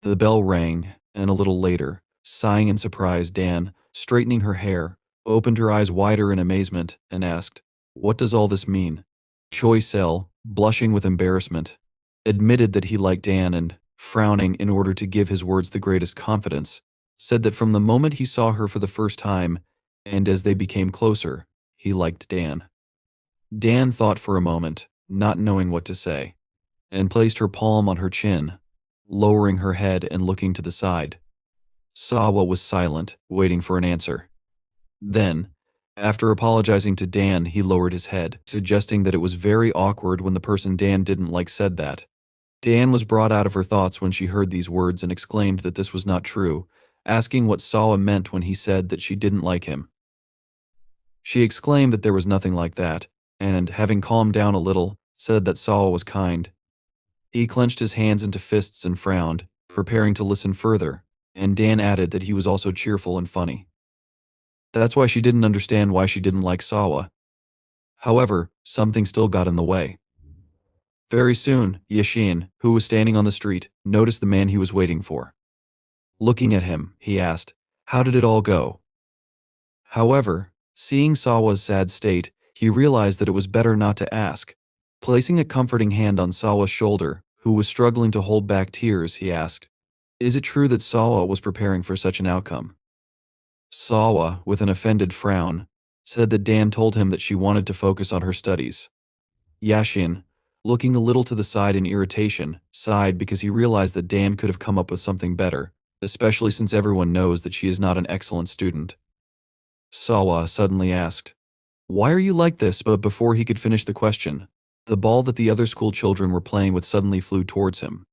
The bell rang, and a little later, sighing in surprise, Dan, straightening her hair, opened her eyes wider in amazement and asked, "What does all this mean?" Choi Sel, blushing with embarrassment, admitted that he liked Dan and, frowning in order to give his words the greatest confidence, said that from the moment he saw her for the first time, and as they became closer, he liked Dan. Dan thought for a moment, not knowing what to say, and placed her palm on her chin, lowering her head and looking to the side. Sawa was silent, waiting for an answer. Then, after apologizing to Dan, he lowered his head, suggesting that it was very awkward when the person Dan didn't like said that. Dan was brought out of her thoughts when she heard these words and exclaimed that this was not true, asking what Sawa meant when he said that she didn't like him. She exclaimed that there was nothing like that, and, having calmed down a little, said that Sawa was kind. He clenched his hands into fists and frowned, preparing to listen further, and Dan added that he was also cheerful and funny. That's why she didn't understand why she didn't like Sawa. However, something still got in the way. Very soon, Yashin, who was standing on the street, noticed the man he was waiting for. Looking at him, he asked, "How did it all go?" However, seeing Sawa's sad state, he realized that it was better not to ask. Placing a comforting hand on Sawa's shoulder, who was struggling to hold back tears, he asked, "Is it true that Sawa was preparing for such an outcome?" Sawa, with an offended frown, said that Dan told him that she wanted to focus on her studies. Yashin, looking a little to the side in irritation, sighed because he realized that Dan could have come up with something better, especially since everyone knows that she is not an excellent student. Sawa suddenly asked, "Why are you like this?" But before he could finish the question, the ball that the other school children were playing with suddenly flew towards him.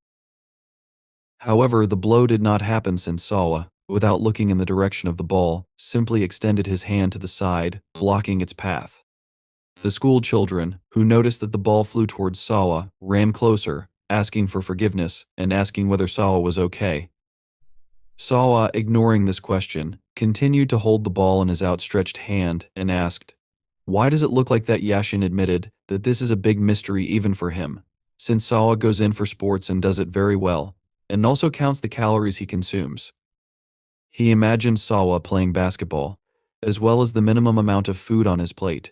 However, the blow did not happen since Sawa, without looking in the direction of the ball, simply extended his hand to the side, blocking its path. The school children, who noticed that the ball flew towards Sawa, ran closer, asking for forgiveness and asking whether Sawa was okay. Sawa, ignoring this question, continued to hold the ball in his outstretched hand and asked, "Why does it look like that?" Yashin admitted that this is a big mystery even for him, since Sawa goes in for sports and does it very well, and also counts the calories he consumes. He imagined Sawa playing basketball, as well as the minimum amount of food on his plate,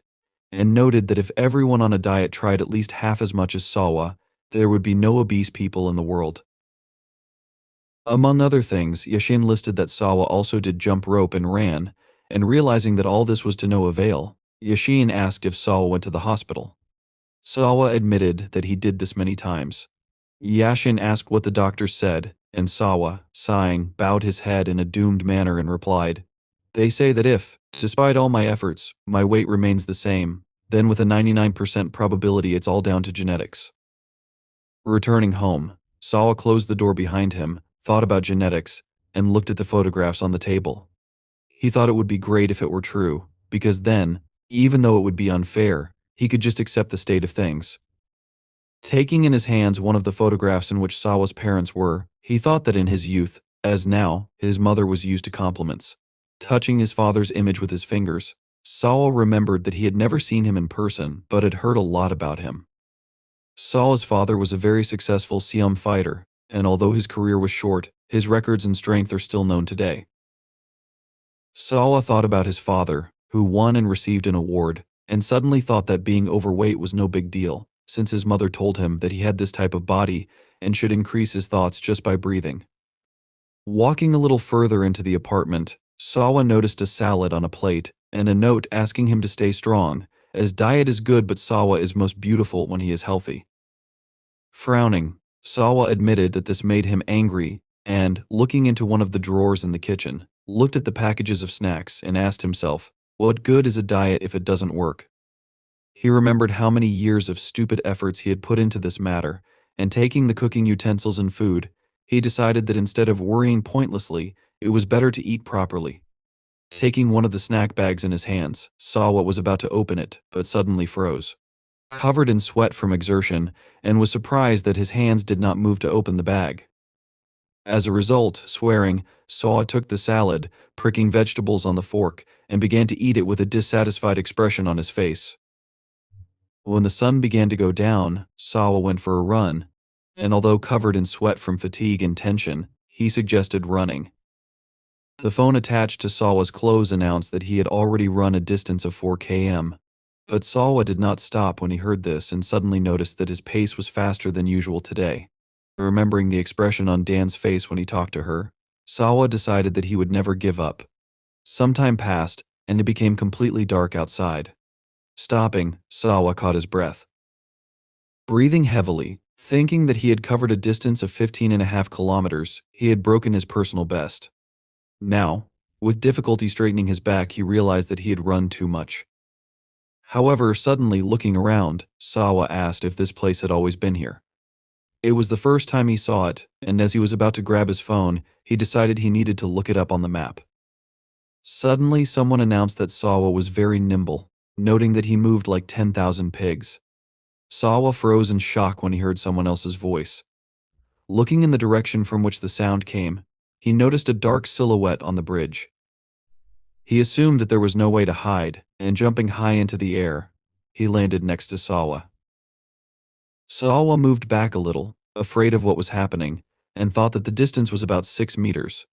and noted that if everyone on a diet tried at least half as much as Sawa, there would be no obese people in the world. Among other things, Yashin listed that Sawa also did jump rope and ran, and realizing that all this was to no avail, Yashin asked if Sawa went to the hospital. Sawa admitted that he did this many times. Yashin asked what the doctor said, and Sawa, sighing, bowed his head in a doomed manner and replied, "They say that if, despite all my efforts, my weight remains the same, then with a 99% probability it's all down to genetics." Returning home, Sawa closed the door behind him, thought about genetics, and looked at the photographs on the table. He thought it would be great if it were true, because then, even though it would be unfair, he could just accept the state of things. Taking in his hands one of the photographs in which Sawa's parents were, he thought that in his youth, as now, his mother was used to compliments. Touching his father's image with his fingers, Sawa remembered that he had never seen him in person, but had heard a lot about him. Sawa's father was a very successful Siam fighter, and although his career was short, his records and strength are still known today. Sawa thought about his father, who won and received an award, and suddenly thought that being overweight was no big deal, since his mother told him that he had this type of body and should increase his thoughts just by breathing. Walking a little further into the apartment, Sawa noticed a salad on a plate and a note asking him to stay strong, as diet is good but Sawa is most beautiful when he is healthy. Frowning, Sawa admitted that this made him angry and, looking into one of the drawers in the kitchen, looked at the packages of snacks and asked himself, what good is a diet if it doesn't work? He remembered how many years of stupid efforts he had put into this matter, and taking the cooking utensils and food, he decided that instead of worrying pointlessly, it was better to eat properly. Taking one of the snack bags in his hands, Sawa was about to open it, but suddenly froze. Covered in sweat from exertion, and was surprised that his hands did not move to open the bag. As a result, swearing, Sawa took the salad, pricking vegetables on the fork, and began to eat it with a dissatisfied expression on his face. When the sun began to go down, Sawa went for a run, and although covered in sweat from fatigue and tension, he suggested running. The phone attached to Sawa's clothes announced that he had already run a distance of 4 km. But Sawa did not stop when he heard this and suddenly noticed that his pace was faster than usual today. Remembering the expression on Dan's face when he talked to her, Sawa decided that he would never give up. Some time passed, and it became completely dark outside. Stopping, Sawa caught his breath. Breathing heavily, thinking that he had covered a distance of 15.5 kilometers, he had broken his personal best. Now, with difficulty straightening his back, he realized that he had run too much. However, suddenly looking around, Sawa asked if this place had always been here. It was the first time he saw it, and as he was about to grab his phone, he decided he needed to look it up on the map. Suddenly, someone announced that Sawa was very nimble, noting that he moved like 10,000 pigs. Sawa froze in shock when he heard someone else's voice. Looking in the direction from which the sound came, he noticed a dark silhouette on the bridge. He assumed that there was no way to hide, and jumping high into the air, he landed next to Sawa. Sawa moved back a little, afraid of what was happening, and thought that the distance was about 6 meters.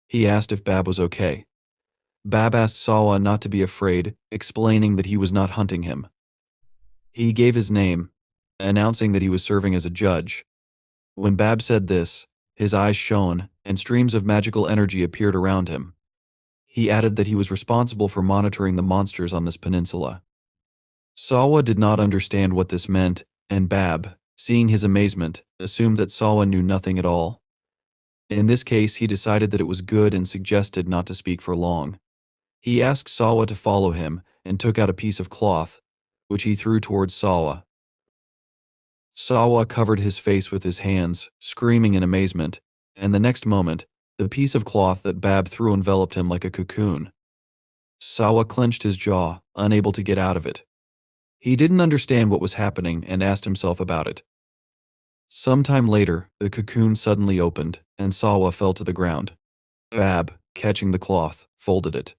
He asked if Bab was okay. Bab asked Sawa not to be afraid, explaining that he was not hunting him. He gave his name, announcing that he was serving as a judge. When Bab said this, his eyes shone, and streams of magical energy appeared around him. He added that he was responsible for monitoring the monsters on this peninsula. Sawa did not understand what this meant, and Bab, seeing his amazement, assumed that Sawa knew nothing at all. In this case, he decided that it was good and suggested not to speak for long. He asked Sawa to follow him and took out a piece of cloth, which he threw towards Sawa. Sawa covered his face with his hands, screaming in amazement, and the next moment, the piece of cloth that Bab threw enveloped him like a cocoon. Sawa clenched his jaw, unable to get out of it. He didn't understand what was happening and asked himself about it. Sometime later, the cocoon suddenly opened, and Sawa fell to the ground. Bab, catching the cloth, folded it.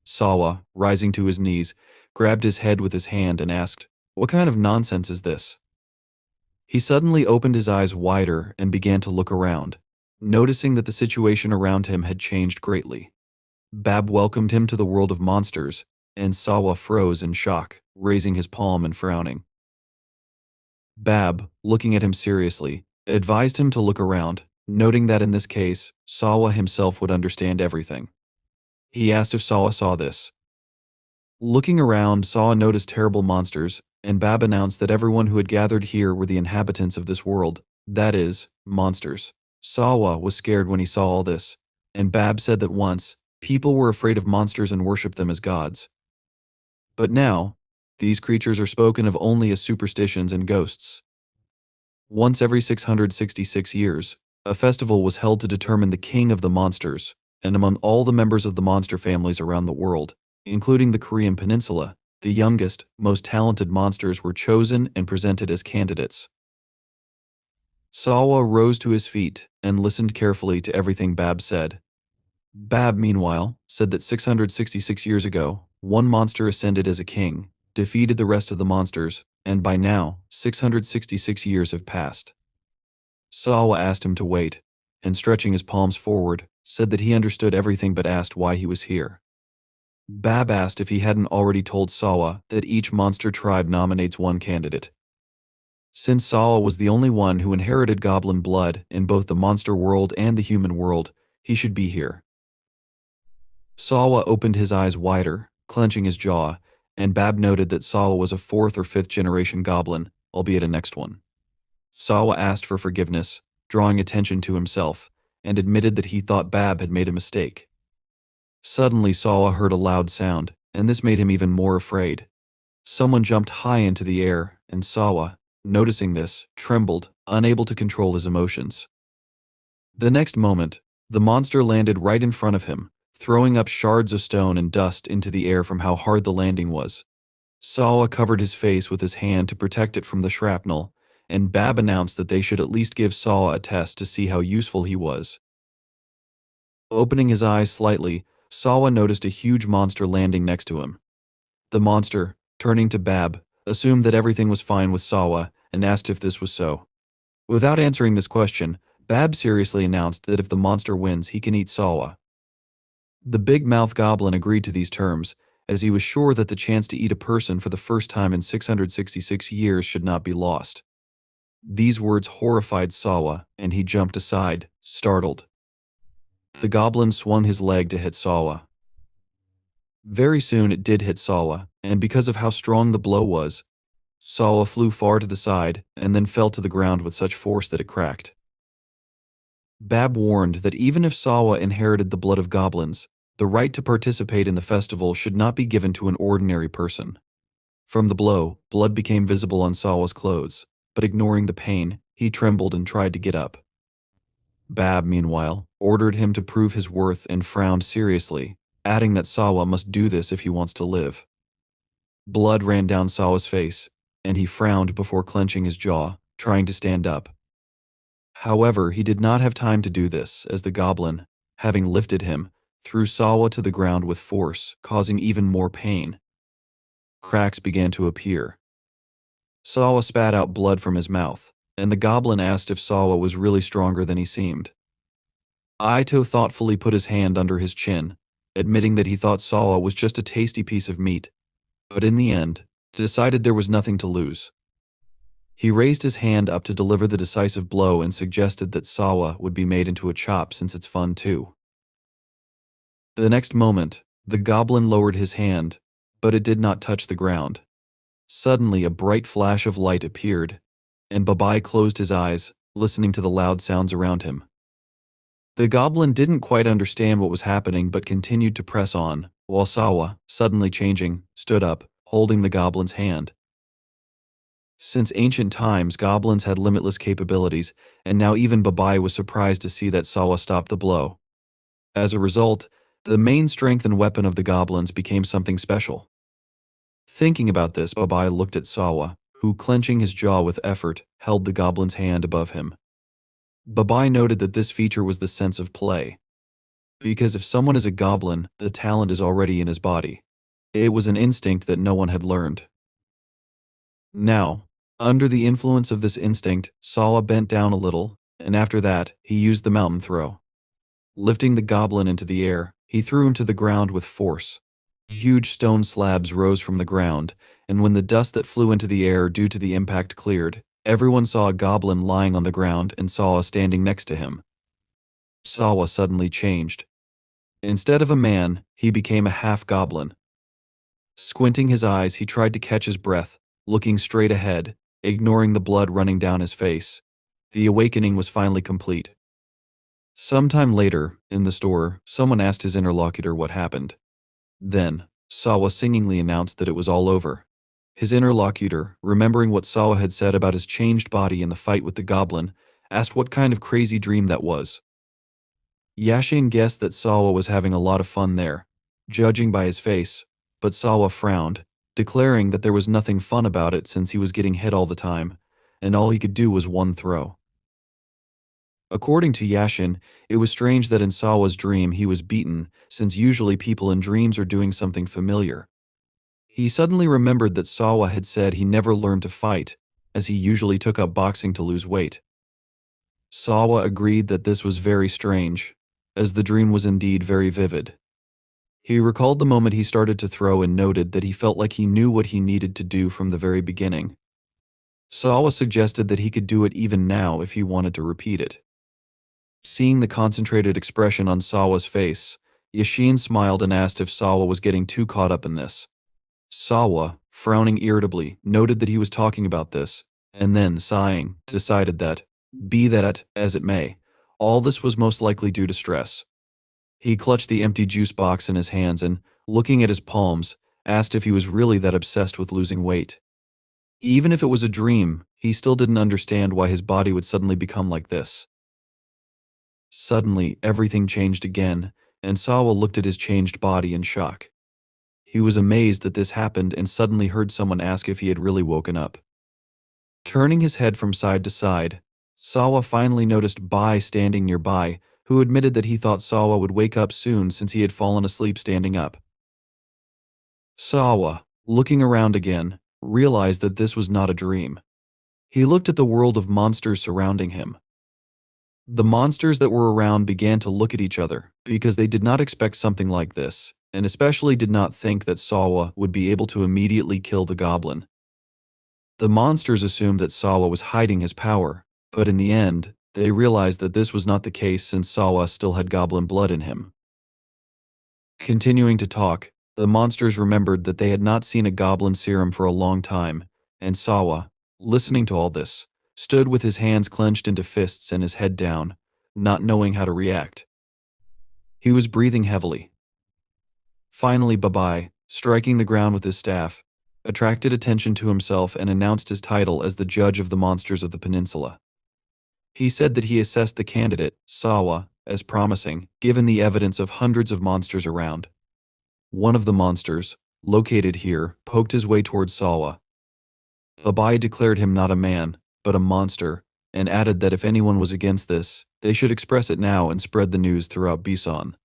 Sawa, rising to his knees, grabbed his head with his hand and asked, "What kind of nonsense is this?" He suddenly opened his eyes wider and began to look around, noticing that the situation around him had changed greatly. Bab welcomed him to the world of monsters, and Sawa froze in shock, raising his palm and frowning. Bab, looking at him seriously, advised him to look around, noting that in this case, Sawa himself would understand everything. He asked if Sawa saw this. Looking around, Sawa noticed terrible monsters, and Bab announced that everyone who had gathered here were the inhabitants of this world, that is, monsters. Sawa was scared when he saw all this, and Bab said that once, people were afraid of monsters and worshipped them as gods. But now, these creatures are spoken of only as superstitions and ghosts. Once every 666 years, a festival was held to determine the king of the monsters, and among all the members of the monster families around the world, including the Korean peninsula, the youngest, most talented monsters were chosen and presented as candidates. Sawa rose to his feet and listened carefully to everything Bab said. Bab, meanwhile, said that 666 years ago, one monster ascended as a king, defeated the rest of the monsters, and by now, 666 years have passed. Sawa asked him to wait, and stretching his palms forward, said that he understood everything but asked why he was here. Bab asked if he hadn't already told Sawa that each monster tribe nominates one candidate. Since Sawa was the only one who inherited goblin blood in both the monster world and the human world, he should be here. Sawa opened his eyes wider, clenching his jaw, and Bab noted that Sawa was a 4th or 5th generation goblin, albeit a next one. Sawa asked for forgiveness, drawing attention to himself, and admitted that he thought Bab had made a mistake. Suddenly Sawa heard a loud sound, and this made him even more afraid. Someone jumped high into the air, and Sawa, noticing this, trembled, unable to control his emotions. The next moment, the monster landed right in front of him, throwing up shards of stone and dust into the air from how hard the landing was. Sawa covered his face with his hand to protect it from the shrapnel, and Bab announced that they should at least give Sawa a test to see how useful he was. Opening his eyes slightly, Sawa noticed a huge monster landing next to him. The monster, turning to Bab, assumed that everything was fine with Sawa and asked if this was so. Without answering this question, Bab seriously announced that if the monster wins, he can eat Sawa. The big mouth goblin agreed to these terms, as he was sure that the chance to eat a person for the first time in 666 years should not be lost. These words horrified Sawa, and he jumped aside, startled. The goblin swung his leg to hit Sawa. Very soon it did hit Sawa, and because of how strong the blow was, Sawa flew far to the side and then fell to the ground with such force that it cracked. Bab warned that even if Sawa inherited the blood of goblins, the right to participate in the festival should not be given to an ordinary person. From the blow, blood became visible on Sawa's clothes, but ignoring the pain, he trembled and tried to get up. Bab, meanwhile, ordered him to prove his worth and frowned seriously, adding that Sawa must do this if he wants to live. Blood ran down Sawa's face, and he frowned before clenching his jaw, trying to stand up. However, he did not have time to do this, as the goblin, having lifted him, threw Sawa to the ground with force, causing even more pain. Cracks began to appear. Sawa spat out blood from his mouth, and the goblin asked if Sawa was really stronger than he seemed. Aito thoughtfully put his hand under his chin, admitting that he thought Sawa was just a tasty piece of meat, but in the end, decided there was nothing to lose. He raised his hand up to deliver the decisive blow and suggested that Sawa would be made into a chop since it's fun too. The next moment, the goblin lowered his hand, but it did not touch the ground. Suddenly, a bright flash of light appeared, and Babai closed his eyes, listening to the loud sounds around him. The goblin didn't quite understand what was happening but continued to press on, while Sawa, suddenly changing, stood up, holding the goblin's hand. Since ancient times, goblins had limitless capabilities, and now even Babai was surprised to see that Sawa stopped the blow. As a result, the main strength and weapon of the goblins became something special. Thinking about this, Babai looked at Sawa, who, clenching his jaw with effort, held the goblin's hand above him. Babai noted that this feature was the sense of play. Because if someone is a goblin, the talent is already in his body. It was an instinct that no one had learned. Now, under the influence of this instinct, Sawa bent down a little, and after that, he used the mountain throw. Lifting the goblin into the air, he threw him to the ground with force. Huge stone slabs rose from the ground, and when the dust that flew into the air due to the impact cleared, everyone saw a goblin lying on the ground and Sawa standing next to him. Sawa suddenly changed. Instead of a man, he became a half-goblin. Squinting his eyes, he tried to catch his breath, looking straight ahead, ignoring the blood running down his face. The awakening was finally complete. Sometime later, in the store, someone asked his interlocutor what happened. Then, Sawa singingly announced that it was all over. His interlocutor, remembering what Sawa had said about his changed body in the fight with the goblin, asked what kind of crazy dream that was. Yashin guessed that Sawa was having a lot of fun there, judging by his face, but Sawa frowned, declaring that there was nothing fun about it since he was getting hit all the time, and all he could do was one throw. According to Yashin, it was strange that in Sawa's dream he was beaten, since usually people in dreams are doing something familiar. He suddenly remembered that Sawa had said he never learned to fight, as he usually took up boxing to lose weight. Sawa agreed that this was very strange, as the dream was indeed very vivid. He recalled the moment he started to throw and noted that he felt like he knew what he needed to do from the very beginning. Sawa suggested that he could do it even now if he wanted to repeat it. Seeing the concentrated expression on Sawa's face, Yashin smiled and asked if Sawa was getting too caught up in this. Sawa, frowning irritably, noted that he was talking about this, and then, sighing, decided that, be that as it may, all this was most likely due to stress. He clutched the empty juice box in his hands and, looking at his palms, asked if he was really that obsessed with losing weight. Even if it was a dream, he still didn't understand why his body would suddenly become like this. Suddenly, everything changed again, and Sawa looked at his changed body in shock. He was amazed that this happened and suddenly heard someone ask if he had really woken up. Turning his head from side to side, Sawa finally noticed Bai standing nearby, who admitted that he thought Sawa would wake up soon since he had fallen asleep standing up. Sawa, looking around again, realized that this was not a dream. He looked at the world of monsters surrounding him. The monsters that were around began to look at each other because they did not expect something like this, and especially did not think that Sawa would be able to immediately kill the goblin. The monsters assumed that Sawa was hiding his power, but in the end, they realized that this was not the case since Sawa still had goblin blood in him. Continuing to talk, the monsters remembered that they had not seen a goblin serum for a long time, and Sawa, listening to all this, stood with his hands clenched into fists and his head down, not knowing how to react. He was breathing heavily. Finally, Babai, striking the ground with his staff, attracted attention to himself and announced his title as the judge of the monsters of the peninsula. He said that he assessed the candidate, Sawa, as promising, given the evidence of hundreds of monsters around. One of the monsters, located here, poked his way towards Sawa. Babai declared him not a man, but a monster, and added that if anyone was against this, they should express it now and spread the news throughout Bison.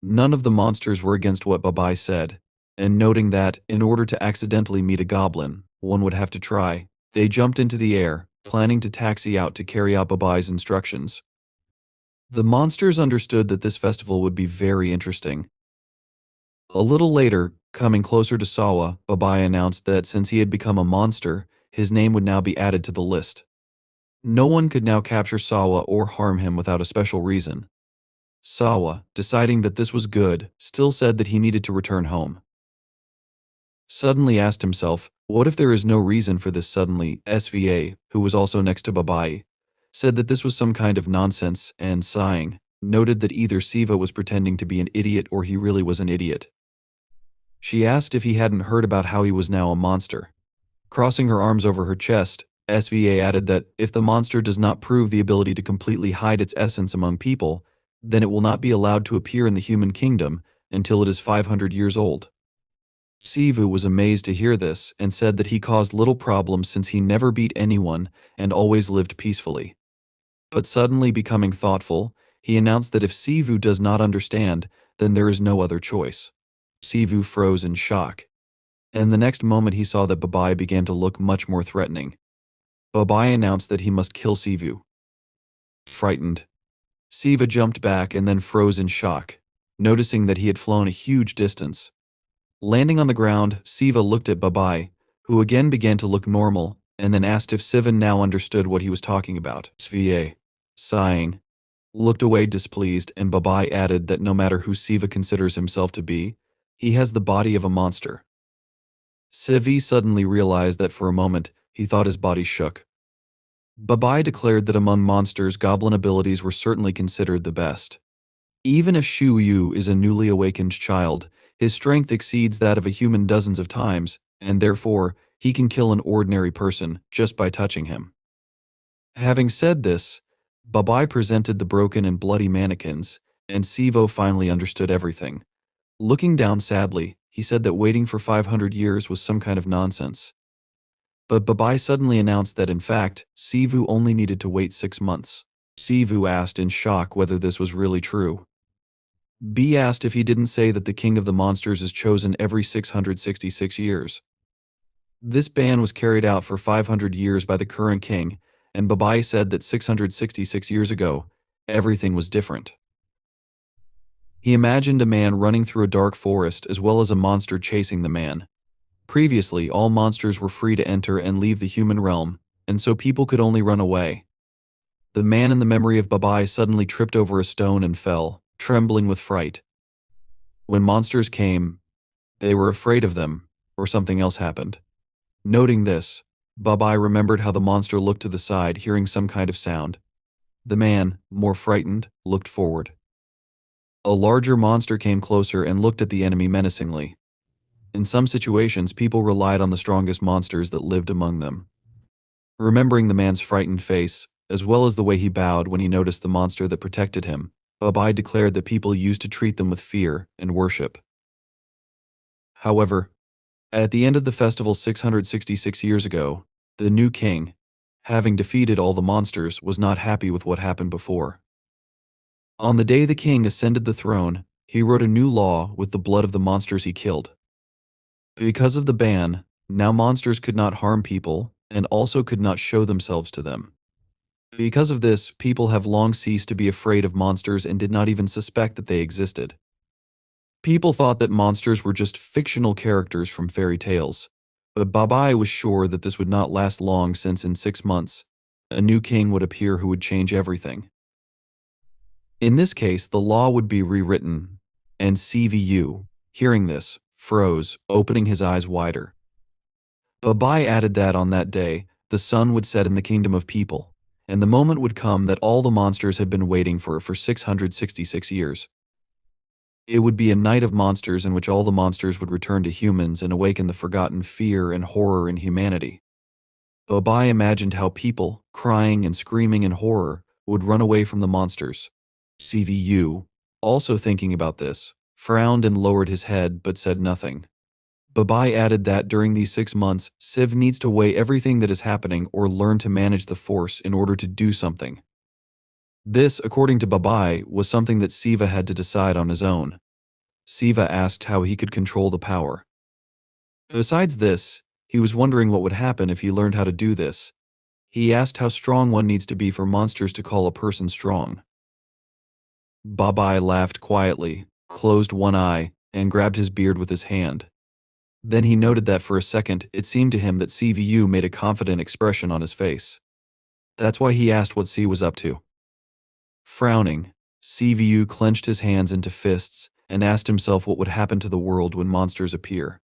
None of the monsters were against what Babai said, and noting that, in order to accidentally meet a goblin, one would have to try, they jumped into the air, planning to taxi out to carry out Babai's instructions. The monsters understood that this festival would be very interesting. A little later, coming closer to Sawa, Babai announced that since he had become a monster, his name would now be added to the list. No one could now capture Sawa or harm him without a special reason. Sawa, deciding that this was good, still said that he needed to return home. Suddenly asked himself, what if there is no reason for this suddenly? SVA, who was also next to Babai, said that this was some kind of nonsense and, sighing, noted that either Siva was pretending to be an idiot or he really was an idiot. She asked if he hadn't heard about how he was now a monster. Crossing her arms over her chest, SVA added that if the monster does not prove the ability to completely hide its essence among people, then it will not be allowed to appear in the human kingdom until it is 500 years old. Sivu was amazed to hear this and said that he caused little problems since he never beat anyone and always lived peacefully. But suddenly becoming thoughtful, he announced that if Sivu does not understand, then there is no other choice. Sivu froze in shock, and the next moment he saw that Babai began to look much more threatening. Babai announced that he must kill Sivu. Frightened, Siva jumped back and then froze in shock, noticing that he had flown a huge distance. Landing on the ground, Siva looked at Babai, who again began to look normal, and then asked if Sivan now understood what he was talking about. Sva, sighing, looked away displeased, and Babai added that no matter who Siva considers himself to be, he has the body of a monster. Sivi suddenly realized that for a moment, he thought his body shook. Babai declared that among monsters, goblin abilities were certainly considered the best. Even if Shu Yu is a newly awakened child, his strength exceeds that of a human dozens of times, and therefore, he can kill an ordinary person just by touching him. Having said this, Babai presented the broken and bloody mannequins, and Sivo finally understood everything. Looking down sadly, he said that waiting for 500 years was some kind of nonsense. But Babai suddenly announced that in fact, Sivu only needed to wait 6 months. Sivu asked in shock whether this was really true. B asked if he didn't say that the king of the monsters is chosen every 666 years. This ban was carried out for 500 years by the current king, and Babai said that 666 years ago, everything was different. He imagined a man running through a dark forest as well as a monster chasing the man. Previously, all monsters were free to enter and leave the human realm, and so people could only run away. The man in the memory of Babai suddenly tripped over a stone and fell, trembling with fright. When monsters came, they were afraid of them, or something else happened. Noting this, Babai remembered how the monster looked to the side, hearing some kind of sound. The man, more frightened, looked forward. A larger monster came closer and looked at the enemy menacingly. In some situations, people relied on the strongest monsters that lived among them. Remembering the man's frightened face, as well as the way he bowed when he noticed the monster that protected him, Babai declared that people used to treat them with fear and worship. However, at the end of the festival 666 years ago, the new king, having defeated all the monsters, was not happy with what happened before. On the day the king ascended the throne, he wrote a new law with the blood of the monsters he killed. Because of the ban, now monsters could not harm people and also could not show themselves to them. Because of this, people have long ceased to be afraid of monsters and did not even suspect that they existed. People thought that monsters were just fictional characters from fairy tales, but Babai was sure that this would not last long since in 6 months, a new king would appear who would change everything. In this case, the law would be rewritten, and CVU, hearing this, froze, opening his eyes wider. Babai added that on that day, the sun would set in the kingdom of people, and the moment would come that all the monsters had been waiting for 666 years. It would be a night of monsters in which all the monsters would return to humans and awaken the forgotten fear and horror in humanity. Babai imagined how people, crying and screaming in horror, would run away from the monsters. CVU, also thinking about this, frowned and lowered his head but said nothing. Babai added that during these 6 months, Siv needs to weigh everything that is happening or learn to manage the force in order to do something. This, according to Babai, was something that Siva had to decide on his own. Siva asked how he could control the power. Besides this, he was wondering what would happen if he learned how to do this. He asked how strong one needs to be for monsters to call a person strong. Babai laughed quietly, closed one eye, and grabbed his beard with his hand. Then he noted that for a second, it seemed to him that CVU made a confident expression on his face. That's why he asked what C was up to. Frowning, CVU clenched his hands into fists and asked himself what would happen to the world when monsters appear.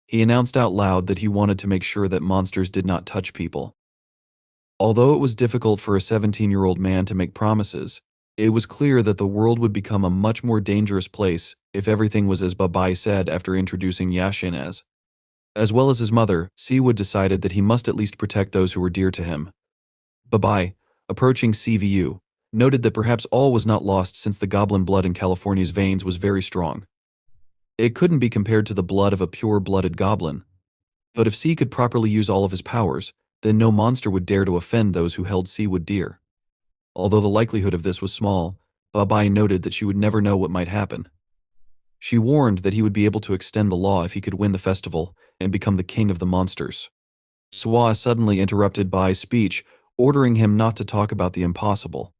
He announced out loud that he wanted to make sure that monsters did not touch people. Although it was difficult for a 17-year-old man to make promises, it was clear that the world would become a much more dangerous place if everything was as Babai said after introducing Yashin as well as his mother. Siwa decided that he must at least protect those who were dear to him. Babai, approaching CVU, noted that perhaps all was not lost since the goblin blood in California's veins was very strong. It couldn't be compared to the blood of a pure-blooded goblin. But if C could properly use all of his powers, then no monster would dare to offend those who held Siwa dear. Although the likelihood of this was small, Babai noted that she would never know what might happen. She warned that he would be able to extend the law if he could win the festival and become the king of the monsters. Swa suddenly interrupted Bai's speech, ordering him not to talk about the impossible.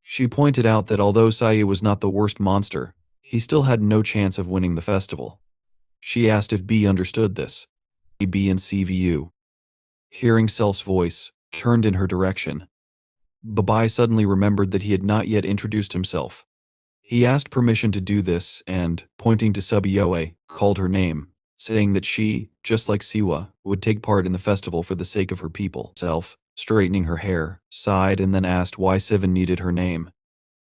She pointed out that although Sai was not the worst monster, he still had no chance of winning the festival. She asked if B understood this. B and CVU, hearing Self's voice, turned in her direction. Babai suddenly remembered that he had not yet introduced himself. He asked permission to do this and, pointing to Subiyoe, called her name, saying that she, just like Siwa, would take part in the festival for the sake of her people. Self, straightening her hair, sighed and then asked why Sivan needed her name.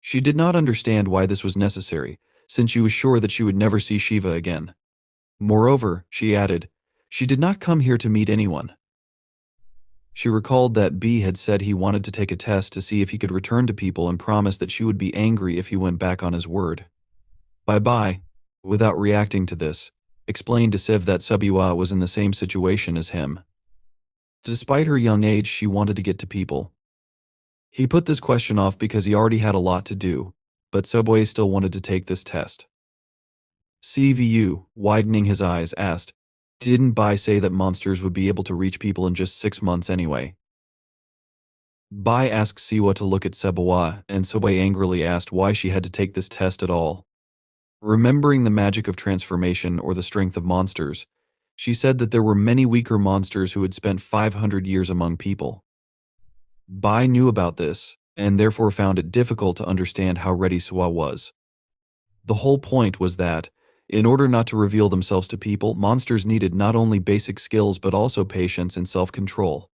She did not understand why this was necessary, since she was sure that she would never see Shiva again. Moreover, she added, she did not come here to meet anyone. She recalled that B had said he wanted to take a test to see if he could return to people and promised that she would be angry if he went back on his word. Bye-bye, without reacting to this, explained to Siv that Subiwa was in the same situation as him. Despite her young age, she wanted to get to people. He put this question off because he already had a lot to do, but Subway still wanted to take this test. CVU, widening his eyes, asked, didn't Bai say that monsters would be able to reach people in just 6 months anyway? Bai asked Siwa to look at Sebawa, and Subway angrily asked why she had to take this test at all. Remembering the magic of transformation or the strength of monsters, she said that there were many weaker monsters who had spent 500 years among people. Bai knew about this, and therefore found it difficult to understand how ready Siwa was. The whole point was that, in order not to reveal themselves to people, monsters needed not only basic skills but also patience and self-control.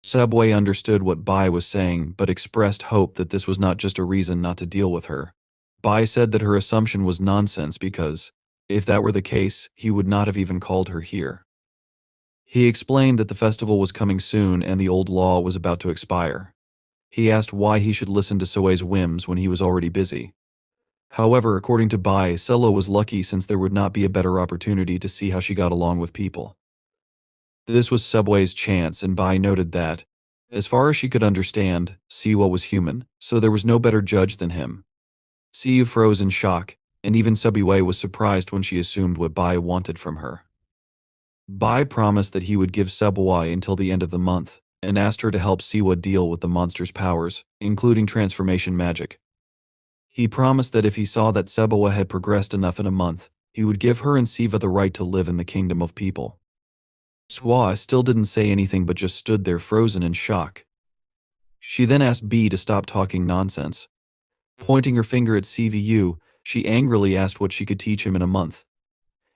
Subway understood what Bai was saying but expressed hope that this was not just a reason not to deal with her. Bai said that her assumption was nonsense because, if that were the case, he would not have even called her here. He explained that the festival was coming soon and the old law was about to expire. He asked why he should listen to Soe's whims when he was already busy. However, according to Bai, Selo was lucky since there would not be a better opportunity to see how she got along with people. This was Subway's chance, and Bai noted that, as far as she could understand, Siwa was human, so there was no better judge than him. Siu froze in shock, and even Subway was surprised when she assumed what Bai wanted from her. Bai promised that he would give Subway until the end of the month, and asked her to help Siwa deal with the monster's powers, including transformation magic. He promised that if he saw that Sebawa had progressed enough in a month, he would give her and Siva the right to live in the kingdom of people. Swa still didn't say anything but just stood there frozen in shock. She then asked B to stop talking nonsense. Pointing her finger at CVU, she angrily asked what she could teach him in a month.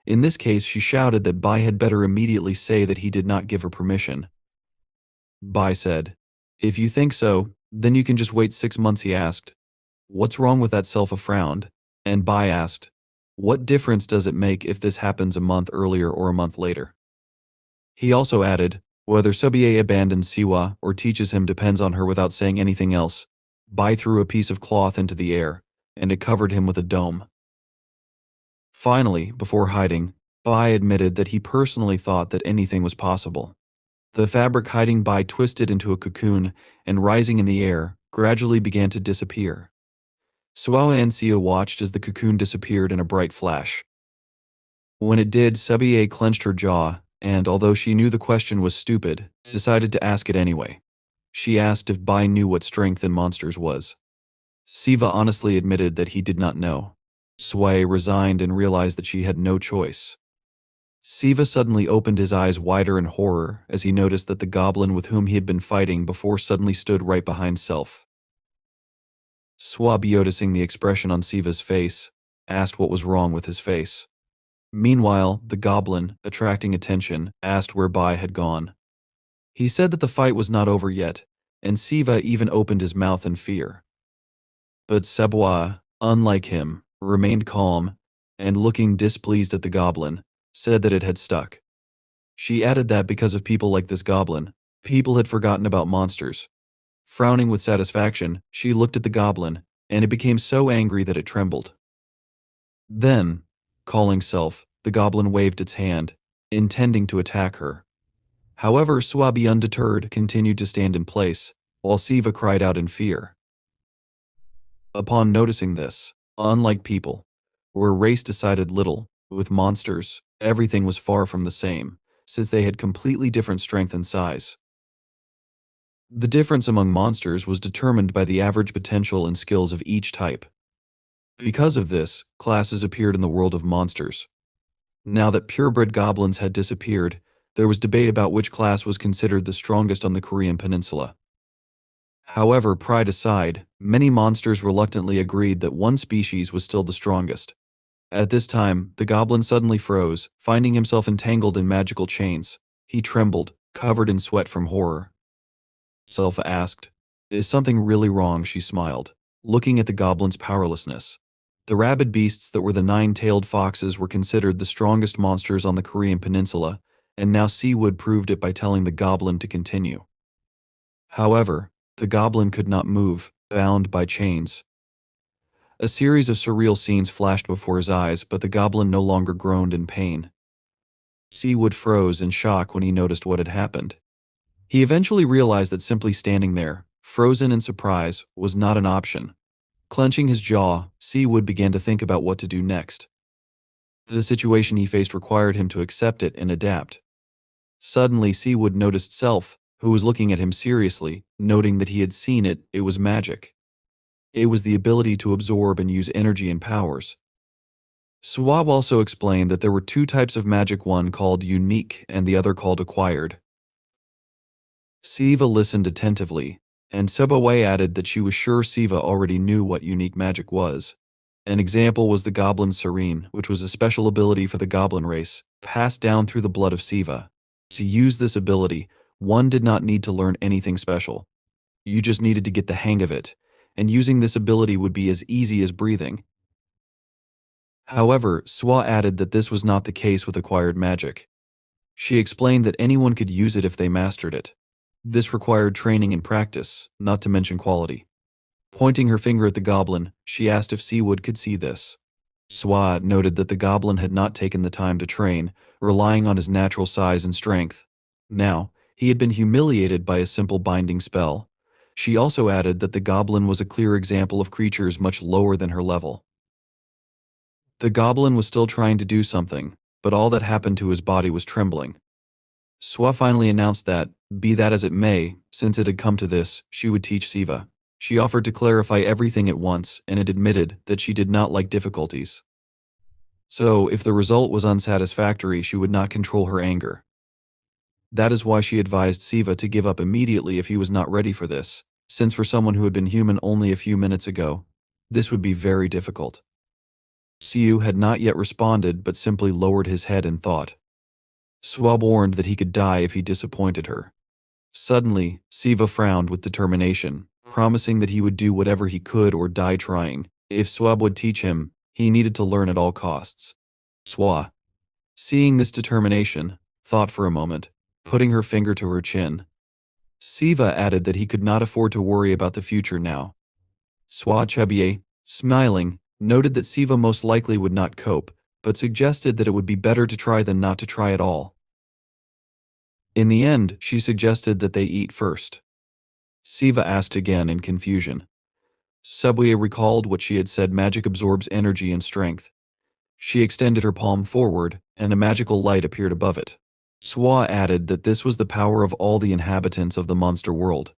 In this case, she shouted that Bai had better immediately say that he did not give her permission. Bai said, "If you think so, then you can just wait 6 months," he asked. "What's wrong with that?" Selfa frowned, and Bai asked, "What difference does it make if this happens a month earlier or a month later?" He also added, "Whether Subie abandons Siwa or teaches him depends on her." Without saying anything else, Bai threw a piece of cloth into the air, and it covered him with a dome. Finally, before hiding, Bai admitted that he personally thought that anything was possible. The fabric hiding Bai twisted into a cocoon and, rising in the air, gradually began to disappear. Suawa and Sia watched as the cocoon disappeared in a bright flash. When it did, Subie clenched her jaw and, although she knew the question was stupid, decided to ask it anyway. She asked if Bai knew what strength in monsters was. Siva honestly admitted that he did not know. Sway resigned and realized that she had no choice. Siva suddenly opened his eyes wider in horror as he noticed that the goblin with whom he had been fighting before suddenly stood right behind Self. Swab, noticing the expression on Siva's face, asked what was wrong with his face. Meanwhile, the goblin, attracting attention, asked where Bai had gone. He said that the fight was not over yet, and Siva even opened his mouth in fear. But Sebwa, unlike him, remained calm, and looking displeased at the goblin, said that it had stuck. She added that because of people like this goblin, people had forgotten about monsters. Frowning with satisfaction, she looked at the goblin, and it became so angry that it trembled. Then, calling Self, the goblin waved its hand, intending to attack her. However, Swabi, undeterred, continued to stand in place, while Siva cried out in fear. Upon noticing this, unlike people, where race decided little, with monsters, everything was far from the same, since they had completely different strength and size. The difference among monsters was determined by the average potential and skills of each type. Because of this, classes appeared in the world of monsters. Now that purebred goblins had disappeared, there was debate about which class was considered the strongest on the Korean peninsula. However, pride aside, many monsters reluctantly agreed that one species was still the strongest. At this time, the goblin suddenly froze, finding himself entangled in magical chains. He trembled, covered in sweat from horror. Selfa asked, "Is something really wrong?" She smiled, looking at the goblin's powerlessness. The rabid beasts that were the 9-tailed foxes were considered the strongest monsters on the Korean peninsula, and now Seawood proved it by telling the goblin to continue. However, the goblin could not move, bound by chains. A series of surreal scenes flashed before his eyes, but the goblin no longer groaned in pain. Seawood froze in shock when he noticed what had happened. He eventually realized that simply standing there, frozen in surprise, was not an option. Clenching his jaw, Seawood began to think about what to do next. The situation he faced required him to accept it and adapt. Suddenly, Seawood noticed Self, who was looking at him seriously, noting that he had seen it. It was magic. It was the ability to absorb and use energy and powers. Swab also explained that there were 2 types of magic, one called unique and the other called acquired. Siva listened attentively, and Subaway added that she was sure Siva already knew what unique magic was. An example was the Goblin Serene, which was a special ability for the goblin race, passed down through the blood of Siva. To use this ability, one did not need to learn anything special. You just needed to get the hang of it, and using this ability would be as easy as breathing. However, Swa added that this was not the case with acquired magic. She explained that anyone could use it if they mastered it. This required training and practice, not to mention quality. Pointing her finger at the goblin, she asked if Seawood could see this. Swa noted that the goblin had not taken the time to train, relying on his natural size and strength. Now, he had been humiliated by a simple binding spell. She also added that the goblin was a clear example of creatures much lower than her level. The goblin was still trying to do something, but all that happened to his body was trembling. Swa finally announced that, be that as it may, since it had come to this, she would teach Siva. She offered to clarify everything at once, and it admitted that she did not like difficulties. So, if the result was unsatisfactory, she would not control her anger. That is why she advised Siva to give up immediately if he was not ready for this, since for someone who had been human only a few minutes ago, this would be very difficult. Siu had not yet responded but simply lowered his head in thought. Swab warned that he could die if he disappointed her. Suddenly, Siva frowned with determination, promising that he would do whatever he could or die trying. If Swab would teach him, he needed to learn at all costs. Swa, seeing this determination, thought for a moment, putting her finger to her chin. Siva added that he could not afford to worry about the future now. Swa Chebie, smiling, noted that Siva most likely would not cope, but suggested that it would be better to try than not to try at all. In the end, she suggested that they eat first. Siva asked again in confusion. Subway recalled what she had said: magic absorbs energy and strength. She extended her palm forward, and a magical light appeared above it. Swa added that this was the power of all the inhabitants of the monster world.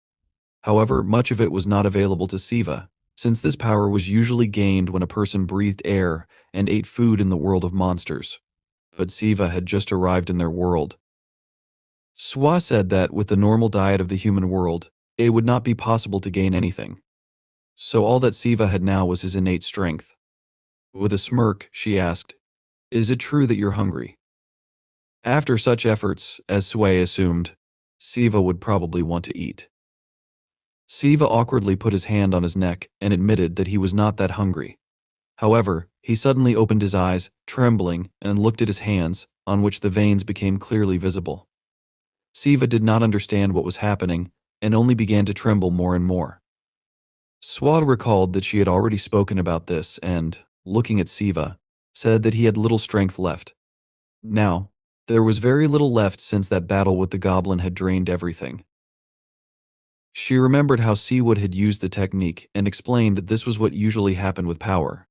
However, much of it was not available to Siva, since this power was usually gained when a person breathed air and ate food in the world of monsters. But Siva had just arrived in their world. Swa said that with the normal diet of the human world, it would not be possible to gain anything. So all that Siva had now was his innate strength. With a smirk, she asked, "Is it true that you're hungry?" After such efforts, as Sway assumed, Siva would probably want to eat. Siva awkwardly put his hand on his neck and admitted that he was not that hungry. However, he suddenly opened his eyes, trembling, and looked at his hands, on which the veins became clearly visible. Siva did not understand what was happening, and only began to tremble more and more. Swad recalled that she had already spoken about this and, looking at Siva, said that he had little strength left. Now, there was very little left since that battle with the goblin had drained everything. She remembered how Seawood had used the technique and explained that this was what usually happened with power.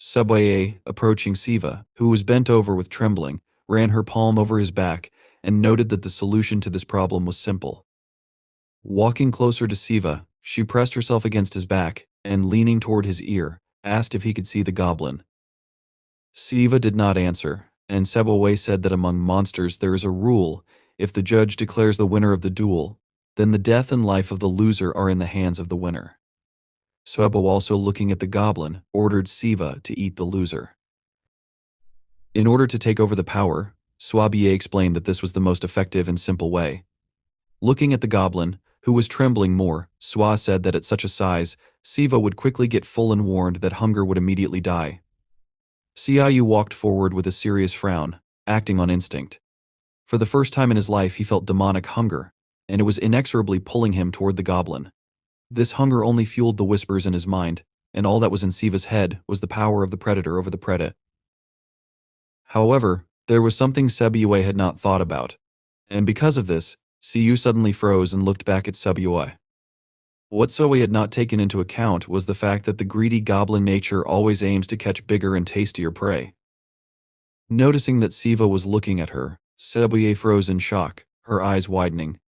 Subwaye, approaching Siva, who was bent over with trembling, ran her palm over his back and noted that the solution to this problem was simple. Walking closer to Siva, she pressed herself against his back and, leaning toward his ear, asked if he could see the goblin. Siva did not answer, and Sebaway said that among monsters there is a rule: if the judge declares the winner of the duel, then the death and life of the loser are in the hands of the winner. Sebo, also looking at the goblin, ordered Siva to eat the loser. In order to take over the power, Swabier explained that this was the most effective and simple way. Looking at the goblin, who was trembling more, Swa said that at such a size, Siva would quickly get full and warned that hunger would immediately die. Siayu walked forward with a serious frown, acting on instinct. For the first time in his life he felt demonic hunger, and it was inexorably pulling him toward the goblin. This hunger only fueled the whispers in his mind, and all that was in Siva's head was the power of the predator over the predator. However, there was something Sebuyue had not thought about, and because of this, Siu suddenly froze and looked back at Sebuyue. What Soe had not taken into account was the fact that the greedy goblin nature always aims to catch bigger and tastier prey. Noticing that Siva was looking at her, Sebuyue froze in shock, her eyes widening.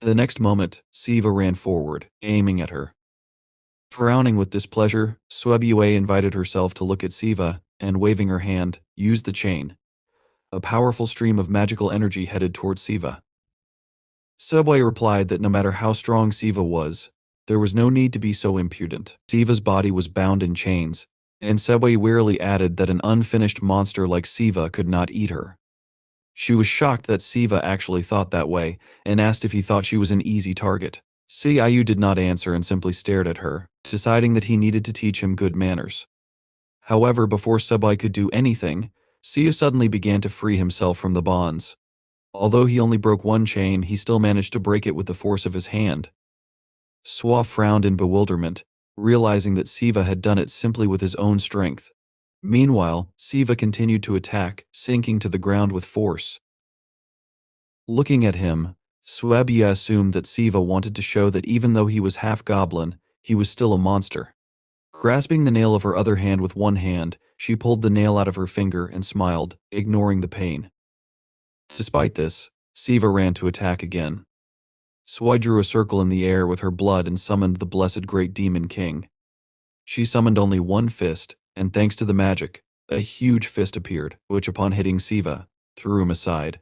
The next moment, Siva ran forward, aiming at her. Frowning with displeasure, Sebuyue invited herself to look at Siva, and waving her hand, used the chain. A powerful stream of magical energy headed towards Siva. Sebuyue replied that no matter how strong Siva was, there was no need to be so impudent. Siva's body was bound in chains, and Sebuyue wearily added that an unfinished monster like Siva could not eat her. She was shocked that Siva actually thought that way, and asked if he thought she was an easy target. Siayu did not answer and simply stared at her, deciding that he needed to teach him good manners. However, before Sebuyue could do anything, Siu suddenly began to free himself from the bonds. Although he only broke one chain, he still managed to break it with the force of his hand. Swa frowned in bewilderment, realizing that Siva had done it simply with his own strength. Meanwhile, Siva continued to attack, sinking to the ground with force. Looking at him, Swabia assumed that Siva wanted to show that even though he was half goblin, he was still a monster. Grasping the nail of her other hand with one hand, she pulled the nail out of her finger and smiled, ignoring the pain. Despite this, Siva ran to attack again. Swai drew a circle in the air with her blood and summoned the blessed great demon king. She summoned only one fist, and thanks to the magic, a huge fist appeared, which upon hitting Siva, threw him aside.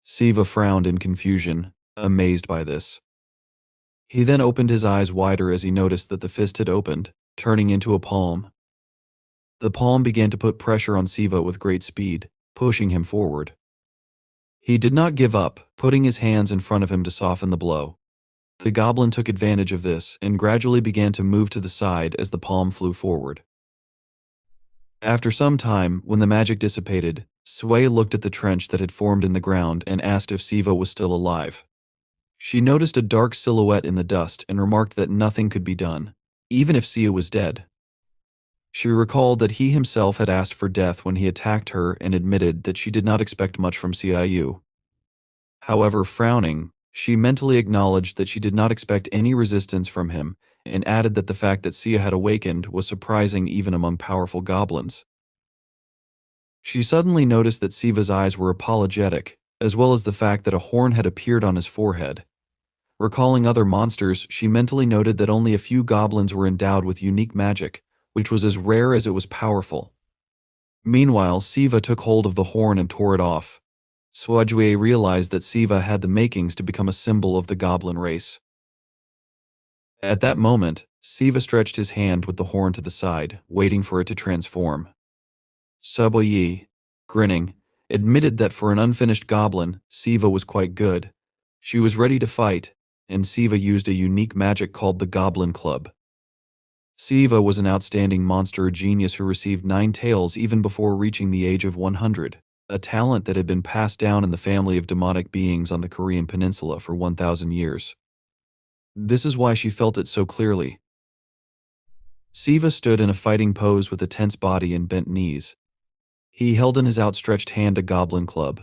Siva frowned in confusion, amazed by this. He then opened his eyes wider as he noticed that the fist had opened, turning into a palm. The palm began to put pressure on Siva with great speed, pushing him forward. He did not give up, putting his hands in front of him to soften the blow. The goblin took advantage of this and gradually began to move to the side as the palm flew forward. After some time, when the magic dissipated, Sway looked at the trench that had formed in the ground and asked if Siva was still alive. She noticed a dark silhouette in the dust and remarked that nothing could be done, even if Siu was dead. She recalled that he himself had asked for death when he attacked her and admitted that she did not expect much from Siu. However, frowning, she mentally acknowledged that she did not expect any resistance from him and added that the fact that Sia had awakened was surprising even among powerful goblins. She suddenly noticed that Siva's eyes were apologetic, as well as the fact that a horn had appeared on his forehead. Recalling other monsters, she mentally noted that only a few goblins were endowed with unique magic, which was as rare as it was powerful. Meanwhile, Siva took hold of the horn and tore it off. Swajue realized that Siva had the makings to become a symbol of the goblin race. At that moment, Siva stretched his hand with the horn to the side, waiting for it to transform. Suboyi, grinning, admitted that for an unfinished goblin, Siva was quite good. She was ready to fight, and Siva used a unique magic called the Goblin Club. Siva was an outstanding monster genius who received 9 tails even before reaching the age of 100, a talent that had been passed down in the family of demonic beings on the Korean peninsula for 1,000 years. This is why she felt it so clearly. Siva stood in a fighting pose with a tense body and bent knees. He held in his outstretched hand a goblin club.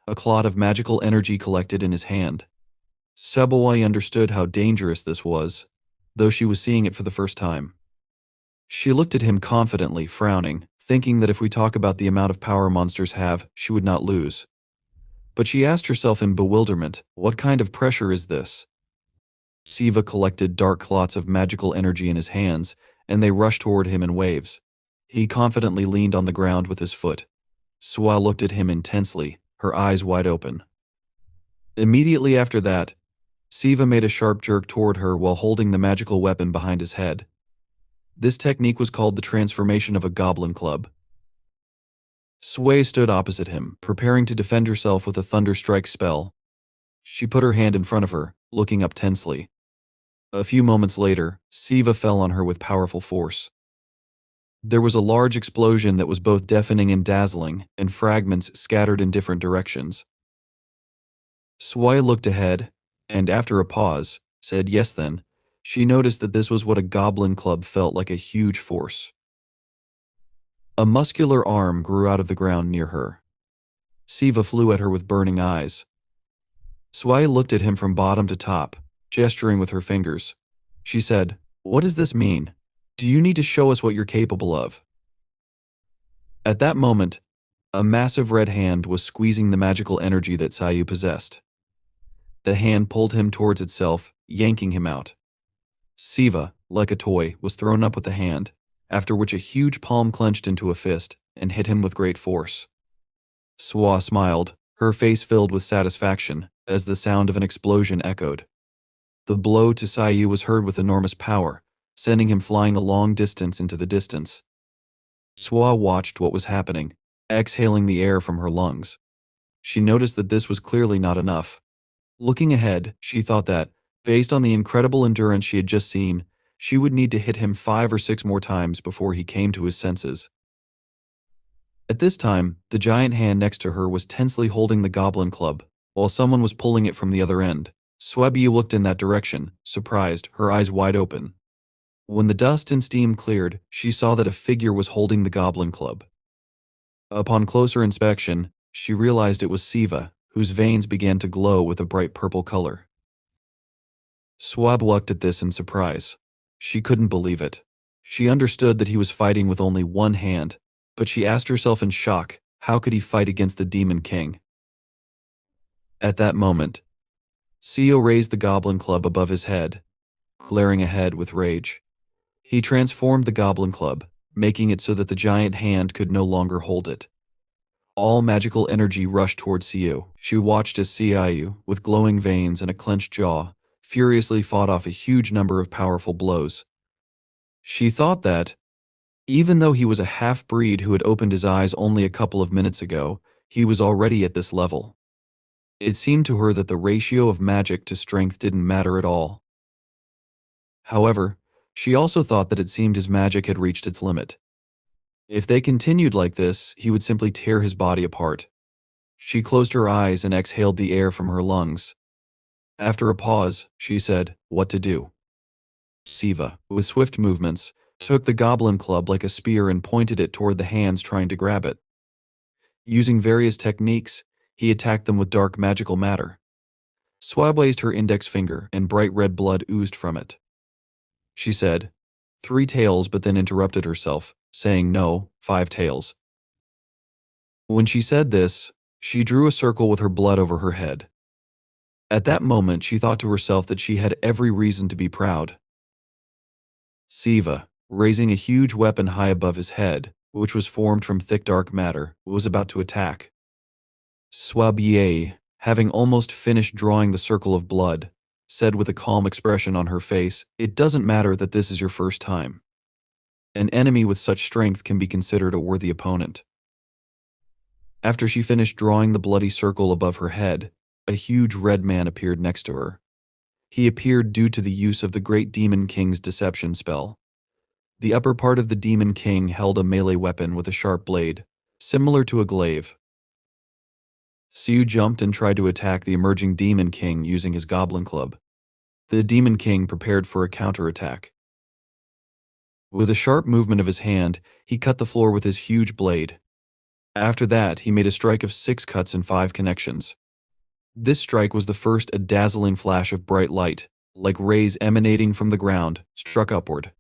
A clot of magical energy collected in his hand. Sebawai understood how dangerous this was, though she was seeing it for the first time. She looked at him confidently, frowning, thinking that if we talk about the amount of power monsters have, she would not lose. But she asked herself in bewilderment, what kind of pressure is this? Siva collected dark clots of magical energy in his hands, and they rushed toward him in waves. He confidently leaned on the ground with his foot. Swa looked at him intensely, her eyes wide open. Immediately after that, Siva made a sharp jerk toward her while holding the magical weapon behind his head. This technique was called the transformation of a goblin club. Sway stood opposite him, preparing to defend herself with a thunder strike spell. She put her hand in front of her, looking up tensely. A few moments later, Siva fell on her with powerful force. There was a large explosion that was both deafening and dazzling, and fragments scattered in different directions. Swai looked ahead, and after a pause, said yes then. She noticed that this was what a goblin club felt like, a huge force. A muscular arm grew out of the ground near her. Siva flew at her with burning eyes. Swai looked at him from bottom to top, gesturing with her fingers. She said, "What does this mean? Do you need to show us what you're capable of?" At that moment, a massive red hand was squeezing the magical energy that Sayu possessed. The hand pulled him towards itself, yanking him out. Siva, like a toy, was thrown up with the hand, after which a huge palm clenched into a fist and hit him with great force. Swa smiled, her face filled with satisfaction, as the sound of an explosion echoed. The blow to Sayu was heard with enormous power, sending him flying a long distance into the distance. Swa watched what was happening, exhaling the air from her lungs. She noticed that this was clearly not enough. Looking ahead, she thought that, based on the incredible endurance she had just seen, she would need to hit him 5 or 6 more times before he came to his senses. At this time, the giant hand next to her was tensely holding the goblin club, while someone was pulling it from the other end. Swabi looked in that direction, surprised, her eyes wide open. When the dust and steam cleared, she saw that a figure was holding the goblin club. Upon closer inspection, she realized it was Siva, whose veins began to glow with a bright purple color. Swab looked at this in surprise. She couldn't believe it. She understood that he was fighting with only one hand, but she asked herself in shock, how could he fight against the Demon King? At that moment, Siu raised the goblin club above his head, glaring ahead with rage. He transformed the goblin club, making it so that the giant hand could no longer hold it. All magical energy rushed toward Siu. She watched as Siu, with glowing veins and a clenched jaw, furiously fought off a huge number of powerful blows. She thought that, even though he was a half-breed who had opened his eyes only a couple of minutes ago, he was already at this level. It seemed to her that the ratio of magic to strength didn't matter at all. However, she also thought that it seemed his magic had reached its limit. If they continued like this, he would simply tear his body apart. She closed her eyes and exhaled the air from her lungs. After a pause, she said, "What to do?" Siva, with swift movements, took the goblin club like a spear and pointed it toward the hands trying to grab it. Using various techniques, he attacked them with dark magical matter. Swab raised her index finger and bright red blood oozed from it. She said, "3 tails," but then interrupted herself, saying, "No, 5 tails." When she said this, she drew a circle with her blood over her head. At that moment, she thought to herself that she had every reason to be proud. Siva, raising a huge weapon high above his head, which was formed from thick dark matter, was about to attack. Swabier, having almost finished drawing the circle of blood, said with a calm expression on her face, "It doesn't matter that this is your first time. An enemy with such strength can be considered a worthy opponent." After she finished drawing the bloody circle above her head, a huge red man appeared next to her. He appeared due to the use of the Great Demon King's deception spell. The upper part of the Demon King held a melee weapon with a sharp blade, similar to a glaive. Siu jumped and tried to attack the emerging Demon King using his goblin club. The Demon King prepared for a counterattack. With a sharp movement of his hand, he cut the floor with his huge blade. After that, he made a strike of 6 cuts and 5 connections. This strike was the first a dazzling flash of bright light, like rays emanating from the ground, struck upward.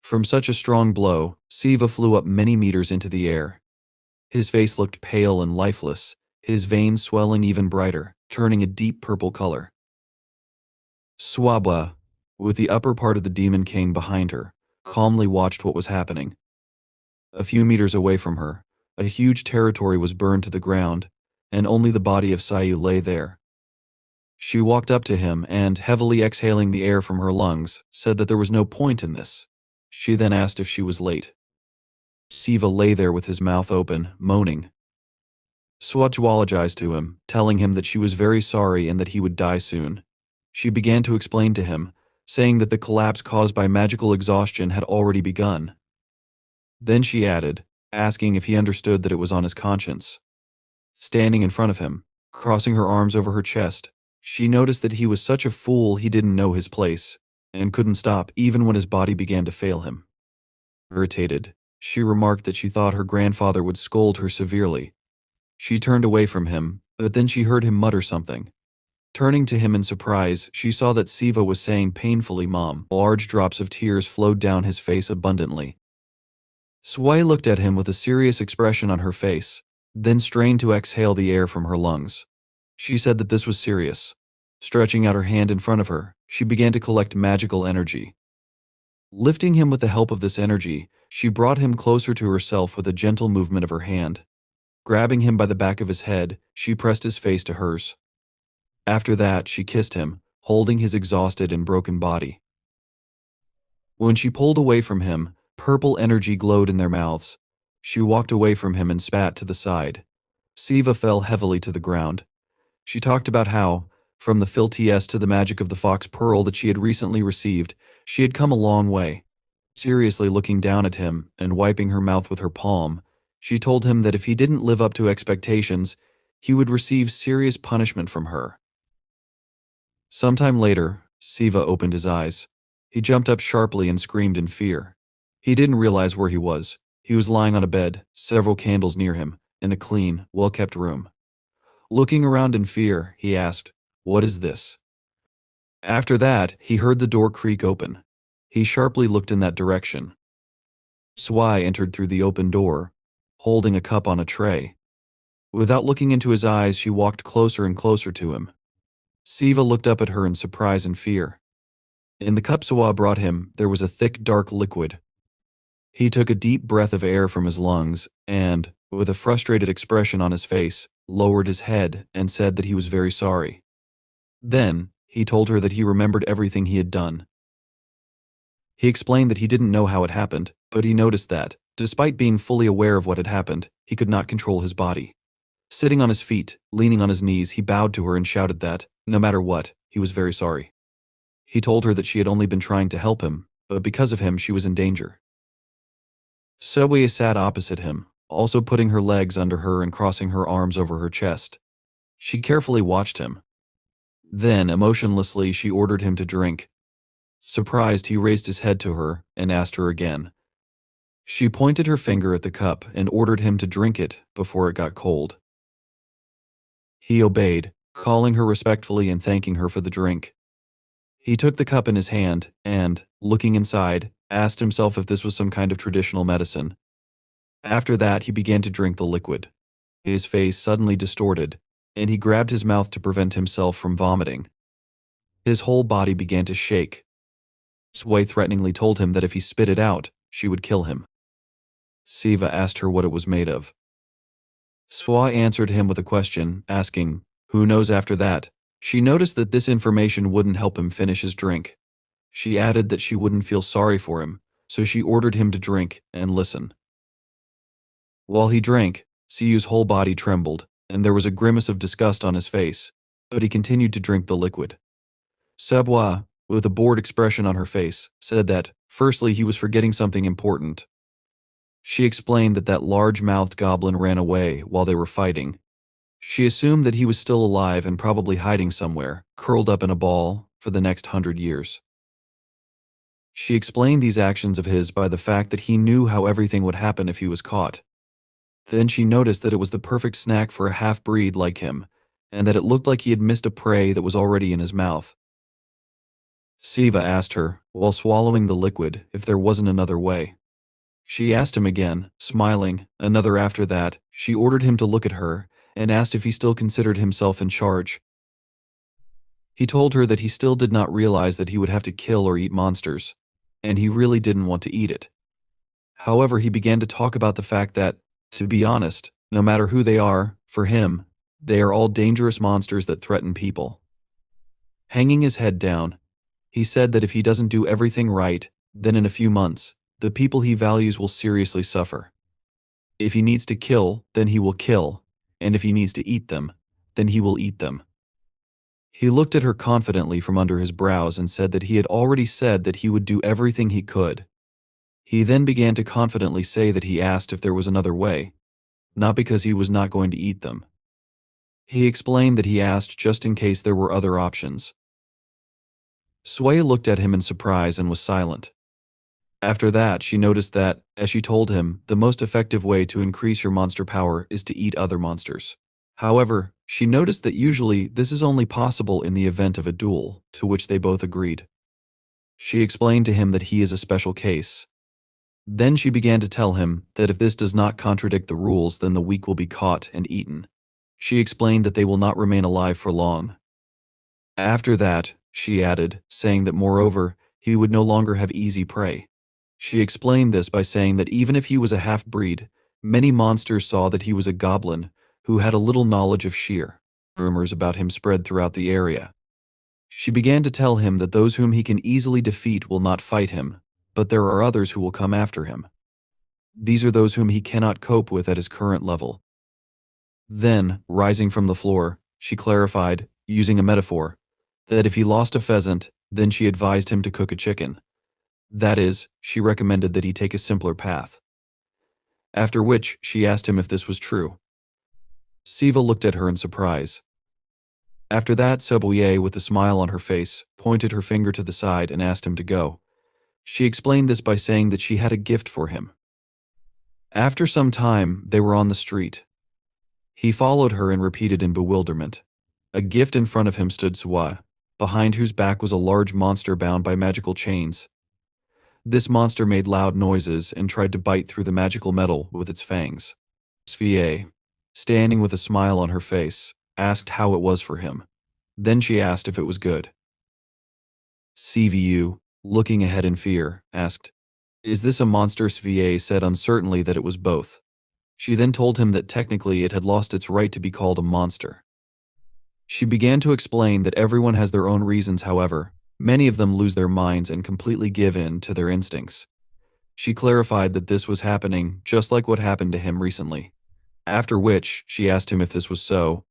From such a strong blow, Siva flew up many meters into the air. His face looked pale and lifeless, his veins swelling even brighter, turning a deep purple color. Swaba, with the upper part of the Demon King behind her, calmly watched what was happening. A few meters away from her, a huge territory was burned to the ground, and only the body of Siu lay there. She walked up to him and, heavily exhaling the air from her lungs, said that there was no point in this. She then asked if she was late. Siva lay there with his mouth open, moaning. Swat apologized to him, telling him that she was very sorry and that he would die soon. She began to explain to him, saying that the collapse caused by magical exhaustion had already begun. Then she added, asking if he understood that it was on his conscience. Standing in front of him, crossing her arms over her chest, she noticed that he was such a fool he didn't know his place, and couldn't stop even when his body began to fail him. Irritated, she remarked that she thought her grandfather would scold her severely. She turned away from him, but then she heard him mutter something. Turning to him in surprise, she saw that Siva was saying painfully, "Mom." Large drops of tears flowed down his face abundantly. Sway looked at him with a serious expression on her face, then strained to exhale the air from her lungs. She said that this was serious. Stretching out her hand in front of her, she began to collect magical energy. Lifting him with the help of this energy, she brought him closer to herself with a gentle movement of her hand. Grabbing him by the back of his head, she pressed his face to hers. After that, she kissed him, holding his exhausted and broken body. When she pulled away from him, purple energy glowed in their mouths. She walked away from him and spat to the side. Siva fell heavily to the ground. She talked about how, from the filthiest to the magic of the fox pearl that she had recently received, she had come a long way. Seriously looking down at him and wiping her mouth with her palm, she told him that if he didn't live up to expectations, he would receive serious punishment from her. Sometime later, Siva opened his eyes. He jumped up sharply and screamed in fear. He didn't realize where he was. He was lying on a bed, several candles near him, in a clean, well-kept room. Looking around in fear, he asked, "What is this?" After that, he heard the door creak open. He sharply looked in that direction. Swai entered through the open door, holding a cup on a tray. Without looking into his eyes, she walked closer and closer to him. Siva looked up at her in surprise and fear. In the cup Siwa brought him, there was a thick, dark liquid. He took a deep breath of air from his lungs and, with a frustrated expression on his face, lowered his head and said that he was very sorry. Then, he told her that he remembered everything he had done. He explained that he didn't know how it happened, but he noticed that, despite being fully aware of what had happened, he could not control his body. Sitting on his feet, leaning on his knees, he bowed to her and shouted that, no matter what, he was very sorry. He told her that she had only been trying to help him, but because of him she was in danger. Subway sat opposite him, also putting her legs under her and crossing her arms over her chest. She carefully watched him. Then, emotionlessly, she ordered him to drink. Surprised, he raised his head to her and asked her again. She pointed her finger at the cup and ordered him to drink it before it got cold. He obeyed, calling her respectfully and thanking her for the drink. He took the cup in his hand and, looking inside, asked himself if this was some kind of traditional medicine. After that, he began to drink the liquid. His face suddenly distorted, and he grabbed his mouth to prevent himself from vomiting. His whole body began to shake. Sway threateningly told him that if he spit it out, she would kill him. Siva asked her what it was made of. Swai answered him with a question, asking, "Who knows?" After that, she noticed that this information wouldn't help him finish his drink. She added that she wouldn't feel sorry for him, so she ordered him to drink and listen. While he drank, Siu's whole body trembled, and there was a grimace of disgust on his face, but he continued to drink the liquid. Sabwa, with a bored expression on her face, said that, firstly, he was forgetting something important. She explained that that large-mouthed goblin ran away while they were fighting. She assumed that he was still alive and probably hiding somewhere, curled up in a ball, for the next 100 years. She explained these actions of his by the fact that he knew how everything would happen if he was caught. Then she noticed that it was the perfect snack for a half-breed like him, and that it looked like he had missed a prey that was already in his mouth. Siva asked her, while swallowing the liquid, if there wasn't another way. She asked him again, smiling, another after that. She ordered him to look at her, and asked if he still considered himself in charge. He told her that he still did not realize that he would have to kill or eat monsters, and he really didn't want to eat it. However, he began to talk about the fact that, to be honest, no matter who they are, for him, they are all dangerous monsters that threaten people. Hanging his head down, he said that if he doesn't do everything right, then in a few months, the people he values will seriously suffer. If he needs to kill, then he will kill, and if he needs to eat them, then he will eat them. He looked at her confidently from under his brows and said that he had already said that he would do everything he could. He then began to confidently say that he asked if there was another way, not because he was not going to eat them. He explained that he asked just in case there were other options. Sway looked at him in surprise and was silent. After that, she noticed that, as she told him, the most effective way to increase your monster power is to eat other monsters. However, she noticed that usually this is only possible in the event of a duel, to which they both agreed. She explained to him that he is a special case. Then she began to tell him that if this does not contradict the rules, then the weak will be caught and eaten. She explained that they will not remain alive for long. After that, she added, saying that moreover, he would no longer have easy prey. She explained this by saying that even if he was a half-breed, many monsters saw that he was a goblin who had a little knowledge of sheer. Rumors about him spread throughout the area. She began to tell him that those whom he can easily defeat will not fight him, but there are others who will come after him. These are those whom he cannot cope with at his current level. Then, rising from the floor, she clarified, using a metaphor, that if he lost a pheasant, then she advised him to cook a chicken. That is, she recommended that he take a simpler path. After which, she asked him if this was true. Siva looked at her in surprise. After that, Soboye, with a smile on her face, pointed her finger to the side and asked him to go. She explained this by saying that she had a gift for him. After some time, they were on the street. He followed her and repeated in bewilderment. A gift in front of him stood Suwa, behind whose back was a large monster bound by magical chains. This monster made loud noises and tried to bite through the magical metal with its fangs. Svier. standing with a smile on her face, asked how it was for him. Then she asked if it was good. CVU, looking ahead in fear, asked, "Is this a monster?" SVA said uncertainly that it was both. She then told him that technically it had lost its right to be called a monster. She began to explain that everyone has their own reasons, however, many of them lose their minds and completely give in to their instincts. She clarified that this was happening just like what happened to him recently. After which, she asked him if this was so.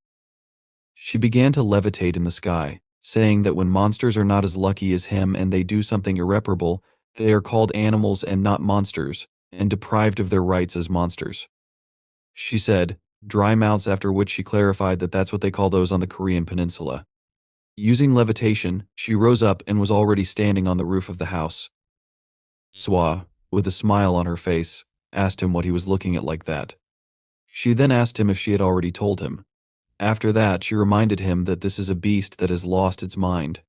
She began to levitate in the sky, saying that when monsters are not as lucky as him and they do something irreparable, they are called animals and not monsters, and deprived of their rights as monsters. She said, dry mouths, after which she clarified that that's what they call those on the Korean peninsula. Using levitation, she rose up and was already standing on the roof of the house. Swa, with a smile on her face, asked him what he was looking at like that. She then asked him if she had already told him. After that, she reminded him that this is a beast that has lost its mind.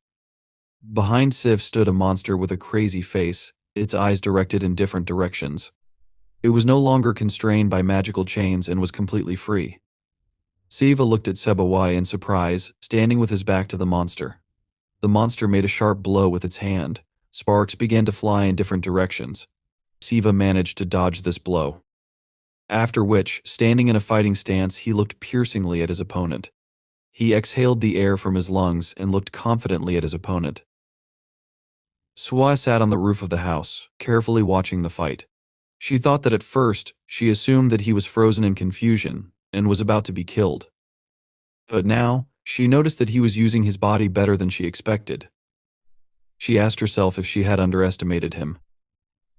Behind Sif stood a monster with a crazy face, its eyes directed in different directions. It was no longer constrained by magical chains and was completely free. Siva looked at Sebawai in surprise, standing with his back to the monster. The monster made a sharp blow with its hand. Sparks began to fly in different directions. Siva managed to dodge this blow. After which, standing in a fighting stance, he looked piercingly at his opponent. He exhaled the air from his lungs and looked confidently at his opponent. Swa sat on the roof of the house, carefully watching the fight. She thought that at first, she assumed that he was frozen in confusion and was about to be killed. But now, she noticed that he was using his body better than she expected. She asked herself if she had underestimated him.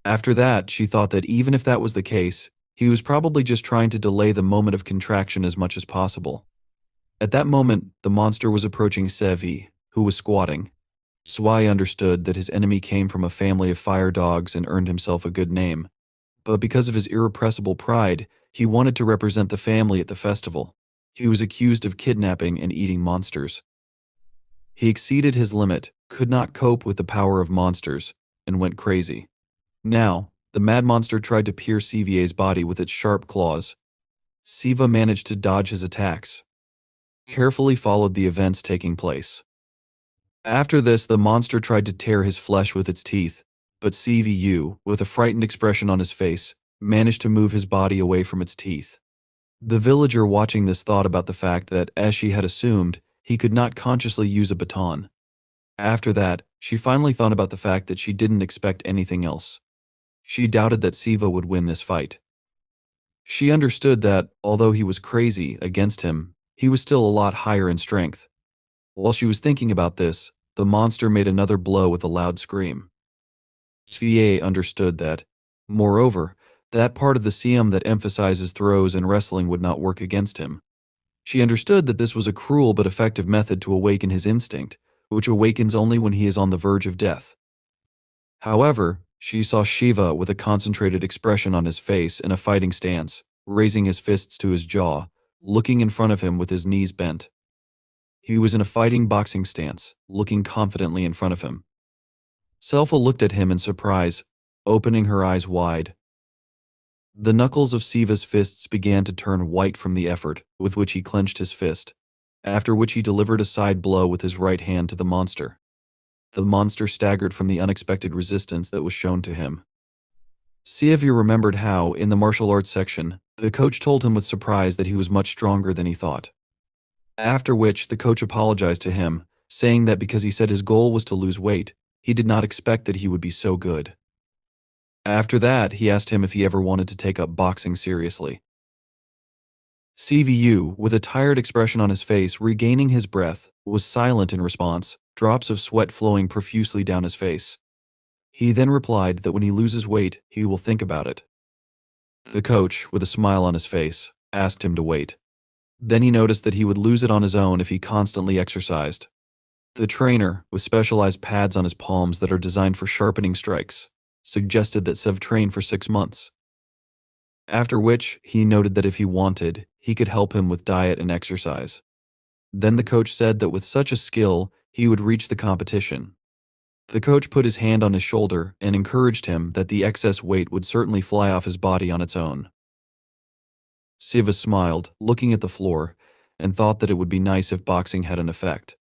After that, she thought that even if that was the case, he was probably just trying to delay the moment of contraction as much as possible. At that moment, the monster was approaching Sevi, who was squatting. Swai understood that his enemy came from a family of fire dogs and earned himself a good name. But because of his irrepressible pride, he wanted to represent the family at the festival. He was accused of kidnapping and eating monsters. He exceeded his limit, could not cope with the power of monsters, and went crazy. Now, the mad monster tried to pierce CVA's body with its sharp claws. Siva managed to dodge his attacks. Carefully followed the events taking place. After this, the monster tried to tear his flesh with its teeth, but CVU, with a frightened expression on his face, managed to move his body away from its teeth. The villager watching this thought about the fact that, as she had assumed, he could not consciously use a baton. After that, she finally thought about the fact that she didn't expect anything else. She doubted that Siva would win this fight. She understood that, although he was crazy against him, he was still a lot higher in strength. While she was thinking about this, the monster made another blow with a loud scream. Svie understood that. Moreover, that part of the Siam that emphasizes throws and wrestling would not work against him. She understood that this was a cruel but effective method to awaken his instinct, which awakens only when he is on the verge of death. However, she saw Shiva with a concentrated expression on his face in a fighting stance, raising his fists to his jaw, looking in front of him with his knees bent. He was in a fighting boxing stance, looking confidently in front of him. Selfa looked at him in surprise, opening her eyes wide. The knuckles of Siva's fists began to turn white from the effort with which he clenched his fist, after which he delivered a side blow with his right hand to the monster. The monster staggered from the unexpected resistance that was shown to him. Sievy remembered how, in the martial arts section, the coach told him with surprise that he was much stronger than he thought. After which, the coach apologized to him, saying that because he said his goal was to lose weight, he did not expect that he would be so good. After that, he asked him if he ever wanted to take up boxing seriously. CVU, with a tired expression on his face, regaining his breath, was silent in response, drops of sweat flowing profusely down his face. He then replied that when he loses weight, he will think about it. The coach, with a smile on his face, asked him to wait. Then he noticed that he would lose it on his own if he constantly exercised. The trainer, with specialized pads on his palms that are designed for sharpening strikes, suggested that Sev train for 6 months. After which, he noted that if he wanted, he could help him with diet and exercise. Then the coach said that with such a skill, he would reach the competition. The coach put his hand on his shoulder and encouraged him that the excess weight would certainly fly off his body on its own. Siva smiled, looking at the floor, and thought that it would be nice if boxing had an effect.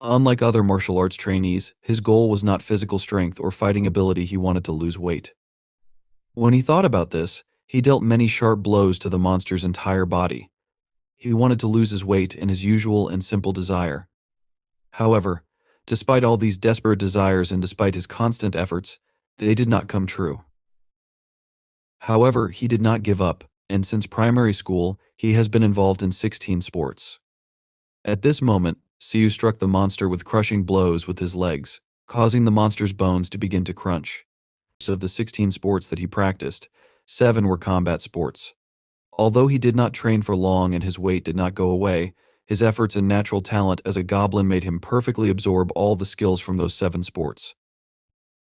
Unlike other martial arts trainees, his goal was not physical strength or fighting ability, he wanted to lose weight. When he thought about this, he dealt many sharp blows to the monster's entire body. He wanted to lose his weight in his usual and simple desire. However, despite all these desperate desires and despite his constant efforts, they did not come true. However, he did not give up, and since primary school, he has been involved in 16 sports. At this moment, Siu struck the monster with crushing blows with his legs, causing the monster's bones to begin to crunch. Of the 16 sports that he practiced, 7 were combat sports. Although he did not train for long and his weight did not go away, his efforts and natural talent as a goblin made him perfectly absorb all the skills from those 7 sports.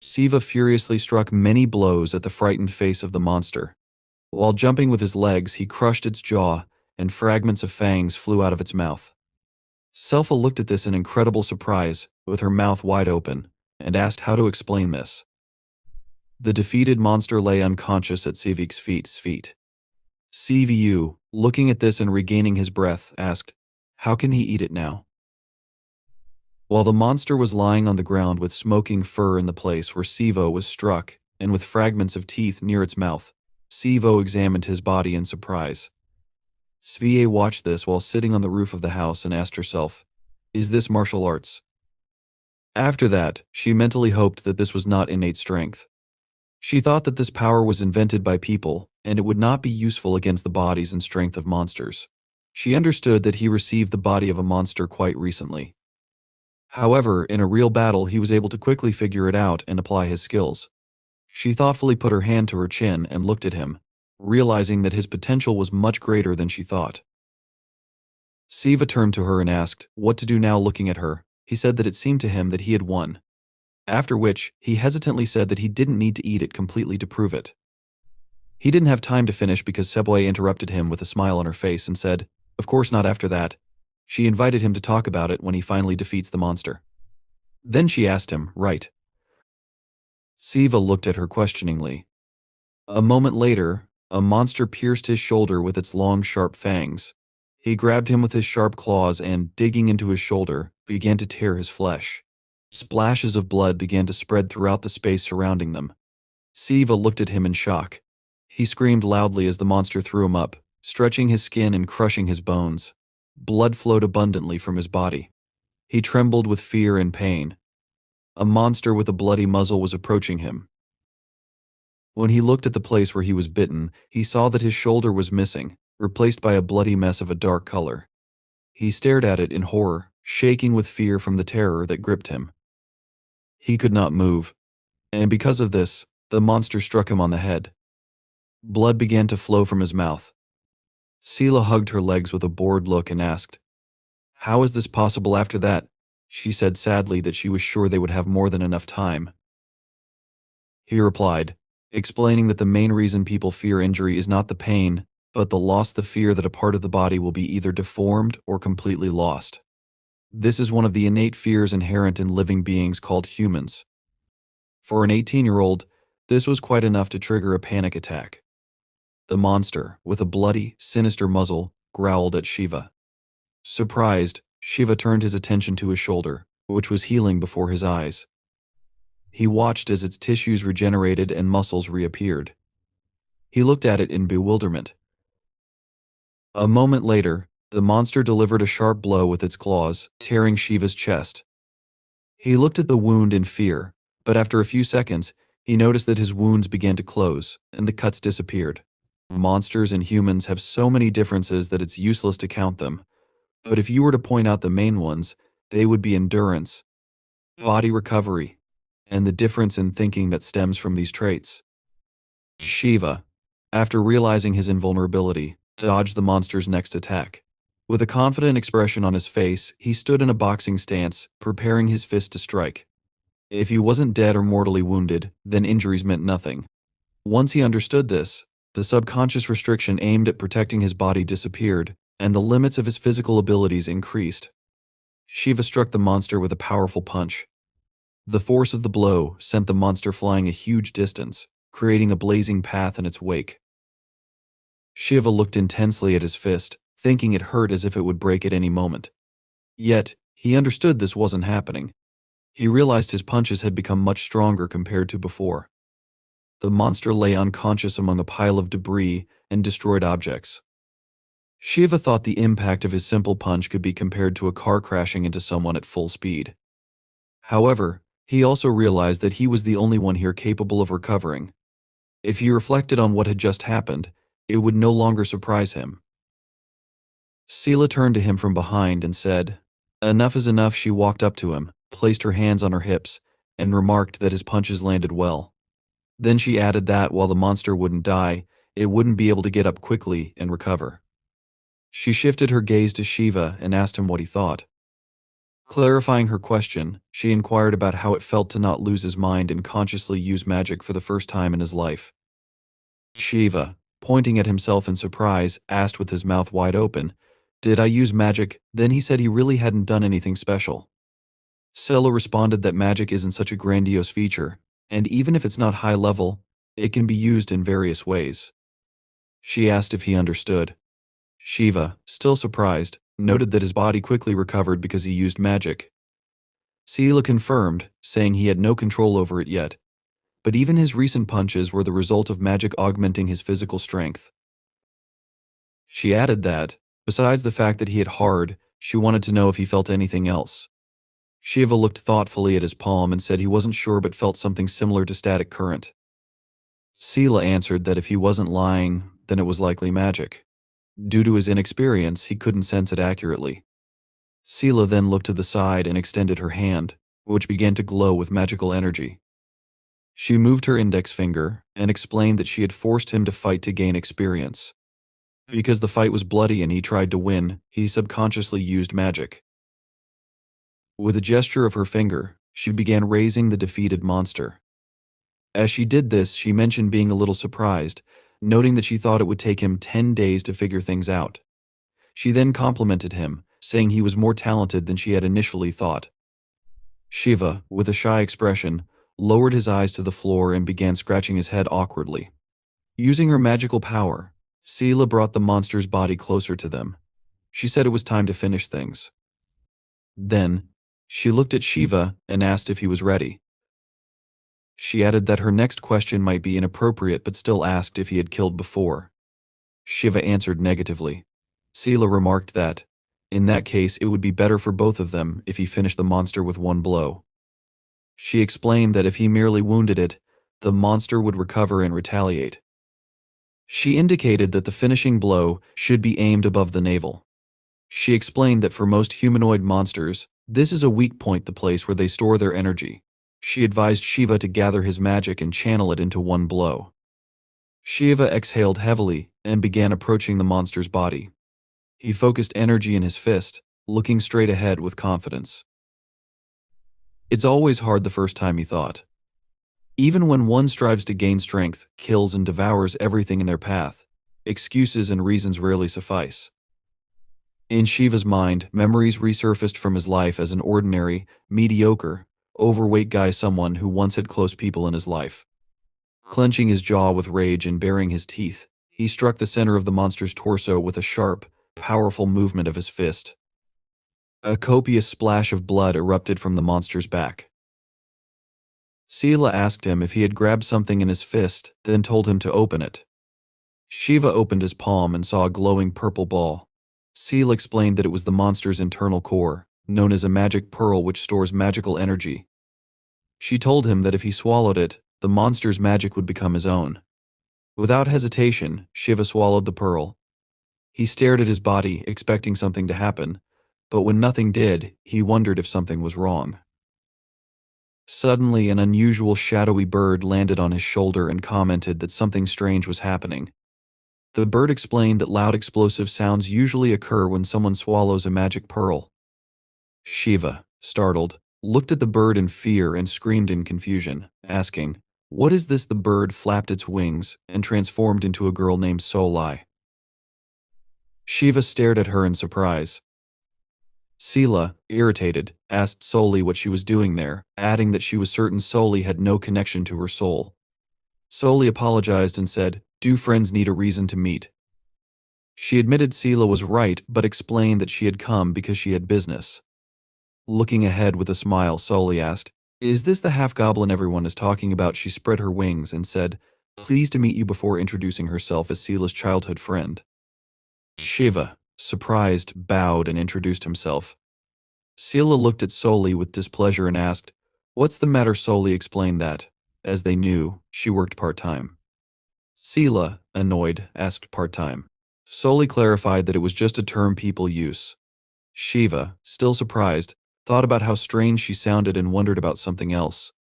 Siva furiously struck many blows at the frightened face of the monster. While jumping with his legs, he crushed its jaw, and fragments of fangs flew out of its mouth. Selfa looked at this in incredible surprise, with her mouth wide open, and asked how to explain this. The defeated monster lay unconscious at Sivik's feet. CVU, looking at this and regaining his breath, asked, "How can he eat it now?" While the monster was lying on the ground with smoking fur in the place where Sivo was struck, and with fragments of teeth near its mouth, Sivo examined his body in surprise. Svie watched this while sitting on the roof of the house and asked herself, "Is this martial arts?" After that, she mentally hoped that this was not innate strength. She thought that this power was invented by people, and it would not be useful against the bodies and strength of monsters. She understood that he received the body of a monster quite recently. However, in a real battle, he was able to quickly figure it out and apply his skills. She thoughtfully put her hand to her chin and looked at him, realizing that his potential was much greater than she thought. Siva turned to her and asked what to do now. Looking at her, he said that it seemed to him that he had won. After which, he hesitantly said that he didn't need to eat it completely to prove it. He didn't have time to finish because Seboi interrupted him with a smile on her face and said, "Of course not after that." She invited him to talk about it when he finally defeats the monster. Then she asked him, "Right?" Siva looked at her questioningly. A moment later, a monster pierced his shoulder with its long, sharp fangs. He grabbed him with his sharp claws and, digging into his shoulder, began to tear his flesh. Splashes of blood began to spread throughout the space surrounding them. Siva looked at him in shock. He screamed loudly as the monster threw him up, stretching his skin and crushing his bones. Blood flowed abundantly from his body. He trembled with fear and pain. A monster with a bloody muzzle was approaching him. When he looked at the place where he was bitten, he saw that his shoulder was missing, replaced by a bloody mess of a dark color. He stared at it in horror, shaking with fear from the terror that gripped him. He could not move, and because of this, the monster struck him on the head. Blood began to flow from his mouth. Sela hugged her legs with a bored look and asked, "How is this possible after that?" She said sadly that she was sure they would have more than enough time. He replied, explaining that the main reason people fear injury is not the pain, but the fear that a part of the body will be either deformed or completely lost. This is one of the innate fears inherent in living beings called humans. For an 18-year-old, this was quite enough to trigger a panic attack. The monster, with a bloody, sinister muzzle, growled at Shiva. Surprised, Shiva turned his attention to his shoulder, which was healing before his eyes. He watched as its tissues regenerated and muscles reappeared. He looked at it in bewilderment. A moment later, the monster delivered a sharp blow with its claws, tearing Shiva's chest. He looked at the wound in fear, but after a few seconds, he noticed that his wounds began to close, and the cuts disappeared. Monsters and humans have so many differences that it's useless to count them, but if you were to point out the main ones, they would be endurance, body recovery, and the difference in thinking that stems from these traits. Shiva, after realizing his invulnerability, dodged the monster's next attack. With a confident expression on his face, he stood in a boxing stance, preparing his fist to strike. If he wasn't dead or mortally wounded, then injuries meant nothing. Once he understood this, the subconscious restriction aimed at protecting his body disappeared, and the limits of his physical abilities increased. Shiva struck the monster with a powerful punch. The force of the blow sent the monster flying a huge distance, creating a blazing path in its wake. Shiva looked intensely at his fist, thinking it hurt as if it would break at any moment. Yet, he understood this wasn't happening. He realized his punches had become much stronger compared to before. The monster lay unconscious among a pile of debris and destroyed objects. Shiva thought the impact of his simple punch could be compared to a car crashing into someone at full speed. However, he also realized that he was the only one here capable of recovering. If he reflected on what had just happened, it would no longer surprise him. Sela turned to him from behind and said, "Enough is enough." She walked up to him, placed her hands on her hips, and remarked that his punches landed well. Then she added that while the monster wouldn't die, it wouldn't be able to get up quickly and recover. She shifted her gaze to Shiva and asked him what he thought. Clarifying her question, she inquired about how it felt to not lose his mind and consciously use magic for the first time in his life. Shiva, pointing at himself in surprise, asked with his mouth wide open, "Did I use magic?" Then he said he really hadn't done anything special. Sela responded that magic isn't such a grandiose feature, and even if it's not high level, it can be used in various ways. She asked if he understood. Shiva, still surprised, noted that his body quickly recovered because he used magic. Sela confirmed, saying he had no control over it yet, but even his recent punches were the result of magic augmenting his physical strength. She added that, besides the fact that he hit hard, she wanted to know if he felt anything else. Shiva looked thoughtfully at his palm and said he wasn't sure but felt something similar to static current. Sela answered that if he wasn't lying, then it was likely magic. Due to his inexperience, he couldn't sense it accurately. Sela then looked to the side and extended her hand, which began to glow with magical energy. She moved her index finger and explained that she had forced him to fight to gain experience. Because the fight was bloody and he tried to win, he subconsciously used magic. With a gesture of her finger, she began raising the defeated monster. As she did this, she mentioned being a little surprised, noting that she thought it would take him 10 days to figure things out. She then complimented him, saying he was more talented than she had initially thought. Shiva, with a shy expression, lowered his eyes to the floor and began scratching his head awkwardly. Using her magical power, Sela brought the monster's body closer to them. She said it was time to finish things. Then, she looked at Shiva and asked if he was ready. She added that her next question might be inappropriate but still asked if he had killed before. Shiva answered negatively. Sela remarked that, in that case, it would be better for both of them if he finished the monster with one blow. She explained that if he merely wounded it, the monster would recover and retaliate. She indicated that the finishing blow should be aimed above the navel. She explained that for most humanoid monsters, this is a weak point, the place where they store their energy. She advised Shiva to gather his magic and channel it into one blow. Shiva exhaled heavily and began approaching the monster's body. He focused energy in his fist, looking straight ahead with confidence. It's always hard the first time, he thought. Even when one strives to gain strength, kills and devours everything in their path, excuses and reasons rarely suffice. In Shiva's mind, memories resurfaced from his life as an ordinary, mediocre, overweight guy, someone who once had close people in his life. Clenching his jaw with rage and baring his teeth, he struck the center of the monster's torso with a sharp, powerful movement of his fist. A copious splash of blood erupted from the monster's back. Sela asked him if he had grabbed something in his fist, then told him to open it. Shiva opened his palm and saw a glowing purple ball. Sela explained that it was the monster's internal core, known as a magic pearl, which stores magical energy. She told him that if he swallowed it, the monster's magic would become his own. Without hesitation, Shiva swallowed the pearl. He stared at his body, expecting something to happen, but when nothing did, he wondered if something was wrong. Suddenly, an unusual shadowy bird landed on his shoulder and commented that something strange was happening. The bird explained that loud explosive sounds usually occur when someone swallows a magic pearl. Shiva, startled, looked at the bird in fear and screamed in confusion, asking, "What is this?" The bird flapped its wings and transformed into a girl named Solai. Shiva stared at her in surprise. Sela, irritated, asked Soli what she was doing there, adding that she was certain Soli had no connection to her soul. Soli apologized and said, "Do friends need a reason to meet?" She admitted Sela was right, but explained that she had come because she had business. Looking ahead with a smile, Soli asked, "Is this the half-goblin everyone is talking about?" She spread her wings and said, "Pleased to meet you," before introducing herself as Sela's childhood friend. Shiva, surprised, bowed and introduced himself. Sela looked at Soli with displeasure and asked, "What's the matter?" Soli explained that, as they knew, she worked part-time. Sela, annoyed, asked part-time. Soli clarified that it was just a term people use. Shiva, still surprised, thought about how strange she sounded and wondered about something else.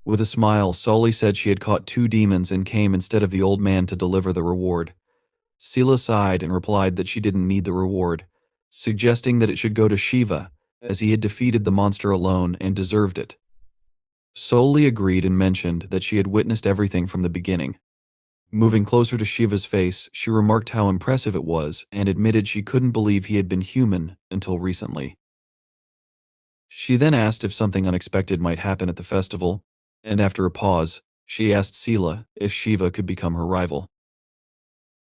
With a smile, Soli said she had caught 2 demons and came instead of the old man to deliver the reward. Sela sighed and replied that she didn't need the reward, suggesting that it should go to Shiva, as he had defeated the monster alone and deserved it. Soli agreed and mentioned that she had witnessed everything from the beginning. Moving closer to Shiva's face, she remarked how impressive it was and admitted she couldn't believe he had been human until recently. She then asked if something unexpected might happen at the festival, and after a pause, she asked Sela if Shiva could become her rival.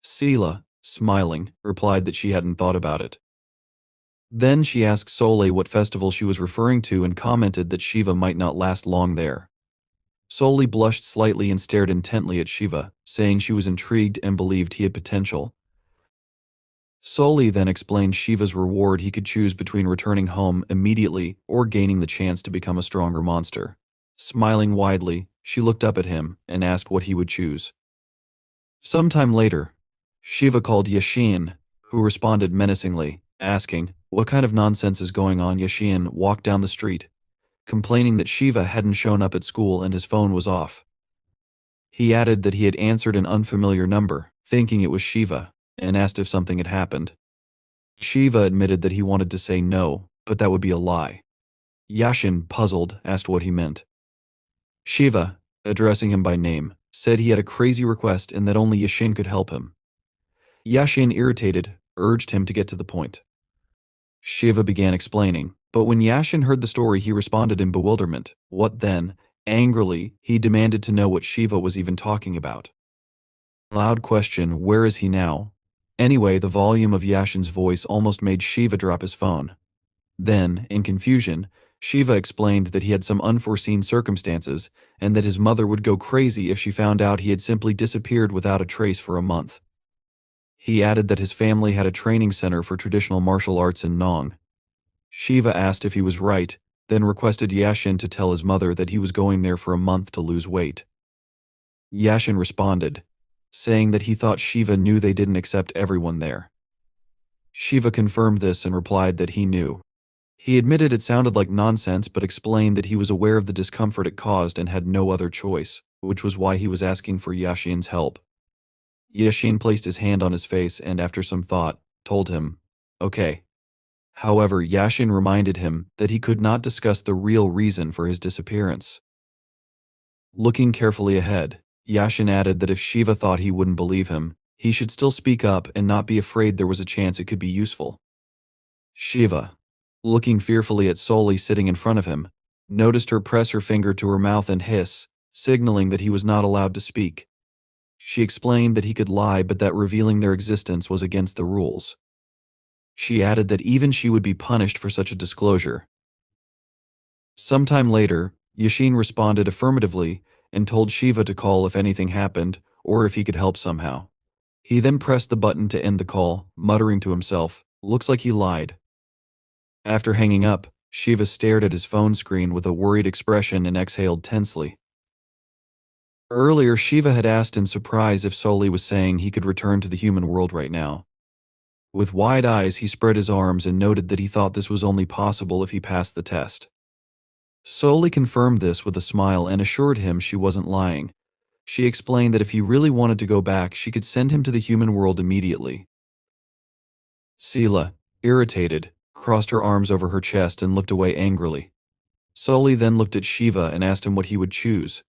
Sela, smiling, replied that she hadn't thought about it. Then she asked Sole what festival she was referring to and commented that Shiva might not last long there. Soli blushed slightly and stared intently at Shiva, saying she was intrigued and believed he had potential. Soli then explained Shiva's reward: he could choose between returning home immediately or gaining the chance to become a stronger monster. Smiling widely, she looked up at him and asked what he would choose. Sometime later, Shiva called Yashin, who responded menacingly, asking, "What kind of nonsense is going on?" Yashin walked down the street, complaining that Shiva hadn't shown up at school and his phone was off. He added that he had answered an unfamiliar number, thinking it was Shiva, and asked if something had happened. Shiva admitted that he wanted to say no, but that would be a lie. Yashin, puzzled, asked what he meant. Shiva, addressing him by name, said he had a crazy request and that only Yashin could help him. Yashin, irritated, urged him to get to the point. Shiva began explaining, but when Yashin heard the story, he responded in bewilderment. What then? Angrily, he demanded to know what Shiva was even talking about. Loud question, where is he now? Anyway, the volume of Yashin's voice almost made Shiva drop his phone. Then, in confusion, Shiva explained that he had some unforeseen circumstances and that his mother would go crazy if she found out he had simply disappeared without a trace for a month. He added that his family had a training center for traditional martial arts in Nong. Shiva asked if he was right, then requested Yashin to tell his mother that he was going there for a month to lose weight. Yashin responded, saying that he thought Shiva knew they didn't accept everyone there. Shiva confirmed this and replied that he knew. He admitted it sounded like nonsense but explained that he was aware of the discomfort it caused and had no other choice, which was why he was asking for Yashin's help. Yashin placed his hand on his face and, after some thought, told him, "Okay." However, Yashin reminded him that he could not discuss the real reason for his disappearance. Looking carefully ahead, Yashin added that if Shiva thought he wouldn't believe him, he should still speak up and not be afraid there was a chance it could be useful. Shiva, looking fearfully at Soli sitting in front of him, noticed her press her finger to her mouth and hiss, signaling that he was not allowed to speak. She explained that he could lie but that revealing their existence was against the rules. She added that even she would be punished for such a disclosure. Sometime later, Yashin responded affirmatively and told Shiva to call if anything happened or if he could help somehow. He then pressed the button to end the call, muttering to himself, "Looks like he lied." After hanging up, Shiva stared at his phone screen with a worried expression and exhaled tensely. Earlier, Shiva had asked in surprise if Soli was saying he could return to the human world right now. With wide eyes, he spread his arms and noted that he thought this was only possible if he passed the test. Soli confirmed this with a smile and assured him she wasn't lying. She explained that if he really wanted to go back, she could send him to the human world immediately. Sela, irritated, crossed her arms over her chest and looked away angrily. Soli then looked at Shiva and asked him what he would choose.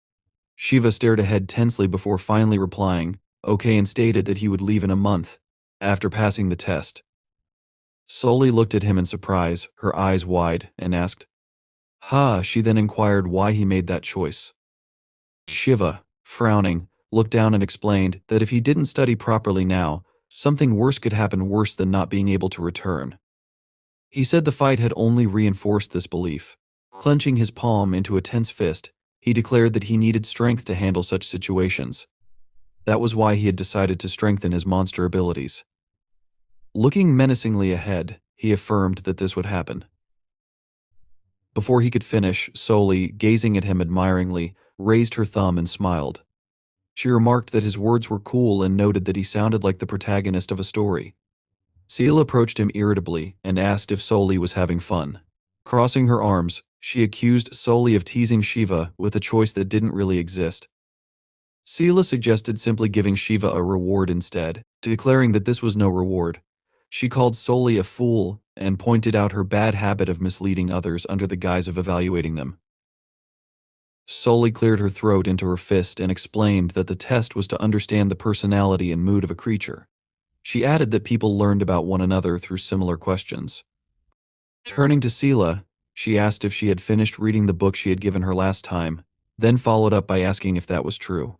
Shiva stared ahead tensely before finally replying, "Okay," and stated that he would leave in a month, after passing the test. Soli looked at him in surprise, her eyes wide, and asked, "Ha?" She then inquired why he made that choice. Shiva, frowning, looked down and explained that if he didn't study properly now, Something worse could happen, worse than not being able to return. He said the fight had only reinforced this belief. Clenching his palm into a tense fist, he declared that he needed strength to handle such situations. That was why he had decided to strengthen his monster abilities. Looking menacingly ahead, he affirmed that this would happen. Before he could finish, Soli, gazing at him admiringly, raised her thumb and smiled. She remarked that his words were cool and noted that he sounded like the protagonist of a story. Seal approached him irritably and asked if Soli was having fun. Crossing her arms, she accused Soli of teasing Shiva with a choice that didn't really exist. Sela suggested simply giving Shiva a reward instead, declaring that this was no reward. She called Soli a fool and pointed out her bad habit of misleading others under the guise of evaluating them. Soli cleared her throat into her fist and explained that the test was to understand the personality and mood of a creature. She added that people learned about one another through similar questions. Turning to Sela, she asked if she had finished reading the book she had given her last time, then followed up by asking if that was true.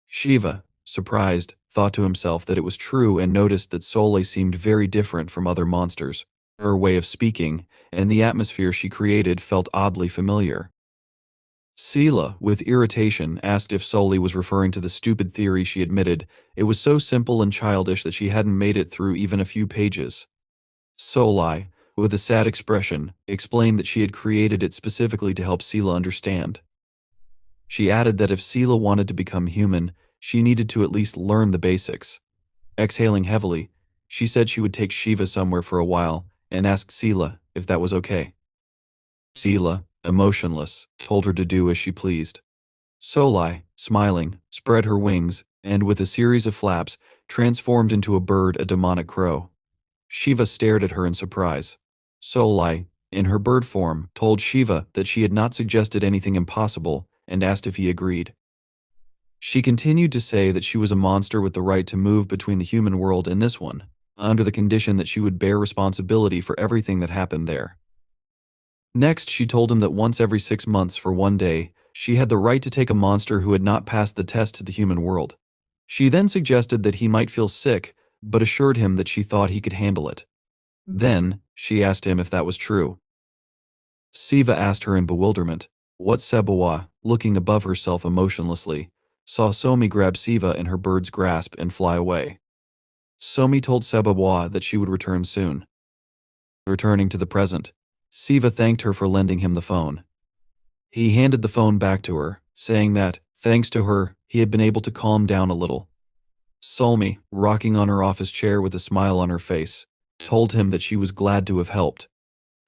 Shiva, surprised, thought to himself that it was true and noticed that Soli seemed very different from other monsters. Her way of speaking and the atmosphere she created felt oddly familiar. Sela, with irritation, asked if Soli was referring to the stupid theory she admitted. It was so simple and childish that she hadn't made it through even a few pages. Soli, with a sad expression, explained that she had created it specifically to help Sela understand. She added that if Sela wanted to become human, she needed to at least learn the basics. Exhaling heavily, she said she would take Shiva somewhere for a while and asked Sela if that was okay. Sela, emotionless, told her to do as she pleased. Soli, smiling, spread her wings and, with a series of flaps, transformed into a bird, a demonic crow. Shiva stared at her in surprise. Soli, in her bird form, told Shiva that she had not suggested anything impossible and asked if he agreed. She continued to say that she was a monster with the right to move between the human world and this one, under the condition that she would bear responsibility for everything that happened there. Next, she told him that once every 6 months for one day, she had the right to take a monster who had not passed the test to the human world. She then suggested that he might feel sick, but assured him that she thought he could handle it. Then, she asked him if that was true. Siva asked her in bewilderment. What Sebawa, looking above herself emotionlessly, saw Somi grab Siva in her bird's grasp and fly away. Somi told Sebawa that she would return soon. Returning to the present, Siva thanked her for lending him the phone. He handed the phone back to her, saying that, thanks to her, he had been able to calm down a little. Somi, rocking on her office chair with a smile on her face, told him that she was glad to have helped.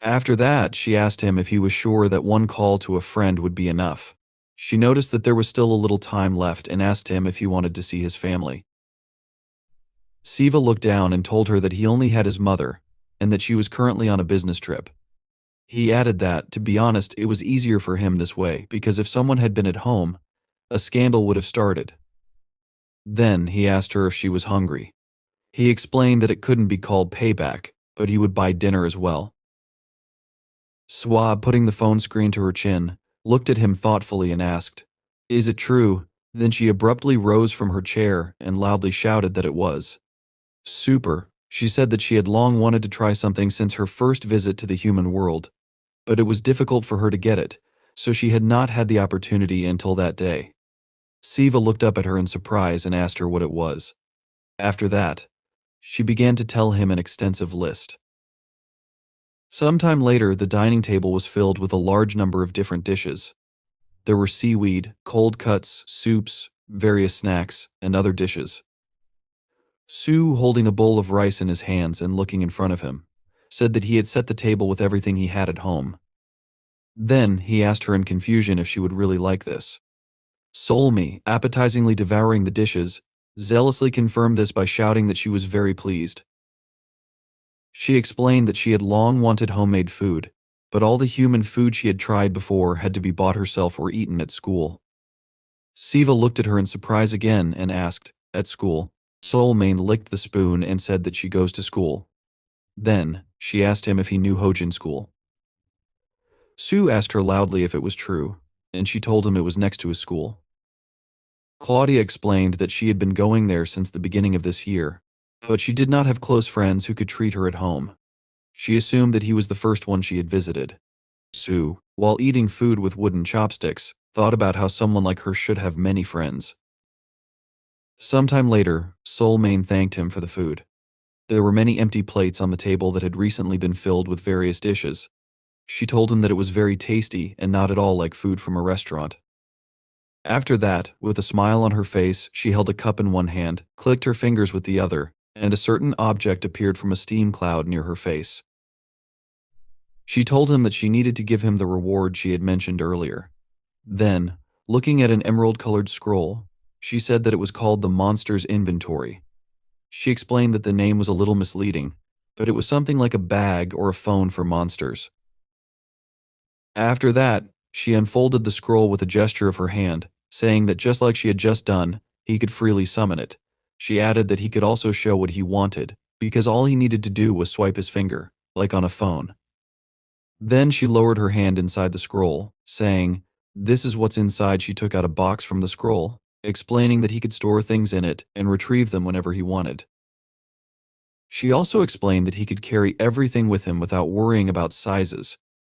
After that, she asked him if he was sure that one call to a friend would be enough. She noticed that there was still a little time left and asked him if he wanted to see his family. Siva looked down and told her that he only had his mother, and that she was currently on a business trip. He added that, to be honest, it was easier for him this way, because if someone had been at home, a scandal would have started. Then he asked her if she was hungry. He explained that it couldn't be called payback, but he would buy dinner as well. Swab, putting the phone screen to her chin, looked at him thoughtfully and asked, "Is it true?" Then she abruptly rose from her chair and loudly shouted that it was. Super. She said that she had long wanted to try something since her first visit to the human world, but it was difficult for her to get it, so she had not had the opportunity until that day. Siva looked up at her in surprise and asked her what it was. After that, she began to tell him an extensive list. Sometime later, the dining table was filled with a large number of different dishes. There were seaweed, cold cuts, soups, various snacks, and other dishes. Su, holding a bowl of rice in his hands and looking in front of him, said that he had set the table with everything he had at home. Then he asked her in confusion if she would really like this. Solmi, appetizingly devouring the dishes, zealously confirmed this by shouting that she was very pleased. She explained that she had long wanted homemade food, but all the human food she had tried before had to be bought herself or eaten at school. Siva looked at her in surprise again and asked, "At school?" Solmain licked the spoon and said that she goes to school. Then, she asked him if he knew Hojin School. Su asked her loudly if it was true, and she told him it was next to his school. Claudia explained that she had been going there since the beginning of this year, But she did not have close friends who could treat her at home. She assumed that he was the first one she had visited. Sue, while eating food with wooden chopsticks, thought about how someone like her should have many friends. Sometime later, Soul Mane thanked him for the food. There were many empty plates on the table that had recently been filled with various dishes. She told him that it was very tasty and not at all like food from a restaurant. After that, with a smile on her face, she held a cup in one hand, clicked her fingers with the other, and a certain object appeared from a steam cloud near her face. She told him that she needed to give him the reward she had mentioned earlier. Then, looking at an emerald-colored scroll, she said that it was called the Monster's Inventory. She explained that the name was a little misleading, but it was something like a bag or a phone for monsters. After that, she unfolded the scroll with a gesture of her hand, saying that just like she had just done, he could freely summon it. She added that he could also show what he wanted, because all he needed to do was swipe his finger, like on a phone. Then she lowered her hand inside the scroll, saying, "This is what's inside." She took out a box from the scroll, explaining that he could store things in it and retrieve them whenever he wanted. She also explained that he could carry everything with him without worrying about sizes.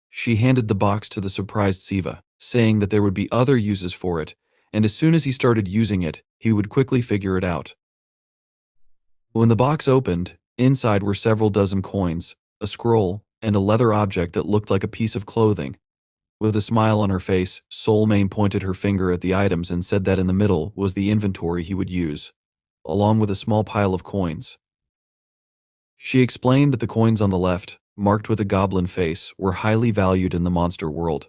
She handed the box to the surprised Siva, saying that there would be other uses for it, and as soon as he started using it, he would quickly figure it out. When the box opened, inside were several dozen coins, a scroll, and a leather object that looked like a piece of clothing. With a smile on her face, Soul Mane pointed her finger at the items and said that in the middle was the inventory he would use, along with a small pile of coins. She explained that the coins on the left, marked with a goblin face, were highly valued in the monster world.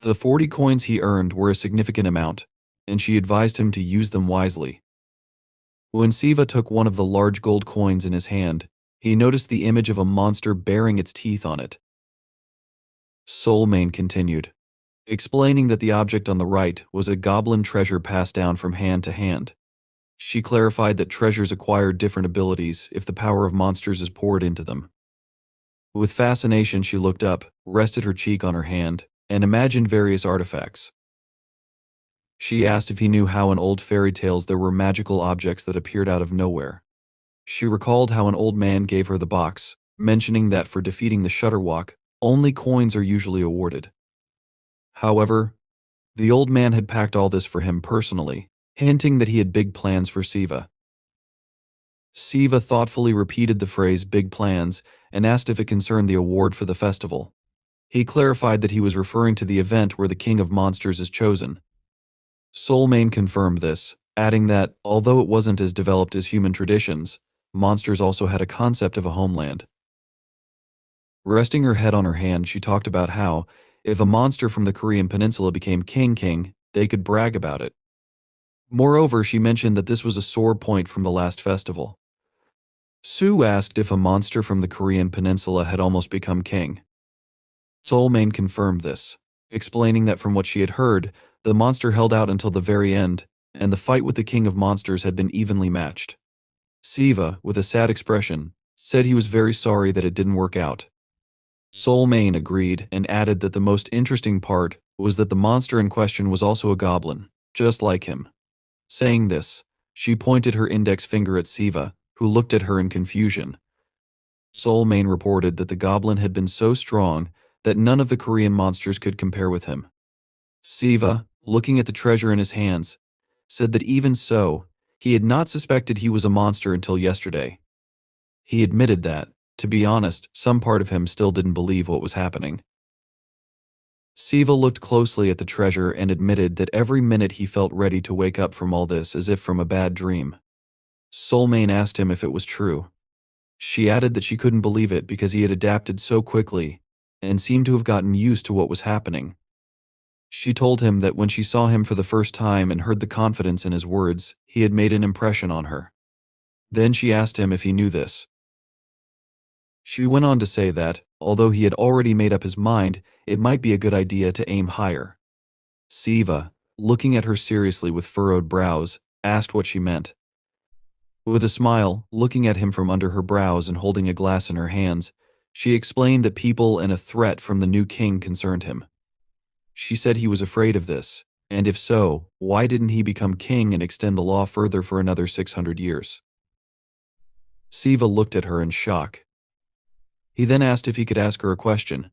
The 40 coins he earned were a significant amount, and she advised him to use them wisely. When Siva took one of the large gold coins in his hand, he noticed the image of a monster bearing its teeth on it. Soul Mane continued, explaining that the object on the right was a goblin treasure passed down from hand to hand. She clarified that treasures acquire different abilities if the power of monsters is poured into them. With fascination, she looked up, rested her cheek on her hand, and imagined various artifacts. She asked if he knew how in old fairy tales there were magical objects that appeared out of nowhere. She recalled how an old man gave her the box, mentioning that for defeating the Shutterwalk, only coins are usually awarded. However, the old man had packed all this for him personally, hinting that he had big plans for Siva. Siva thoughtfully repeated the phrase "big plans" and asked if it concerned the award for the festival. He clarified that he was referring to the event where the King of Monsters is chosen. Soul Mane confirmed this, adding that, although it wasn't as developed as human traditions, monsters also had a concept of a homeland. Resting her head on her hand, she talked about how, if a monster from the Korean peninsula became king, they could brag about it. Moreover, she mentioned that this was a sore point from the last festival. Sue asked if a monster from the Korean peninsula had almost become king. Soul Mane confirmed this, explaining that from what she had heard, the monster held out until the very end, and the fight with the King of Monsters had been evenly matched. Siva, with a sad expression, said he was very sorry that it didn't work out. Soul Mane agreed and added that the most interesting part was that the monster in question was also a goblin, just like him. Saying this, she pointed her index finger at Siva, who looked at her in confusion. Soul Mane reported that the goblin had been so strong that none of the Korean monsters could compare with him. Siva, looking at the treasure in his hands, said that even so, he had not suspected he was a monster until yesterday. He admitted that, to be honest, some part of him still didn't believe what was happening. Siva looked closely at the treasure and admitted that every minute he felt ready to wake up from all this as if from a bad dream. Soul Mane asked him if it was true. She added that she couldn't believe it because he had adapted so quickly and seemed to have gotten used to what was happening. She told him that when she saw him for the first time and heard the confidence in his words, he had made an impression on her. Then she asked him if he knew this. She went on to say that, although he had already made up his mind, it might be a good idea to aim higher. Siva, looking at her seriously with furrowed brows, asked what she meant. With a smile, looking at him from under her brows and holding a glass in her hands, she explained that people and a threat from the new king concerned him. She said he was afraid of this, and if so, why didn't he become king and extend the law further for another 600 years? Siva looked at her in shock. He then asked if he could ask her a question.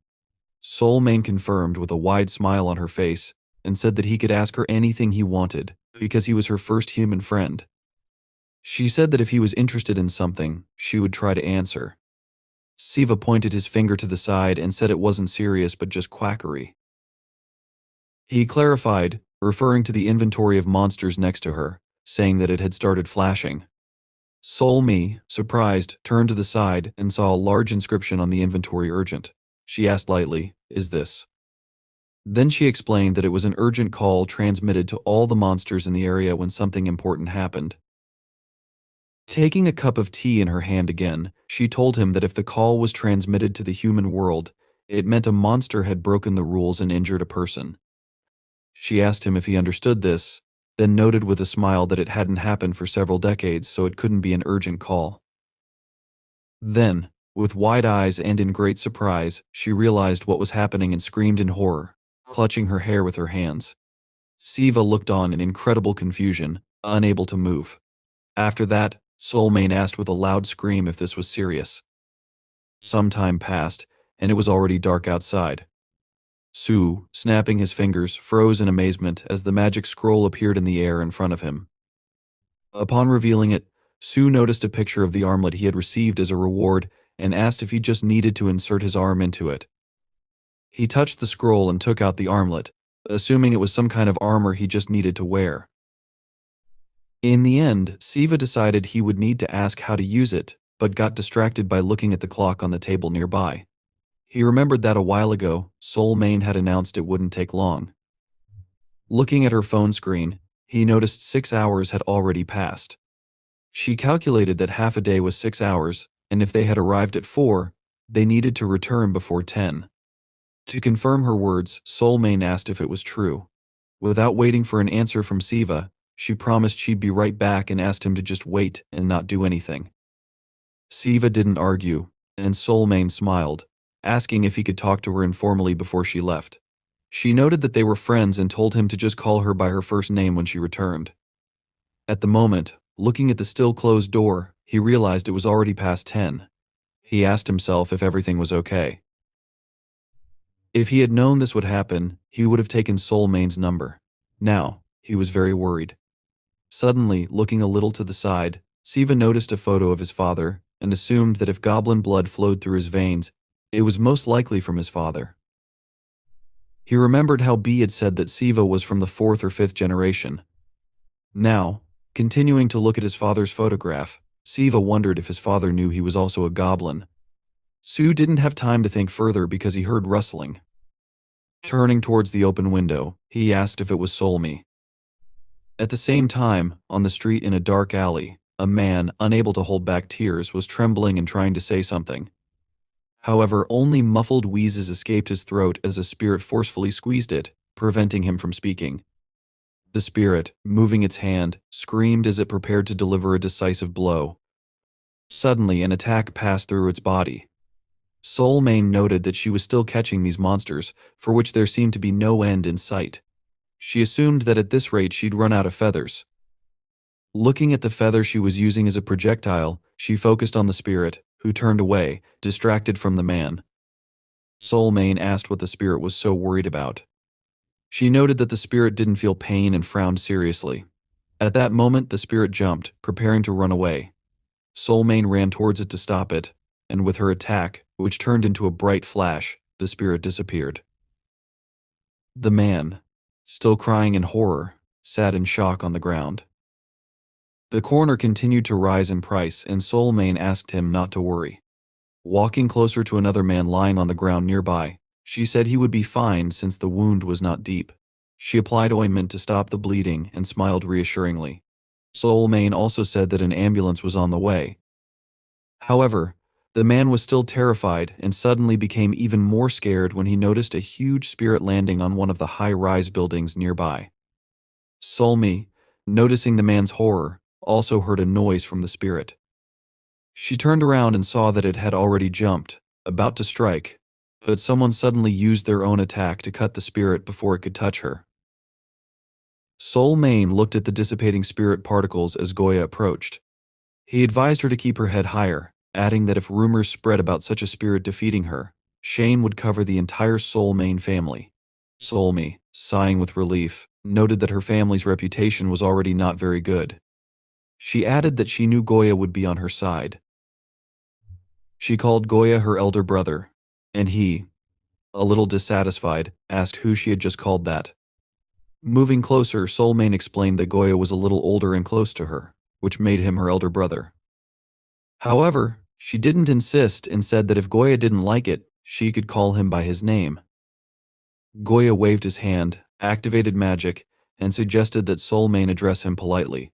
Soul Mane confirmed with a wide smile on her face and said that he could ask her anything he wanted because he was her first human friend. She said that if he was interested in something, she would try to answer. Siva pointed his finger to the side and said it wasn't serious but just quackery. He clarified, referring to the inventory of monsters next to her, saying that it had started flashing. Soul Me, surprised, turned to the side and saw a large inscription on the inventory urgent. She asked lightly, "Is this?" Then she explained that it was an urgent call transmitted to all the monsters in the area when something important happened. Taking a cup of tea in her hand again, she told him that if the call was transmitted to the human world, it meant a monster had broken the rules and injured a person. She asked him if he understood this, then noted with a smile that it hadn't happened for several decades, so it couldn't be an urgent call. Then, with wide eyes and in great surprise, she realized what was happening and screamed in horror, clutching her hair with her hands. Siva looked on in incredible confusion, unable to move. After that, Soul Mane asked with a loud scream if this was serious. Some time passed, and it was already dark outside. Su, snapping his fingers, froze in amazement as the magic scroll appeared in the air in front of him. Upon revealing it, Su noticed a picture of the armlet he had received as a reward and asked if he just needed to insert his arm into it. He touched the scroll and took out the armlet, assuming it was some kind of armor he just needed to wear. In the end, Siva decided he would need to ask how to use it, but got distracted by looking at the clock on the table nearby. He remembered that a while ago, Soul Mane had announced it wouldn't take long. Looking at her phone screen, he noticed 6 hours had already passed. She calculated that half a day was 6 hours, and if they had arrived at 4, they needed to return before 10. To confirm her words, Soul Mane asked if it was true. Without waiting for an answer from Siva, she promised she'd be right back and asked him to just wait and not do anything. Siva didn't argue, and Soul Mane smiled, asking if he could talk to her informally before she left. She noted that they were friends and told him to just call her by her first name when she returned. At the moment, looking at the still closed door, he realized it was already past 10. He asked himself if everything was okay. If he had known this would happen, he would have taken Soul Mane's number. Now, he was very worried. Suddenly, looking a little to the side, Siva noticed a photo of his father and assumed that if goblin blood flowed through his veins, it was most likely from his father. He remembered how B had said that Siva was from the 4th or 5th generation. Now, continuing to look at his father's photograph, Siva wondered if his father knew he was also a goblin. Su didn't have time to think further because he heard rustling. Turning towards the open window, he asked if it was Solmi. At the same time, on the street in a dark alley, a man, unable to hold back tears, was trembling and trying to say something. However, only muffled wheezes escaped his throat as a spirit forcefully squeezed it, preventing him from speaking. The spirit, moving its hand, screamed as it prepared to deliver a decisive blow. Suddenly, an attack passed through its body. Soul Mane noted that she was still catching these monsters, for which there seemed to be no end in sight. She assumed that at this rate she'd run out of feathers. Looking at the feather she was using as a projectile, she focused on the spirit, who turned away, distracted from the man. Soul Mane asked what the spirit was so worried about. She noted that the spirit didn't feel pain and frowned seriously. At that moment, the spirit jumped, preparing to run away. Soul Mane ran towards it to stop it, and with her attack, which turned into a bright flash, the spirit disappeared. The man, still crying in horror, sat in shock on the ground. The coroner continued to rise in price, and Soul Mane asked him not to worry. Walking closer to another man lying on the ground nearby, she said he would be fine since the wound was not deep. She applied ointment to stop the bleeding and smiled reassuringly. Soul Mane also said that an ambulance was on the way. However, the man was still terrified and suddenly became even more scared when he noticed a huge spirit landing on one of the high-rise buildings nearby. Solmi, noticing the man's horror, also heard a noise from the spirit. She turned around and saw that it had already jumped, about to strike, but someone suddenly used their own attack to cut the spirit before it could touch her. Soul Mane looked at the dissipating spirit particles as Goya approached. He advised her to keep her head higher, adding that if rumors spread about such a spirit defeating her, shame would cover the entire Soul Main family. Solmi, sighing with relief, noted that her family's reputation was already not very good. She added that she knew Goya would be on her side. She called Goya her elder brother, and he, a little dissatisfied, asked who she had just called that. Moving closer, Soulmane explained that Goya was a little older and close to her, which made him her elder brother. However, she didn't insist and said that if Goya didn't like it, she could call him by his name. Goya waved his hand, activated magic, and suggested that Soulmane address him politely.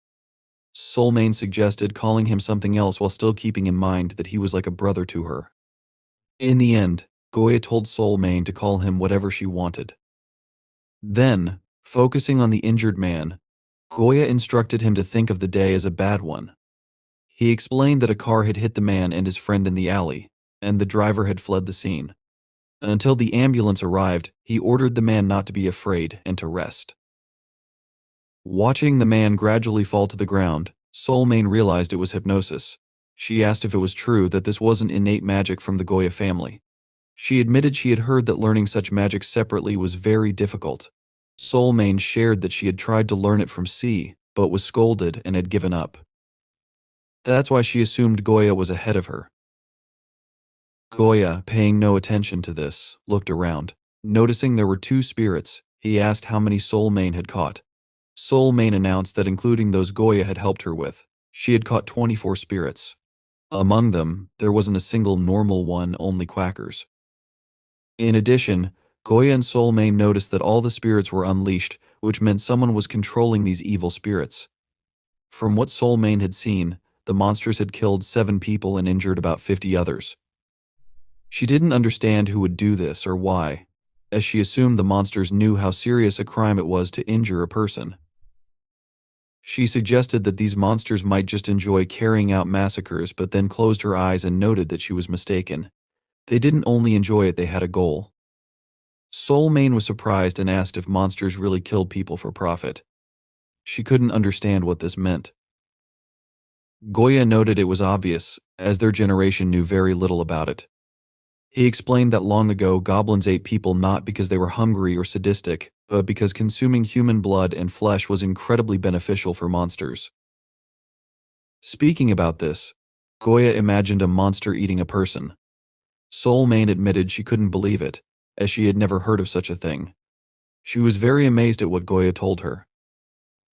Soulmane suggested calling him something else while still keeping in mind that he was like a brother to her. In the end, Goya told Soulmane to call him whatever she wanted. Then, focusing on the injured man, Goya instructed him to think of the day as a bad one. He explained that a car had hit the man and his friend in the alley, and the driver had fled the scene. Until the ambulance arrived, he ordered the man not to be afraid and to rest. Watching the man gradually fall to the ground, Soulmane realized it was hypnosis. She asked if it was true that this wasn't innate magic from the Goya family. She admitted she had heard that learning such magic separately was very difficult. Soulmane shared that she had tried to learn it from C, but was scolded and had given up. That's why she assumed Goya was ahead of her. Goya, paying no attention to this, looked around. Noticing there were 2 spirits, he asked how many Soulmane had caught. Soulmane announced that including those Goya had helped her with, she had caught 24 spirits. Among them, there wasn't a single normal one, only quackers. In addition, Goya and Soulmane noticed that all the spirits were unleashed, which meant someone was controlling these evil spirits. From what Soulmane had seen, the monsters had killed 7 people and injured about 50 others. She didn't understand who would do this or why, as she assumed the monsters knew how serious a crime it was to injure a person. She suggested that these monsters might just enjoy carrying out massacres, but then closed her eyes and noted that she was mistaken. They didn't only enjoy it, they had a goal. Soulmane was surprised and asked if monsters really killed people for profit. She couldn't understand what this meant. Goya noted it was obvious, as their generation knew very little about it. He explained that long ago goblins ate people not because they were hungry or sadistic, but because consuming human blood and flesh was incredibly beneficial for monsters. Speaking about this, Goya imagined a monster eating a person. Soulmane admitted she couldn't believe it, as she had never heard of such a thing. She was very amazed at what Goya told her.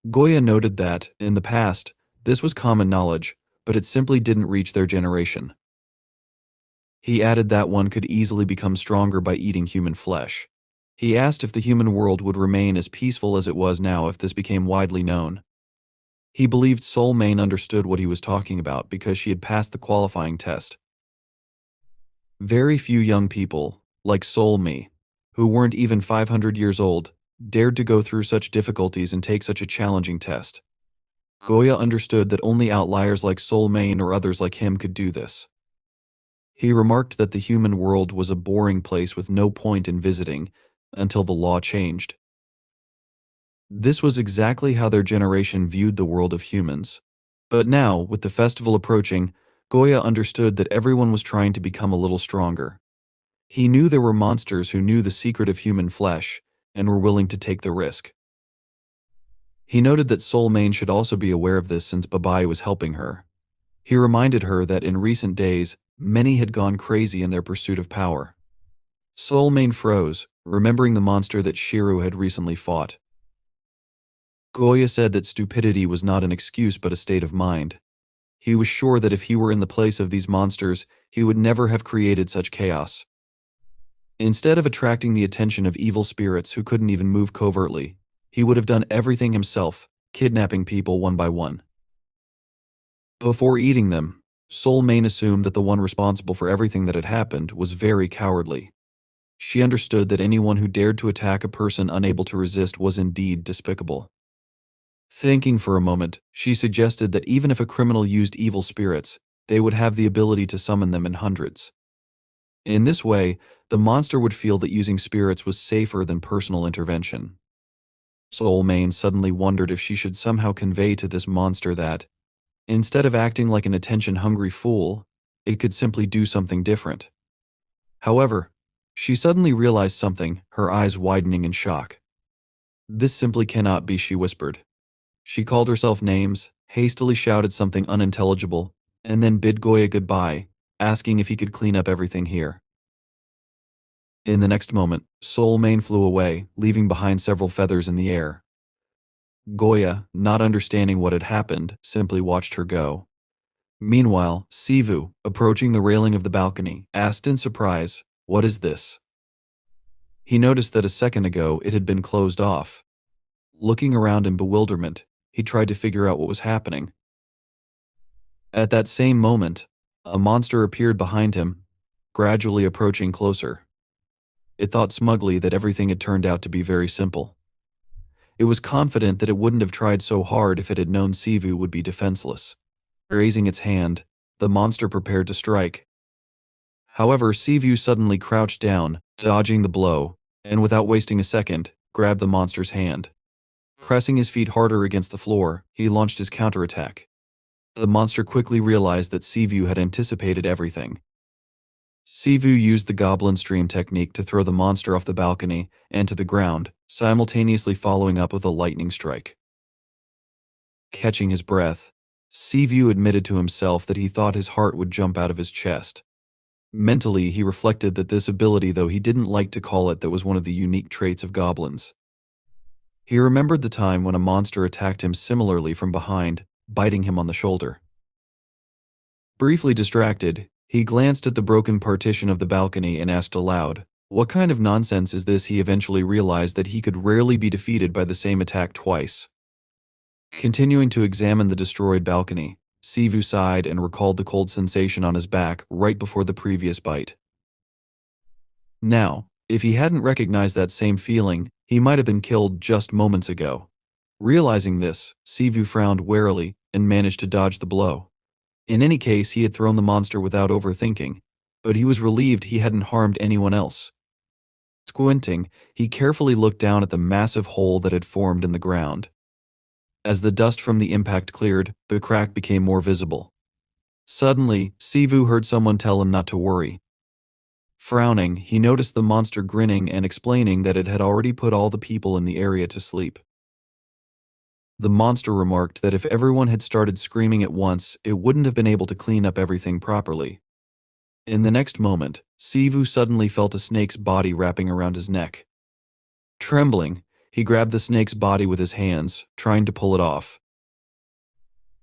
Goya noted that, in the past, this was common knowledge, but it simply didn't reach their generation. He added that one could easily become stronger by eating human flesh. He asked if the human world would remain as peaceful as it was now if this became widely known. He believed Soulmane understood what he was talking about because she had passed the qualifying test. Very few young people, like Soulme, who weren't even 500 years old, dared to go through such difficulties and take such a challenging test. Goya understood that only outliers like Soulmane or others like him could do this. He remarked that the human world was a boring place with no point in visiting until the law changed. This was exactly how their generation viewed the world of humans. But now, with the festival approaching, Goya understood that everyone was trying to become a little stronger. He knew there were monsters who knew the secret of human flesh and were willing to take the risk. He noted that Soulmane should also be aware of this since Babai was helping her. He reminded her that in recent days, many had gone crazy in their pursuit of power. Soulmane froze, remembering the monster that Shiru had recently fought. Goya said that stupidity was not an excuse but a state of mind. He was sure that if he were in the place of these monsters, he would never have created such chaos. Instead of attracting the attention of evil spirits who couldn't even move covertly, he would have done everything himself, kidnapping people one by one. Before eating them, Soulmane assumed that the one responsible for everything that had happened was very cowardly. She understood that anyone who dared to attack a person unable to resist was indeed despicable. Thinking for a moment, she suggested that even if a criminal used evil spirits, they would have the ability to summon them in hundreds. In this way, the monster would feel that using spirits was safer than personal intervention. Soulmane suddenly wondered if she should somehow convey to this monster that, Instead of acting like an attention-hungry fool, it could simply do something different. However, she suddenly realized something, her eyes widening in shock. This simply cannot be, she whispered. She called herself names, hastily shouted something unintelligible, and then bid Goya goodbye, asking if he could clean up everything here. In the next moment, Soul Mane flew away, leaving behind several feathers in the air. Goya, not understanding what had happened, simply watched her go. Meanwhile, Sivu, approaching the railing of the balcony, asked in surprise, "What is this?" He noticed that a second ago it had been closed off. Looking around in bewilderment, he tried to figure out what was happening. At that same moment, a monster appeared behind him, gradually approaching closer. It thought smugly that everything had turned out to be very simple. It was confident that it wouldn't have tried so hard if it had known Sivu would be defenseless. Raising its hand, the monster prepared to strike. However, Sivu suddenly crouched down, dodging the blow, and without wasting a second, grabbed the monster's hand. Pressing his feet harder against the floor, he launched his counterattack. The monster quickly realized that Sivu had anticipated everything. Sivu used the goblin stream technique to throw the monster off the balcony and to the ground, simultaneously following up with a lightning strike. Catching his breath, Sivu admitted to himself that he thought his heart would jump out of his chest. Mentally, he reflected that this ability, though he didn't like to call it, that was one of the unique traits of goblins. He remembered the time when a monster attacked him similarly from behind, biting him on the shoulder. Briefly distracted, he glanced at the broken partition of the balcony and asked aloud, "What kind of nonsense is this?" He eventually realized that he could rarely be defeated by the same attack twice. Continuing to examine the destroyed balcony, Sivu sighed and recalled the cold sensation on his back right before the previous bite. Now, if he hadn't recognized that same feeling, he might have been killed just moments ago. Realizing this, Sivu frowned warily and managed to dodge the blow. In any case, he had thrown the monster without overthinking, but he was relieved he hadn't harmed anyone else. Squinting, he carefully looked down at the massive hole that had formed in the ground. As the dust from the impact cleared, the crack became more visible. Suddenly, Sivu heard someone tell him not to worry. Frowning, he noticed the monster grinning and explaining that it had already put all the people in the area to sleep. The monster remarked that if everyone had started screaming at once, it wouldn't have been able to clean up everything properly. In the next moment, Sivu suddenly felt a snake's body wrapping around his neck. Trembling, he grabbed the snake's body with his hands, trying to pull it off.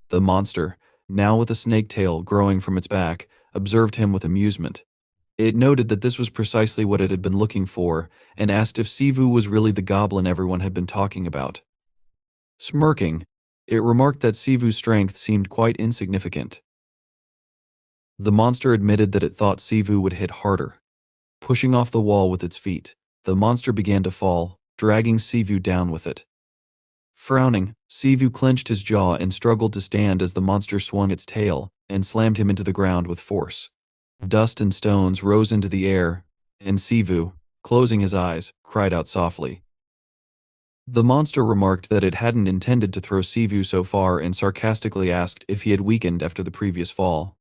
The monster, now with a snake tail growing from its back, observed him with amusement. It noted that this was precisely what it had been looking for, and asked if Sivu was really the goblin everyone had been talking about. Smirking, it remarked that Sivu's strength seemed quite insignificant. The monster admitted that it thought Sivu would hit harder. Pushing off the wall with its feet, the monster began to fall, dragging Sivu down with it. Frowning, Sivu clenched his jaw and struggled to stand as the monster swung its tail and slammed him into the ground with force. Dust and stones rose into the air, and Sivu, closing his eyes, cried out softly. The monster remarked that it hadn't intended to throw Sivu so far and sarcastically asked if he had weakened after the previous fall.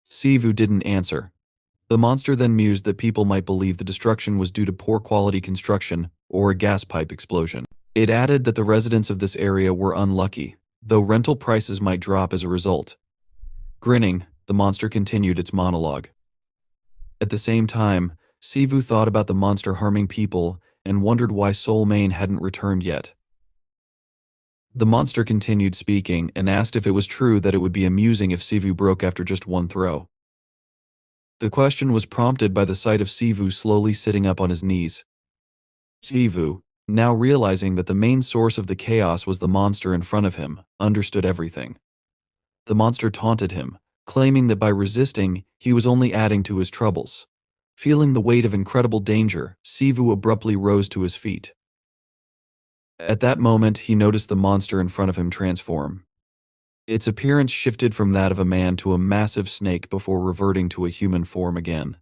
Sivu didn't answer. The monster then mused that people might believe the destruction was due to poor quality construction or a gas pipe explosion. It added that the residents of this area were unlucky, though rental prices might drop as a result. Grinning, the monster continued its monologue. At the same time, Sivu thought about the monster harming people and wondered why Soul Mane hadn't returned yet. The monster continued speaking and asked if it was true that it would be amusing if Sivu broke after just one throw. The question was prompted by the sight of Sivu slowly sitting up on his knees. Sivu, now realizing that the main source of the chaos was the monster in front of him, understood everything. The monster taunted him, claiming that by resisting, he was only adding to his troubles. Feeling the weight of incredible danger, Sivu abruptly rose to his feet. At that moment, he noticed the monster in front of him transform. Its appearance shifted from that of a man to a massive snake before reverting to a human form again.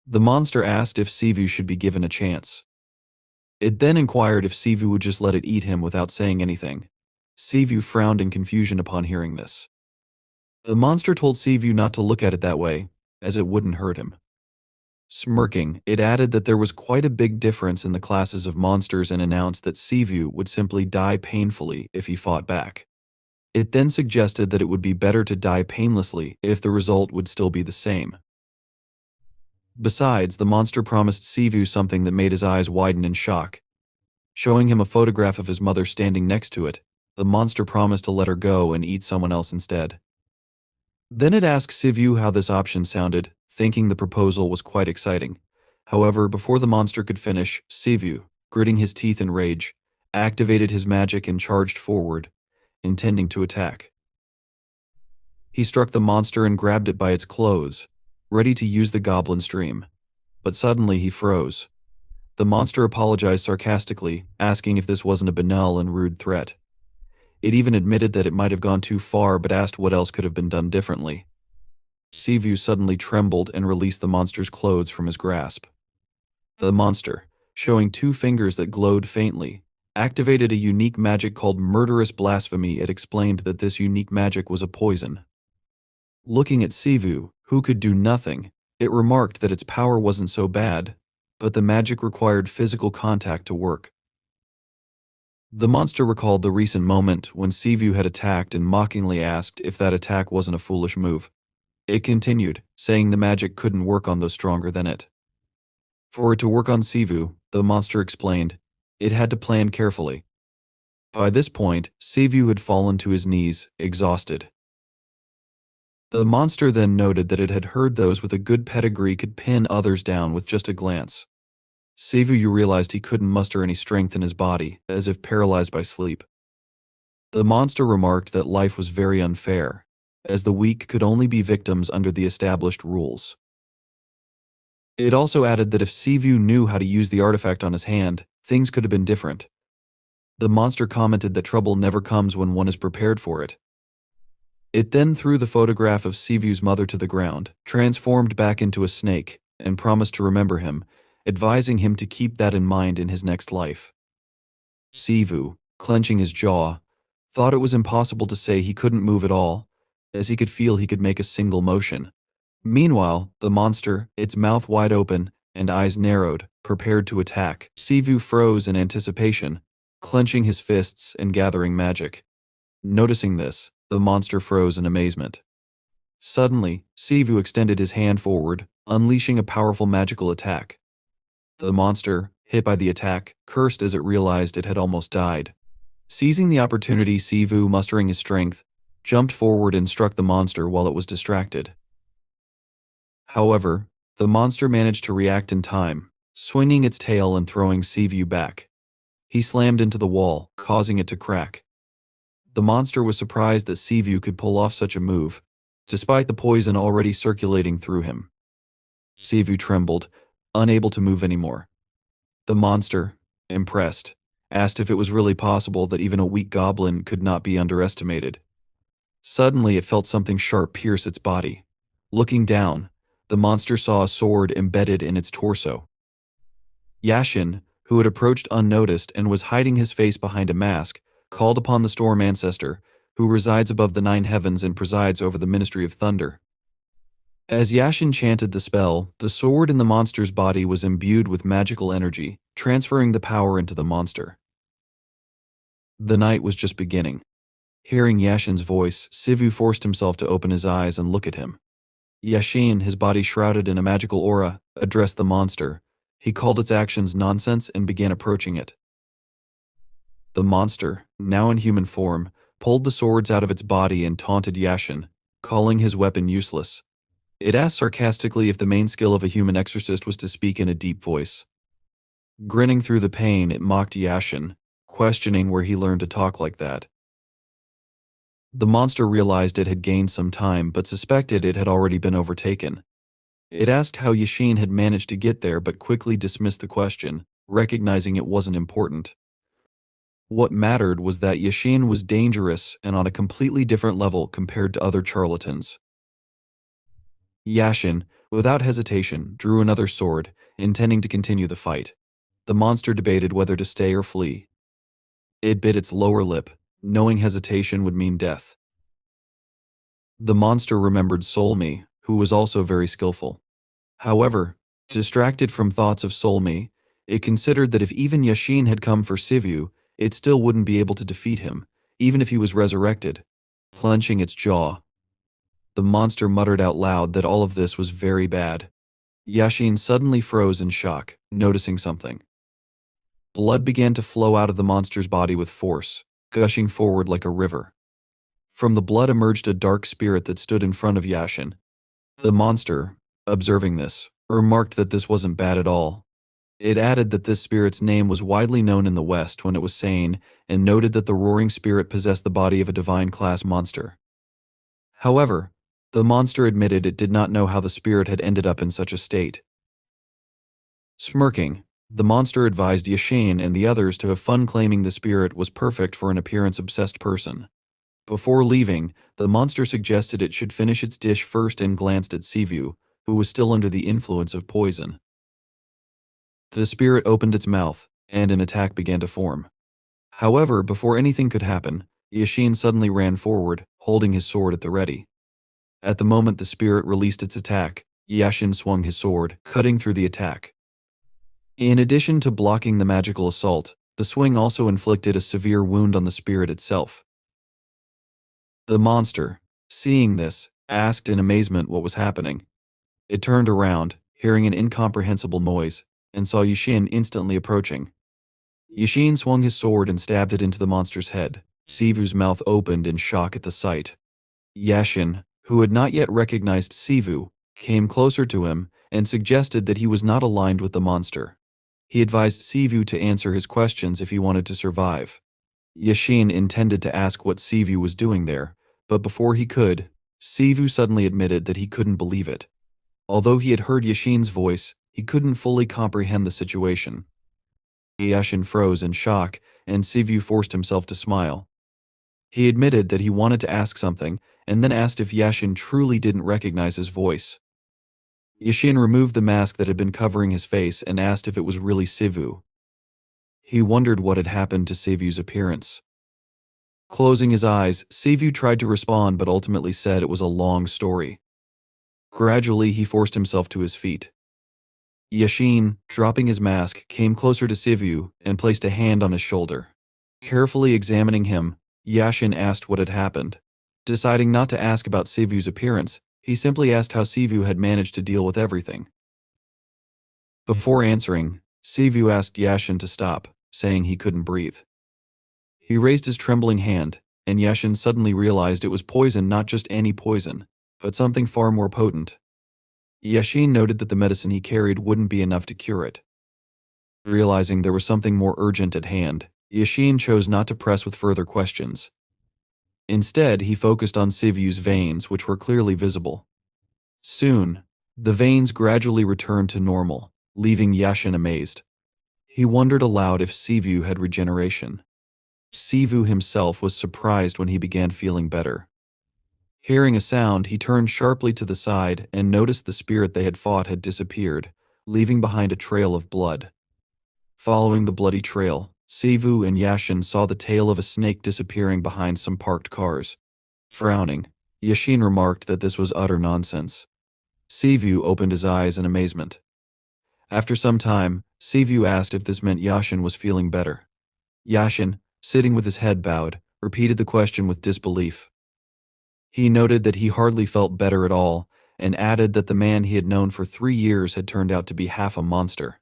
The monster asked if Sivu should be given a chance. It then inquired if Sivu would just let it eat him without saying anything. Sivu frowned in confusion upon hearing this. The monster told Sivu not to look at it that way, as it wouldn't hurt him. Smirking, it added that there was quite a big difference in the classes of monsters and announced that Sivu would simply die painfully if he fought back. It then suggested that it would be better to die painlessly if the result would still be the same. Besides, the monster promised Sivu something that made his eyes widen in shock. Showing him a photograph of his mother standing next to it, the monster promised to let her go and eat someone else instead. Then it asked Sivu how this option sounded, thinking the proposal was quite exciting. However, before the monster could finish, Sivu, gritting his teeth in rage, activated his magic and charged forward, intending to attack. He struck the monster and grabbed it by its clothes, ready to use the goblin stream. But suddenly he froze. The monster apologized sarcastically, asking if this wasn't a banal and rude threat. It even admitted that it might have gone too far but asked what else could have been done differently. Sivu suddenly trembled and released the monster's clothes from his grasp. The monster, showing 2 fingers that glowed faintly, activated a unique magic called murderous blasphemy. It explained that this unique magic was a poison. Looking at Sivu, who could do nothing, it remarked that its power wasn't so bad, but the magic required physical contact to work. The monster recalled the recent moment when Sivu had attacked and mockingly asked if that attack wasn't a foolish move. It continued, saying the magic couldn't work on those stronger than it. For it to work on Sivu, the monster explained, it had to plan carefully. By this point, Sivu had fallen to his knees, exhausted. The monster then noted that it had heard those with a good pedigree could pin others down with just a glance. Sivu realized he couldn't muster any strength in his body, as if paralyzed by sleep. The monster remarked that life was very unfair, as the weak could only be victims under the established rules. It also added that if Sivu knew how to use the artifact on his hand, things could have been different. The monster commented that trouble never comes when one is prepared for it. It then threw the photograph of Sivu's mother to the ground, transformed back into a snake, and promised to remember him, advising him to keep that in mind in his next life. Sivu, clenching his jaw, thought it was impossible to say he couldn't move at all, as he could feel he could make a single motion. Meanwhile, the monster, its mouth wide open and eyes narrowed, prepared to attack. Sivu froze in anticipation, clenching his fists and gathering magic. Noticing this, the monster froze in amazement. Suddenly, Sivu extended his hand forward, unleashing a powerful magical attack. The monster, hit by the attack, cursed as it realized it had almost died. Seizing the opportunity, Sivu, mustering his strength, jumped forward and struck the monster while it was distracted. However, the monster managed to react in time, swinging its tail and throwing Sivu back. He slammed into the wall, causing it to crack. The monster was surprised that Sivu could pull off such a move, despite the poison already circulating through him. Sivu trembled, unable to move anymore. The monster, impressed, asked if it was really possible that even a weak goblin could not be underestimated. Suddenly it felt something sharp pierce its body. Looking down, the monster saw a sword embedded in its torso. Yashin, who had approached unnoticed and was hiding his face behind a mask, called upon the storm ancestor, who resides above the 9 heavens and presides over the Ministry of Thunder. As Yashin chanted the spell, the sword in the monster's body was imbued with magical energy, transferring the power into the monster. The night was just beginning. Hearing Yashin's voice, Sivu forced himself to open his eyes and look at him. Yashin, his body shrouded in a magical aura, addressed the monster. He called its actions nonsense and began approaching it. The monster, now in human form, pulled the swords out of its body and taunted Yashin, calling his weapon useless. It asked sarcastically if the main skill of a human exorcist was to speak in a deep voice. Grinning through the pain, it mocked Yashin, questioning where he learned to talk like that. The monster realized it had gained some time but suspected it had already been overtaken. It asked how Yashin had managed to get there but quickly dismissed the question, recognizing it wasn't important. What mattered was that Yashin was dangerous and on a completely different level compared to other charlatans. Yashin, without hesitation, drew another sword, intending to continue the fight. The monster debated whether to stay or flee. It bit its lower lip, knowing hesitation would mean death. The monster remembered Solmi, who was also very skillful. However, distracted from thoughts of Solmi, it considered that if even Yashin had come for Sivu, it still wouldn't be able to defeat him, even if he was resurrected. Clenching its jaw, the monster muttered out loud that all of this was very bad. Yashin suddenly froze in shock, noticing something. Blood began to flow out of the monster's body with force, gushing forward like a river. From the blood emerged a dark spirit that stood in front of Yashin. The monster, observing this, remarked that this wasn't bad at all. It added that this spirit's name was widely known in the West when it was sane, and noted that the roaring spirit possessed the body of a divine class monster. However, the monster admitted it did not know how the spirit had ended up in such a state. Smirking, the monster advised Yashin and the others to have fun, claiming the spirit was perfect for an appearance-obsessed person. Before leaving, the monster suggested it should finish its dish first and glanced at Sivu, who was still under the influence of poison. The spirit opened its mouth, and an attack began to form. However, before anything could happen, Yashin suddenly ran forward, holding his sword at the ready. At the moment the spirit released its attack, Yashin swung his sword, cutting through the attack. In addition to blocking the magical assault, the swing also inflicted a severe wound on the spirit itself. The monster, seeing this, asked in amazement what was happening. It turned around, hearing an incomprehensible noise, and saw Yashin instantly approaching. Yashin swung his sword and stabbed it into the monster's head. Sivu's mouth opened in shock at the sight. Yashin, who had not yet recognized Sivu, came closer to him and suggested that he was not aligned with the monster. He advised Sivu to answer his questions if he wanted to survive. Yashin intended to ask what Sivu was doing there, but before he could, Sivu suddenly admitted that he couldn't believe it. Although he had heard Yashin's voice, he couldn't fully comprehend the situation. Yashin froze in shock, and Sivu forced himself to smile. He admitted that he wanted to ask something, and then asked if Yashin truly didn't recognize his voice. Yashin removed the mask that had been covering his face and asked if it was really Sivu. He wondered what had happened to Sivu's appearance. Closing his eyes, Sivu tried to respond but ultimately said it was a long story. Gradually, he forced himself to his feet. Yashin, dropping his mask, came closer to Sivu and placed a hand on his shoulder. Carefully examining him, Yashin asked what had happened. Deciding not to ask about Sivu's appearance, he simply asked how Sivu had managed to deal with everything. Before answering, Sivu asked Yashin to stop, saying he couldn't breathe. He raised his trembling hand, and Yashin suddenly realized it was poison, not just any poison, but something far more potent. Yashin noted that the medicine he carried wouldn't be enough to cure it. Realizing there was something more urgent at hand, Yashin chose not to press with further questions. Instead, he focused on Sivu's veins, which were clearly visible. Soon, the veins gradually returned to normal, leaving Yashin amazed. He wondered aloud if Sivu had regeneration. Sivu himself was surprised when he began feeling better. Hearing a sound, he turned sharply to the side and noticed the spirit they had fought had disappeared, leaving behind a trail of blood. Following the bloody trail, Sivu and Yashin saw the tail of a snake disappearing behind some parked cars. Frowning, Yashin remarked that this was utter nonsense. Sivu opened his eyes in amazement. After some time, Sivu asked if this meant Yashin was feeling better. Yashin, sitting with his head bowed, repeated the question with disbelief. He noted that he hardly felt better at all, and added that the man he had known for 3 years had turned out to be half a monster.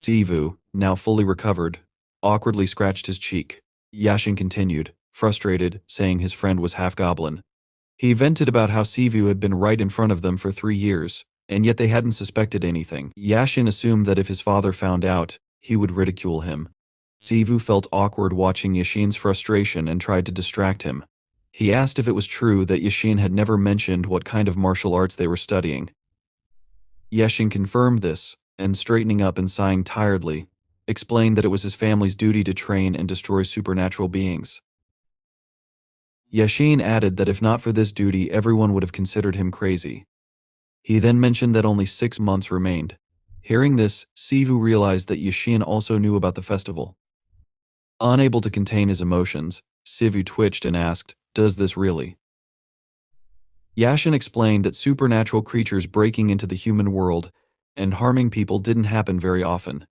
Sivu, now fully recovered, awkwardly scratched his cheek. Yashin continued, frustrated, saying his friend was half goblin. He vented about how Sivu had been right in front of them for 3 years, and yet they hadn't suspected anything. Yashin assumed that if his father found out, he would ridicule him. Sivu felt awkward watching Yashin's frustration and tried to distract him. He asked if it was true that Yashin had never mentioned what kind of martial arts they were studying. Yashin confirmed this, and straightening up and sighing tiredly, explained that it was his family's duty to train and destroy supernatural beings. Yashin added that if not for this duty, everyone would have considered him crazy. He then mentioned that only 6 months remained. Hearing this, Sivu realized that Yashin also knew about the festival. Unable to contain his emotions, Sivu twitched and asked, "Does this really?" Yashin explained that supernatural creatures breaking into the human world and harming people didn't happen very often,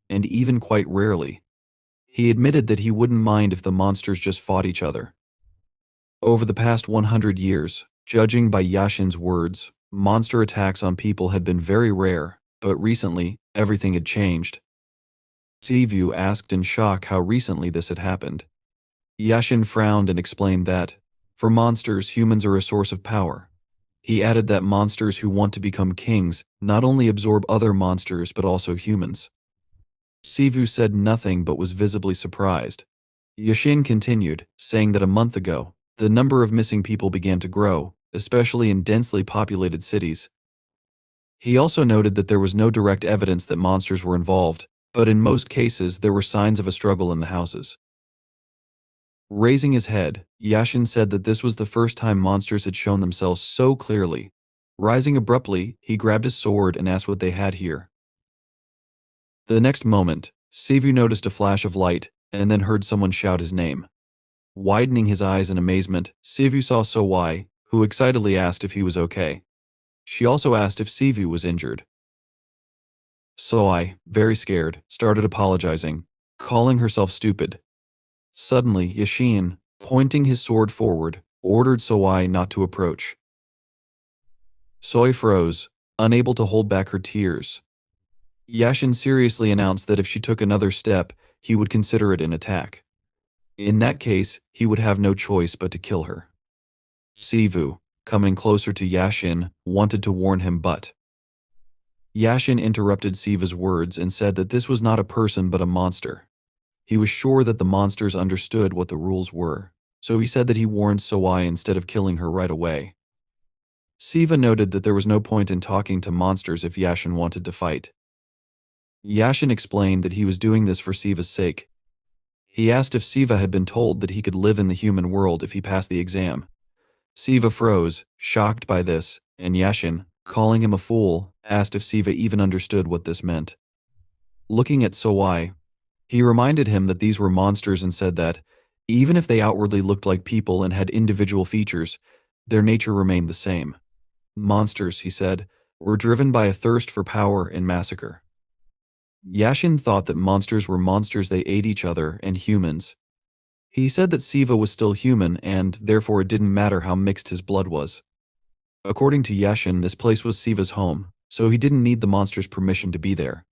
and even quite rarely. He admitted that he wouldn't mind if the monsters just fought each other. Over the past 100 years, judging by Yashin's words, monster attacks on people had been very rare, but recently, everything had changed. Sivu asked in shock how recently this had happened. Yashin frowned and explained that, for monsters, humans are a source of power. He added that monsters who want to become kings not only absorb other monsters but also humans. Sivu said nothing but was visibly surprised. Yashin continued, saying that a month ago, the number of missing people began to grow, especially in densely populated cities. He also noted that there was no direct evidence that monsters were involved, but in most cases there were signs of a struggle in the houses. Raising his head, Yashin said that this was the first time monsters had shown themselves so clearly. Rising abruptly, he grabbed his sword and asked what they had here. The next moment, Sivu noticed a flash of light and then heard someone shout his name. Widening his eyes in amazement, Sivu saw Sowai, who excitedly asked if he was okay. She also asked if Sivu was injured. Sowai, very scared, started apologizing, calling herself stupid. Suddenly, Yashin, pointing his sword forward, ordered Sowai not to approach. Soi froze, unable to hold back her tears. Yashin seriously announced that if she took another step, he would consider it an attack. In that case, he would have no choice but to kill her. Sivu, coming closer to Yashin, wanted to warn him but Yashin interrupted Siva's words and said that this was not a person but a monster. He was sure that the monsters understood what the rules were, so he said that he warned Sowai instead of killing her right away. Siva noted that there was no point in talking to monsters if Yashin wanted to fight. Yashin explained that he was doing this for Siva's sake. He asked if Siva had been told that he could live in the human world if he passed the exam. Siva froze, shocked by this, and Yashin, calling him a fool, asked if Siva even understood what this meant. Looking at Sowai, he reminded him that these were monsters and said that, even if they outwardly looked like people and had individual features, their nature remained the same. Monsters, he said, were driven by a thirst for power and massacre. Yashin thought that monsters were monsters, they ate each other and humans. He said that Siva was still human and, therefore, it didn't matter how mixed his blood was. According to Yashin, this place was Siva's home, so he didn't need the monster's permission to be there.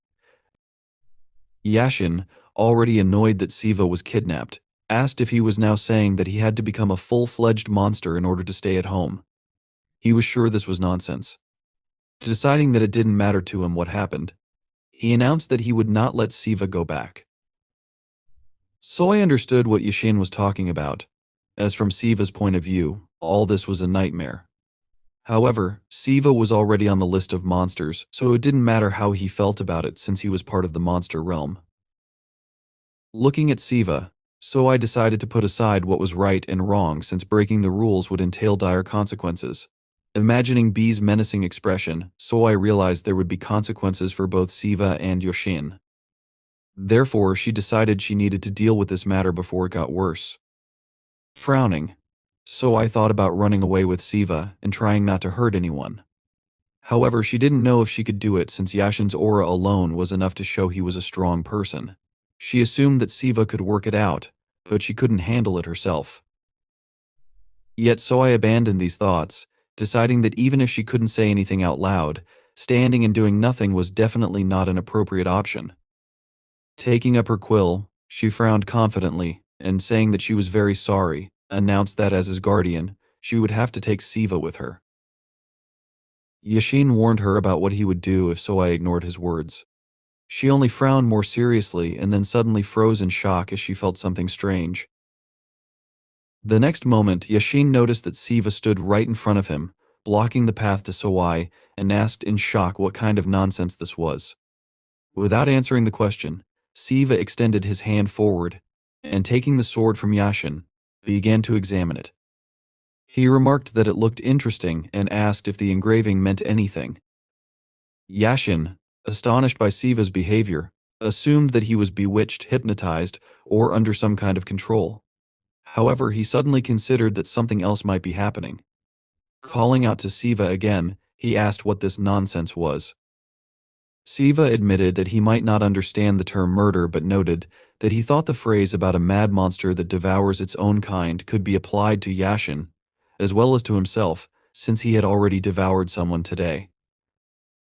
Yashin, already annoyed that Siva was kidnapped, asked if he was now saying that he had to become a full-fledged monster in order to stay at home. He was sure this was nonsense. Deciding that it didn't matter to him what happened, he announced that he would not let Siva go back. Soi understood what Yashin was talking about, as from Siva's point of view, all this was a nightmare. However, Siva was already on the list of monsters, so it didn't matter how he felt about it since he was part of the monster realm. Looking at Siva, Soi decided to put aside what was right and wrong since breaking the rules would entail dire consequences. Imagining B's menacing expression, Soi realized there would be consequences for both Siva and Yashin. Therefore, she decided she needed to deal with this matter before it got worse. Frowning, Soi thought about running away with Siva and trying not to hurt anyone. However, she didn't know if she could do it since Yashin's aura alone was enough to show he was a strong person. She assumed that Siva could work it out, but she couldn't handle it herself. Yet Soi abandoned these thoughts, deciding that even if she couldn't say anything out loud, standing and doing nothing was definitely not an appropriate option. Taking up her quill, she frowned confidently, and saying that she was very sorry, announced that as his guardian, she would have to take Siva with her. Yashin warned her about what he would do if Soi ignored his words. She only frowned more seriously and then suddenly froze in shock as she felt something strange. The next moment, Yashin noticed that Siva stood right in front of him, blocking the path to Sowai, and asked in shock what kind of nonsense this was. Without answering the question, Siva extended his hand forward, and taking the sword from Yashin, began to examine it. He remarked that it looked interesting and asked if the engraving meant anything. Yashin, astonished by Siva's behavior, assumed that he was bewitched, hypnotized, or under some kind of control. However, he suddenly considered that something else might be happening. Calling out to Siva again, he asked what this nonsense was. Siva admitted that he might not understand the term murder but noted that he thought the phrase about a mad monster that devours its own kind could be applied to Yashin, as well as to himself, since he had already devoured someone today.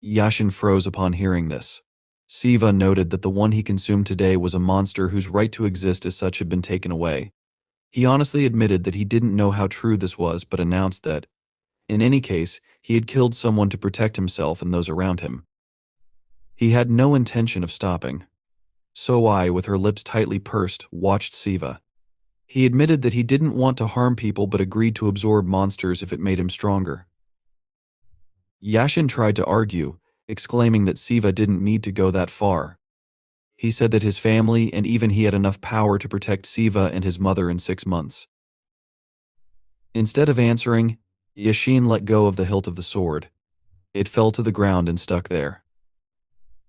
Yashin froze upon hearing this. Siva noted that the one he consumed today was a monster whose right to exist as such had been taken away. He honestly admitted that he didn't know how true this was but announced that, in any case, he had killed someone to protect himself and those around him. He had no intention of stopping. So I, with her lips tightly pursed, watched Siva. He admitted that he didn't want to harm people but agreed to absorb monsters if it made him stronger. Yashin tried to argue, exclaiming that Siva didn't need to go that far. He said that his family and even he had enough power to protect Siva and his mother in 6 months. Instead of answering, Yashin let go of the hilt of the sword. It fell to the ground and stuck there.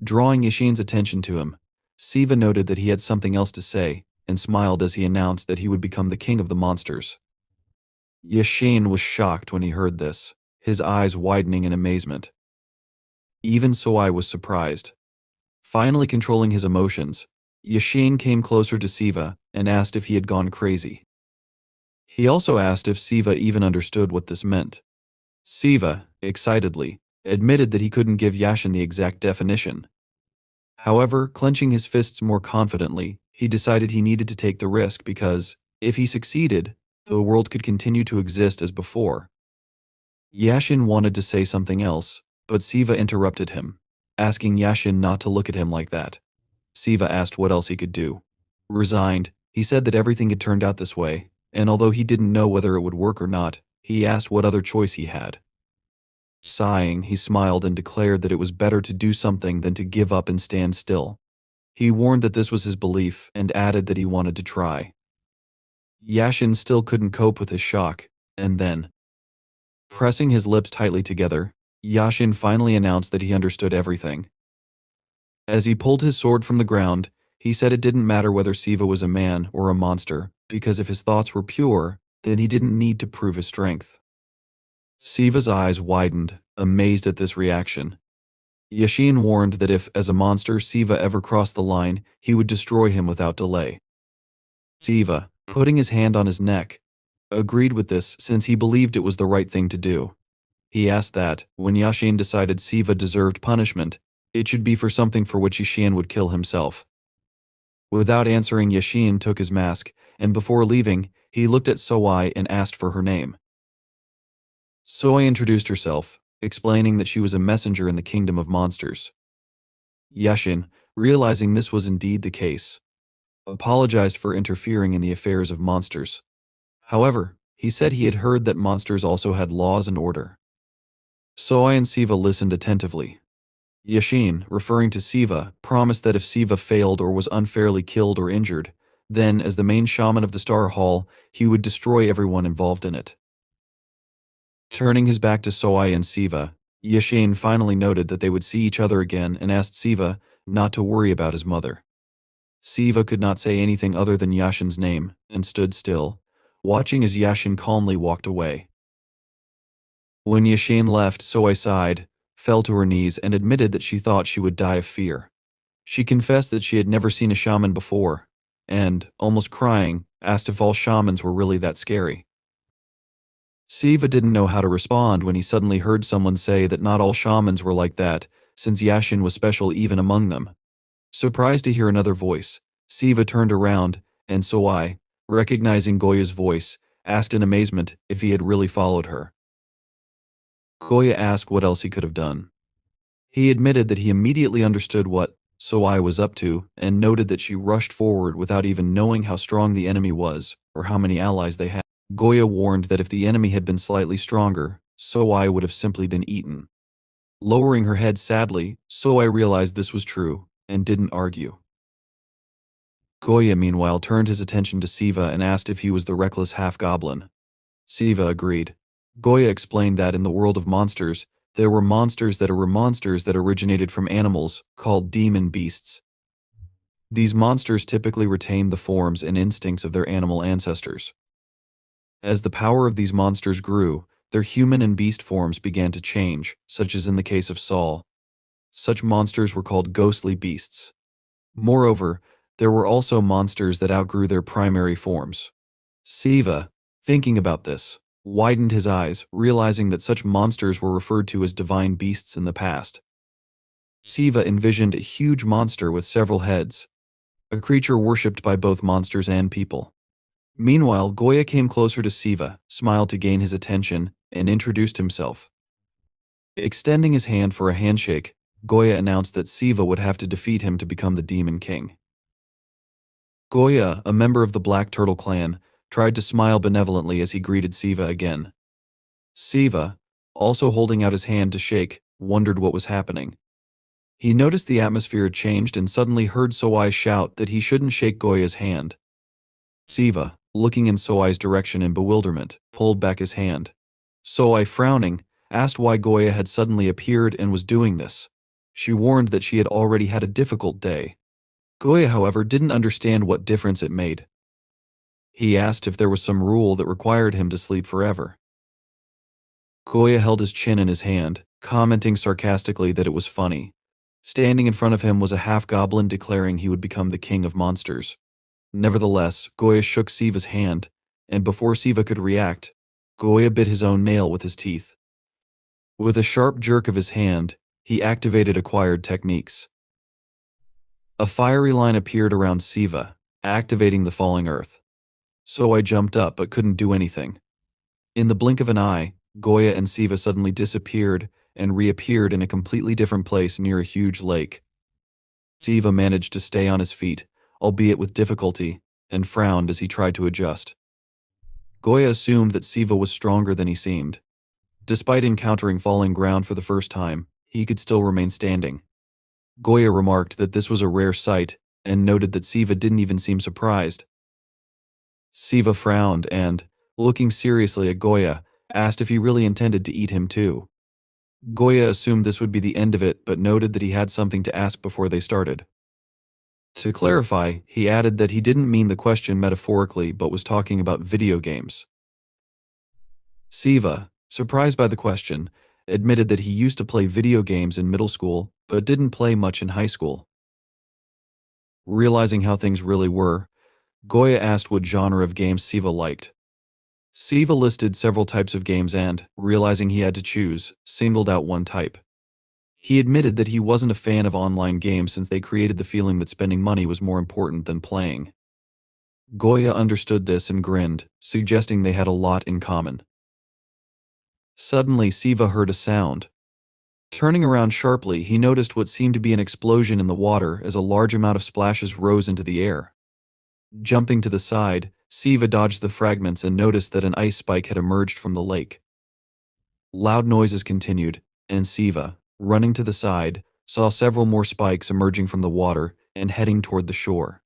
Drawing Yashin's attention to him, Siva noted that he had something else to say and smiled as he announced that he would become the king of the monsters. Yashin was shocked when he heard this, his eyes widening in amazement. Even Soai was surprised. Finally controlling his emotions, Yashin came closer to Siva and asked if he had gone crazy. He also asked if Siva even understood what this meant. Siva, excitedly, admitted that he couldn't give Yashin the exact definition. However, clenching his fists more confidently, he decided he needed to take the risk because, if he succeeded, the world could continue to exist as before. Yashin wanted to say something else, but Siva interrupted him, asking Yashin not to look at him like that. Siva asked what else he could do. Resigned, he said that everything had turned out this way, and although he didn't know whether it would work or not, he asked what other choice he had. Sighing, he smiled and declared that it was better to do something than to give up and stand still. He warned that this was his belief and added that he wanted to try. Yashin still couldn't cope with his shock, and then, pressing his lips tightly together, Yashin finally announced that he understood everything. As he pulled his sword from the ground, he said it didn't matter whether Siva was a man or a monster, because if his thoughts were pure, then he didn't need to prove his strength. Siva's eyes widened, amazed at this reaction. Yashin warned that if, as a monster, Siva ever crossed the line, he would destroy him without delay. Siva, putting his hand on his neck, agreed with this since he believed it was the right thing to do. He asked that, when Yashin decided Siva deserved punishment, it should be for something for which Yashin would kill himself. Without answering, Yashin took his mask, and before leaving, he looked at Soai and asked for her name. Soai introduced herself, explaining that she was a messenger in the kingdom of monsters. Yashin, realizing this was indeed the case, apologized for interfering in the affairs of monsters. However, he said he had heard that monsters also had laws and order. Soai and Siva listened attentively. Yashin, referring to Siva, promised that if Siva failed or was unfairly killed or injured, then, as the main shaman of the Star Hall, he would destroy everyone involved in it. Turning his back to Soai and Siva, Yashin finally noted that they would see each other again and asked Siva not to worry about his mother. Siva could not say anything other than Yashin's name and stood still, watching as Yashin calmly walked away. When Yashin left, Soai sighed, fell to her knees, and admitted that she thought she would die of fear. She confessed that she had never seen a shaman before, and, almost crying, asked if all shamans were really that scary. Siva didn't know how to respond when he suddenly heard someone say that not all shamans were like that, since Yashin was special even among them. Surprised to hear another voice, Siva turned around, and Soai, recognizing Goya's voice, asked in amazement if he had really followed her. Goya asked what else he could have done. He admitted that he immediately understood what Soai was up to and noted that she rushed forward without even knowing how strong the enemy was or how many allies they had. Goya warned that if the enemy had been slightly stronger, Soai would have simply been eaten. Lowering her head sadly, Soai realized this was true and didn't argue. Goya, meanwhile, turned his attention to Siva and asked if he was the reckless half-goblin. Siva agreed. Goya explained that in the world of monsters, there were monsters that originated from animals, called demon beasts. These monsters typically retain the forms and instincts of their animal ancestors. As the power of these monsters grew, their human and beast forms began to change, such as in the case of Saul. Such monsters were called ghostly beasts. Moreover, there were also monsters that outgrew their primary forms. Siva, thinking about this, widened his eyes, realizing that such monsters were referred to as divine beasts in the past. Siva envisioned a huge monster with several heads, a creature worshipped by both monsters and people. Meanwhile, Goya came closer to Siva, smiled to gain his attention, and introduced himself. Extending his hand for a handshake, Goya announced that Siva would have to defeat him to become the Demon King. Goya, a member of the Black Turtle clan, tried to smile benevolently as he greeted Siva again. Siva, also holding out his hand to shake, wondered what was happening. He noticed the atmosphere had changed and suddenly heard Soai shout that he shouldn't shake Goya's hand. Siva, looking in Soai's direction in bewilderment, pulled back his hand. Soai, frowning, asked why Goya had suddenly appeared and was doing this. She warned that she had already had a difficult day. Goya, however, didn't understand what difference it made. He asked if there was some rule that required him to sleep forever. Goya held his chin in his hand, commenting sarcastically that it was funny. Standing in front of him was a half-goblin declaring he would become the king of monsters. Nevertheless, Goya shook Siva's hand, and before Siva could react, Goya bit his own nail with his teeth. With a sharp jerk of his hand, he activated acquired techniques. A fiery line appeared around Siva, activating the falling earth. Soai jumped up but couldn't do anything. In the blink of an eye, Goya and Siva suddenly disappeared and reappeared in a completely different place near a huge lake. Siva managed to stay on his feet, albeit with difficulty, and frowned as he tried to adjust. Goya assumed that Siva was stronger than he seemed. Despite encountering falling ground for the first time, he could still remain standing. Goya remarked that this was a rare sight, and noted that Siva didn't even seem surprised. Siva frowned and, looking seriously at Goya, asked if he really intended to eat him too. Goya assumed this would be the end of it, but noted that he had something to ask before they started. To clarify, he added that he didn't mean the question metaphorically but was talking about video games. Siva, surprised by the question, admitted that he used to play video games in middle school but didn't play much in high school. Realizing how things really were, Goya asked what genre of games Siva liked. Siva listed several types of games and, realizing he had to choose, singled out one type. He admitted that he wasn't a fan of online games since they created the feeling that spending money was more important than playing. Goya understood this and grinned, suggesting they had a lot in common. Suddenly, Siva heard a sound. Turning around sharply, he noticed what seemed to be an explosion in the water as a large amount of splashes rose into the air. Jumping to the side, Siva dodged the fragments and noticed that an ice spike had emerged from the lake. Loud noises continued, and Siva, running to the side, saw several more spikes emerging from the water and heading toward the shore.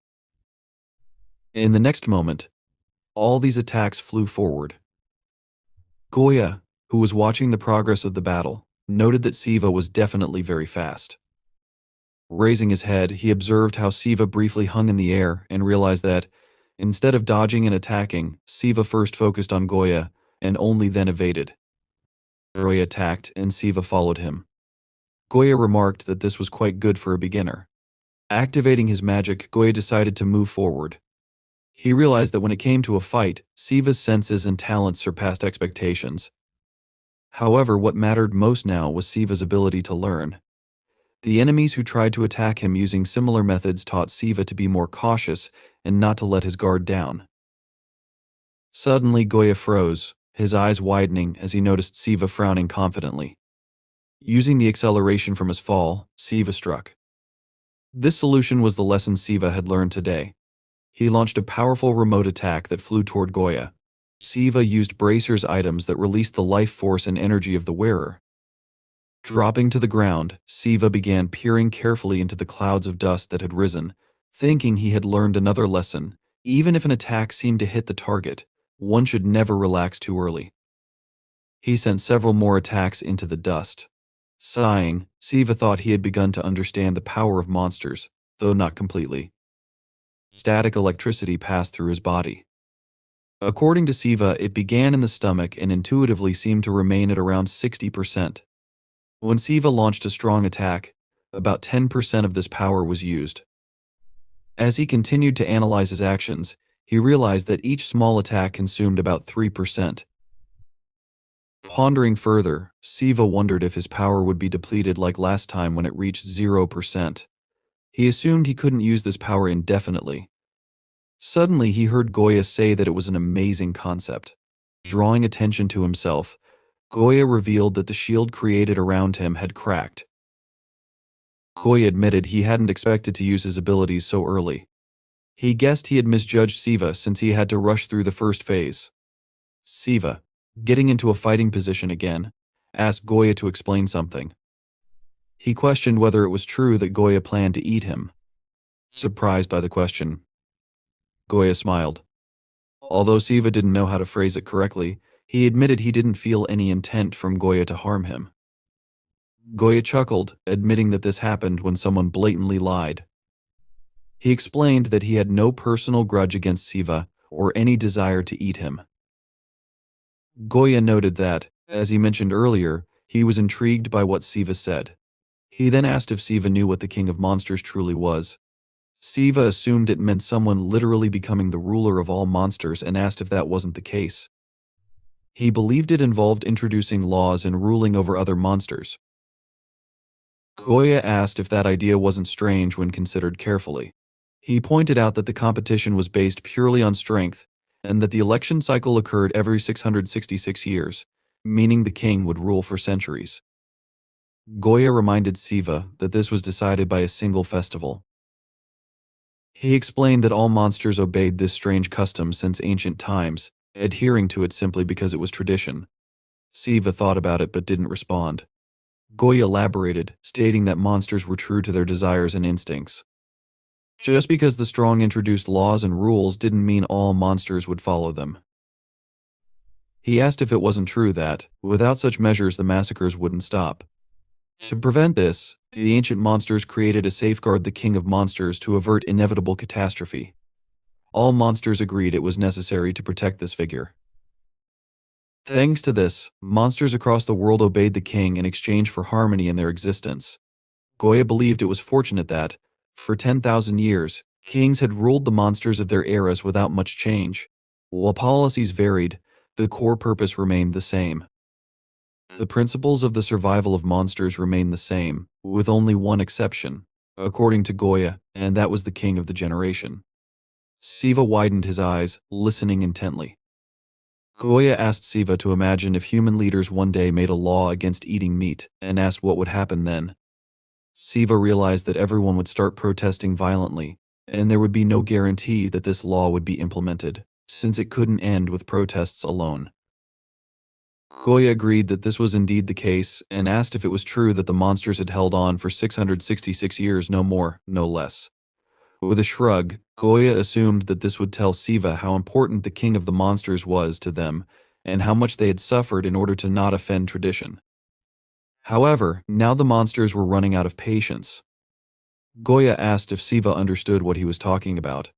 In the next moment, all these attacks flew forward. Goya, who was watching the progress of the battle, noted that Siva was definitely very fast. Raising his head, he observed how Siva briefly hung in the air and realized that, instead of dodging and attacking, Siva first focused on Goya and only then evaded. Goya attacked and Siva followed him. Goya remarked that this was quite good for a beginner. Activating his magic, Goya decided to move forward. He realized that when it came to a fight, Siva's senses and talents surpassed expectations. However, what mattered most now was Siva's ability to learn. The enemies who tried to attack him using similar methods taught Siva to be more cautious and not to let his guard down. Suddenly, Goya froze, his eyes widening as he noticed Siva frowning confidently. Using the acceleration from his fall, Siva struck. This solution was the lesson Siva had learned today. He launched a powerful remote attack that flew toward Goya. Siva used bracers items that released the life force and energy of the wearer. Dropping to the ground, Siva began peering carefully into the clouds of dust that had risen, thinking he had learned another lesson. Even if an attack seemed to hit the target, one should never relax too early. He sent several more attacks into the dust. Sighing, Siva thought he had begun to understand the power of monsters, though not completely. Static electricity passed through his body. According to Siva, it began in the stomach and intuitively seemed to remain at around 60%. When Siva launched a strong attack, about 10% of this power was used. As he continued to analyze his actions, he realized that each small attack consumed about 3%. Pondering further, Siva wondered if his power would be depleted like last time when it reached 0%. He assumed he couldn't use this power indefinitely. Suddenly, he heard Goya say that it was an amazing concept. Drawing attention to himself, Goya revealed that the shield created around him had cracked. Goya admitted he hadn't expected to use his abilities so early. He guessed he had misjudged Siva since he had to rush through the first phase. Siva, getting into a fighting position again, asked Goya to explain something. He questioned whether it was true that Goya planned to eat him. Surprised by the question, Goya smiled. Although Siva didn't know how to phrase it correctly, he admitted he didn't feel any intent from Goya to harm him. Goya chuckled, admitting that this happened when someone blatantly lied. He explained that he had no personal grudge against Siva or any desire to eat him. Goya noted that, as he mentioned earlier, he was intrigued by what Siva said. He then asked if Siva knew what the king of monsters truly was. Siva assumed it meant someone literally becoming the ruler of all monsters and asked if that wasn't the case. He believed it involved introducing laws and ruling over other monsters. Goya asked if that idea wasn't strange when considered carefully. He pointed out that the competition was based purely on strength, and that the election cycle occurred every 666 years, meaning the king would rule for centuries. Goya reminded Siva that this was decided by a single festival. He explained that all monsters obeyed this strange custom since ancient times, adhering to it simply because it was tradition. Siva thought about it but didn't respond. Goya elaborated, stating that monsters were true to their desires and instincts. Just because the strong introduced laws and rules didn't mean all monsters would follow them. He asked if it wasn't true that, without such measures, the massacres wouldn't stop. To prevent this, the ancient monsters created a safeguard the king of monsters to avert inevitable catastrophe. All monsters agreed it was necessary to protect this figure. Thanks to this, monsters across the world obeyed the king in exchange for harmony in their existence. Goya believed it was fortunate that, for 10,000 years, kings had ruled the monsters of their eras without much change. While policies varied, the core purpose remained the same. The principles of the survival of monsters remained the same, with only one exception, according to Goya, and that was the king of the generation. Siva widened his eyes, listening intently. Goya asked Siva to imagine if human leaders one day made a law against eating meat, and asked what would happen then. Siva realized that everyone would start protesting violently, and there would be no guarantee that this law would be implemented, since it couldn't end with protests alone. Goya agreed that this was indeed the case, and asked if it was true that the monsters had held on for 666 years, no more, no less. With a shrug, Goya assumed that this would tell Siva how important the king of the monsters was to them, and how much they had suffered in order to not offend tradition. However, now the monsters were running out of patience. Goya asked if Siva understood what he was talking about.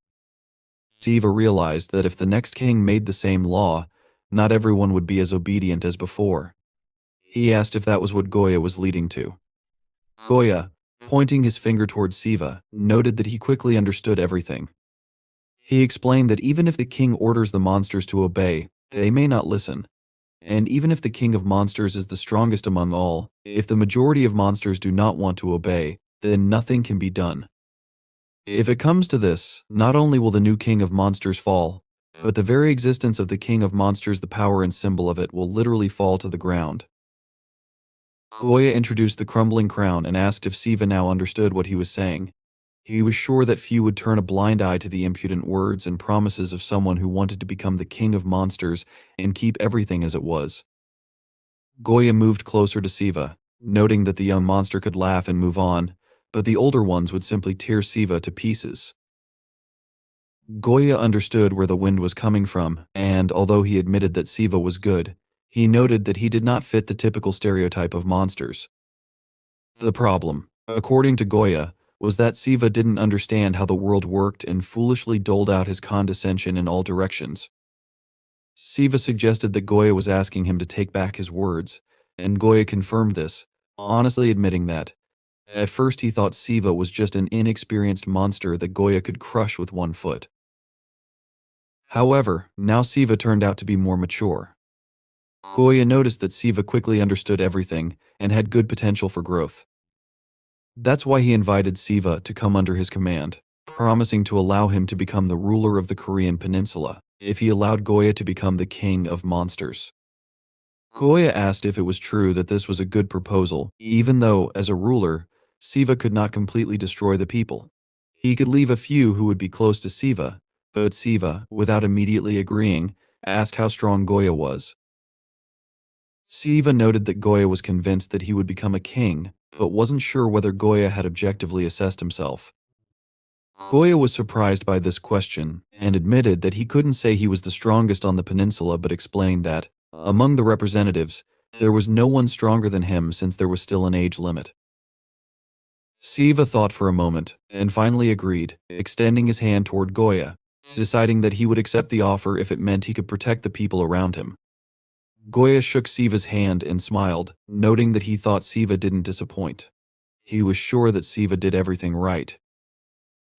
Siva realized that if the next king made the same law, not everyone would be as obedient as before. He asked if that was what Goya was leading to. Goya, pointing his finger towards Siva, noted that he quickly understood everything. He explained that even if the king orders the monsters to obey, they may not listen. And even if the king of monsters is the strongest among all, if the majority of monsters do not want to obey, then nothing can be done. If it comes to this, not only will the new king of monsters fall, but the very existence of the king of monsters, the power and symbol of it, will literally fall to the ground. Goya introduced the crumbling crown and asked if Siva now understood what he was saying. He was sure that few would turn a blind eye to the impudent words and promises of someone who wanted to become the king of monsters and keep everything as it was. Goya moved closer to Siva, noting that the young monster could laugh and move on, but the older ones would simply tear Siva to pieces. Goya understood where the wind was coming from, and although he admitted that Siva was good, he noted that he did not fit the typical stereotype of monsters. The problem, according to Goya, was that Siva didn't understand how the world worked and foolishly doled out his condescension in all directions. Siva suggested that Goya was asking him to take back his words, and Goya confirmed this, honestly admitting that, at first he thought Siva was just an inexperienced monster that Goya could crush with one foot. However, now Siva turned out to be more mature. Goya noticed that Siva quickly understood everything and had good potential for growth. That's why he invited Siva to come under his command, promising to allow him to become the ruler of the Korean peninsula if he allowed Goya to become the king of monsters. Goya asked if it was true that this was a good proposal, even though, as a ruler, Siva could not completely destroy the people. He could leave a few who would be close to Siva, but Siva, without immediately agreeing, asked how strong Goya was. Siva noted that Goya was convinced that he would become a king, but wasn't sure whether Goya had objectively assessed himself. Goya was surprised by this question and admitted that he couldn't say he was the strongest on the peninsula, but explained that, among the representatives, there was no one stronger than him since there was still an age limit. Siva thought for a moment and finally agreed, extending his hand toward Goya, deciding that he would accept the offer if it meant he could protect the people around him. Goya shook Siva's hand and smiled, noting that he thought Siva didn't disappoint. He was sure that Siva did everything right.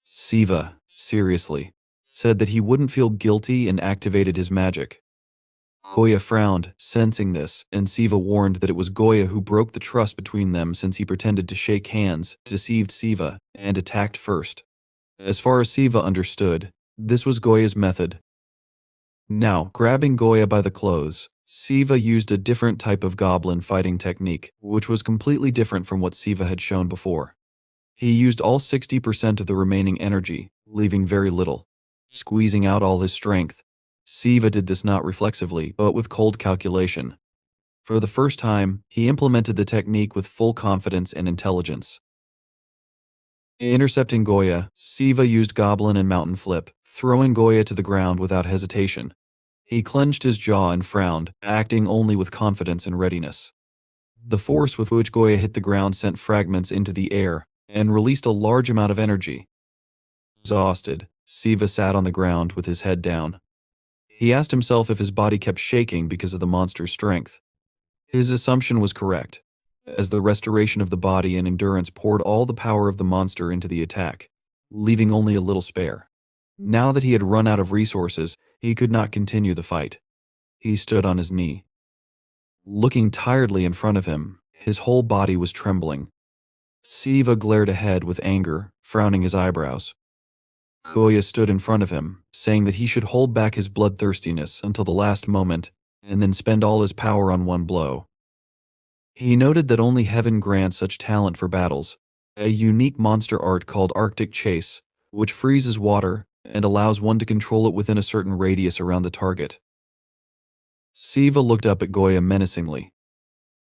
Siva, seriously, said that he wouldn't feel guilty and activated his magic. Goya frowned, sensing this, and Siva warned that it was Goya who broke the trust between them since he pretended to shake hands, deceived Siva, and attacked first. As far as Siva understood, this was Goya's method. Now, grabbing Goya by the clothes, Siva used a different type of goblin fighting technique, which was completely different from what Siva had shown before. He used all 60% of the remaining energy, leaving very little, squeezing out all his strength. Siva did this not reflexively, but with cold calculation. For the first time, he implemented the technique with full confidence and intelligence. Intercepting Goya, Siva used Goblin and Mountain Flip, throwing Goya to the ground without hesitation. He clenched his jaw and frowned, acting only with confidence and readiness. The force with which Goya hit the ground sent fragments into the air and released a large amount of energy. Exhausted, Siva sat on the ground with his head down. He asked himself if his body kept shaking because of the monster's strength. His assumption was correct, as the restoration of the body and endurance poured all the power of the monster into the attack, leaving only a little spare. Now that he had run out of resources, he could not continue the fight. He stood on his knee. Looking tiredly in front of him, his whole body was trembling. Siva glared ahead with anger, frowning his eyebrows. Goya stood in front of him, saying that he should hold back his bloodthirstiness until the last moment and then spend all his power on one blow. He noted that only heaven grants such talent for battles, a unique monster art called Arctic Chase, which freezes water and allows one to control it within a certain radius around the target. Siva looked up at Goya menacingly.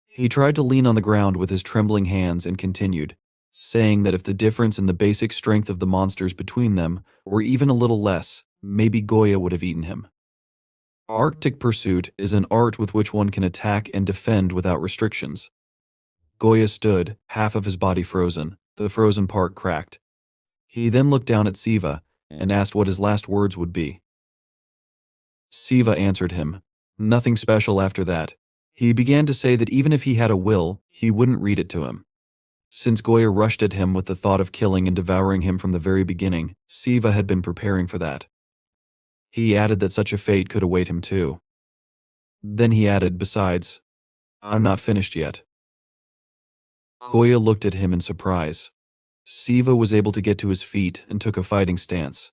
He tried to lean on the ground with his trembling hands and continued, saying that if the difference in the basic strength of the monsters between them were even a little less, maybe Goya would have eaten him. Arctic Pursuit is an art with which one can attack and defend without restrictions. Goya stood, half of his body frozen, the frozen part cracked. He then looked down at Siva and asked what his last words would be. Siva answered him, nothing special after that. He began to say that even if he had a will, he wouldn't read it to him. Since Goya rushed at him with the thought of killing and devouring him from the very beginning, Siva had been preparing for that. He added that such a fate could await him too. Then he added, besides, I'm not finished yet. Goya looked at him in surprise. Siva was able to get to his feet and took a fighting stance.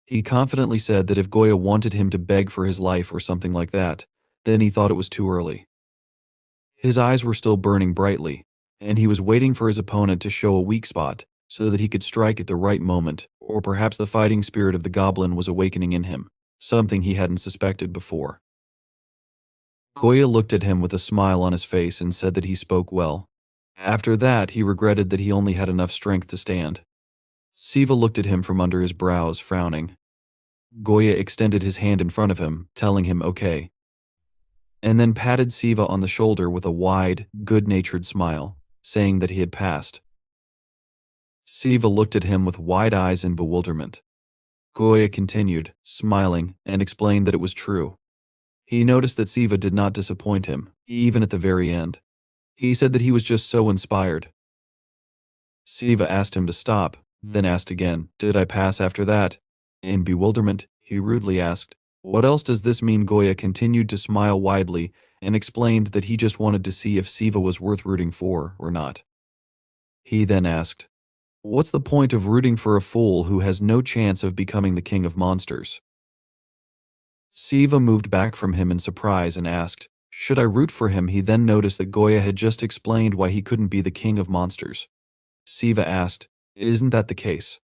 He confidently said that if Goya wanted him to beg for his life or something like that, then he thought it was too early. His eyes were still burning brightly, and he was waiting for his opponent to show a weak spot so that he could strike at the right moment, or perhaps the fighting spirit of the goblin was awakening in him, something he hadn't suspected before. Goya looked at him with a smile on his face and said that he spoke well. After that, he regretted that he only had enough strength to stand. Siva looked at him from under his brows, frowning. Goya extended his hand in front of him, telling him okay, and then patted Siva on the shoulder with a wide, good-natured smile, saying that he had passed. Siva looked at him with wide eyes in bewilderment. Goya continued, smiling, and explained that it was true. He noticed that Siva did not disappoint him, even at the very end. He said that he was just so inspired. Siva asked him to stop, then asked again, "Did I pass after that?" In bewilderment, he rudely asked, "What else does this mean?" Goya continued to smile widely and explained that he just wanted to see if Siva was worth rooting for or not. He then asked, "What's the point of rooting for a fool who has no chance of becoming the king of monsters?" Siva moved back from him in surprise and asked, "Should I root for him?" He then noticed that Goya had just explained why he couldn't be the king of monsters. Siva asked, "Isn't that the case?"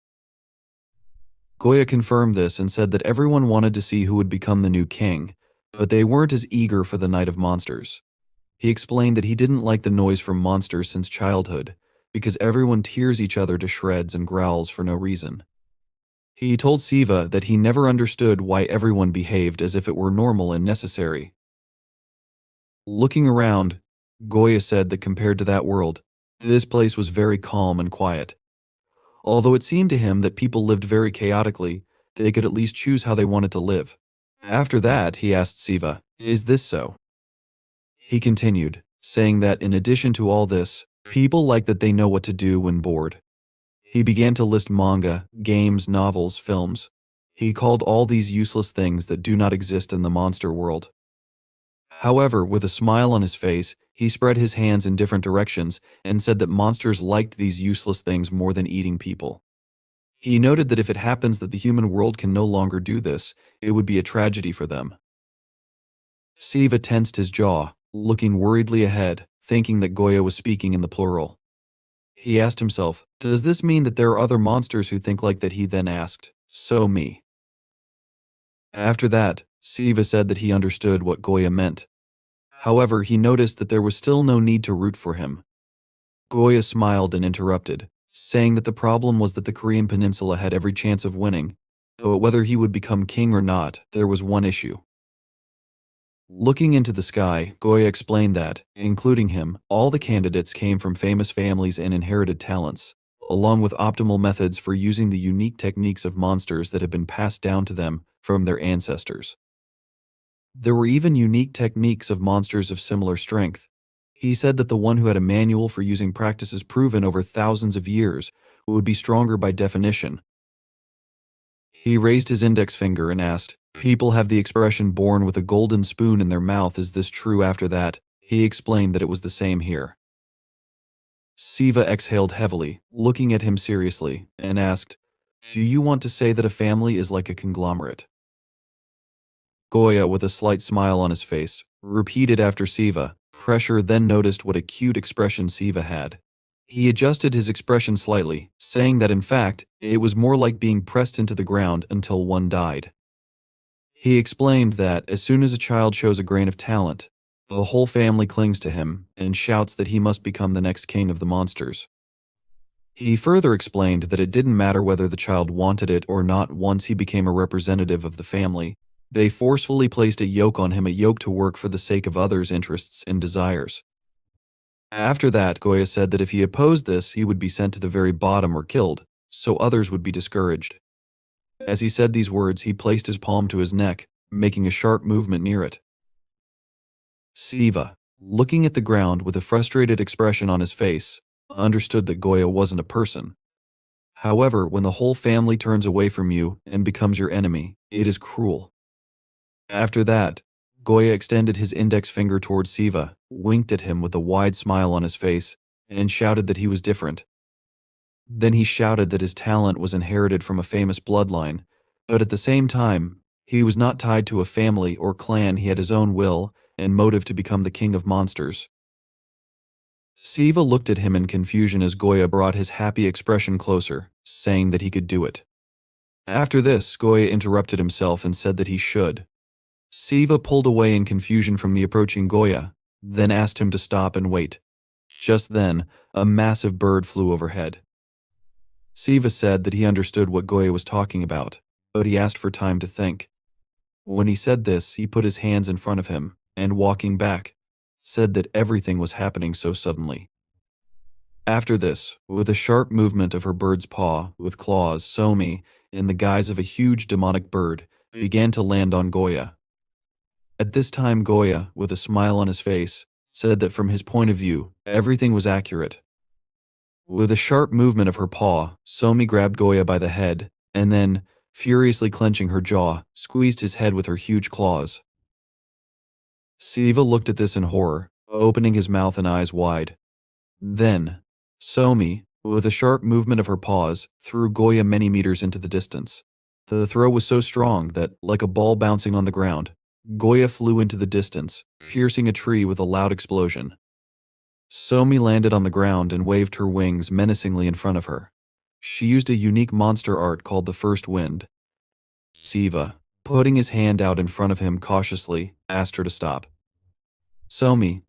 Goya confirmed this and said that everyone wanted to see who would become the new king, but they weren't as eager for the Night of Monsters. He explained that he didn't like the noise from monsters since childhood, because everyone tears each other to shreds and growls for no reason. He told Siva that he never understood why everyone behaved as if it were normal and necessary. Looking around, Goya said that compared to that world, this place was very calm and quiet. Although it seemed to him that people lived very chaotically, they could at least choose how they wanted to live. After that, he asked Siva, "Is this so?" He continued, saying that in addition to all this, people like that they know what to do when bored. He began to list manga, games, novels, films. He called all these useless things that do not exist in the monster world. However, with a smile on his face, he spread his hands in different directions and said that monsters liked these useless things more than eating people. He noted that if it happens that the human world can no longer do this, it would be a tragedy for them. Siva tensed his jaw, looking worriedly ahead, thinking that Goya was speaking in the plural. He asked himself, "Does this mean that there are other monsters who think like that?" He then asked, "So me?" After that, Siva said that he understood what Goya meant. However, he noticed that there was still no need to root for him. Goya smiled and interrupted, saying that the problem was that the Korean peninsula had every chance of winning, but whether he would become king or not, there was one issue. Looking into the sky, Goya explained that, including him, all the candidates came from famous families and inherited talents, along with optimal methods for using the unique techniques of monsters that had been passed down to them from their ancestors. There were even unique techniques of monsters of similar strength. He said that the one who had a manual for using practices proven over thousands of years would be stronger by definition. He raised his index finger and asked, "People have the expression born with a golden spoon in their mouth. Is this true?" After that, he explained that it was the same here. Siva exhaled heavily, looking at him seriously, and asked, "Do you want to say that a family is like a conglomerate?" Goya, with a slight smile on his face, repeated after Siva. Pressure then noticed what a cute expression Siva had. He adjusted his expression slightly, saying that in fact, it was more like being pressed into the ground until one died. He explained that as soon as a child shows a grain of talent, the whole family clings to him and shouts that he must become the next king of the monsters. He further explained that it didn't matter whether the child wanted it or not. Once he became a representative of the family, they forcefully placed a yoke on him, a yoke to work for the sake of others' interests and desires. After that, Goya said that if he opposed this, he would be sent to the very bottom or killed, so others would be discouraged. As he said these words, he placed his palm to his neck, making a sharp movement near it. Siva, looking at the ground with a frustrated expression on his face, understood that Goya wasn't a person. However, when the whole family turns away from you and becomes your enemy, it is cruel. After that, Goya extended his index finger towards Siva, winked at him with a wide smile on his face, and shouted that he was different. Then he shouted that his talent was inherited from a famous bloodline, but at the same time, he was not tied to a family or clan. He had his own will and motive to become the king of monsters. Siva looked at him in confusion as Goya brought his happy expression closer, saying that he could do it. After this, Goya interrupted himself and said that he should. Siva pulled away in confusion from the approaching Goya, then asked him to stop and wait. Just then, a massive bird flew overhead. Siva said that he understood what Goya was talking about, but he asked for time to think. When he said this, he put his hands in front of him, and walking back, said that everything was happening so suddenly. After this, with a sharp movement of her bird's paw with claws, Somi, in the guise of a huge demonic bird, began to land on Goya. At this time Goya, with a smile on his face, said that from his point of view, everything was accurate. With a sharp movement of her paw, Somi grabbed Goya by the head, and then, furiously clenching her jaw, squeezed his head with her huge claws. Siva looked at this in horror, opening his mouth and eyes wide. Then, Somi, with a sharp movement of her paws, threw Goya many meters into the distance. The throw was so strong that, like a ball bouncing on the ground, Goya flew into the distance, piercing a tree with a loud explosion. Somi landed on the ground and waved her wings menacingly in front of her. She used a unique monster art called the First Wind. Siva, putting his hand out in front of him cautiously, asked her to stop. Somi,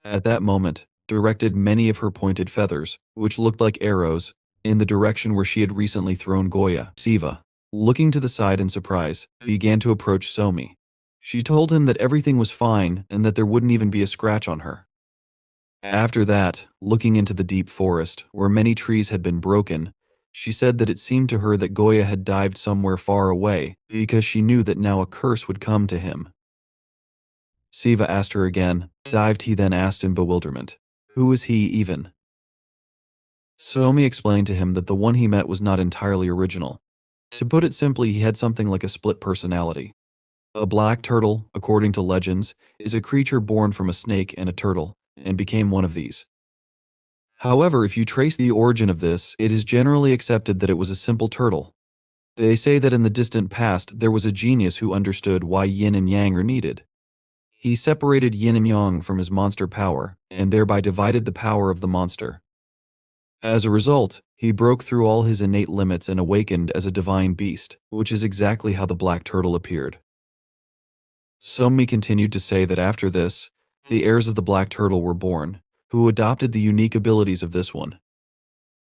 at that moment, directed many of her pointed feathers, which looked like arrows, in the direction where she had recently thrown Goya. Siva, looking to the side in surprise, began to approach Somi. She told him that everything was fine and that there wouldn't even be a scratch on her. After that, looking into the deep forest, where many trees had been broken, she said that it seemed to her that Goya had dived somewhere far away because she knew that now a curse would come to him. Siva asked her again, dived he then asked in bewilderment, who is he even? Somi explained to him that the one he met was not entirely original. To put it simply, he had something like a split personality. A black turtle, according to legends, is a creature born from a snake and a turtle, and became one of these. However, if you trace the origin of this, it is generally accepted that it was a simple turtle. They say that in the distant past there was a genius who understood why yin and yang are needed. He separated yin and yang from his monster power, and thereby divided the power of the monster. As a result, he broke through all his innate limits and awakened as a divine beast, which is exactly how the black turtle appeared. Somi continued to say that after this, the heirs of the black turtle were born, who adopted the unique abilities of this one.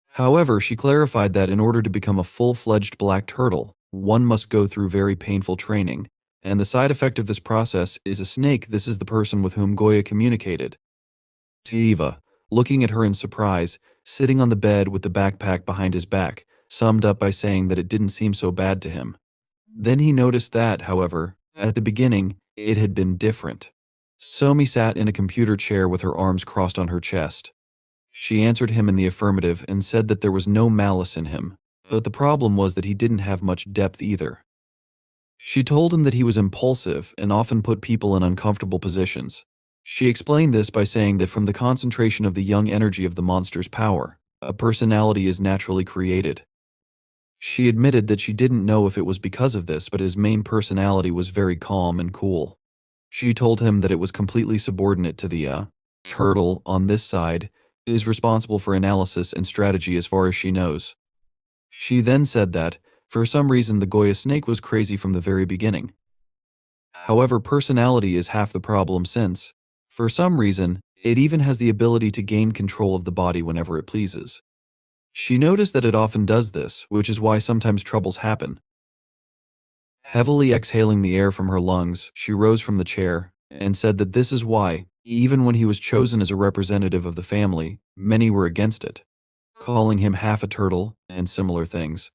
However, she clarified that in order to become a full-fledged black turtle, one must go through very painful training, and the side effect of this process is a snake. This is the person with whom Goya communicated. Siva, looking at her in surprise, sitting on the bed with the backpack behind his back, summed up by saying that it didn't seem so bad to him. Then he noticed that, however, at the beginning, it had been different. Somi sat in a computer chair with her arms crossed on her chest. She answered him in the affirmative and said that there was no malice in him, but the problem was that he didn't have much depth either. She told him that he was impulsive and often put people in uncomfortable positions. She explained this by saying that from the concentration of the young energy of the monster's power, a personality is naturally created. She admitted that she didn't know if it was because of this, but his main personality was very calm and cool. She told him that it was completely subordinate to the turtle on this side, is responsible for analysis and strategy as far as she knows. She then said that, for some reason, the Goya snake was crazy from the very beginning. However, personality is half the problem since, for some reason, it even has the ability to gain control of the body whenever it pleases. She noticed that it often does this, which is why sometimes troubles happen. Heavily exhaling the air from her lungs, she rose from the chair and said that this is why, even when he was chosen as a representative of the family, many were against it, calling him half a turtle and similar things.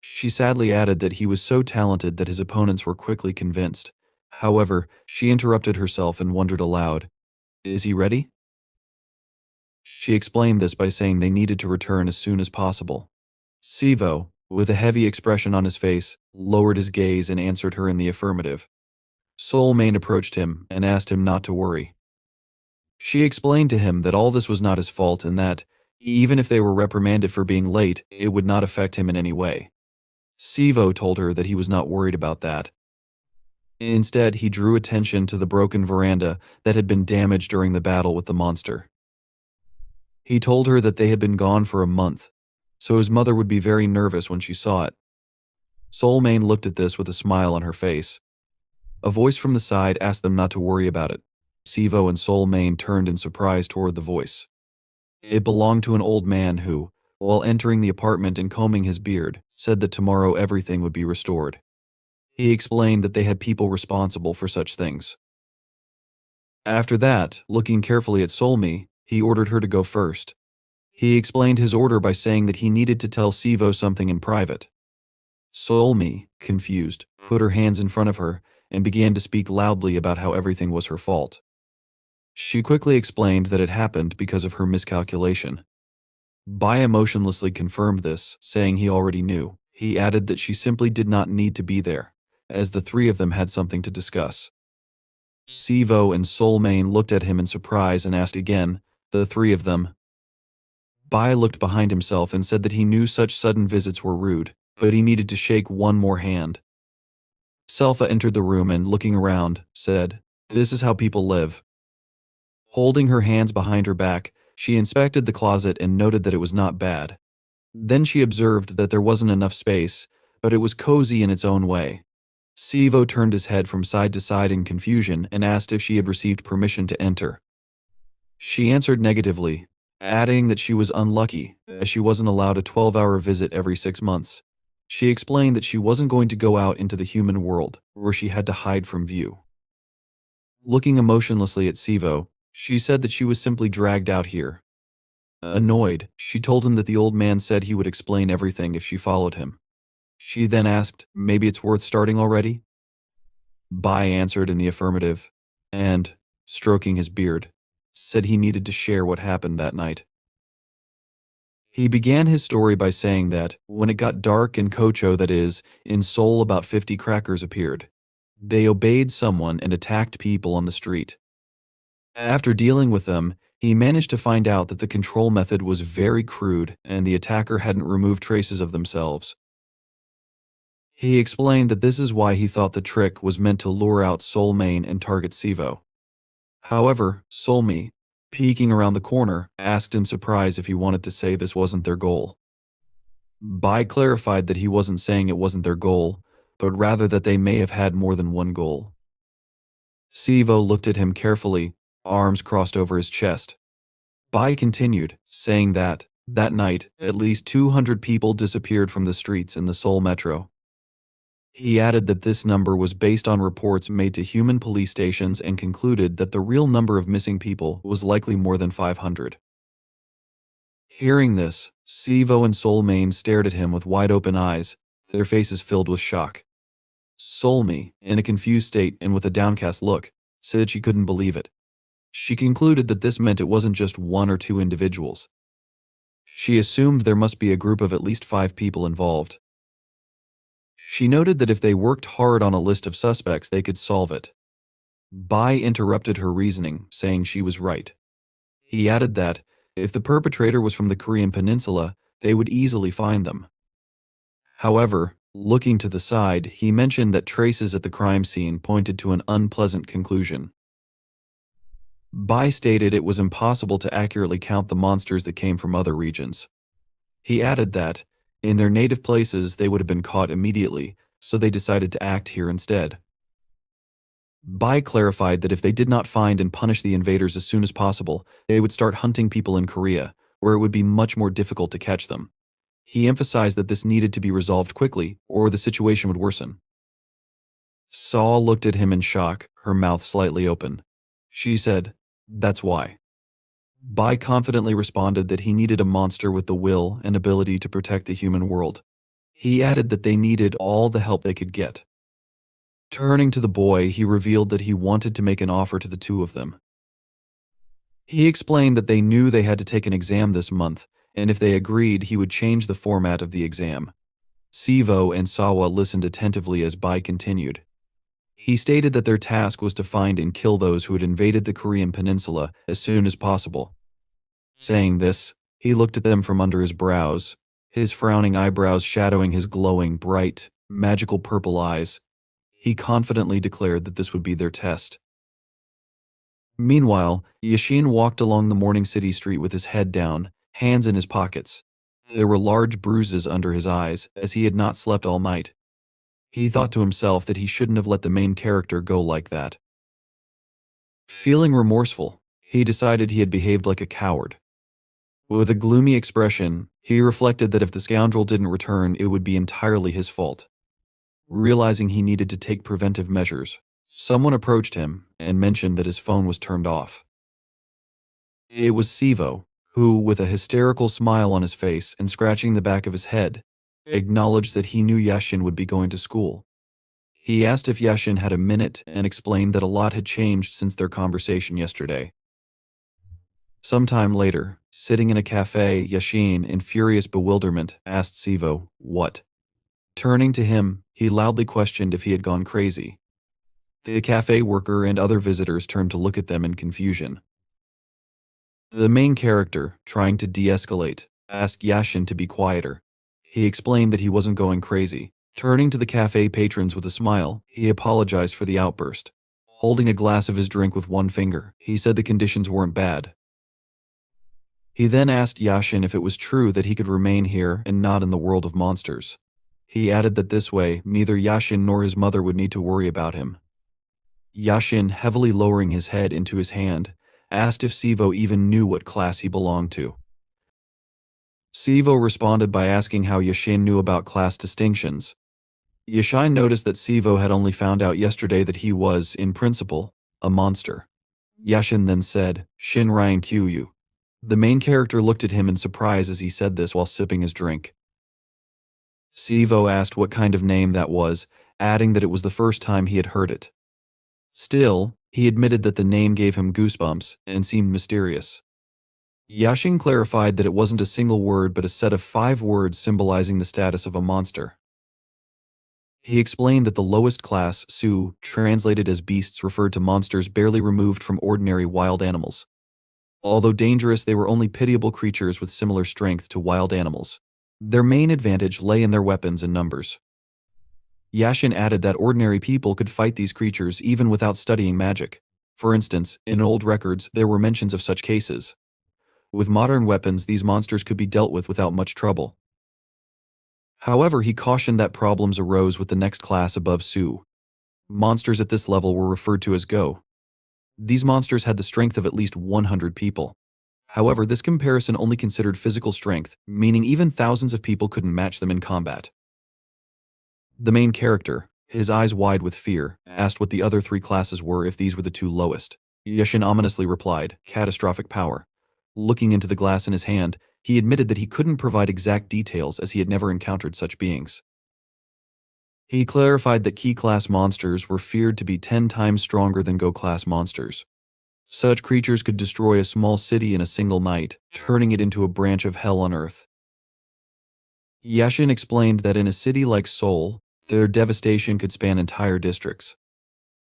She sadly added that he was so talented that his opponents were quickly convinced. However, she interrupted herself and wondered aloud, "Is he ready?" She explained this by saying they needed to return as soon as possible. Sivo, with a heavy expression on his face, lowered his gaze and answered her in the affirmative. Soul Mane approached him and asked him not to worry. She explained to him that all this was not his fault and that, even if they were reprimanded for being late, it would not affect him in any way. Sivo told her that he was not worried about that. Instead, he drew attention to the broken veranda that had been damaged during the battle with the monster. He told her that they had been gone for a month, so his mother would be very nervous when she saw it. Soul Mane looked at this with a smile on her face. A voice from the side asked them not to worry about it. Sivo and Soul Mane turned in surprise toward the voice. It belonged to an old man who, while entering the apartment and combing his beard, said that tomorrow everything would be restored. He explained that they had people responsible for such things. After that, looking carefully at Solmi, he ordered her to go first. He explained his order by saying that he needed to tell Sivo something in private. Solmi, confused, put her hands in front of her and began to speak loudly about how everything was her fault. She quickly explained that it happened because of her miscalculation. Bai emotionlessly confirmed this, saying he already knew. He added that she simply did not need to be there, as the three of them had something to discuss. Sivo and Solmain looked at him in surprise and asked again, the three of them. Bai looked behind himself and said that he knew such sudden visits were rude, but he needed to shake one more hand. Selfa entered the room and, looking around, said, "This is how people live." Holding her hands behind her back, she inspected the closet and noted that it was not bad. Then she observed that there wasn't enough space, but it was cozy in its own way. Sivo turned his head from side to side in confusion and asked if she had received permission to enter. She answered negatively, adding that she was unlucky, as she wasn't allowed a 12-hour visit every 6 months. She explained that she wasn't going to go out into the human world, where she had to hide from view. Looking emotionlessly at Sivo, she said that she was simply dragged out here. Annoyed, she told him that the old man said he would explain everything if she followed him. She then asked, maybe it's worth starting already? Bai answered in the affirmative, and, stroking his beard, said he needed to share what happened that night. He began his story by saying that, when it got dark in Kocho, that is, in Seoul, about 50 crackers appeared. They obeyed someone and attacked people on the street. After dealing with them, he managed to find out that the control method was very crude and the attacker hadn't removed traces of themselves. He explained that this is why he thought the trick was meant to lure out Solmain and target Sivo. However, Solmi, peeking around the corner, asked in surprise if he wanted to say this wasn't their goal. Bai clarified that he wasn't saying it wasn't their goal, but rather that they may have had more than one goal. Sivo looked at him carefully, arms crossed over his chest. Bai continued, saying that night, at least 200 people disappeared from the streets in the Seoul metro. He added that this number was based on reports made to human police stations and concluded that the real number of missing people was likely more than 500. Hearing this, Sivo and Solmain stared at him with wide-open eyes, their faces filled with shock. Solmi, in a confused state and with a downcast look, said she couldn't believe it. She concluded that this meant it wasn't just one or two individuals. She assumed there must be a group of at least 5 people involved. She noted that if they worked hard on a list of suspects, they could solve it. Bai interrupted her reasoning, saying she was right. He added that, if the perpetrator was from the Korean peninsula, they would easily find them. However, looking to the side, he mentioned that traces at the crime scene pointed to an unpleasant conclusion. Bai stated it was impossible to accurately count the monsters that came from other regions. He added that, in their native places, they would have been caught immediately, so they decided to act here instead. Bai clarified that if they did not find and punish the invaders as soon as possible, they would start hunting people in Korea, where it would be much more difficult to catch them. He emphasized that this needed to be resolved quickly, or the situation would worsen. Saw looked at him in shock, her mouth slightly open. She said, "That's why." Bai confidently responded that he needed a monster with the will and ability to protect the human world. He added that they needed all the help they could get. Turning to the boy, he revealed that he wanted to make an offer to the two of them. He explained that they knew they had to take an exam this month, and if they agreed, he would change the format of the exam. Sivo and Sawa listened attentively as Bai continued. He stated that their task was to find and kill those who had invaded the Korean peninsula as soon as possible. Saying this, he looked at them from under his brows, his frowning eyebrows shadowing his glowing, bright, magical purple eyes. He confidently declared that this would be their test. Meanwhile, Yashin walked along the morning city street with his head down, hands in his pockets. There were large bruises under his eyes, as he had not slept all night. He thought to himself that he shouldn't have let the main character go like that. Feeling remorseful, he decided he had behaved like a coward. With a gloomy expression, he reflected that if the scoundrel didn't return, it would be entirely his fault. Realizing he needed to take preventive measures, someone approached him and mentioned that his phone was turned off. It was Sivo, who, with a hysterical smile on his face and scratching the back of his head, acknowledged that he knew Yashin would be going to school. He asked if Yashin had a minute and explained that a lot had changed since their conversation yesterday. Sometime later, sitting in a cafe, Yashin, in furious bewilderment, asked Sivo, "What?" Turning to him, he loudly questioned if he had gone crazy. The cafe worker and other visitors turned to look at them in confusion. The main character, trying to de-escalate, asked Yashin to be quieter. He explained that he wasn't going crazy. Turning to the cafe patrons with a smile, he apologized for the outburst. Holding a glass of his drink with one finger, he said the conditions weren't bad. He then asked Yashin if it was true that he could remain here and not in the world of monsters. He added that this way, neither Yashin nor his mother would need to worry about him. Yashin, heavily lowering his head into his hand, asked if Sivo even knew what class he belonged to. Sivo responded by asking how Yashin knew about class distinctions. Yashin noticed that Sivo had only found out yesterday that he was, in principle, a monster. Yashin then said, "Shin Ryan Qyu." The main character looked at him in surprise as he said this while sipping his drink. Sivo asked what kind of name that was, adding that it was the first time he had heard it. Still, he admitted that the name gave him goosebumps and seemed mysterious. Yashin clarified that it wasn't a single word but a set of 5 words symbolizing the status of a monster. He explained that the lowest class, Su, translated as beasts, referred to monsters barely removed from ordinary wild animals. Although dangerous, they were only pitiable creatures with similar strength to wild animals. Their main advantage lay in their weapons and numbers. Yashin added that ordinary people could fight these creatures even without studying magic. For instance, in old records, there were mentions of such cases. With modern weapons, these monsters could be dealt with without much trouble. However, he cautioned that problems arose with the next class above Su. Monsters at this level were referred to as Go. These monsters had the strength of at least 100 people. However, this comparison only considered physical strength, meaning even thousands of people couldn't match them in combat. The main character, his eyes wide with fear, asked what the other 3 classes were if these were the 2 lowest. Yashin ominously replied, "Catastrophic power." Looking into the glass in his hand, he admitted that he couldn't provide exact details as he had never encountered such beings. He clarified that Ki-class monsters were feared to be 10 times stronger than Go-class monsters. Such creatures could destroy a small city in a single night, turning it into a branch of hell on earth. Yashin explained that in a city like Seoul, their devastation could span entire districts.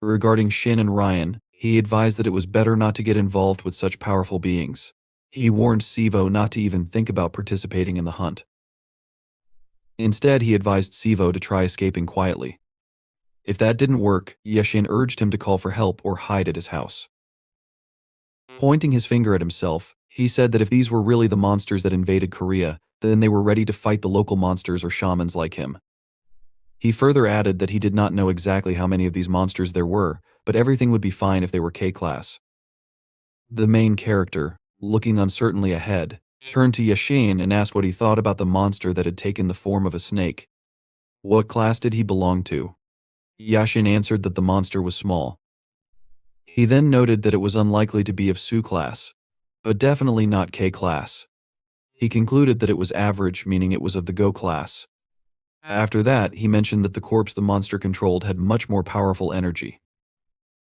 Regarding Shin and Ryan, he advised that it was better not to get involved with such powerful beings. He warned Sivo not to even think about participating in the hunt. Instead, he advised Sivo to try escaping quietly. If that didn't work, Yashin urged him to call for help or hide at his house. Pointing his finger at himself, he said that if these were really the monsters that invaded Korea, then they were ready to fight the local monsters or shamans like him. He further added that he did not know exactly how many of these monsters there were, but everything would be fine if they were K-class. The main character, looking uncertainly ahead, turned to Yashin and asked what he thought about the monster that had taken the form of a snake. What class did he belong to? Yashin answered that the monster was small. He then noted that it was unlikely to be of Su class, but definitely not K class. He concluded that it was average, meaning it was of the Go class. After that, he mentioned that the corpse the monster controlled had much more powerful energy.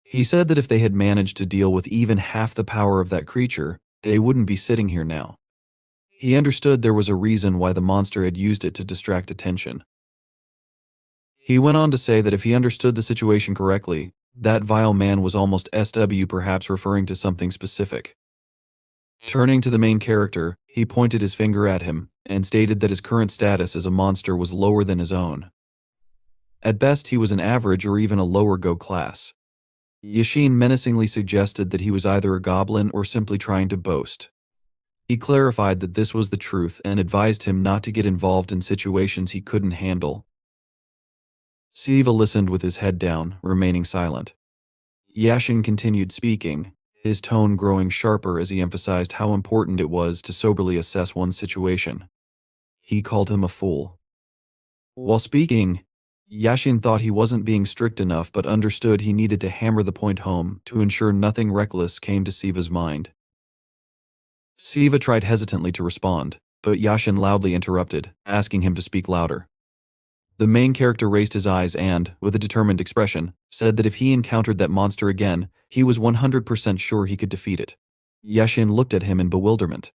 He said that if they had managed to deal with even half the power of that creature, they wouldn't be sitting here now. He understood there was a reason why the monster had used it to distract attention. He went on to say that if he understood the situation correctly, that vile man was almost SW, perhaps referring to something specific. Turning to the main character, he pointed his finger at him and stated that his current status as a monster was lower than his own. At best, he was an average or even a lower Go class. Yashin menacingly suggested that he was either a goblin or simply trying to boast. He clarified that this was the truth and advised him not to get involved in situations he couldn't handle. Siva listened with his head down, remaining silent. Yashin continued speaking, his tone growing sharper as he emphasized how important it was to soberly assess one's situation. He called him a fool. While speaking, Yashin thought he wasn't being strict enough but understood he needed to hammer the point home to ensure nothing reckless came to Siva's mind. Siva tried hesitantly to respond, but Yashin loudly interrupted, asking him to speak louder. The main character raised his eyes and, with a determined expression, said that if he encountered that monster again, he was 100% sure he could defeat it. Yashin looked at him in bewilderment.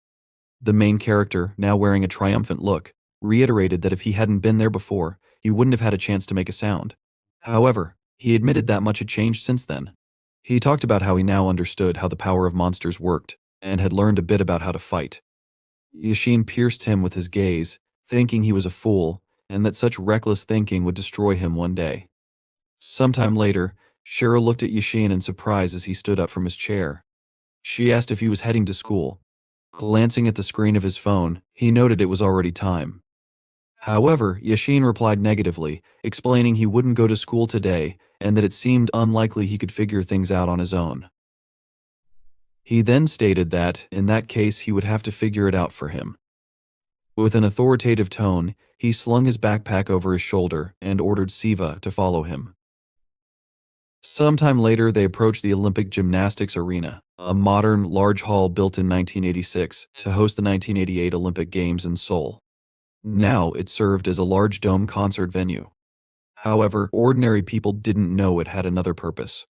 The main character, now wearing a triumphant look, reiterated that if he hadn't been there before, he wouldn't have had a chance to make a sound. However, he admitted that much had changed since then. He talked about how he now understood how the power of monsters worked, and had learned a bit about how to fight. Yashin pierced him with his gaze, thinking he was a fool, and that such reckless thinking would destroy him one day. Sometime later, Shira looked at Yashin in surprise as he stood up from his chair. She asked if he was heading to school. Glancing at the screen of his phone, he noted it was already time. However, Yashin replied negatively, explaining he wouldn't go to school today and that it seemed unlikely he could figure things out on his own. He then stated that, in that case, he would have to figure it out for him. With an authoritative tone, he slung his backpack over his shoulder and ordered Siva to follow him. Sometime later, they approached the Olympic Gymnastics Arena, a modern, large hall built in 1986 to host the 1988 Olympic Games in Seoul. Now, it served as a large dome concert venue. However, ordinary people didn't know it had another purpose.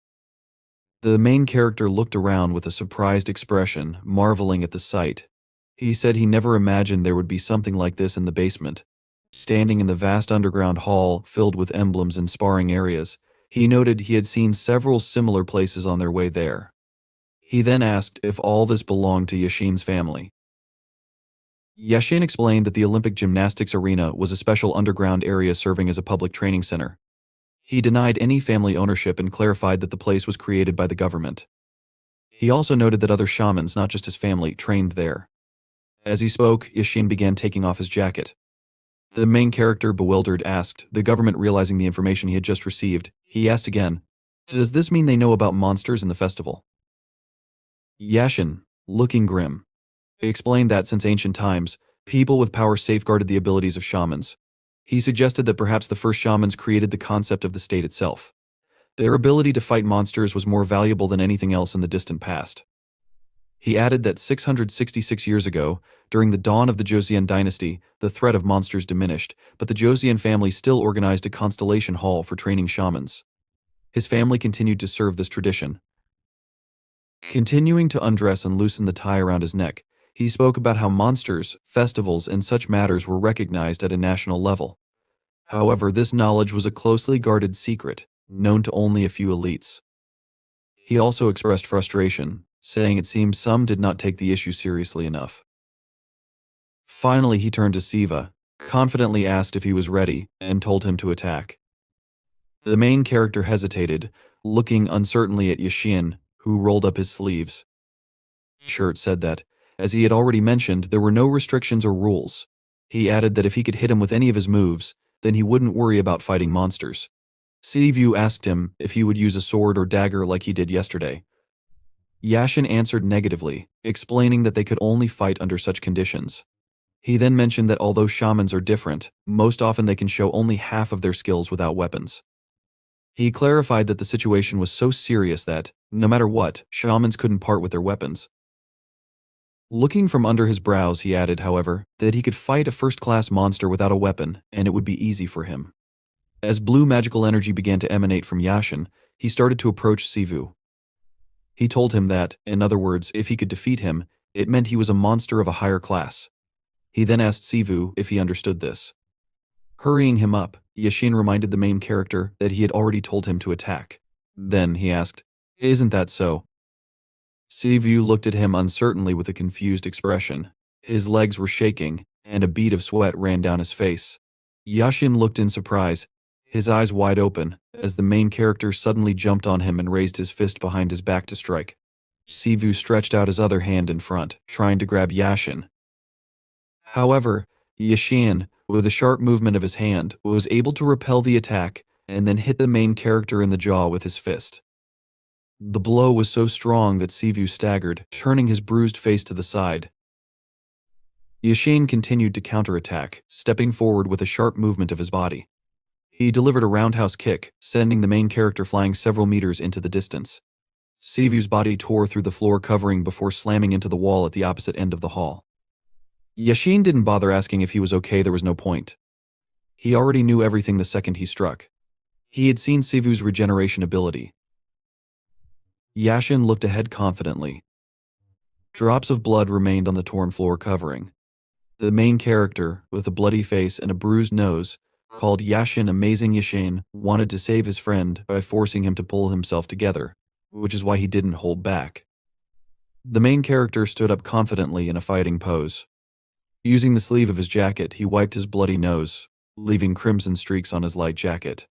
The main character looked around with a surprised expression, marveling at the sight. He said he never imagined there would be something like this in the basement. Standing in the vast underground hall filled with emblems and sparring areas, he noted he had seen several similar places on their way there. He then asked if all this belonged to Yashin's family. Yashin explained that the Olympic Gymnastics Arena was a special underground area serving as a public training center. He denied any family ownership and clarified that the place was created by the government. He also noted that other shamans, not just his family, trained there. As he spoke, Yashin began taking off his jacket. The main character, bewildered, asked, the government realizing the information he had just received. He asked again, "Does this mean they know about monsters in the festival?" Yashin, looking grim, explained that since ancient times, people with power safeguarded the abilities of shamans. He suggested that perhaps the first shamans created the concept of the state itself. Their ability to fight monsters was more valuable than anything else in the distant past. He added that 666 years ago, during the dawn of the Joseon dynasty, the threat of monsters diminished, but the Joseon family still organized a constellation hall for training shamans. His family continued to serve this tradition. Continuing to undress and loosen the tie around his neck, he spoke about how monsters, festivals, and such matters were recognized at a national level. However, this knowledge was a closely guarded secret, known to only a few elites. He also expressed frustration, saying it seemed some did not take the issue seriously enough. Finally, he turned to Siva, confidently asked if he was ready, and told him to attack. The main character hesitated, looking uncertainly at Yashin, who rolled up his sleeves. Shirt said that, as he had already mentioned, there were no restrictions or rules. He added that if he could hit him with any of his moves, then he wouldn't worry about fighting monsters. Sivu asked him if he would use a sword or dagger like he did yesterday. Yashin answered negatively, explaining that they could only fight under such conditions. He then mentioned that although shamans are different, most often they can show only half of their skills without weapons. He clarified that the situation was so serious that, no matter what, shamans couldn't part with their weapons. Looking from under his brows, he added, however, that he could fight a first-class monster without a weapon, and it would be easy for him. As blue magical energy began to emanate from Yashin, he started to approach Sivu. He told him that, in other words, if he could defeat him, it meant he was a monster of a higher class. He then asked Sivu if he understood this. Hurrying him up, Yashin reminded the main character that he had already told him to attack. Then he asked, "Isn't that so?" Sivu looked at him uncertainly with a confused expression. His legs were shaking, and a bead of sweat ran down his face. Yashin looked in surprise, his eyes wide open, as the main character suddenly jumped on him and raised his fist behind his back to strike. Sivu stretched out his other hand in front, trying to grab Yashin. However, Yashin, with a sharp movement of his hand, was able to repel the attack and then hit the main character in the jaw with his fist. The blow was so strong that Sivu staggered, turning his bruised face to the side. Yashin continued to counterattack, stepping forward with a sharp movement of his body. He delivered a roundhouse kick, sending the main character flying several meters into the distance. Sivu's body tore through the floor covering before slamming into the wall at the opposite end of the hall. Yashin didn't bother asking if he was okay, there was no point. He already knew everything the second he struck. He had seen Sivu's regeneration ability. Yashin looked ahead confidently. Drops of blood remained on the torn floor covering. The main character, with a bloody face and a bruised nose, called Yashin Amazing Yashin, wanted to save his friend by forcing him to pull himself together, which is why he didn't hold back. The main character stood up confidently in a fighting pose. Using the sleeve of his jacket, he wiped his bloody nose, leaving crimson streaks on his light jacket.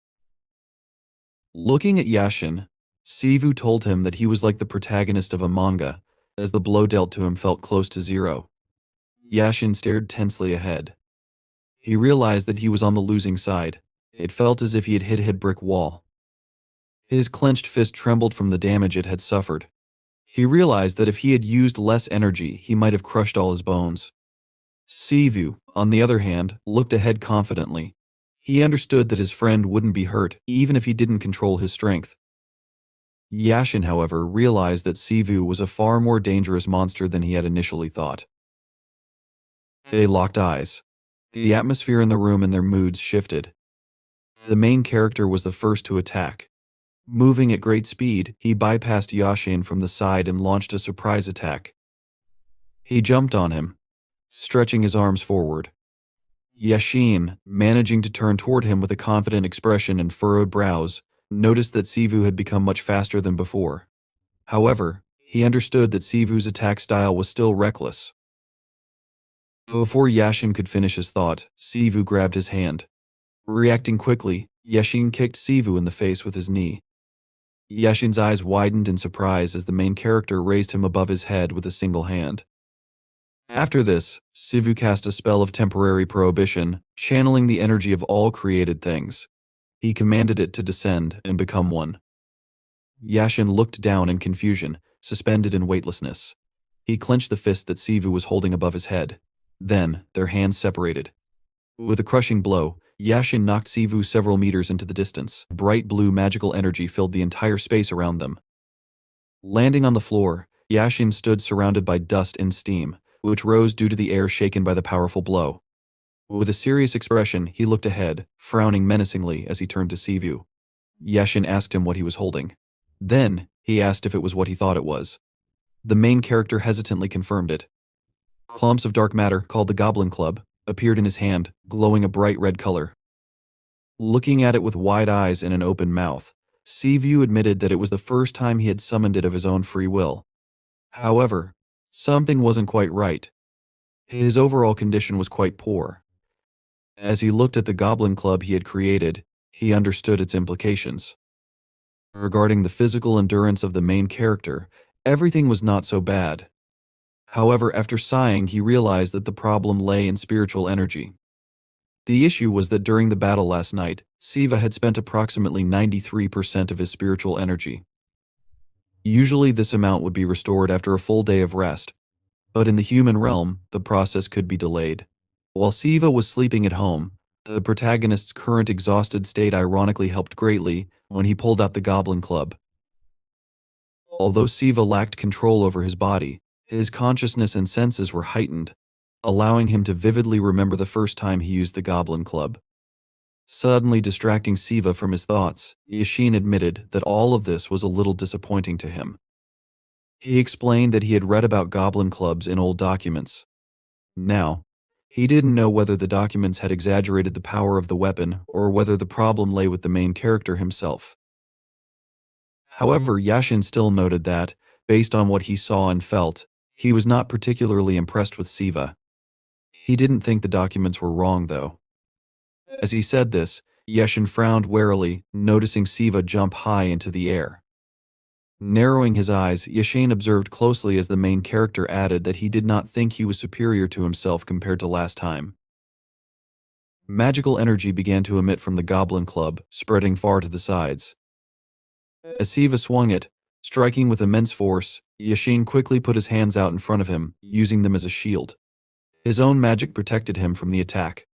Looking at Yashin, Sivu told him that he was like the protagonist of a manga, as the blow dealt to him felt close to zero. Yashin stared tensely ahead. He realized that he was on the losing side. It felt as if he had hit a brick wall. His clenched fist trembled from the damage it had suffered. He realized that if he had used less energy, he might have crushed all his bones. Sivu, on the other hand, looked ahead confidently. He understood that his friend wouldn't be hurt, even if he didn't control his strength. Yashin, however, realized that Sivu was a far more dangerous monster than he had initially thought. They locked eyes. The atmosphere in the room and their moods shifted. The main character was the first to attack. Moving at great speed, he bypassed Yashin from the side and launched a surprise attack. He jumped on him, stretching his arms forward. Yashin, managing to turn toward him with a confident expression and furrowed brows, noticed that Sivu had become much faster than before. However, he understood that Sivu's attack style was still reckless. Before Yashin could finish his thought, Sivu grabbed his hand. Reacting quickly, Yashin kicked Sivu in the face with his knee. Yashin's eyes widened in surprise as the main character raised him above his head with a single hand. After this, Sivu cast a spell of temporary prohibition, channeling the energy of all created things. He commanded it to descend and become one. Yashin looked down in confusion, suspended in weightlessness. He clenched the fist that Sivu was holding above his head. Then, their hands separated. With a crushing blow, Yashin knocked Sivu several meters into the distance. Bright blue magical energy filled the entire space around them. Landing on the floor, Yashin stood surrounded by dust and steam, which rose due to the air shaken by the powerful blow. With a serious expression, he looked ahead, frowning menacingly as he turned to Sivu. Yashin asked him what he was holding. Then, he asked if it was what he thought it was. The main character hesitantly confirmed it. Clumps of dark matter, called the Goblin Club, appeared in his hand, glowing a bright red color. Looking at it with wide eyes and an open mouth, Sivu admitted that it was the first time he had summoned it of his own free will. However, something wasn't quite right. His overall condition was quite poor. As he looked at the Goblin Club he had created, he understood its implications. Regarding the physical endurance of the main character, everything was not so bad. However, after sighing, he realized that the problem lay in spiritual energy. The issue was that during the battle last night, Siva had spent approximately 93% of his spiritual energy. Usually this amount would be restored after a full day of rest, but in the human realm, the process could be delayed. While Siva was sleeping at home, the protagonist's current exhausted state ironically helped greatly when he pulled out the Goblin Club. Although Siva lacked control over his body, his consciousness and senses were heightened, allowing him to vividly remember the first time he used the Goblin Club. Suddenly distracting Siva from his thoughts, Yashin admitted that all of this was a little disappointing to him. He explained that he had read about Goblin Clubs in old documents. Now, he didn't know whether the documents had exaggerated the power of the weapon or whether the problem lay with the main character himself. However, Yashin still noted that, based on what he saw and felt, he was not particularly impressed with Siva. He didn't think the documents were wrong, though. As he said this, Yashin frowned warily, noticing Siva jump high into the air. Narrowing his eyes, Yashin observed closely as the main character added that he did not think he was superior to himself compared to last time. Magical energy began to emit from the Goblin Club, spreading far to the sides. As Siva swung it, striking with immense force, Yashin quickly put his hands out in front of him, using them as a shield. His own magic protected him from the attack.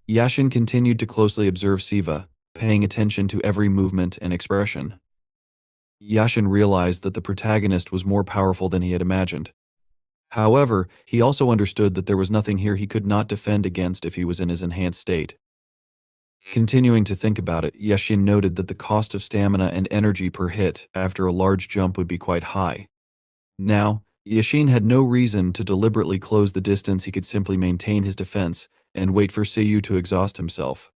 Yashin continued to closely observe Siva, paying attention to every movement and expression. Yashin realized that the protagonist was more powerful than he had imagined. However, he also understood that there was nothing here he could not defend against if he was in his enhanced state. Continuing to think about it, Yashin noted that the cost of stamina and energy per hit after a large jump would be quite high. Now, Yashin had no reason to deliberately close the distance. He could simply maintain his defense and wait for Siu to exhaust himself.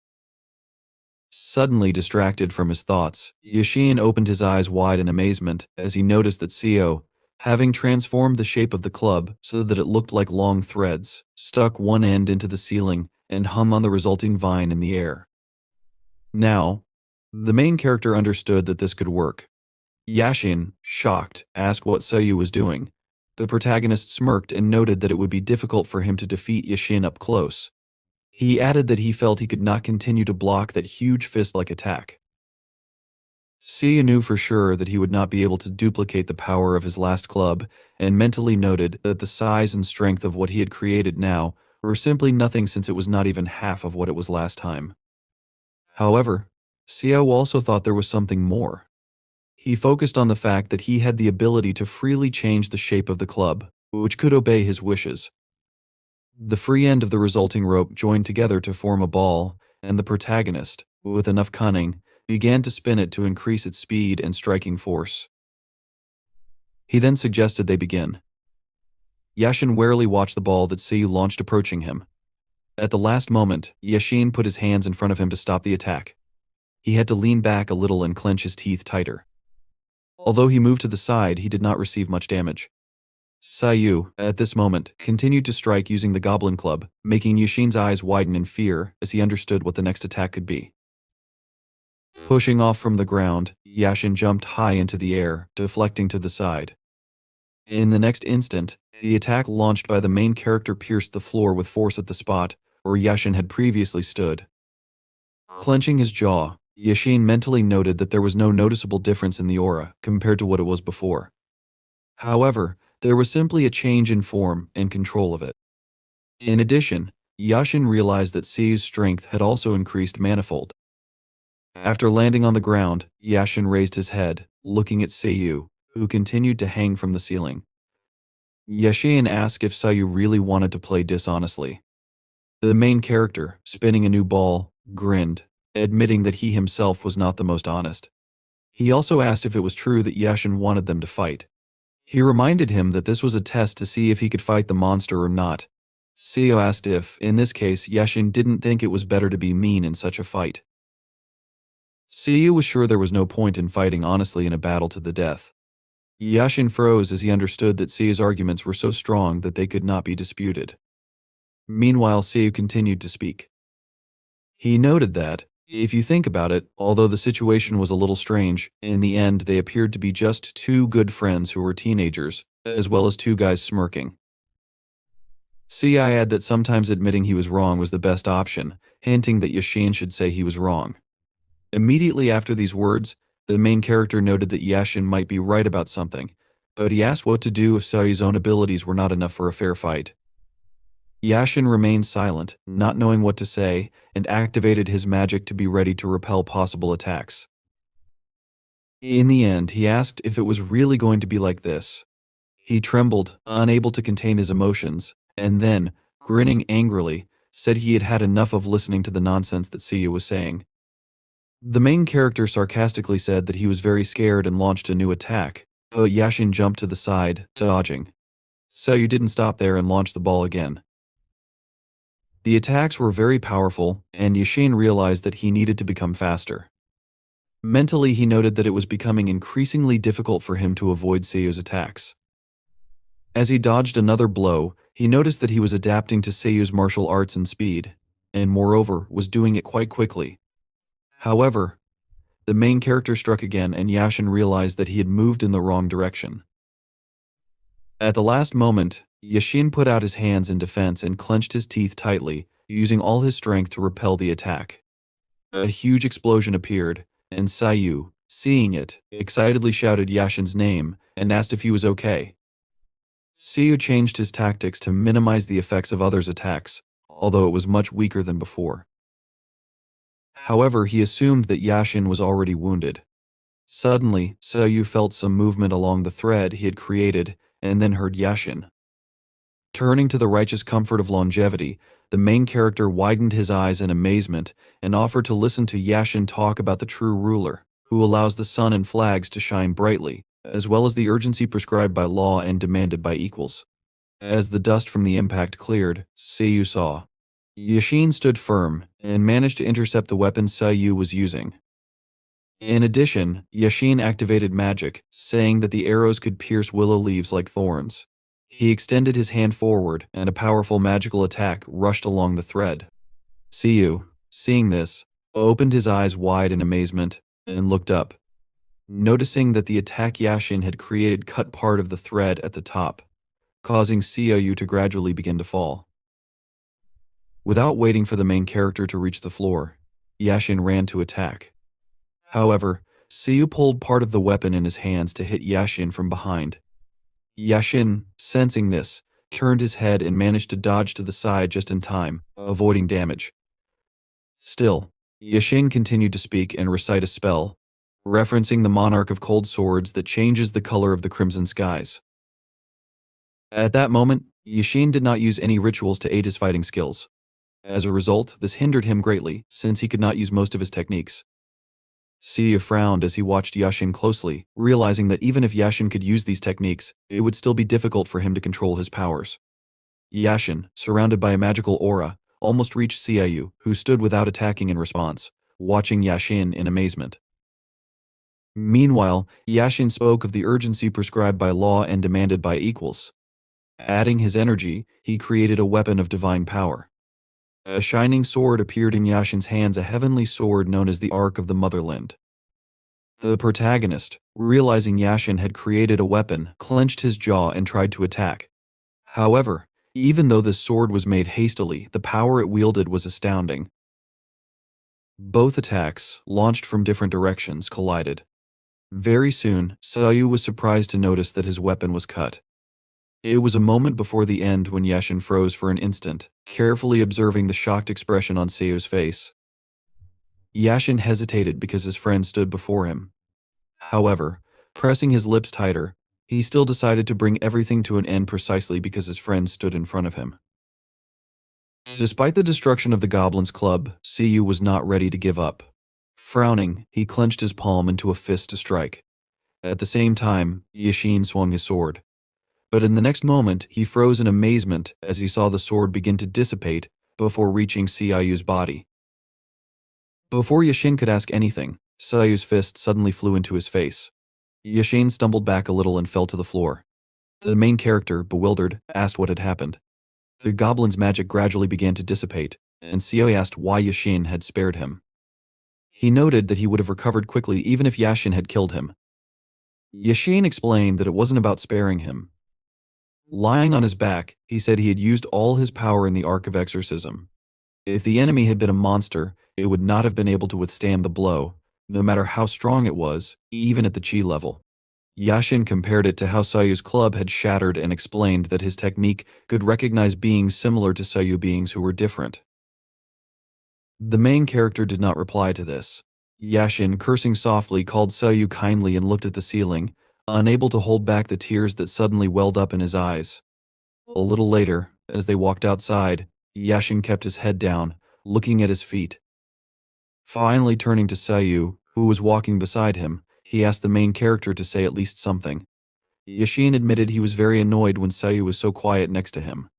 Suddenly distracted from his thoughts, Yashin opened his eyes wide in amazement as he noticed that Siu, having transformed the shape of the club so that it looked like long threads, stuck one end into the ceiling and hung on the resulting vine in the air. Now, the main character understood that this could work. Yashin, shocked, asked what Siu was doing. The protagonist smirked and noted that it would be difficult for him to defeat Yashin up close. He added that he felt he could not continue to block that huge fist-like attack. Siu knew for sure that he would not be able to duplicate the power of his last club, and mentally noted that the size and strength of what he had created now were simply nothing since it was not even half of what it was last time. However, Siu also thought there was something more. He focused on the fact that he had the ability to freely change the shape of the club, which could obey his wishes. The free end of the resulting rope joined together to form a ball, and the protagonist, with enough cunning, began to spin it to increase its speed and striking force. He then suggested they begin. Yashin warily watched the ball that Siu launched approaching him. At the last moment, Yashin put his hands in front of him to stop the attack. He had to lean back a little and clench his teeth tighter. Although he moved to the side, he did not receive much damage. Siu, at this moment, continued to strike using the goblin club, making Yashin's eyes widen in fear as he understood what the next attack could be. Pushing off from the ground, Yashin jumped high into the air, deflecting to the side. In the next instant, the attack launched by the main character pierced the floor with force at the spot where Yashin had previously stood. Clenching his jaw, Yashin mentally noted that there was no noticeable difference in the aura compared to what it was before. However, there was simply a change in form and control of it. In addition, Yashin realized that Siu's strength had also increased manifold. After landing on the ground, Yashin raised his head, looking at Siu, who continued to hang from the ceiling. Yashin asked if Siu really wanted to play dishonestly. The main character, spinning a new ball, grinned, admitting that he himself was not the most honest. He also asked if it was true that Yashin wanted them to fight. He reminded him that this was a test to see if he could fight the monster or not. Siu asked if, in this case, Yashin didn't think it was better to be mean in such a fight. Siu was sure there was no point in fighting honestly in a battle to the death. Yashin froze as he understood that Siu's arguments were so strong that they could not be disputed. Meanwhile, Siu continued to speak. He noted that, if you think about it, although the situation was a little strange, in the end they appeared to be just two good friends who were teenagers, as well as two guys smirking. Siu added that sometimes admitting he was wrong was the best option, hinting that Yashin should say he was wrong. Immediately after these words, the main character noted that Yashin might be right about something, but he asked what to do if Siu's own abilities were not enough for a fair fight. Yashin remained silent, not knowing what to say, and activated his magic to be ready to repel possible attacks. In the end, he asked if it was really going to be like this. He trembled, unable to contain his emotions, and then, grinning angrily, said he had had enough of listening to the nonsense that Siu was saying. The main character sarcastically said that he was very scared and launched a new attack, but Yashin jumped to the side, dodging. Siu didn't stop there and launched the ball again. The attacks were very powerful, and Yashin realized that he needed to become faster. Mentally, he noted that it was becoming increasingly difficult for him to avoid Siu's attacks. As he dodged another blow, he noticed that he was adapting to Siu's martial arts and speed, and moreover, was doing it quite quickly. However, the main character struck again and Yashin realized that he had moved in the wrong direction. At the last moment, Yashin put out his hands in defense and clenched his teeth tightly, using all his strength to repel the attack. A huge explosion appeared, and Siu, seeing it, excitedly shouted Yashin's name and asked if he was okay. Siu changed his tactics to minimize the effects of others' attacks, although it was much weaker than before. However, he assumed that Yashin was already wounded. Suddenly, Siu felt some movement along the thread he had created and then heard Yashin. Turning to the righteous comfort of longevity, the main character widened his eyes in amazement and offered to listen to Yashin talk about the true ruler, who allows the sun and flags to shine brightly, as well as the urgency prescribed by law and demanded by equals. As the dust from the impact cleared, Siu saw. Yashin stood firm and managed to intercept the weapon Siu was using. In addition, Yashin activated magic, saying that the arrows could pierce willow leaves like thorns. He extended his hand forward, and a powerful magical attack rushed along the thread. Siu, seeing this, opened his eyes wide in amazement and looked up, noticing that the attack Yashin had created cut part of the thread at the top, causing Siu to gradually begin to fall. Without waiting for the main character to reach the floor, Yashin ran to attack. However, Siu pulled part of the weapon in his hands to hit Yashin from behind. Yashin, sensing this, turned his head and managed to dodge to the side just in time, avoiding damage. Still, Yashin continued to speak and recite a spell, referencing the monarch of cold swords that changes the color of the crimson skies. At that moment, Yashin did not use any rituals to aid his fighting skills. As a result, this hindered him greatly, since he could not use most of his techniques. Siu frowned as he watched Yashin closely, realizing that even if Yashin could use these techniques, it would still be difficult for him to control his powers. Yashin, surrounded by a magical aura, almost reached Siu, who stood without attacking in response, watching Yashin in amazement. Meanwhile, Yashin spoke of the urgency prescribed by law and demanded by equals. Adding his energy, he created a weapon of divine power. A shining sword appeared in Yashin's hands, a heavenly sword known as the Ark of the Motherland. The protagonist, realizing Yashin had created a weapon, clenched his jaw and tried to attack. However, even though this sword was made hastily, the power it wielded was astounding. Both attacks, launched from different directions, collided. Very soon, Siu was surprised to notice that his weapon was cut. It was a moment before the end when Yashin froze for an instant, carefully observing the shocked expression on Siu's face. Yashin hesitated because his friend stood before him. However, pressing his lips tighter, he still decided to bring everything to an end precisely because his friend stood in front of him. Despite the destruction of the Goblin's Club, Siu was not ready to give up. Frowning, he clenched his palm into a fist to strike. At the same time, Yashin swung his sword. But in the next moment, he froze in amazement as he saw the sword begin to dissipate before reaching Siu's body. Before Yashin could ask anything, Siu's fist suddenly flew into his face. Yashin stumbled back a little and fell to the floor. The main character, bewildered, asked what had happened. The goblin's magic gradually began to dissipate, and Siu asked why Yashin had spared him. He noted that he would have recovered quickly even if Yashin had killed him. Yashin explained that it wasn't about sparing him. Lying on his back, he said he had used all his power in the Ark of Exorcism. If the enemy had been a monster, it would not have been able to withstand the blow, no matter how strong it was, even at the chi level. Yashin compared it to how Siu's club had shattered and explained that his technique could recognize beings similar to Siu beings who were different. The main character did not reply to this. Yashin, cursing softly, called Siu kindly and looked at the ceiling, unable to hold back the tears that suddenly welled up in his eyes. A little later, as they walked outside, Yashin kept his head down, looking at his feet. Finally turning to Siu, who was walking beside him, he asked the main character to say at least something. Yashin admitted he was very annoyed when Siu was so quiet next to him.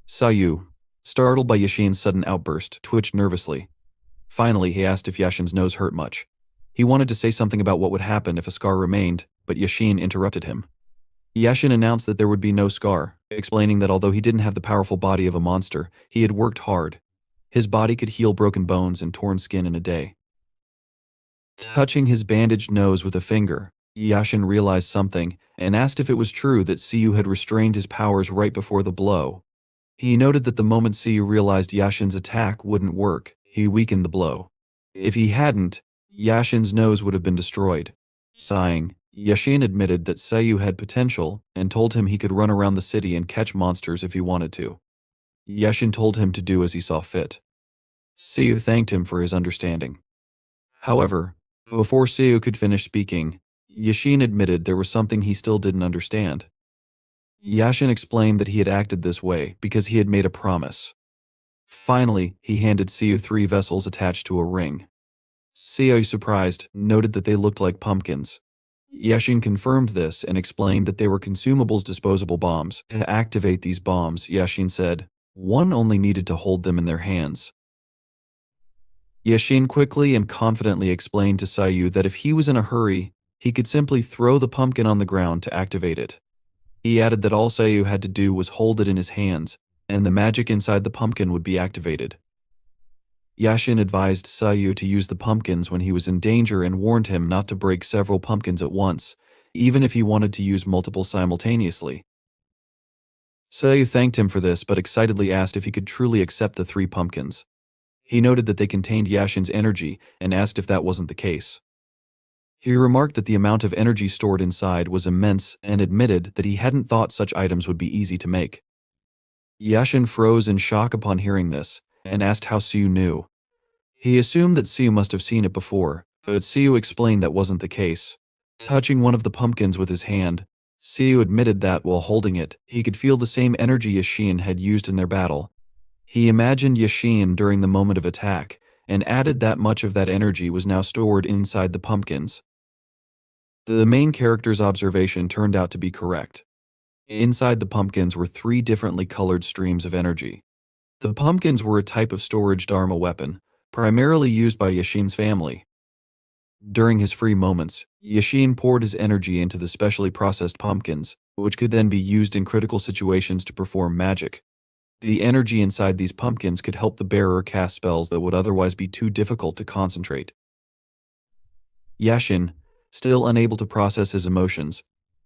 Siu, startled by Yashin's sudden outburst, twitched nervously. Finally, he asked if Yashin's nose hurt much. He wanted to say something about what would happen if a scar remained, but Yashin interrupted him. Yashin announced that there would be no scar, explaining that although he didn't have the powerful body of a monster, he had worked hard. His body could heal broken bones and torn skin in a day. Touching his bandaged nose with a finger, Yashin realized something and asked if it was true that Siu had restrained his powers right before the blow. He noted that the moment Siu realized Yashin's attack wouldn't work, he weakened the blow. If he hadn't, Yashin's nose would have been destroyed. Sighing, Yashin admitted that Siu had potential and told him he could run around the city and catch monsters if he wanted to. Yashin told him to do as he saw fit. Siu thanked him for his understanding. However, Before Siu could finish speaking, Yashin admitted there was something he still didn't understand. Yashin explained that he had acted this way because he had made a promise. Finally, he handed Siu 3 vessels attached to a ring. Siu, surprised, noted that they looked like pumpkins. Yashin confirmed this and explained that they were consumables disposable bombs. To activate these bombs, Yashin said, one only needed to hold them in their hands. Yashin quickly and confidently explained to Siu that if he was in a hurry, he could simply throw the pumpkin on the ground to activate it. He added that all Siu had to do was hold it in his hands, and the magic inside the pumpkin would be activated. Yashin advised Siu to use the pumpkins when he was in danger and warned him not to break several pumpkins at once, even if he wanted to use multiple simultaneously. Siu thanked him for this but excitedly asked if he could truly accept the 3 pumpkins. He noted that they contained Yashin's energy and asked if that wasn't the case. He remarked that the amount of energy stored inside was immense and admitted that he hadn't thought such items would be easy to make. Yashin froze in shock upon hearing this and asked how Siu knew. He assumed that Siu must have seen it before, but Siu explained that wasn't the case. Touching one of the pumpkins with his hand, Siu admitted that, while holding it, he could feel the same energy Yashin had used in their battle. He imagined Yashin during the moment of attack, and added that much of that energy was now stored inside the pumpkins. The main character's observation turned out to be correct. Inside the pumpkins were 3 differently colored streams of energy. The pumpkins were a type of storage Dharma weapon, primarily used by Yashin's family. During his free moments, Yashin poured his energy into the specially processed pumpkins, which could then be used in critical situations to perform magic. The energy inside these pumpkins could help the bearer cast spells that would otherwise be too difficult to concentrate. Yashin, still unable to process his emotions,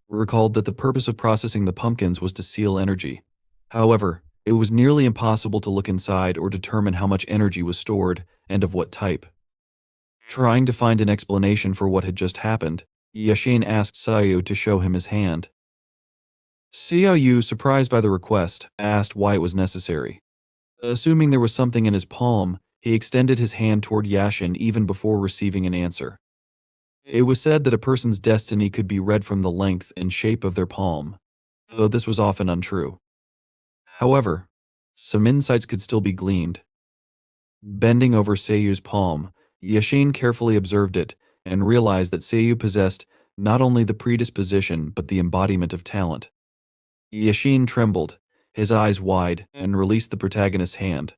recalled that the purpose of processing the pumpkins was to seal energy. However, it was nearly impossible to look inside or determine how much energy was stored and of what type. Trying to find an explanation for what had just happened, Yashin asked Siu to show him his hand. Siu, surprised by the request, asked why it was necessary. Assuming there was something in his palm, he extended his hand toward Yashin even before receiving an answer. It was said that a person's destiny could be read from the length and shape of their palm, though this was often untrue. However, some insights could still be gleaned. Bending over Siu's palm, Yashin carefully observed it and realized that Siu possessed not only the predisposition but the embodiment of talent. Yashin trembled, his eyes wide, and released the protagonist's hand.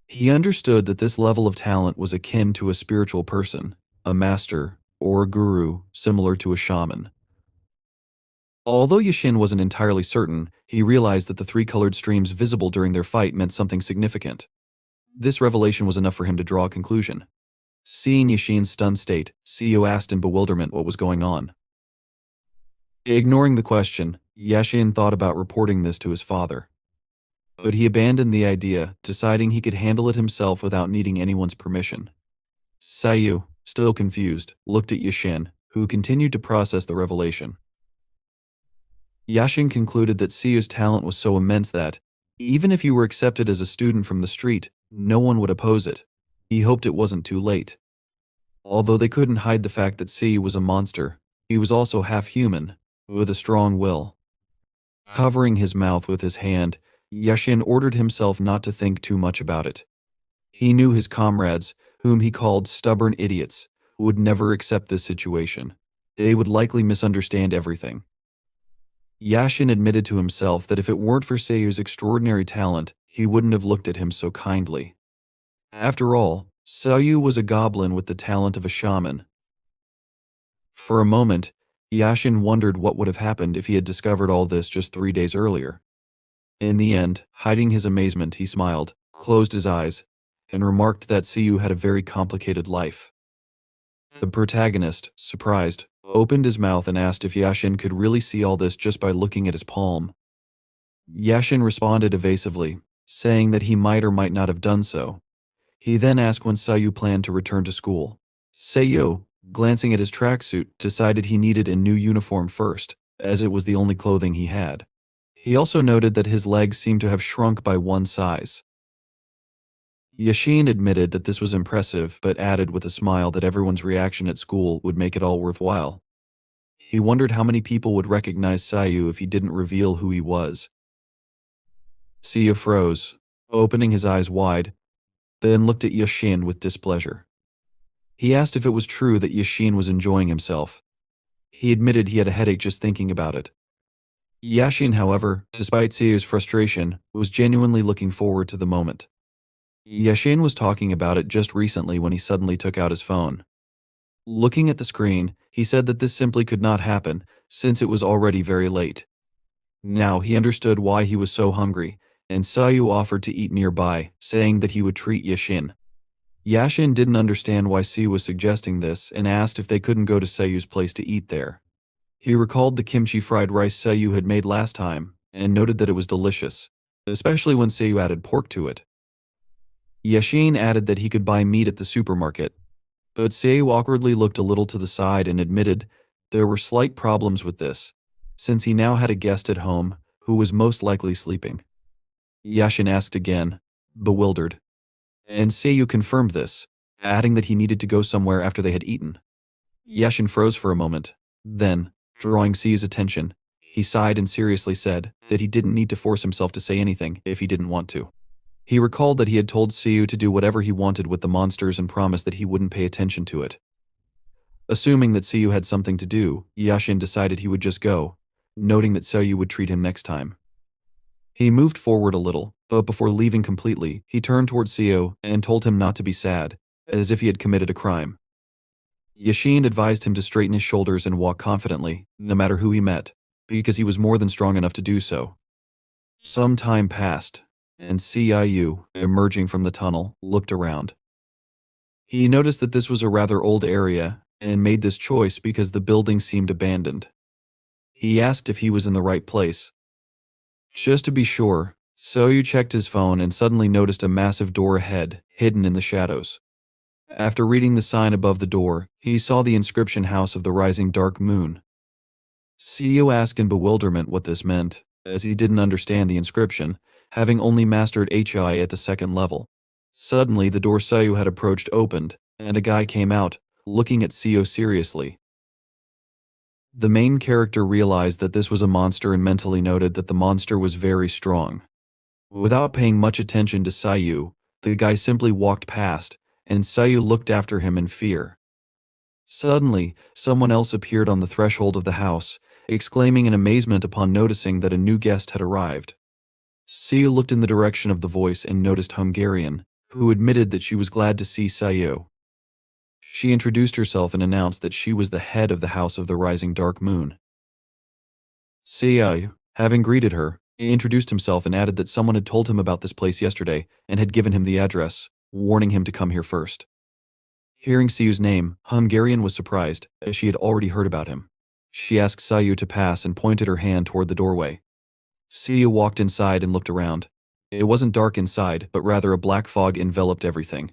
He understood that this level of talent was akin to a spiritual person, a master, or a guru, similar to a shaman. Although Yashin wasn't entirely certain, he realized that the 3 colored streams visible during their fight meant something significant. This revelation was enough for him to draw a conclusion. Seeing Yashin's stunned state, Siu asked in bewilderment what was going on. Ignoring the question, Yashin thought about reporting this to his father. But he abandoned the idea, deciding he could handle it himself without needing anyone's permission. Siu, still confused, looked at Yashin, who continued to process the revelation. Yashin concluded that Siu's talent was so immense that, even if he were accepted as a student from the street, no one would oppose it. He hoped it wasn't too late. Although they couldn't hide the fact that Siu was a monster, he was also half human, with a strong will. Covering his mouth with his hand, Yashin ordered himself not to think too much about it. He knew his comrades, whom he called stubborn idiots, would never accept this situation. They would likely misunderstand everything. Yashin admitted to himself that if it weren't for Siu's extraordinary talent, he wouldn't have looked at him so kindly. After all, Siu was a goblin with the talent of a shaman. For a moment, Yashin wondered what would have happened if he had discovered all this just 3 days earlier. In the end, hiding his amazement, he smiled, closed his eyes, and remarked that Siu had a very complicated life. The protagonist, surprised, opened his mouth and asked if Yashin could really see all this just by looking at his palm. Yashin responded evasively, saying that he might or might not have done so. He then asked when Siu planned to return to school. Siu, glancing at his tracksuit, decided he needed a new uniform first, as it was the only clothing he had. He also noted that his legs seemed to have shrunk by 1 size. Yashin admitted that this was impressive, but added with a smile that everyone's reaction at school would make it all worthwhile. He wondered how many people would recognize Siu if he didn't reveal who he was. Siu froze, opening his eyes wide, then looked at Yashin with displeasure. He asked if it was true that Yashin was enjoying himself. He admitted he had a headache just thinking about it. Yashin, however, despite Siu's frustration, was genuinely looking forward to the moment. Yashin was talking about it just recently when he suddenly took out his phone. Looking at the screen, he said that this simply could not happen, since it was already very late. Now he understood why he was so hungry, and Siu offered to eat nearby, saying that he would treat Yashin. Yashin didn't understand why Siu was suggesting this and asked if they couldn't go to Siu's place to eat there. He recalled the kimchi fried rice Siu had made last time, and noted that it was delicious, especially when Siu added pork to it. Yashin added that he could buy meat at the supermarket, but Siu awkwardly looked a little to the side and admitted there were slight problems with this, since he now had a guest at home who was most likely sleeping. Yashin asked again, bewildered, and Siu confirmed this, adding that he needed to go somewhere after they had eaten. Yashin froze for a moment, then, drawing Siu's attention, he sighed and seriously said that he didn't need to force himself to say anything if he didn't want to. He recalled that he had told Siu to do whatever he wanted with the monsters and promised that he wouldn't pay attention to it. Assuming that Siu had something to do, Yashin decided he would just go, noting that Siu would treat him next time. He moved forward a little, but before leaving completely, he turned toward Siu and told him not to be sad, as if he had committed a crime. Yashin advised him to straighten his shoulders and walk confidently, no matter who he met, because he was more than strong enough to do so. Some time passed, and Siu, emerging from the tunnel, looked around. He noticed that this was a rather old area, and made this choice because the building seemed abandoned. He asked if he was in the right place. Just to be sure, Siu checked his phone and suddenly noticed a massive door ahead, hidden in the shadows. After reading the sign above the door, he saw the inscription House of the Rising Dark Moon. Siu asked in bewilderment what this meant, as he didn't understand the inscription, having only mastered HI at the second level. Suddenly, the door Siu had approached opened, and a guy came out, looking at Siu seriously. The main character realized that this was a monster and mentally noted that the monster was very strong. Without paying much attention to Siu, the guy simply walked past, and Siu looked after him in fear. Suddenly, someone else appeared on the threshold of the house, exclaiming in amazement upon noticing that a new guest had arrived. Siu looked in the direction of the voice and noticed Hungarian, who admitted that she was glad to see Siu. She introduced herself and announced that she was the head of the House of the Rising Dark Moon. Siu, having greeted her, introduced himself and added that someone had told him about this place yesterday and had given him the address, warning him to come here first. Hearing Siu's name, Hungarian was surprised, as she had already heard about him. She asked Siu to pass and pointed her hand toward the doorway. Siu walked inside and looked around. It wasn't dark inside, but rather a black fog enveloped everything.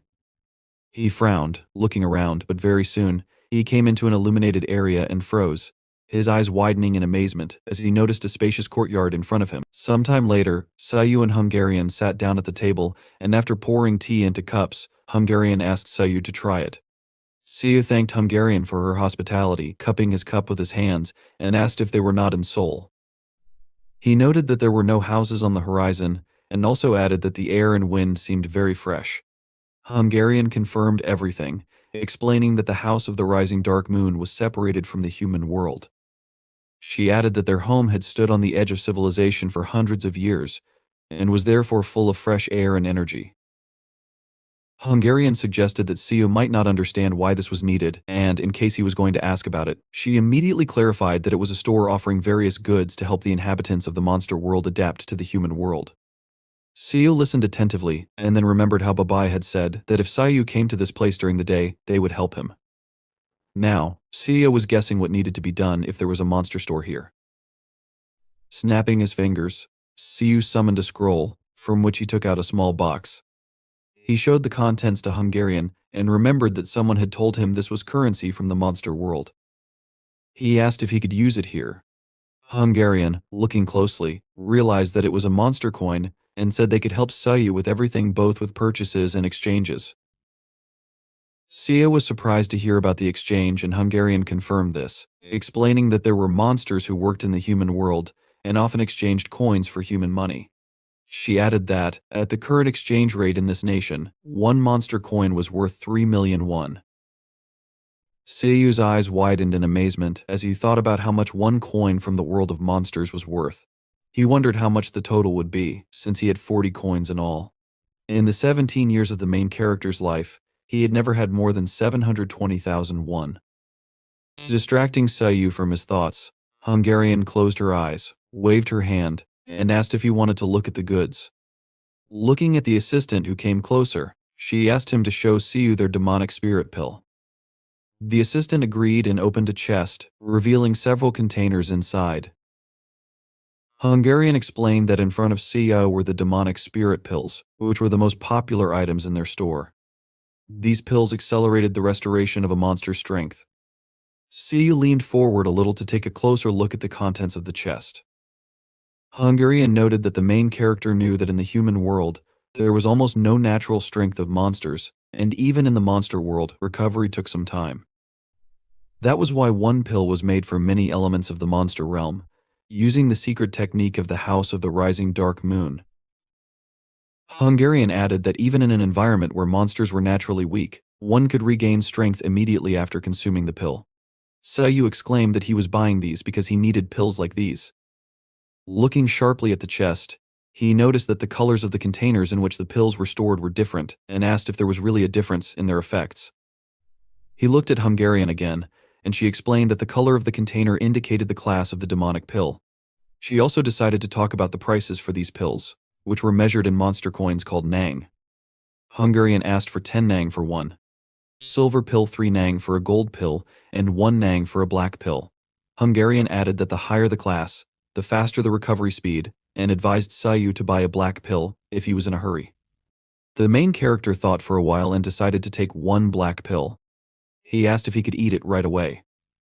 He frowned, looking around, but very soon, he came into an illuminated area and froze, his eyes widening in amazement as he noticed a spacious courtyard in front of him. Sometime later, Siu and Hungarian sat down at the table, and after pouring tea into cups, Hungarian asked Siu to try it. Siu thanked Hungarian for her hospitality, cupping his cup with his hands, and asked if they were not in Seoul. He noted that there were no houses on the horizon, and also added that the air and wind seemed very fresh. Hungarian confirmed everything, explaining that the House of the Rising Dark Moon was separated from the human world. She added that their home had stood on the edge of civilization for hundreds of years, and was therefore full of fresh air and energy. Hungarian suggested that Siu might not understand why this was needed, and, in case he was going to ask about it, she immediately clarified that it was a store offering various goods to help the inhabitants of the monster world adapt to the human world. Siu listened attentively, and then remembered how Babai had said that if Siu came to this place during the day, they would help him. Now, Siu was guessing what needed to be done if there was a monster store here. Snapping his fingers, Siu summoned a scroll, from which he took out a small box. He showed the contents to Hungarian, and remembered that someone had told him this was currency from the monster world. He asked if he could use it here. Hungarian, looking closely, realized that it was a monster coin and said they could help Siu with everything, both with purchases and exchanges. Siu was surprised to hear about the exchange, and Hungarian confirmed this, explaining that there were monsters who worked in the human world and often exchanged coins for human money. She added that, at the current exchange rate in this nation, one monster coin was worth 3,000,000 won. Seiyu's eyes widened in amazement as he thought about how much one coin from the world of monsters was worth. He wondered how much the total would be, since he had 40 coins in all. In the 17 years of the main character's life, he had never had more than 720,000 won. Distracting Seiyu from his thoughts, Hungarian closed her eyes, waved her hand, and asked if he wanted to look at the goods. Looking at the assistant who came closer, she asked him to show Siu their demonic spirit pill. The assistant agreed and opened a chest, revealing several containers inside. Hungarian explained that in front of Siu were the demonic spirit pills, which were the most popular items in their store. These pills accelerated the restoration of a monster's strength. Siu leaned forward a little to take a closer look at the contents of the chest. Hungarian noted that the main character knew that in the human world, there was almost no natural strength of monsters, and even in the monster world, recovery took some time. That was why one pill was made from many elements of the monster realm, using the secret technique of the House of the Rising Dark Moon. Hungarian added that even in an environment where monsters were naturally weak, one could regain strength immediately after consuming the pill. Seiyu exclaimed that he was buying these because he needed pills like these. Looking sharply at the chest, he noticed that the colors of the containers in which the pills were stored were different, and asked if there was really a difference in their effects. He looked at Hungarian again, and she explained that the color of the container indicated the class of the demonic pill. She also decided to talk about the prices for these pills, which were measured in monster coins called nang. Hungarian asked for 10 nang for one silver pill, 3 nang for a gold pill, and 1 nang for a black pill. Hungarian added that the higher the class, the faster the recovery speed, and advised Seiyu to buy a black pill if he was in a hurry. The main character thought for a while and decided to take one black pill. He asked if he could eat it right away.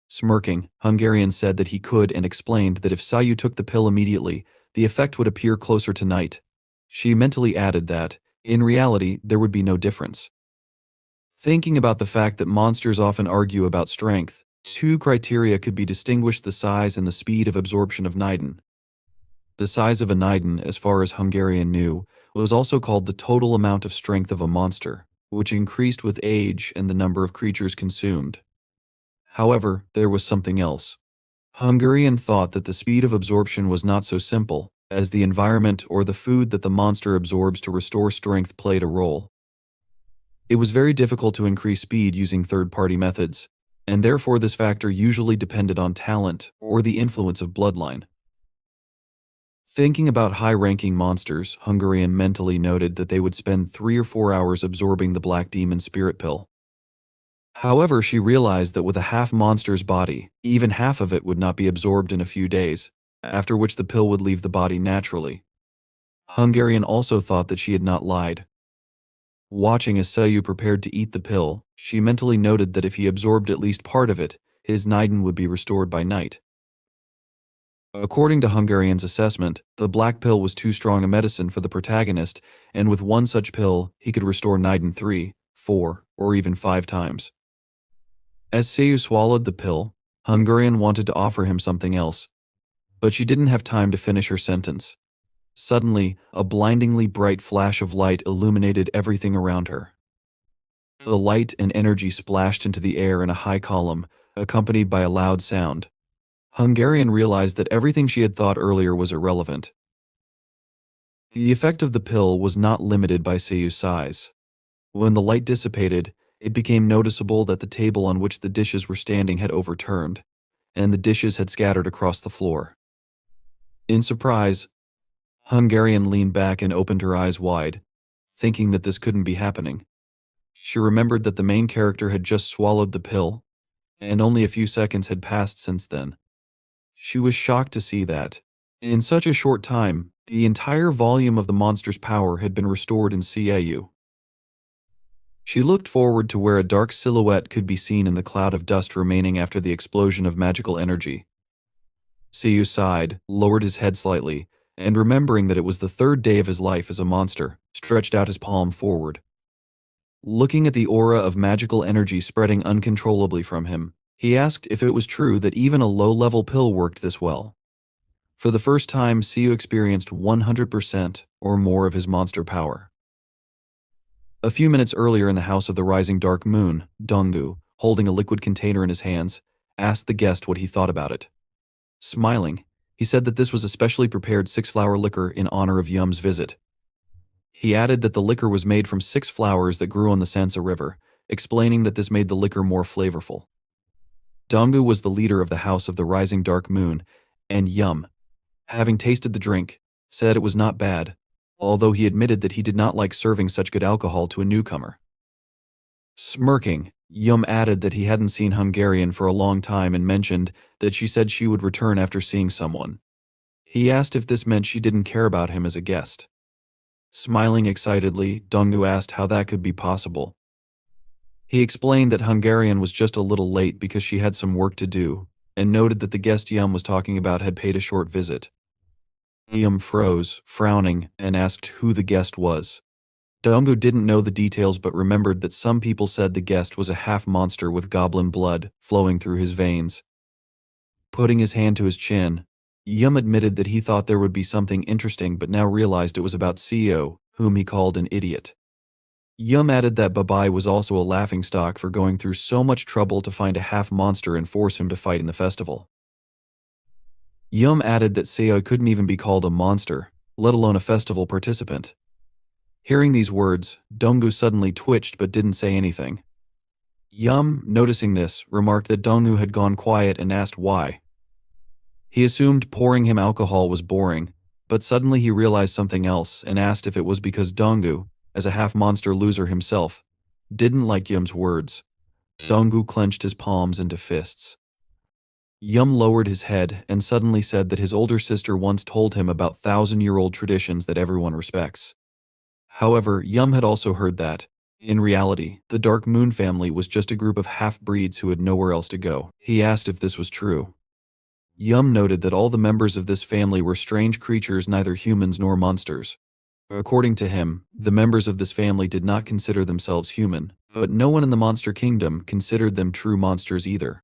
Smirking, Hungarian said that he could and explained that if Seiyu took the pill immediately, the effect would appear closer to night. She mentally added that, in reality, there would be no difference. Thinking about the fact that monsters often argue about strength, two criteria could be distinguished: the size and the speed of absorption of Niden. The size of a Niden, as far as Hungarian knew, was also called the total amount of strength of a monster, which increased with age and the number of creatures consumed. However, there was something else. Hungarian thought that the speed of absorption was not so simple, as the environment or the food that the monster absorbs to restore strength played a role. It was very difficult to increase speed using third-party methods, and therefore this factor usually depended on talent or the influence of bloodline. Thinking about high-ranking monsters, Hungarian mentally noted that they would spend 3 or 4 hours absorbing the Black Demon Spirit Pill. However, she realized that with a half-monster's body, even half of it would not be absorbed in a few days, after which the pill would leave the body naturally. Hungarian also thought that she had not lied. Watching as Seiyu prepared to eat the pill, she mentally noted that if he absorbed at least part of it, his Niden would be restored by night. According to Hungarian's assessment, the black pill was too strong a medicine for the protagonist, and with one such pill, he could restore Niden 3, 4, or even 5 times. As Seiyu swallowed the pill, Hungarian wanted to offer him something else, but she didn't have time to finish her sentence. Suddenly, a blindingly bright flash of light illuminated everything around her. The light and energy splashed into the air in a high column, accompanied by a loud sound. Hungarian realized that everything she had thought earlier was irrelevant. The effect of the pill was not limited by Seiyu's size. When the light dissipated, it became noticeable that the table on which the dishes were standing had overturned, and the dishes had scattered across the floor. In surprise, Hungarian leaned back and opened her eyes wide, thinking that this couldn't be happening. She remembered that the main character had just swallowed the pill, and only a few seconds had passed since then. She was shocked to see that, in such a short time, the entire volume of the monster's power had been restored in Seiyu. She looked forward to where a dark silhouette could be seen in the cloud of dust remaining after the explosion of magical energy. Siu sighed, lowered his head slightly, and remembering that it was the third day of his life as a monster, stretched out his palm forward. Looking at the aura of magical energy spreading uncontrollably from him, he asked if it was true that even a low-level pill worked this well. For the first time, Siu experienced 100% or more of his monster power. A few minutes earlier in the House of the Rising Dark Moon, Donggu, holding a liquid container in his hands, asked the guest what he thought about it. Smiling, he said that this was a specially prepared six-flower liquor in honor of Yum's visit. He added that the liquor was made from 6 flowers that grew on the Sansa River, explaining that this made the liquor more flavorful. Donggu was the leader of the House of the Rising Dark Moon, and Yum, having tasted the drink, said it was not bad, although he admitted that he did not like serving such good alcohol to a newcomer. Smirking, Yum added that he hadn't seen Hungarian for a long time and mentioned that she said she would return after seeing someone. He asked if this meant she didn't care about him as a guest. Smiling excitedly, Donggu asked how that could be possible. He explained that Hungarian was just a little late because she had some work to do, and noted that the guest Yum was talking about had paid a short visit. Yum froze, frowning, and asked who the guest was. Donggu didn't know the details but remembered that some people said the guest was a half-monster with goblin blood flowing through his veins. Putting his hand to his chin, Yum admitted that he thought there would be something interesting but now realized it was about Siu, whom he called an idiot. Yum added that Babai was also a laughingstock for going through so much trouble to find a half-monster and force him to fight in the festival. Yum added that Siu couldn't even be called a monster, let alone a festival participant. Hearing these words, Donggu suddenly twitched but didn't say anything. Yum, noticing this, remarked that Donggu had gone quiet and asked why. He assumed pouring him alcohol was boring, but suddenly he realized something else and asked if it was because Donggu, as a half-monster loser himself, didn't like Yum's words. Donggu clenched his palms into fists. Yum lowered his head and suddenly said that his older sister once told him about thousand-year-old traditions that everyone respects. However, Yum had also heard that, in reality, the Dark Moon family was just a group of half-breeds who had nowhere else to go. He asked if this was true. Yum noted that all the members of this family were strange creatures, neither humans nor monsters. According to him, the members of this family did not consider themselves human, but no one in the Monster Kingdom considered them true monsters either.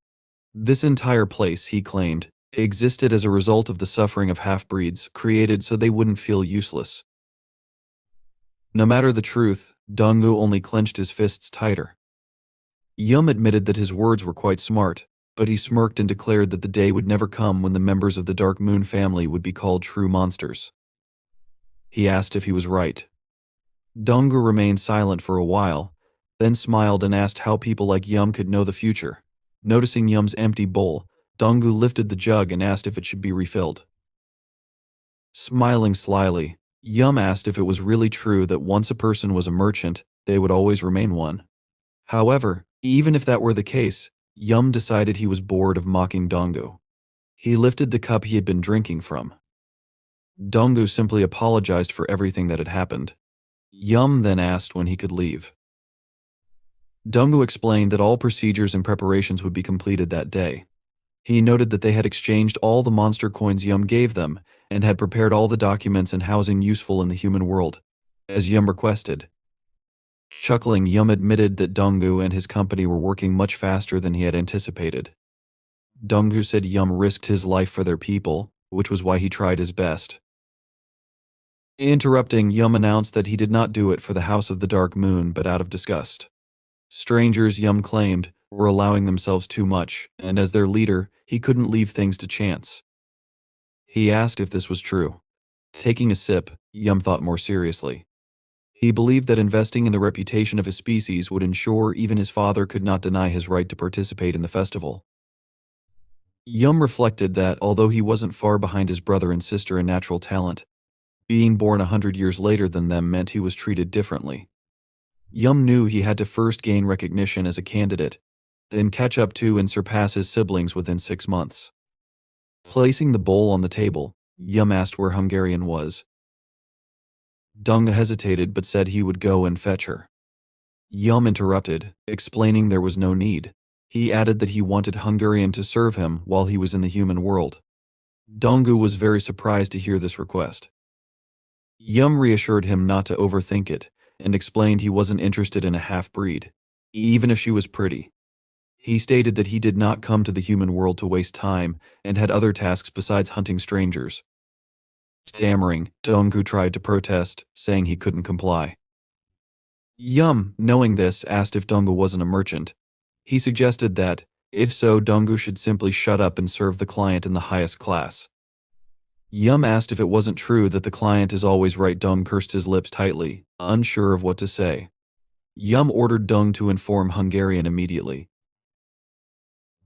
This entire place, he claimed, existed as a result of the suffering of half-breeds, created so they wouldn't feel useless. No matter the truth, Donggu only clenched his fists tighter. Yum admitted that his words were quite smart, but he smirked and declared that the day would never come when the members of the Dark Moon family would be called true monsters. He asked if he was right. Donggu remained silent for a while, then smiled and asked how people like Yum could know the future. Noticing Yum's empty bowl, Donggu lifted the jug and asked if it should be refilled. Smiling slyly, Yum asked if it was really true that once a person was a merchant, they would always remain one. However, even if that were the case, Yum decided he was bored of mocking Donggu. He lifted the cup he had been drinking from. Donggu simply apologized for everything that had happened. Yum then asked when he could leave. Donggu explained that all procedures and preparations would be completed that day. He noted that they had exchanged all the monster coins Yum gave them and had prepared all the documents and housing useful in the human world, as Yum requested. Chuckling, Yum admitted that Donggu and his company were working much faster than he had anticipated. Donggu said Yum risked his life for their people, which was why he tried his best. Interrupting, Yum announced that he did not do it for the House of the Dark Moon but out of disgust. Strangers, Yum claimed, were allowing themselves too much, and as their leader, he couldn't leave things to chance. He asked if this was true. Taking a sip, Yum thought more seriously. He believed that investing in the reputation of his species would ensure even his father could not deny his right to participate in the festival. Yum reflected that, although he wasn't far behind his brother and sister in natural talent, being born 100 years later than them meant he was treated differently. Yum knew he had to first gain recognition as a candidate, then catch up to and surpass his siblings within 6 months. Placing the bowl on the table, Yum asked where Hungarian was. Donggu hesitated but said he would go and fetch her. Yum interrupted, explaining there was no need. He added that he wanted Hungarian to serve him while he was in the human world. Donggu was very surprised to hear this request. Yum reassured him not to overthink it and explained he wasn't interested in a half-breed, even if she was pretty. He stated that he did not come to the human world to waste time and had other tasks besides hunting strangers. Stammering, Donggu tried to protest, saying he couldn't comply. Yum, knowing this, asked if Donggu wasn't a merchant. He suggested that, if so, Donggu should simply shut up and serve the client in the highest class. Yum asked if it wasn't true that the client is always right. Dung pursed his lips tightly, unsure of what to say. Yum ordered Dung to inform Hungarian immediately.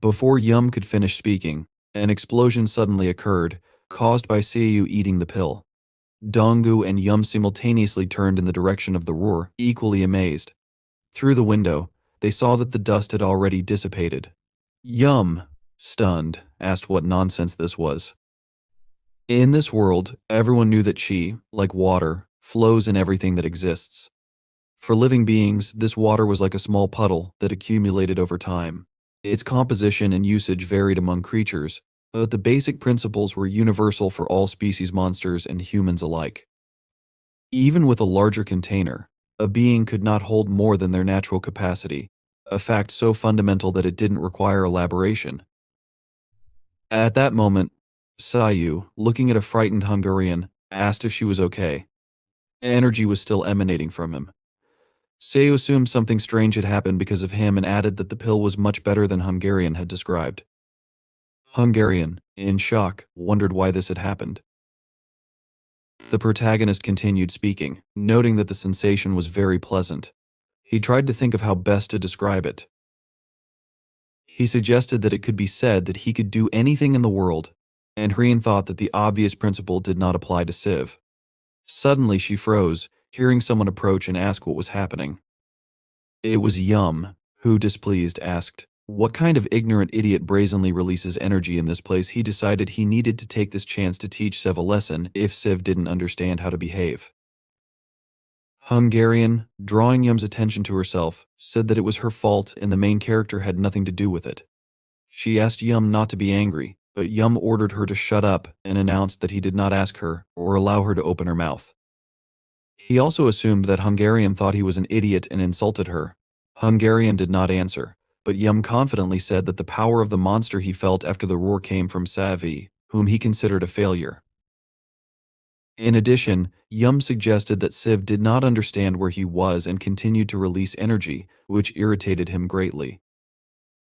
Before Yum could finish speaking, an explosion suddenly occurred, caused by Siu eating the pill. Donggu and Yum simultaneously turned in the direction of the roar, equally amazed. Through the window, they saw that the dust had already dissipated. Yum, stunned, asked what nonsense this was. In this world, everyone knew that qi, like water, flows in everything that exists. For living beings, this water was like a small puddle that accumulated over time. Its composition and usage varied among creatures, but the basic principles were universal for all species, monsters and humans alike. Even with a larger container, a being could not hold more than their natural capacity, a fact so fundamental that it didn't require elaboration. At that moment, Siu, looking at a frightened Hungarian, asked if she was okay. Energy was still emanating from him. Siu assumed something strange had happened because of him and added that the pill was much better than Hungarian had described. Hungarian, in shock, wondered why this had happened. The protagonist continued speaking, noting that the sensation was very pleasant. He tried to think of how best to describe it. He suggested that it could be said that he could do anything in the world, and Hreen thought that the obvious principle did not apply to Siv. Suddenly she froze, hearing someone approach and ask what was happening. It was Yum, who, displeased, asked, "What kind of ignorant idiot brazenly releases energy in this place?" He decided he needed to take this chance to teach Siv a lesson if Siv didn't understand how to behave. Hungarian, drawing Yum's attention to herself, said that it was her fault and the main character had nothing to do with it. She asked Yum not to be angry, but Yum ordered her to shut up and announced that he did not ask her or allow her to open her mouth. He also assumed that Hungarian thought he was an idiot and insulted her. Hungarian did not answer, but Yum confidently said that the power of the monster he felt after the roar came from Savi, whom he considered a failure. In addition, Yum suggested that Siv did not understand where he was and continued to release energy, which irritated him greatly.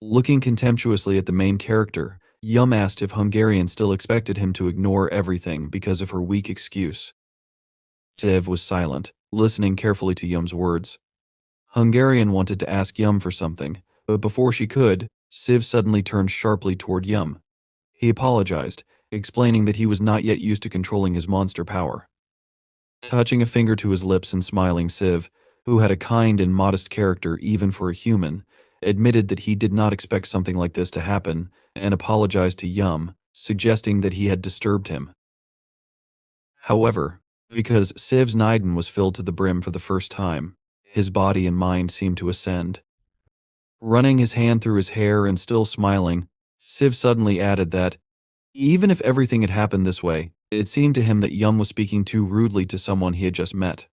Looking contemptuously at the main character, Yum asked if Hungarian still expected him to ignore everything because of her weak excuse. Siv was silent, listening carefully to Yum's words. Hungarian wanted to ask Yum for something, but before she could, Siv suddenly turned sharply toward Yum. He apologized, explaining that he was not yet used to controlling his monster power. Touching a finger to his lips and smiling, Siv, who had a kind and modest character even for a human, admitted that he did not expect something like this to happen and apologized to Yum, suggesting that he had disturbed him. However, because Siv's Niden was filled to the brim for the first time, his body and mind seemed to ascend. Running his hand through his hair and still smiling, Siv suddenly added that, even if everything had happened this way, it seemed to him that Yum was speaking too rudely to someone he had just met.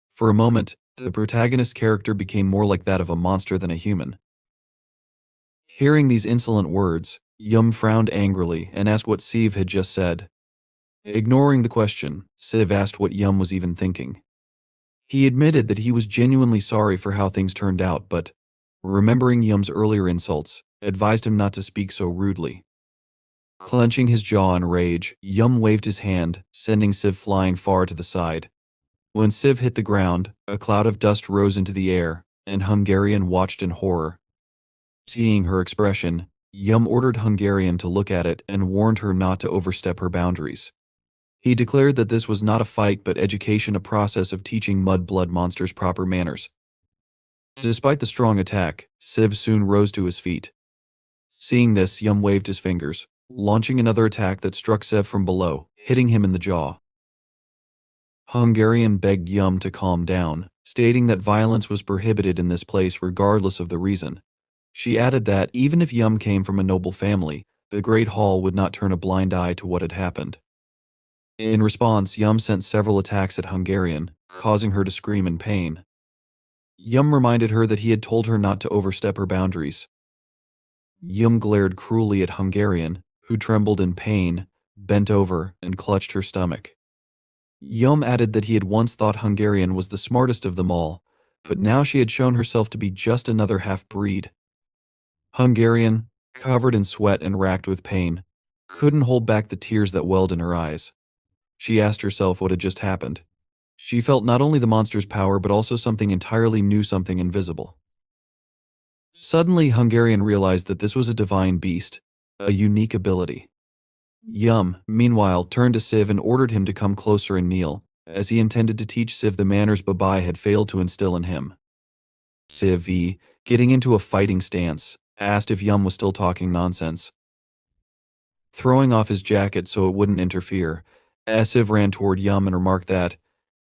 For a moment, the protagonist's character became more like that of a monster than a human. Hearing these insolent words, Yum frowned angrily and asked what Siv had just said. Ignoring the question, Siv asked what Yum was even thinking. He admitted that he was genuinely sorry for how things turned out, but, remembering Yum's earlier insults, advised him not to speak so rudely. Clenching his jaw in rage, Yum waved his hand, sending Siv flying far to the side. When Siv hit the ground, a cloud of dust rose into the air, and Hungarian watched in horror. Seeing her expression, Yum ordered Hungarian to look at it and warned her not to overstep her boundaries. He declared that this was not a fight but education, a process of teaching mud-blood monsters proper manners. Despite the strong attack, Siv soon rose to his feet. Seeing this, Yum waved his fingers, launching another attack that struck Siv from below, hitting him in the jaw. Hungarian begged Yum to calm down, stating that violence was prohibited in this place regardless of the reason. She added that even if Yum came from a noble family, The Great Hall would not turn a blind eye to what had happened. In response, Yum sent several attacks at Hungarian, causing her to scream in pain. Yum reminded her that he had told her not to overstep her boundaries. Yum glared cruelly at Hungarian, who trembled in pain, bent over, and clutched her stomach. Yum added that he had once thought Hungarian was the smartest of them all, but now she had shown herself to be just another half-breed. Hungarian, covered in sweat and racked with pain, couldn't hold back the tears that welled in her eyes. She asked herself what had just happened. She felt not only the monster's power but also something entirely new, something invisible. Suddenly, Hungarian realized that this was a divine beast, a unique ability. Yum, meanwhile, turned to Siv and ordered him to come closer and kneel, as he intended to teach Siv the manners Babai had failed to instill in him. Siv, getting into a fighting stance, asked if Yum was still talking nonsense. Throwing off his jacket so it wouldn't interfere, Siv ran toward Yum and remarked that,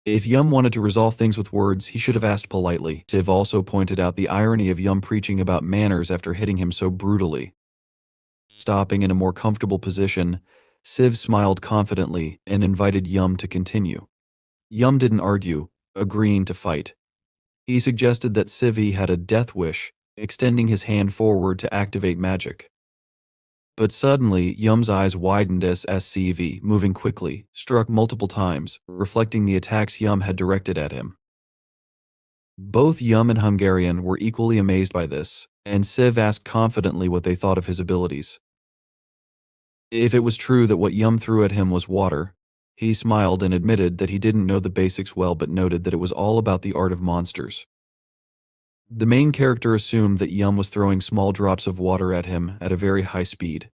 if Yum wanted to resolve things with words, he should have asked politely. Siv also pointed out the irony of Yum preaching about manners after hitting him so brutally. Stopping in a more comfortable position, Siv smiled confidently and invited Yum to continue. Yum didn't argue, agreeing to fight. He suggested that Siv had a death wish, extending his hand forward to activate magic. But suddenly, Yum's eyes widened as Siv, moving quickly, struck multiple times, reflecting the attacks Yum had directed at him. Both Yum and Hungarian were equally amazed by this, and Siv asked confidently what they thought of his abilities. If it was true that what Yum threw at him was water, he smiled and admitted that he didn't know the basics well but noted that it was all about the art of monsters. The main character assumed that Yum was throwing small drops of water at him at a very high speed.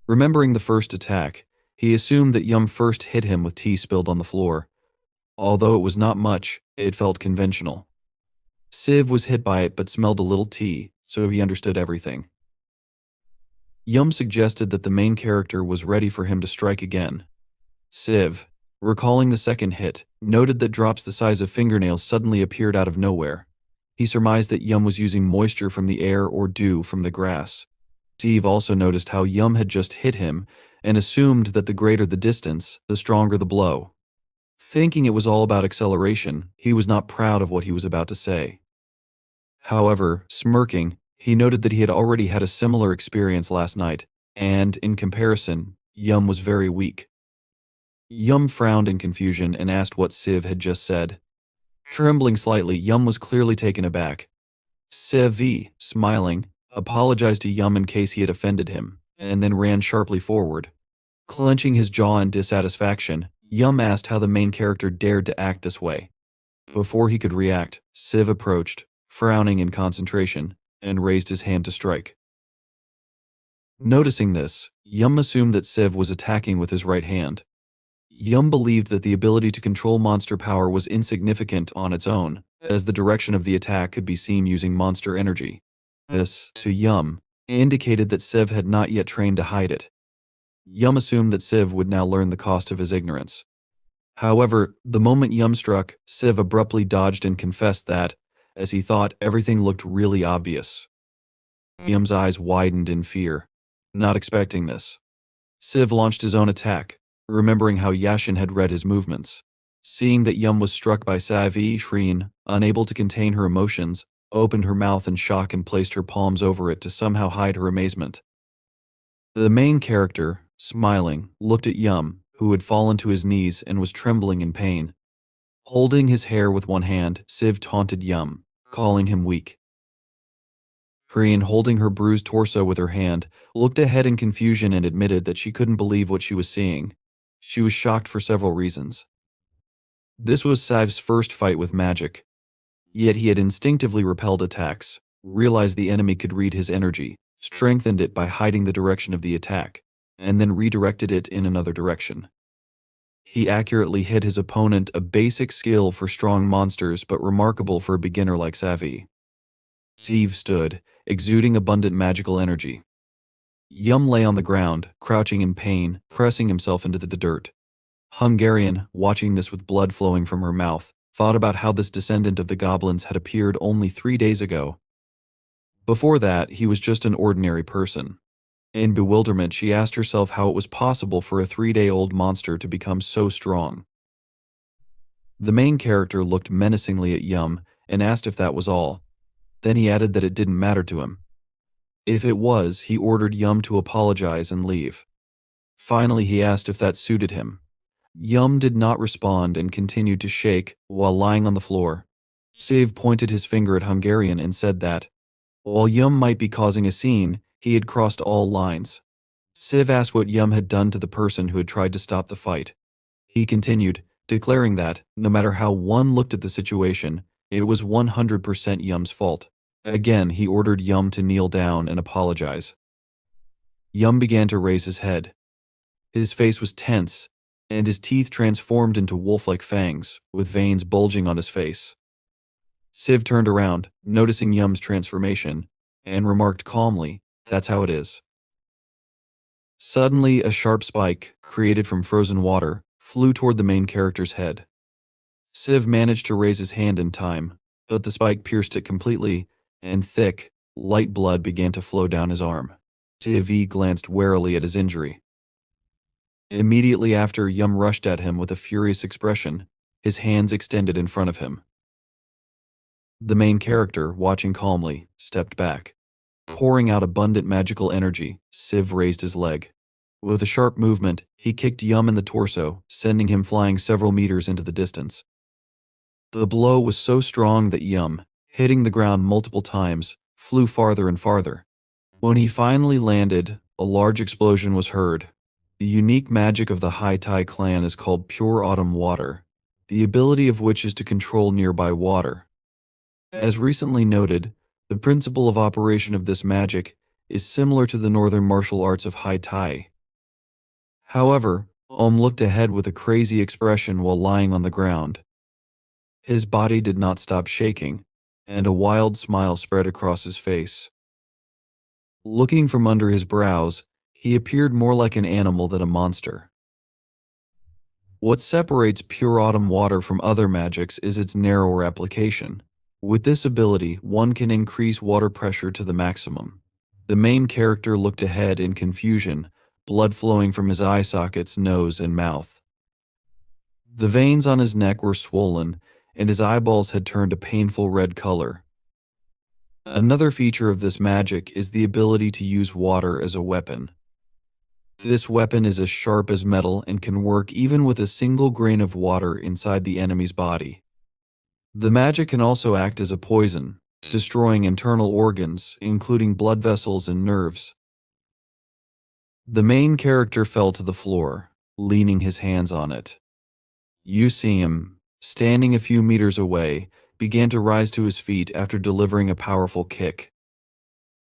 Remembering the first attack, he assumed that Yum first hit him with tea spilled on the floor. Although it was not much, it felt conventional. Siv was hit by it but smelled a little tea, so he understood everything. Yum suggested that the main character was ready for him to strike again. Siv, recalling the second hit, noted that drops the size of fingernails suddenly appeared out of nowhere. He surmised that Yum was using moisture from the air or dew from the grass. Siv also noticed how Yum had just hit him and assumed that the greater the distance, the stronger the blow. Thinking it was all about acceleration, he was not proud of what he was about to say. However, smirking, he noted that he had already had a similar experience last night, and, in comparison, Yum was very weak. Yum frowned in confusion and asked what Siv had just said. Trembling slightly, Yum was clearly taken aback. Siv, smiling, apologized to Yum in case he had offended him, and then ran sharply forward. Clenching his jaw in dissatisfaction, Yum asked how the main character dared to act this way. Before he could react, Siv approached, frowning in concentration, and raised his hand to strike. Noticing this, Yum assumed that Siv was attacking with his right hand. Yum believed that the ability to control monster power was insignificant on its own, as the direction of the attack could be seen using monster energy. This, to Yum, indicated that Siv had not yet trained to hide it. Yum assumed that Siv would now learn the cost of his ignorance. However, the moment Yum struck, Siv abruptly dodged and confessed that, as he thought, everything looked really obvious. Yum's eyes widened in fear. Not expecting this, Siv launched his own attack, remembering how Yashin had read his movements. Seeing that Yum was struck by Savi, Shreen, unable to contain her emotions, opened her mouth in shock and placed her palms over it to somehow hide her amazement. The main character, smiling, looked at Yum, who had fallen to his knees and was trembling in pain. Holding his hair with one hand, Siv taunted Yum, calling him weak. Shreen, holding her bruised torso with her hand, looked ahead in confusion and admitted that she couldn't believe what she was seeing. She was shocked for several reasons. This was Sav's first fight with magic. Yet he had instinctively repelled attacks, realized the enemy could read his energy, strengthened it by hiding the direction of the attack, and then redirected it in another direction. He accurately hit his opponent, a basic skill for strong monsters but remarkable for a beginner like Savi. Siv stood, exuding abundant magical energy. Yum lay on the ground, crouching in pain, pressing himself into the dirt. Hungarian, watching this with blood flowing from her mouth, thought about how this descendant of the goblins had appeared only 3 days ago. Before that, he was just an ordinary person. In bewilderment, she asked herself how it was possible for a 3-day-old monster to become so strong. The main character looked menacingly at Yum and asked if that was all. Then he added that it didn't matter to him. If it was, he ordered Yum to apologize and leave. Finally, he asked if that suited him. Yum did not respond and continued to shake while lying on the floor. Siv pointed his finger at Hungarian and said that, while Yum might be causing a scene, he had crossed all lines. Siv asked what Yum had done to the person who had tried to stop the fight. He continued, declaring that, no matter how one looked at the situation, it was 100% Yum's fault. Again, he ordered Yum to kneel down and apologize. Yum began to raise his head. His face was tense, and his teeth transformed into wolf-like fangs, with veins bulging on his face. Siv turned around, noticing Yum's transformation, and remarked calmly, "That's how it is." Suddenly, a sharp spike, created from frozen water, flew toward the main character's head. Siv managed to raise his hand in time, but the spike pierced it completely, and thick, light blood began to flow down his arm. Siv glanced warily at his injury. Immediately after, Yum rushed at him with a furious expression, his hands extended in front of him. The main character, watching calmly, stepped back. Pouring out abundant magical energy, Siv raised his leg. With a sharp movement, he kicked Yum in the torso, sending him flying several meters into the distance. The blow was so strong that Yum, hitting the ground multiple times, flew farther and farther. When he finally landed, a large explosion was heard. The unique magic of the High Tai clan is called Pure Autumn Water, the ability of which is to control nearby water. As recently noted, the principle of operation of this magic is similar to the northern martial arts of High Tai. However, looked ahead with a crazy expression while lying on the ground. His body did not stop shaking, and a wild smile spread across his face. Looking from under his brows, he appeared more like an animal than a monster. What separates Pure Autumn Water from other magics is its narrower application. With this ability, one can increase water pressure to the maximum. The main character looked ahead in confusion, blood flowing from his eye sockets, nose, and mouth. The veins on his neck were swollen, and his eyeballs had turned a painful red color. Another feature of this magic is the ability to use water as a weapon. This weapon is as sharp as metal and can work even with a single grain of water inside the enemy's body. The magic can also act as a poison, destroying internal organs, including blood vessels and nerves. The main character fell to the floor, leaning his hands on it. You see him, standing a few meters away, began to rise to his feet after delivering a powerful kick.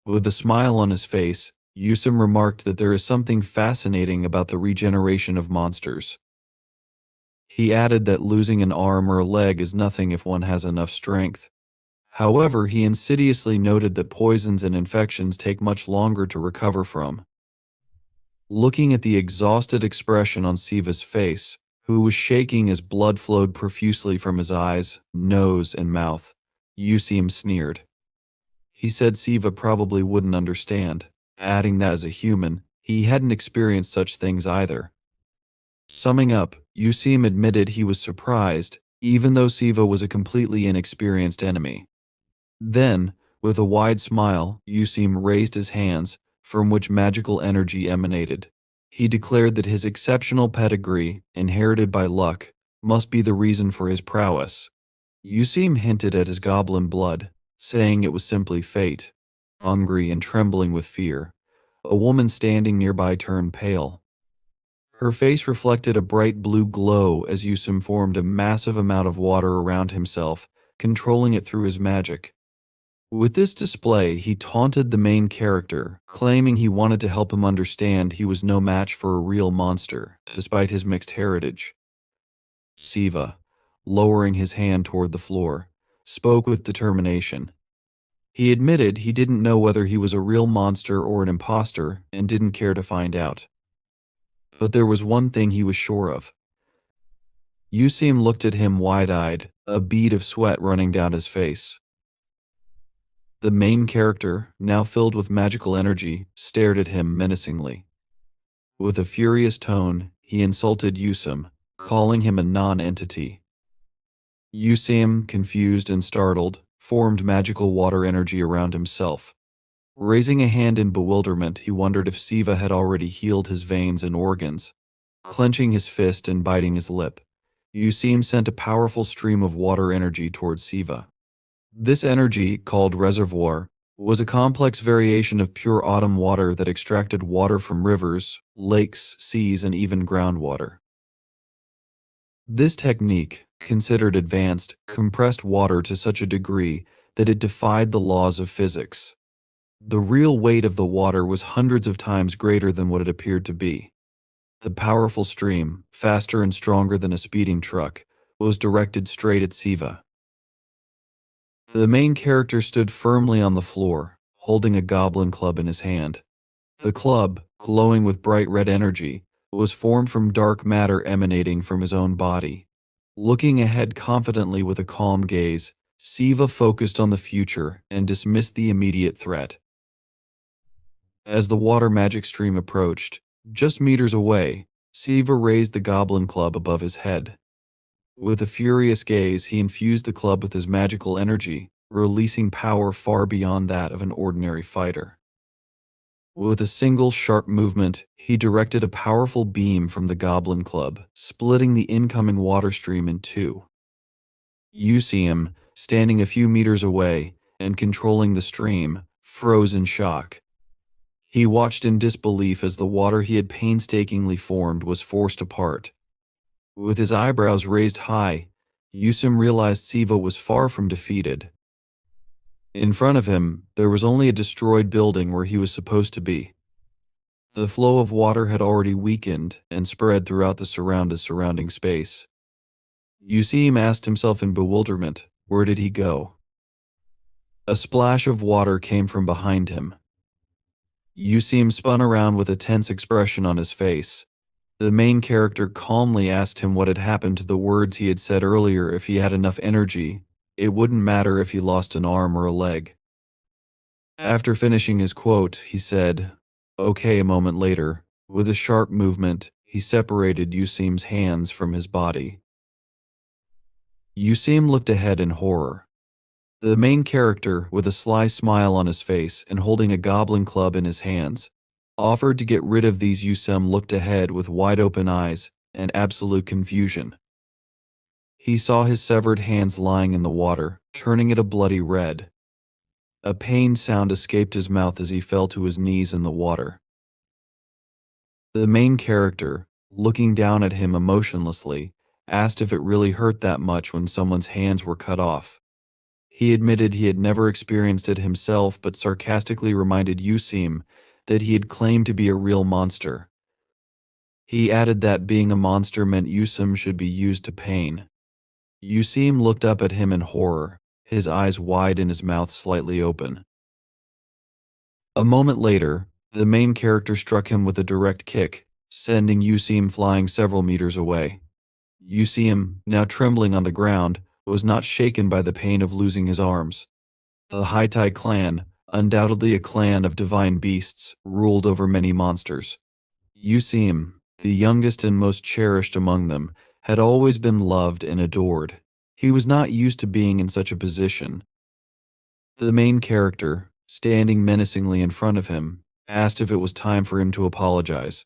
With a smile on his face, Yusum remarked that there is something fascinating about the regeneration of monsters. He added that losing an arm or a leg is nothing if one has enough strength. However, he insidiously noted that poisons and infections take much longer to recover from. Looking at the exhausted expression on Siva's face, who was shaking as blood flowed profusely from his eyes, nose, and mouth, Yusim sneered. He said Siva probably wouldn't understand, adding that as a human, he hadn't experienced such things either. Summing up, Yusim admitted he was surprised, even though Siva was a completely inexperienced enemy. Then, with a wide smile, Yusim raised his hands, from which magical energy emanated. He declared that his exceptional pedigree, inherited by luck, must be the reason for his prowess. Yusim hinted at his goblin blood, saying it was simply fate. Hungry and trembling with fear, a woman standing nearby turned pale. Her face reflected a bright blue glow as Yusim formed a massive amount of water around himself, controlling it through his magic. With this display, he taunted the main character, claiming he wanted to help him understand he was no match for a real monster, despite his mixed heritage. Siva, lowering his hand toward the floor, spoke with determination. He admitted he didn't know whether he was a real monster or an imposter and didn't care to find out. But there was one thing he was sure of. Yusim looked at him wide-eyed, a bead of sweat running down his face. The main character, now filled with magical energy, stared at him menacingly. With a furious tone, he insulted Yusum, calling him a non-entity. Yusum, confused and startled, formed magical water energy around himself. Raising a hand in bewilderment, he wondered if Siva had already healed his veins and organs. Clenching his fist and biting his lip, Yusum sent a powerful stream of water energy towards Siva. This energy, called reservoir, was a complex variation of pure autumn water that extracted water from rivers, lakes, seas, and even groundwater. This technique, considered advanced, compressed water to such a degree that it defied the laws of physics. The real weight of the water was hundreds of times greater than what it appeared to be. The powerful stream, faster and stronger than a speeding truck, was directed straight at Siva. The main character stood firmly on the floor, holding a goblin club in his hand. The club, glowing with bright red energy, was formed from dark matter emanating from his own body. Looking ahead confidently with a calm gaze, Siva focused on the future and dismissed the immediate threat. As the water magic stream approached, just meters away, Siva raised the goblin club above his head. With a furious gaze, he infused the club with his magical energy, releasing power far beyond that of an ordinary fighter. With a single sharp movement, he directed a powerful beam from the goblin club, splitting the incoming water stream in two. Yusum, standing a few meters away and controlling the stream, froze in shock. He watched in disbelief as the water he had painstakingly formed was forced apart. With his eyebrows raised high, Yusum realized Siva was far from defeated. In front of him, there was only a destroyed building where he was supposed to be. The flow of water had already weakened and spread throughout the surrounding space. Yusum asked himself in bewilderment, where did he go? A splash of water came from behind him. Yusum spun around with a tense expression on his face. The main character calmly asked him what had happened to the words he had said earlier. If he had enough energy, it wouldn't matter if he lost an arm or a leg. After finishing his quote, he said, "Okay." A moment later, with a sharp movement, he separated Yusum's hands from his body. Yusum looked ahead in horror. The main character, with a sly smile on his face and holding a goblin club in his hands, offered to get rid of these. Yusum looked ahead with wide-open eyes and absolute confusion. He saw his severed hands lying in the water, turning it a bloody red. A pained sound escaped his mouth as he fell to his knees in the water. The main character, looking down at him emotionlessly, asked if it really hurt that much when someone's hands were cut off. He admitted he had never experienced it himself, but sarcastically reminded Yusum that he had claimed to be a real monster. He added that being a monster meant Yusum should be used to pain. Yusum looked up at him in horror, his eyes wide and his mouth slightly open. A moment later, the main character struck him with a direct kick, sending Yusum flying several meters away. Yusum, now trembling on the ground, was not shaken by the pain of losing his arms. The Haitai clan, undoubtedly a clan of divine beasts, ruled over many monsters. Yusum, the youngest and most cherished among them, had always been loved and adored. He was not used to being in such a position. The main character, standing menacingly in front of him, asked if it was time for him to apologize.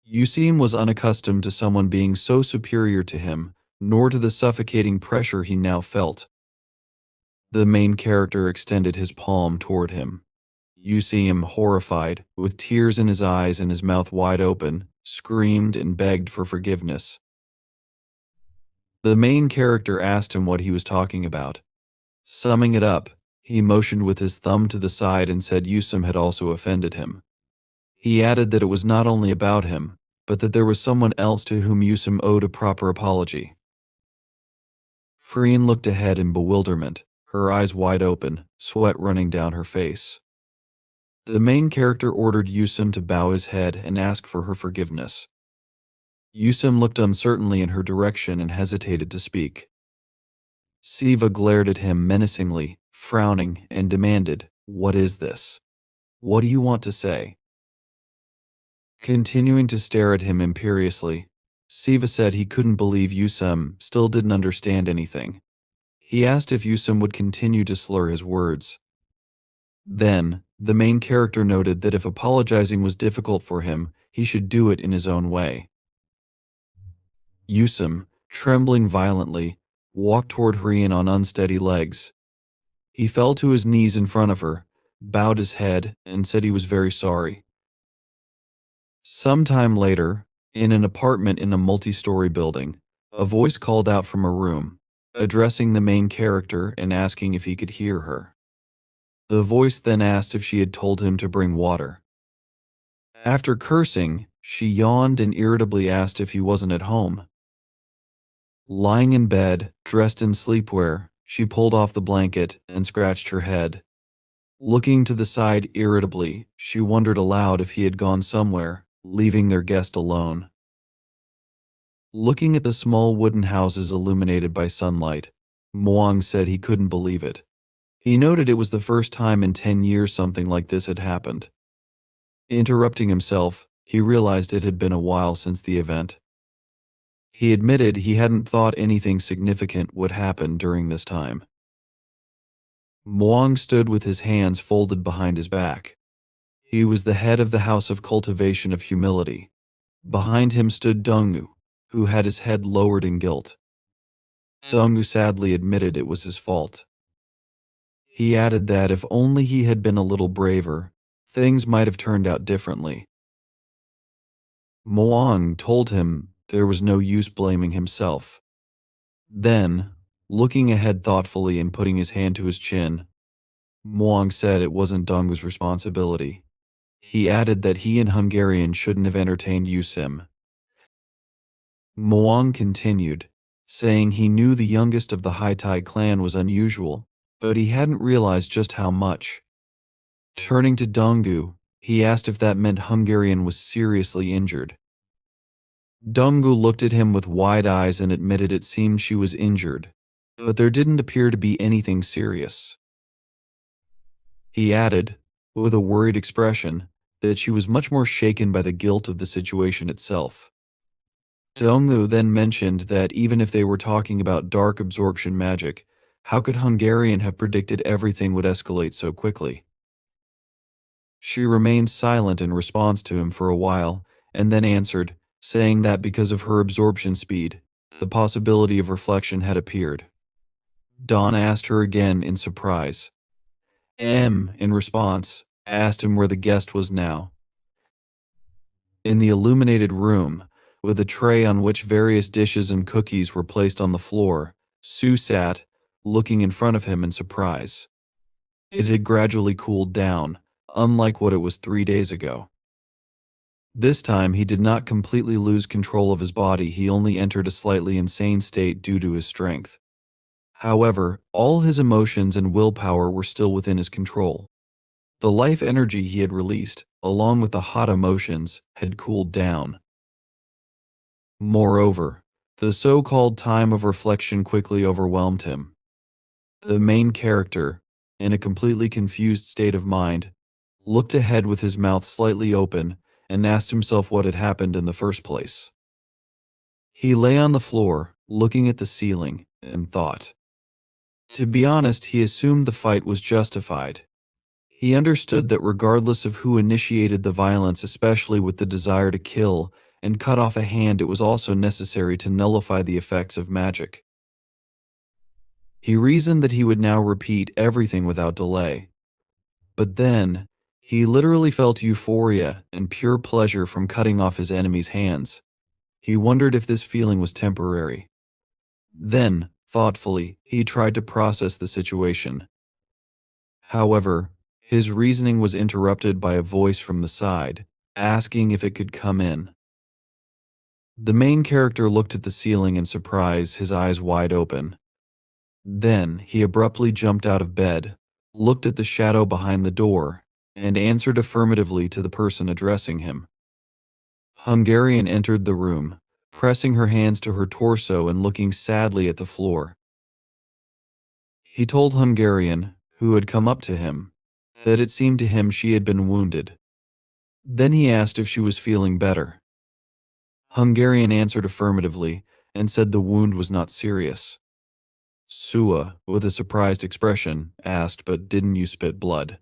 Yusum was unaccustomed to someone being so superior to him, nor to the suffocating pressure he now felt. The main character extended his palm toward him. Yusum, horrified, with tears in his eyes and his mouth wide open, screamed and begged for forgiveness. The main character asked him what he was talking about. Summing it up, he motioned with his thumb to the side and said Yusum had also offended him. He added that it was not only about him, but that there was someone else to whom Yusum owed a proper apology. Freen looked ahead in bewilderment, her eyes wide open, sweat running down her face. The main character ordered Yusum to bow his head and ask for her forgiveness. Yusum looked uncertainly in her direction and hesitated to speak. Siva glared at him menacingly, frowning, and demanded, "What is this? What do you want to say?" Continuing to stare at him imperiously, Siva said he couldn't believe Yusum still didn't understand anything. He asked if Yusum would continue to slur his words. Then, the main character noted that if apologizing was difficult for him, he should do it in his own way. Yusum, trembling violently, walked toward Hrian on unsteady legs. He fell to his knees in front of her, bowed his head, and said he was very sorry. Sometime later, in an apartment in a multi-story building, a voice called out from a room, addressing the main character and asking if he could hear her. The voice then asked if she had told him to bring water. After cursing, she yawned and irritably asked if he wasn't at home. Lying in bed, dressed in sleepwear, she pulled off the blanket and scratched her head. Looking to the side irritably, she wondered aloud if he had gone somewhere, leaving their guest alone. Looking at the small wooden houses illuminated by sunlight, Muang said he couldn't believe it. He noted it was the first time in 10 years something like this had happened. Interrupting himself, he realized it had been a while since the event. He admitted he hadn't thought anything significant would happen during this time. Muang stood with his hands folded behind his back. He was the head of the House of Cultivation of Humility. Behind him stood Dongwu, who had his head lowered in guilt. Dongwu sadly admitted it was his fault. He added that if only he had been a little braver, things might have turned out differently. Muang told him there was no use blaming himself. Then, looking ahead thoughtfully and putting his hand to his chin, Muang said it wasn't Dongwu's responsibility. He added that he and Hungarian shouldn't have entertained Yusim. Muang continued, saying he knew the youngest of the Haitai clan was unusual, but he hadn't realized just how much. Turning to Dongwu, he asked if that meant Hungarian was seriously injured. Dongwu looked at him with wide eyes and admitted it seemed she was injured, but there didn't appear to be anything serious. He added, with a worried expression, that she was much more shaken by the guilt of the situation itself. Dongwu then mentioned that even if they were talking about dark absorption magic, how could Hungarian have predicted everything would escalate so quickly? She remained silent in response to him for a while, and then answered, saying that because of her absorption speed, the possibility of reflection had appeared. Dawn asked her again in surprise. In response, asked him where the guest was now. In the illuminated room, with a tray on which various dishes and cookies were placed on the floor, Sue sat, looking in front of him in surprise. It had gradually cooled down, unlike what it was 3 days ago. This time he did not completely lose control of his body, he only entered a slightly insane state due to his strength. However, all his emotions and willpower were still within his control. The life energy he had released, along with the hot emotions, had cooled down. Moreover, the so-called time of reflection quickly overwhelmed him. The main character, in a completely confused state of mind, looked ahead with his mouth slightly open and asked himself what had happened in the first place. He lay on the floor, looking at the ceiling, and thought. To be honest, he assumed the fight was justified. He understood that regardless of who initiated the violence, especially with the desire to kill and cut off a hand, it was also necessary to nullify the effects of magic. He reasoned that he would now repeat everything without delay. But then, he literally felt euphoria and pure pleasure from cutting off his enemy's hands. He wondered if this feeling was temporary. Then, thoughtfully, he tried to process the situation. However, his reasoning was interrupted by a voice from the side, asking if it could come in. The main character looked at the ceiling in surprise, his eyes wide open. Then, he abruptly jumped out of bed, looked at the shadow behind the door, and answered affirmatively to the person addressing him. Hungarian entered the room, pressing her hands to her torso and looking sadly at the floor. He told Hungarian, who had come up to him, that it seemed to him she had been wounded. Then he asked if she was feeling better. Hungarian answered affirmatively and said the wound was not serious. Sua, with a surprised expression, asked, "But didn't you spit blood?"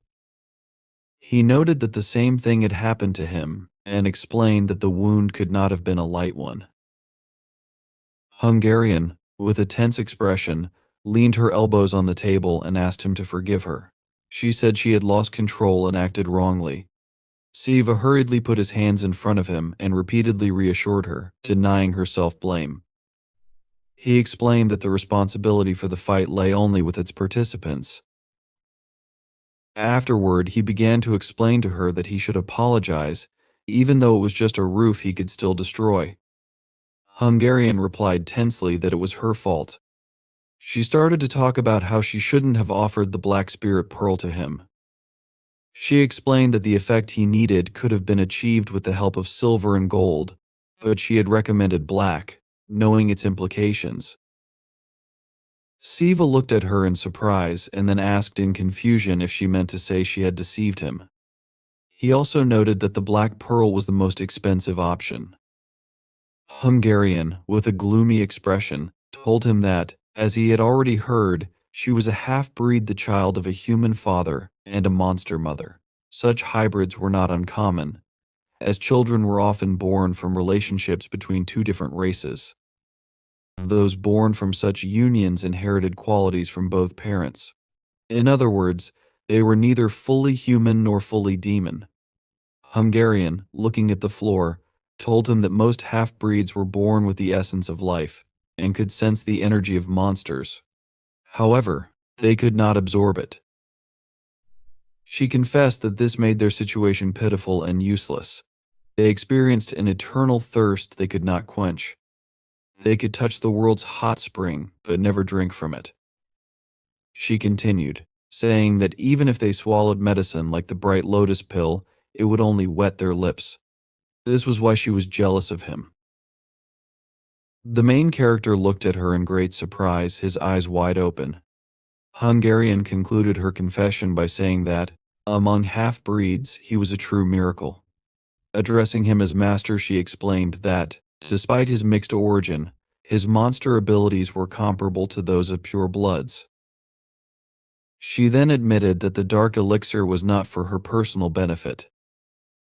He noted that the same thing had happened to him and explained that the wound could not have been a light one. Hungarian, with a tense expression, leaned her elbows on the table and asked him to forgive her. She said she had lost control and acted wrongly. Siva hurriedly put his hands in front of him and repeatedly reassured her, denying her self-blame. He explained that the responsibility for the fight lay only with its participants. Afterward, he began to explain to her that he should apologize, even though it was just a roof he could still destroy. Hungarian replied tensely that it was her fault. She started to talk about how she shouldn't have offered the Black Spirit Pearl to him. She explained that the effect he needed could have been achieved with the help of silver and gold, but she had recommended black, knowing its implications. Siva looked at her in surprise and then asked in confusion if she meant to say she had deceived him. He also noted that the Black Pearl was the most expensive option. Hungarian, with a gloomy expression, told him that, as he had already heard, she was a half-breed, the child of a human father and a monster mother. Such hybrids were not uncommon, as children were often born from relationships between two different races. Those born from such unions inherited qualities from both parents. In other words, they were neither fully human nor fully demon. Hungarian, looking at the floor, told him that most half-breeds were born with the essence of life and could sense the energy of monsters. However, they could not absorb it. She confessed that this made their situation pitiful and useless. They experienced an eternal thirst they could not quench. They could touch the world's hot spring, but never drink from it. She continued, saying that even if they swallowed medicine like the bright lotus pill, it would only wet their lips. This was why she was jealous of him. The main character looked at her in great surprise, his eyes wide open. Hungarian concluded her confession by saying that, among half-breeds, he was a true miracle. Addressing him as master, she explained that, despite his mixed origin, his monster abilities were comparable to those of pure bloods. She then admitted that the dark elixir was not for her personal benefit.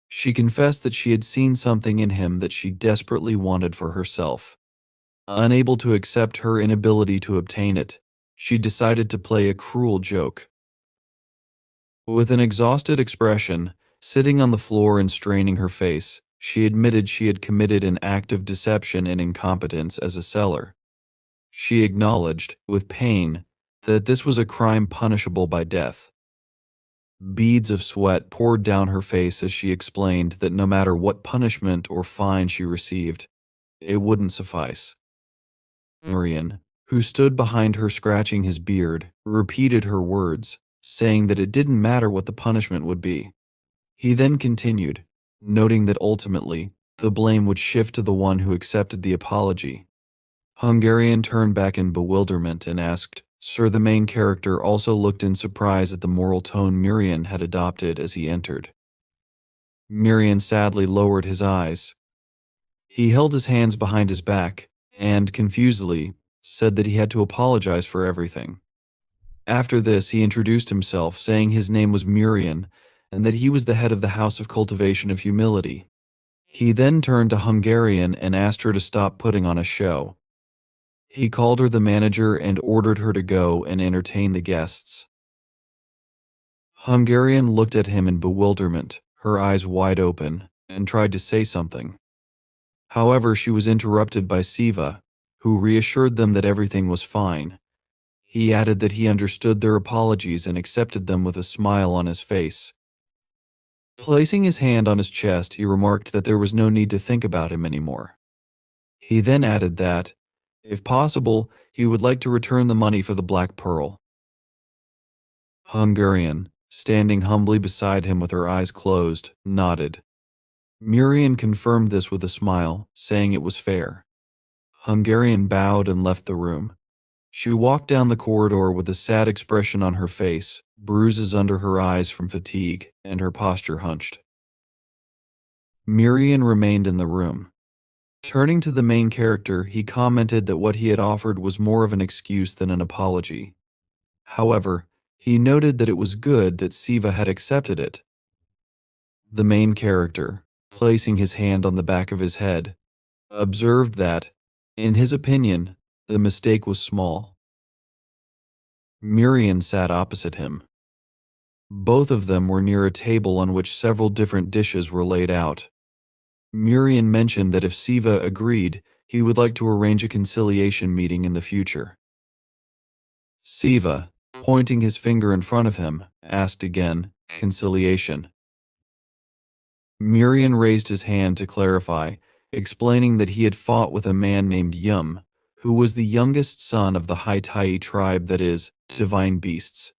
She confessed that she had seen something in him that she desperately wanted for herself. Unable to accept her inability to obtain it, she decided to play a cruel joke. With an exhausted expression, sitting on the floor and straining her face, she admitted she had committed an act of deception and incompetence as a seller. She acknowledged, with pain, that this was a crime punishable by death. Beads of sweat poured down her face as she explained that no matter what punishment or fine she received, it wouldn't suffice. Marian, who stood behind her scratching his beard, repeated her words, saying that it didn't matter what the punishment would be. He then continued, noting that ultimately, the blame would shift to the one who accepted the apology. Hungarian turned back in bewilderment and asked, "Sir?" The main character also looked in surprise at the moral tone Miriam had adopted as he entered. Miriam sadly lowered his eyes. He held his hands behind his back and, confusedly, said that he had to apologize for everything. After this, he introduced himself, saying his name was Miriam and that he was the head of the House of Cultivation of Humility. He then turned to Hungarian and asked her to stop putting on a show. He called her the manager and ordered her to go and entertain the guests. Hungarian looked at him in bewilderment, her eyes wide open, and tried to say something. However, she was interrupted by Siva, who reassured them that everything was fine. He added that he understood their apologies and accepted them with a smile on his face. Placing his hand on his chest, he remarked that there was no need to think about him anymore. He then added that, if possible, he would like to return the money for the Black Pearl. Hungarian, standing humbly beside him with her eyes closed, nodded. Miriam confirmed this with a smile, saying it was fair. Hungarian bowed and left the room. She walked down the corridor with a sad expression on her face, bruises under her eyes from fatigue, and her posture hunched. Miriam remained in the room. Turning to the main character, he commented that what he had offered was more of an excuse than an apology. However, he noted that it was good that Siva had accepted it. The main character, placing his hand on the back of his head, observed that, in his opinion, the mistake was small. Miriam sat opposite him. Both of them were near a table on which several different dishes were laid out. Miriam mentioned that if Siva agreed, he would like to arrange a conciliation meeting in the future. Siva, pointing his finger in front of him, asked again, conciliation. Miriam raised his hand to clarify, explaining that he had fought with a man named Yum, who was the youngest son of the Hai Tai tribe, that is, divine beasts.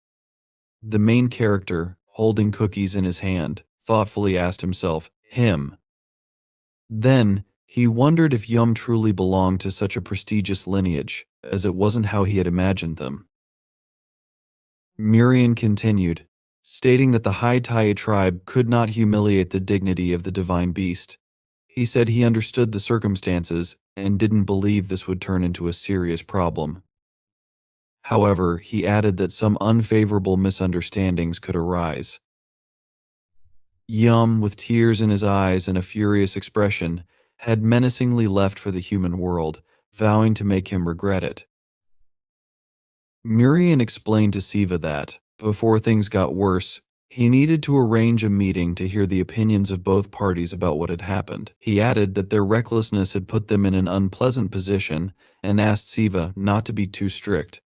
The main character, holding cookies in his hand, thoughtfully asked himself, him. Then, he wondered if Yum truly belonged to such a prestigious lineage, as it wasn't how he had imagined them. Miriam continued, stating that the Hai Tai tribe could not humiliate the dignity of the divine beast. He said he understood the circumstances and didn't believe this would turn into a serious problem. However, he added that some unfavorable misunderstandings could arise. Yum, with tears in his eyes and a furious expression, had menacingly left for the human world, vowing to make him regret it. Miriam explained to Siva that, before things got worse, he needed to arrange a meeting to hear the opinions of both parties about what had happened. He added that their recklessness had put them in an unpleasant position and asked Siva not to be too strict.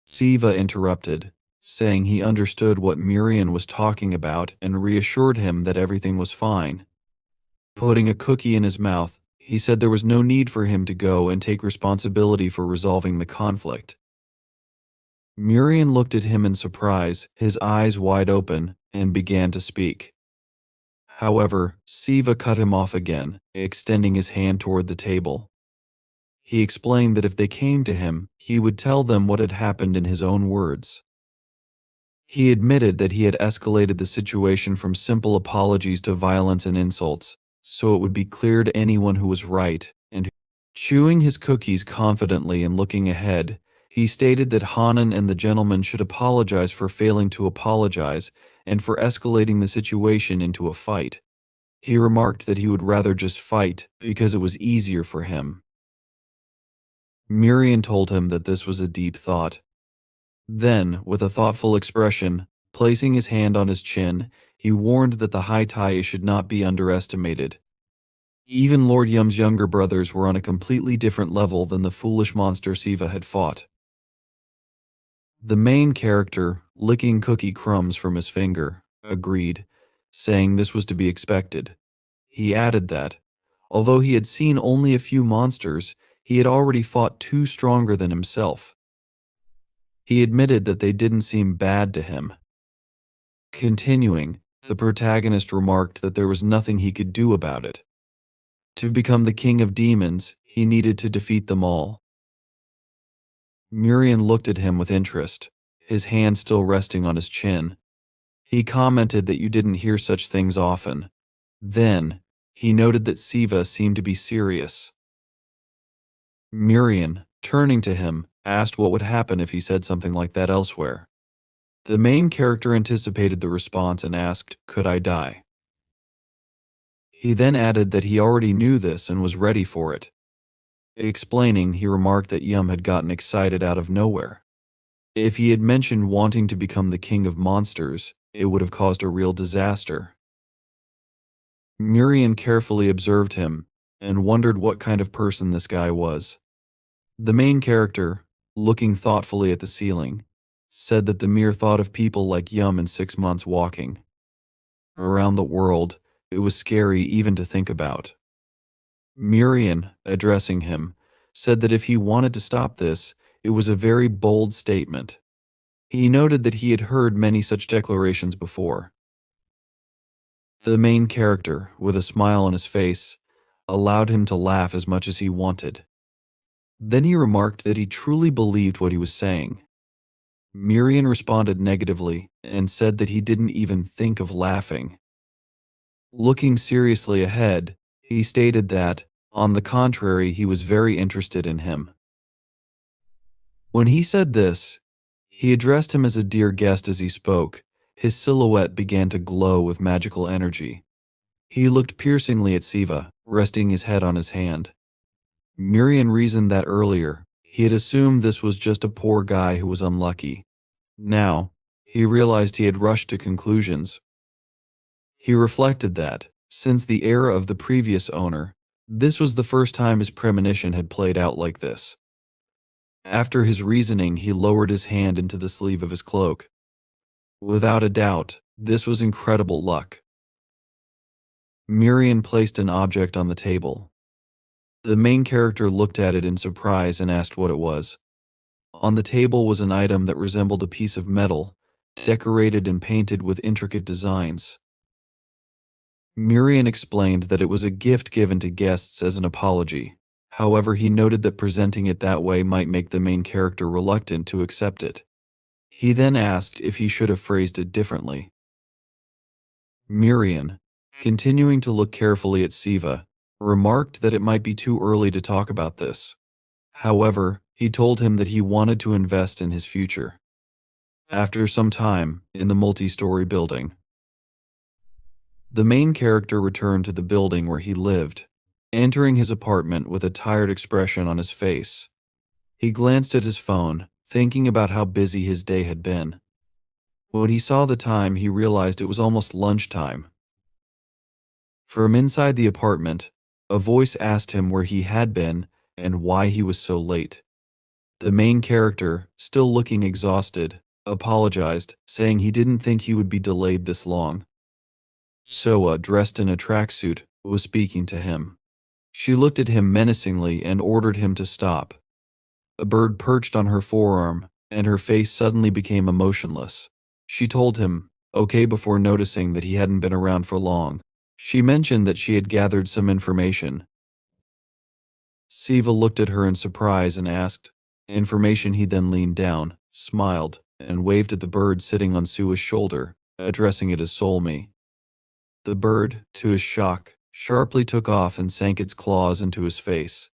Siva interrupted, saying he understood what Miriam was talking about and reassured him that everything was fine. Putting a cookie in his mouth, he said there was no need for him to go and take responsibility for resolving the conflict. Miriam looked at him in surprise, his eyes wide open, and began to speak. However, Siva cut him off again, extending his hand toward the table. He explained that if they came to him, he would tell them what had happened in his own words. He admitted that he had escalated the situation from simple apologies to violence and insults, so it would be clear to anyone who was right, and chewing his cookies confidently and looking ahead, he stated that Hanan and the gentleman should apologize for failing to apologize and for escalating the situation into a fight. He remarked that he would rather just fight because it was easier for him. Miriam told him that this was a deep thought. Then, with a thoughtful expression, placing his hand on his chin, he warned that the Hai Tai should not be underestimated. Even Lord Yum's younger brothers were on a completely different level than the foolish monster Siva had fought. The main character, licking cookie crumbs from his finger, agreed, saying this was to be expected. He added that, although he had seen only a few monsters, he had already fought two stronger than himself. He admitted that they didn't seem bad to him. Continuing, the protagonist remarked that there was nothing he could do about it. To become the king of demons, he needed to defeat them all. Miriam looked at him with interest, his hand still resting on his chin. He commented that you didn't hear such things often. Then, he noted that Siva seemed to be serious. Miriam, turning to him, asked what would happen if he said something like that elsewhere. The main character anticipated the response and asked, "Could I die?" He then added that he already knew this and was ready for it. Explaining, he remarked that Yum had gotten excited out of nowhere. If he had mentioned wanting to become the king of monsters, it would have caused a real disaster. Miriam carefully observed him and wondered what kind of person this guy was. The main character, looking thoughtfully at the ceiling, said that the mere thought of people like Yum in 6 months walking around the world, it was scary even to think about. Miriam, addressing him, said that if he wanted to stop this, it was a very bold statement. He noted that he had heard many such declarations before. The main character, with a smile on his face, allowed him to laugh as much as he wanted. Then he remarked that he truly believed what he was saying. Miriam responded negatively and said that he didn't even think of laughing. Looking seriously ahead, he stated that, on the contrary, he was very interested in him. When he said this, he addressed him as a dear guest as he spoke. His silhouette began to glow with magical energy. He looked piercingly at Siva, resting his head on his hand. Miriam reasoned that earlier, he had assumed this was just a poor guy who was unlucky. Now, he realized he had rushed to conclusions. He reflected that, since the era of the previous owner, this was the first time his premonition had played out like this. After his reasoning, he lowered his hand into the sleeve of his cloak. Without a doubt, this was incredible luck. Miriam placed an object on the table. The main character looked at it in surprise and asked what it was. On the table was an item that resembled a piece of metal, decorated and painted with intricate designs. Miriam explained that it was a gift given to guests as an apology. However, he noted that presenting it that way might make the main character reluctant to accept it. He then asked if he should have phrased it differently. Miriam, continuing to look carefully at Siva, remarked that it might be too early to talk about this. However, he told him that he wanted to invest in his future. After some time, in the multi-story building, the main character returned to the building where he lived, entering his apartment with a tired expression on his face. He glanced at his phone, thinking about how busy his day had been. When he saw the time, he realized it was almost lunchtime. From inside the apartment, a voice asked him where he had been and why he was so late. The main character, still looking exhausted, apologized, saying he didn't think he would be delayed this long. Soa, dressed in a tracksuit, was speaking to him. She looked at him menacingly and ordered him to stop. A bird perched on her forearm, and her face suddenly became emotionless. She told him, okay, before noticing that he hadn't been around for long. She mentioned that she had gathered some information. Siva looked at her in surprise and asked, information. He then leaned down, smiled, and waved at the bird sitting on Sua's shoulder, addressing it as Solmi. The bird, to his shock, sharply took off and sank its claws into his face.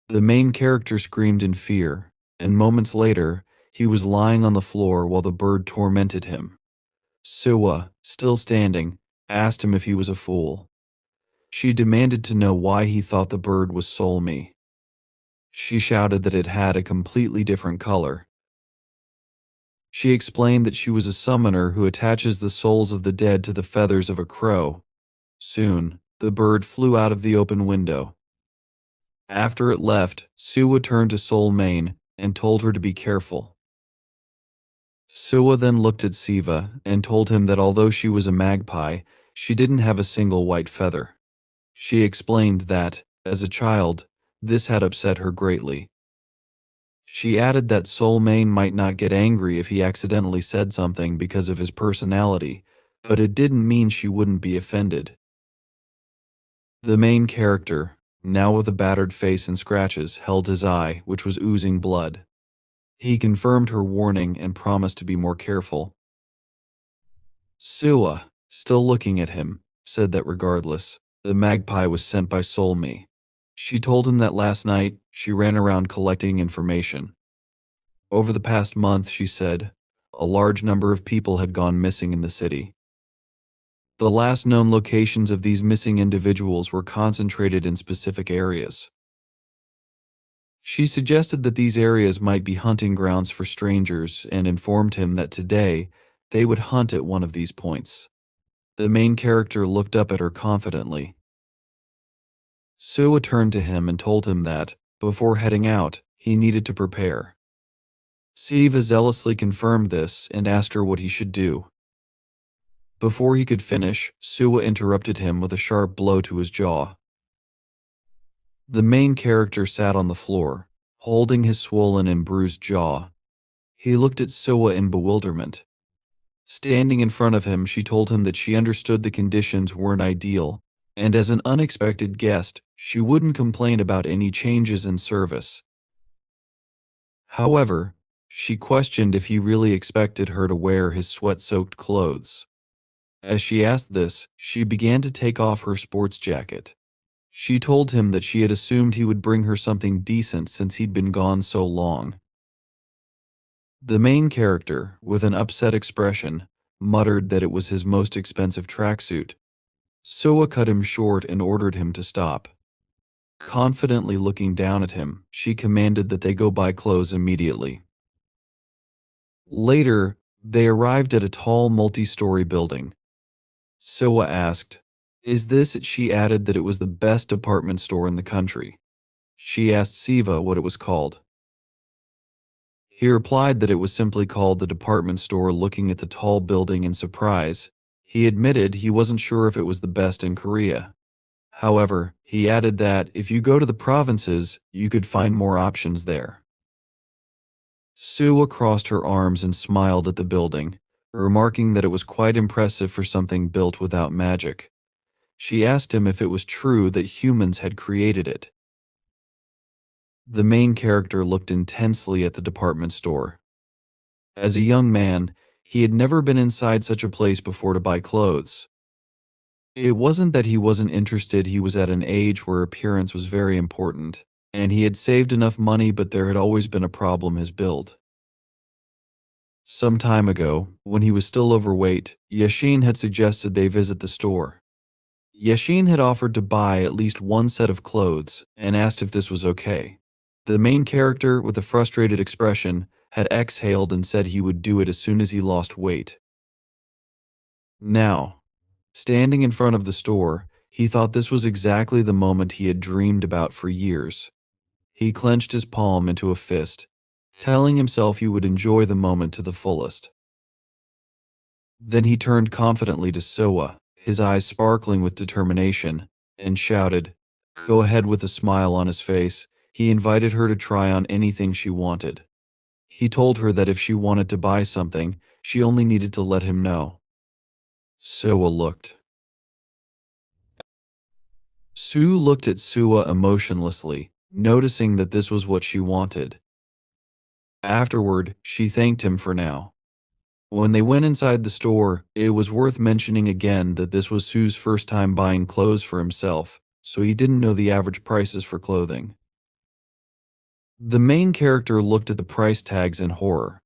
The main character screamed in fear, and moments later, he was lying on the floor while the bird tormented him. Sua, still standing, asked him if he was a fool. She demanded to know why he thought the bird was Solmi. She shouted that it had a completely different color. She explained that she was a summoner who attaches the souls of the dead to the feathers of a crow. Soon, the bird flew out of the open window. After it left, Sua turned to Soul Mane and told her to be careful. Sua then looked at Siva and told him that although she was a magpie, she didn't have a single white feather. She explained that, as a child, this had upset her greatly. She added that Soul Mane might not get angry if he accidentally said something because of his personality, but it didn't mean she wouldn't be offended. The main character, now with a battered face and scratches, held his eye, which was oozing blood. He confirmed her warning and promised to be more careful. Sua, still looking at him, said that regardless, the magpie was sent by Solmi. She told him that last night, she ran around collecting information. Over the past month, she said, a large number of people had gone missing in the city. The last known locations of these missing individuals were concentrated in specific areas. She suggested that these areas might be hunting grounds for strangers and informed him that today, they would hunt at one of these points. The main character looked up at her confidently. Sua turned to him and told him that, before heading out, he needed to prepare. Siva zealously confirmed this and asked her what he should do. Before he could finish, Sua interrupted him with a sharp blow to his jaw. The main character sat on the floor, holding his swollen and bruised jaw. He looked at Sua in bewilderment. Standing in front of him, she told him that she understood the conditions weren't ideal, and as an unexpected guest, she wouldn't complain about any changes in service. However, she questioned if he really expected her to wear his sweat-soaked clothes. As she asked this, she began to take off her sports jacket. She told him that she had assumed he would bring her something decent since he'd been gone so long. The main character, with an upset expression, muttered that it was his most expensive tracksuit. Soa cut him short and ordered him to stop. Confidently looking down at him, she commanded that they go buy clothes immediately. Later, they arrived at a tall multi-story building. Soa asked, "Is this?" She added that it was the best department store in the country. She asked Siva what it was called. He replied that it was simply called the department store. Looking at the tall building in surprise, he admitted he wasn't sure if it was the best in Korea. However, he added that if you go to the provinces, you could find more options there. Sua crossed her arms and smiled at the building, remarking that it was quite impressive for something built without magic. She asked him if it was true that humans had created it. The main character looked intensely at the department store. As a young man, he had never been inside such a place before to buy clothes. It wasn't that he wasn't interested, he was at an age where appearance was very important, and he had saved enough money, but there had always been a problem: his build. Some time ago, when he was still overweight, Yashin had suggested they visit the store. Yashin had offered to buy at least one set of clothes and asked if this was okay. The main character, with a frustrated expression, had exhaled and said he would do it as soon as he lost weight. Now, standing in front of the store, he thought this was exactly the moment he had dreamed about for years. He clenched his palm into a fist, telling himself he would enjoy the moment to the fullest. Then he turned confidently to Soa, his eyes sparkling with determination, and shouted, "Go ahead." With a smile on his face, he invited her to try on anything she wanted. He told her that if she wanted to buy something, she only needed to let him know. Soa looked. Sue looked at Sua emotionlessly, noticing that this was what she wanted. Afterward, she thanked him for now. When they went inside the store, it was worth mentioning again that this was Sue's first time buying clothes for himself, so he didn't know the average prices for clothing. The main character looked at the price tags in horror.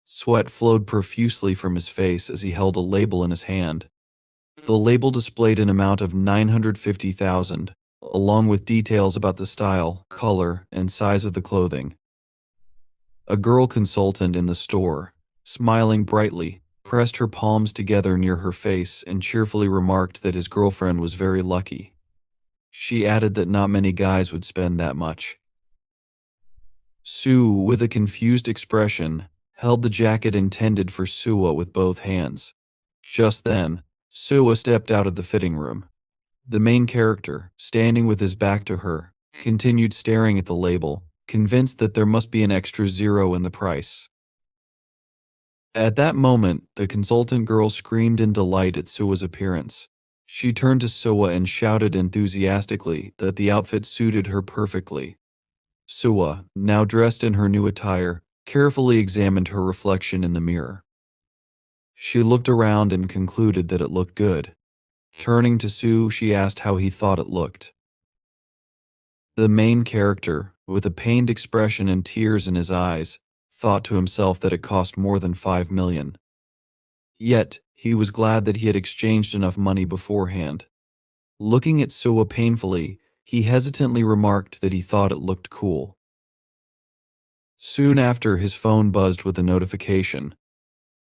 Sweat flowed profusely from his face as he held a label in his hand. The label displayed an amount of 950,000, along with details about the style, color, and size of the clothing. A girl consultant in the store, smiling brightly, pressed her palms together near her face and cheerfully remarked that his girlfriend was very lucky. She added that not many guys would spend that much. Sue, with a confused expression, held the jacket intended for Sua with both hands. Just then, Sua stepped out of the fitting room. The main character, standing with his back to her, continued staring at the label, convinced that there must be an extra zero in the price. At that moment, the consultant girl screamed in delight at Sua's appearance. She turned to Sua and shouted enthusiastically that the outfit suited her perfectly. Sua, now dressed in her new attire, carefully examined her reflection in the mirror. She looked around and concluded that it looked good. Turning to Sue, she asked how he thought it looked. The main character, with a pained expression and tears in his eyes, thought to himself that it cost more than 5 million. Yet, he was glad that he had exchanged enough money beforehand. Looking at Sua painfully, he hesitantly remarked that he thought it looked cool. Soon after, his phone buzzed with a notification.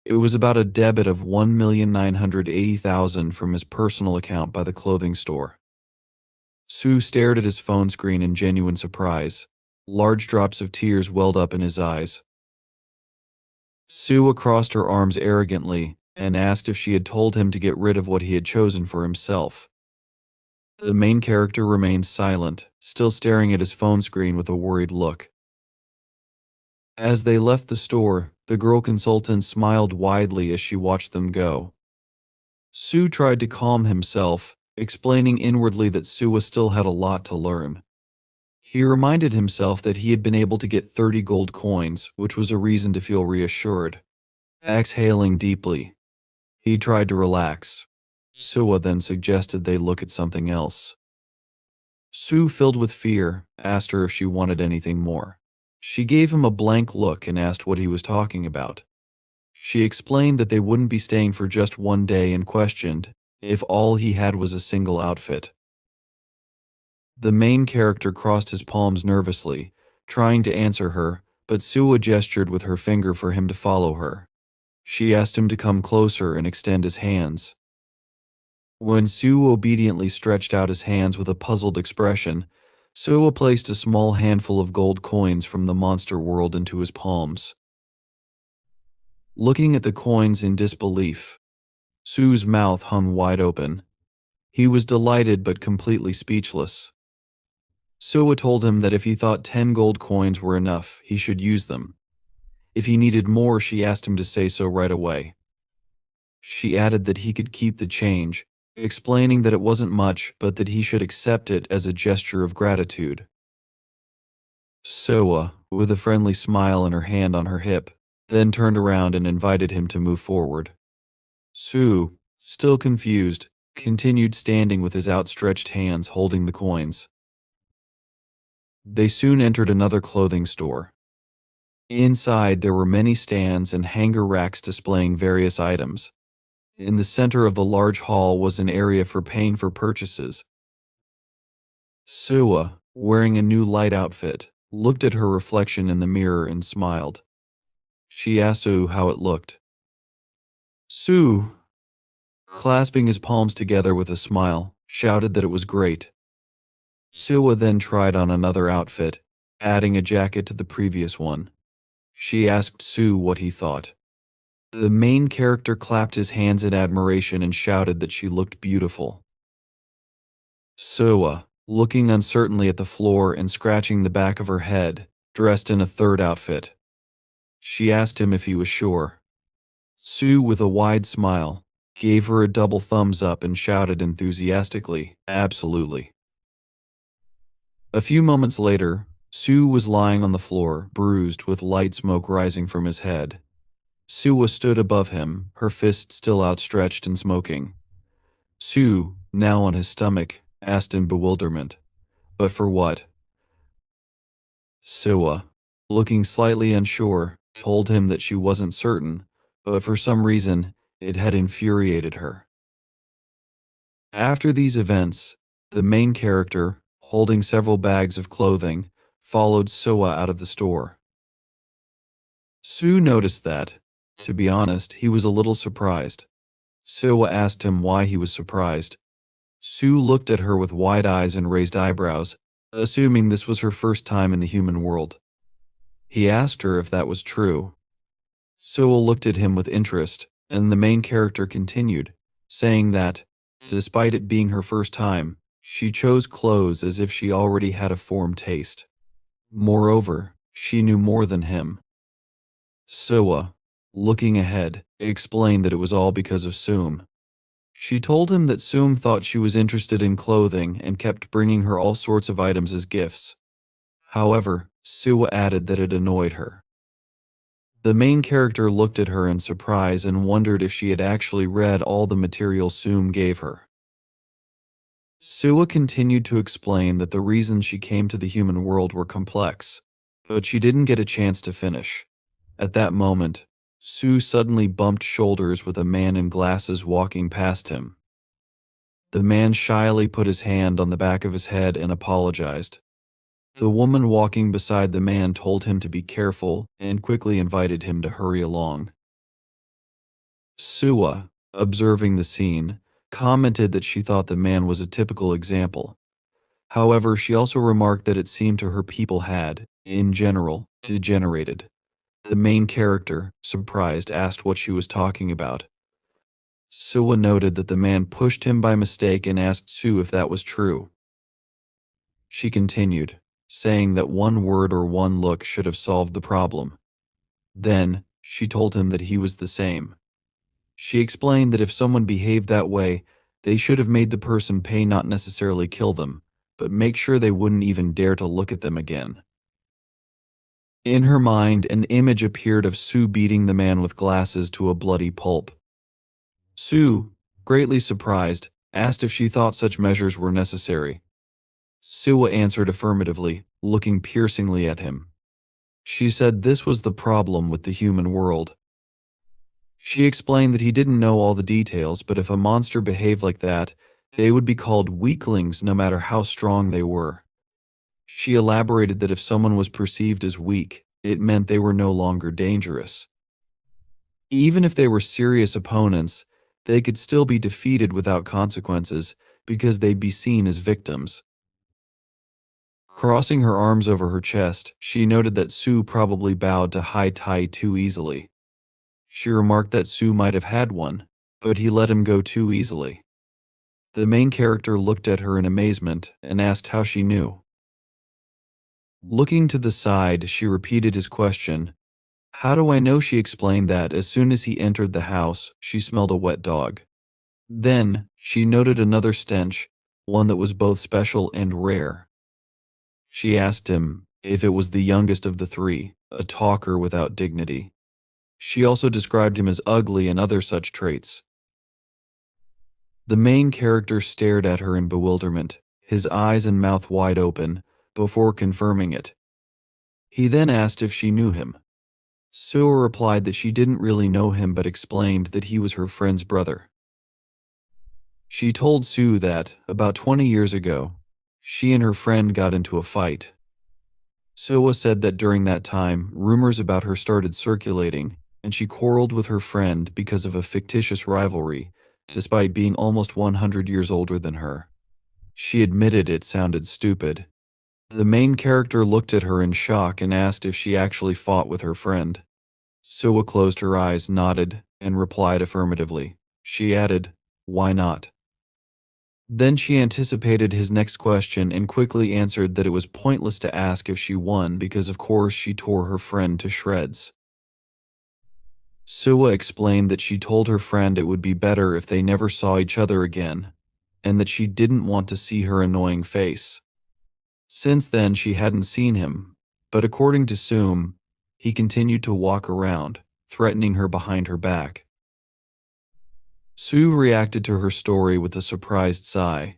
It was about a debit of 1,980,000 from his personal account by the clothing store. Sue stared at his phone screen in genuine surprise. Large drops of tears welled up in his eyes. Sue crossed her arms arrogantly and asked if she had told him to get rid of what he had chosen for himself. The main character remained silent, still staring at his phone screen with a worried look. As they left the store, the girl consultant smiled widely as she watched them go. Sue tried to calm himself, explaining inwardly that Suwa still had a lot to learn. He reminded himself that he had been able to get 30 gold coins, which was a reason to feel reassured. Exhaling deeply, he tried to relax. Suwa then suggested they look at something else. Su, filled with fear, asked her if she wanted anything more. She gave him a blank look and asked what he was talking about. She explained that they wouldn't be staying for just one day and questioned if all he had was a single outfit. The main character crossed his palms nervously, trying to answer her, but Suwa gestured with her finger for him to follow her. She asked him to come closer and extend his hands. When Su obediently stretched out his hands with a puzzled expression, Suwa placed a small handful of gold coins from the monster world into his palms. Looking at the coins in disbelief, Su's mouth hung wide open. He was delighted but completely speechless. Suwa told him that if he thought 10 gold coins were enough, he should use them. If he needed more, she asked him to say so right away. She added that he could keep the change, explaining that it wasn't much, but that he should accept it as a gesture of gratitude. Suwa, with a friendly smile and her hand on her hip, then turned around and invited him to move forward. Su, still confused, continued standing with his outstretched hands holding the coins. They soon entered another clothing store. Inside, there were many stands and hanger racks displaying various items. In the center of the large hall was an area for paying for purchases. Suwa, wearing a new light outfit, looked at her reflection in the mirror and smiled. She asked Su how it looked. Su, clasping his palms together with a smile, shouted that it was great. Suwa then tried on another outfit, adding a jacket to the previous one. She asked Su what he thought. The main character clapped his hands in admiration and shouted that she looked beautiful. Suwa, looking uncertainly at the floor and scratching the back of her head, dressed in a third outfit. She asked him if he was sure. Su, with a wide smile, gave her a double thumbs up and shouted enthusiastically, "Absolutely." A few moments later, Su was lying on the floor, bruised, with light smoke rising from his head. Suwa stood above him, her fist still outstretched and smoking. Su, now on his stomach, asked in bewilderment, "But for what?" Suwa, looking slightly unsure, told him that she wasn't certain, but for some reason, it had infuriated her. After these events, the main character, holding several bags of clothing, followed Suwa out of the store. Su noticed that, to be honest, he was a little surprised. Suwa asked him why he was surprised. Su looked at her with wide eyes and raised eyebrows, assuming this was her first time in the human world. He asked her if that was true. Suwa looked at him with interest, and the main character continued, saying that, despite it being her first time, she chose clothes as if she already had a formed taste. Moreover, she knew more than him. Suwa, looking ahead, explained that it was all because of Sum. She told him that Sum thought she was interested in clothing and kept bringing her all sorts of items as gifts. However, Suwa added that it annoyed her. The main character looked at her in surprise and wondered if she had actually read all the material Sum gave her. Suwa continued to explain that the reasons she came to the human world were complex, but she didn't get a chance to finish. At that moment, Su suddenly bumped shoulders with a man in glasses walking past him. The man shyly put his hand on the back of his head and apologized. The woman walking beside the man told him to be careful and quickly invited him to hurry along. Suwa, observing the scene, commented that she thought the man was a typical example. However, she also remarked that it seemed to her people had, in general, degenerated. The main character, surprised, asked what she was talking about. Suwa noted that the man pushed him by mistake and asked Su if that was true. She continued, saying that one word or one look should have solved the problem. Then, she told him that he was the same. She explained that if someone behaved that way, They should have made the person pay, not necessarily kill them, but make sure they wouldn't even dare to look at them again. In her mind, an image appeared of Sue beating the man with glasses to a bloody pulp. Sue, greatly surprised, asked if she thought such measures were necessary. Sue answered affirmatively, looking piercingly at him. She said this was the problem with the human world. She explained that he didn't know all the details, but if a monster behaved like that, they would be called weaklings no matter how strong they were. She elaborated that if someone was perceived as weak, it meant they were no longer dangerous. Even if they were serious opponents, they could still be defeated without consequences because they'd be seen as victims. Crossing her arms over her chest, she noted that Sue probably bowed to high Tai too easily. She remarked that Sue might have had one, but he let him go too easily. The main character looked at her in amazement and asked how she knew. Looking to the side, she repeated his question. How do I know? She explained that as soon as he entered the house, she smelled a wet dog. Then, she noted another stench, one that was both special and rare. She asked him if it was the youngest of the three, a talker without dignity. She also described him as ugly and other such traits. The main character stared at her in bewilderment, his eyes and mouth wide open, before confirming it. He then asked if she knew him. Sue replied that she didn't really know him but explained that he was her friend's brother. She told Sue that, about 20 years ago, she and her friend got into a fight. Sue said that during that time, rumors about her started circulating, and she quarreled with her friend because of a fictitious rivalry, despite being almost 100 years older than her. She admitted it sounded stupid. The main character looked at her in shock and asked if she actually fought with her friend. Sue closed her eyes, nodded, and replied affirmatively. She added, "Why not?" Then she anticipated his next question and quickly answered that it was pointless to ask if she won because of course she tore her friend to shreds. Sue explained that she told her friend it would be better if they never saw each other again, and that she didn't want to see her annoying face. Since then she hadn't seen him, but according to Sue, he continued to walk around, threatening her behind her back. Sue reacted to her story with a surprised sigh.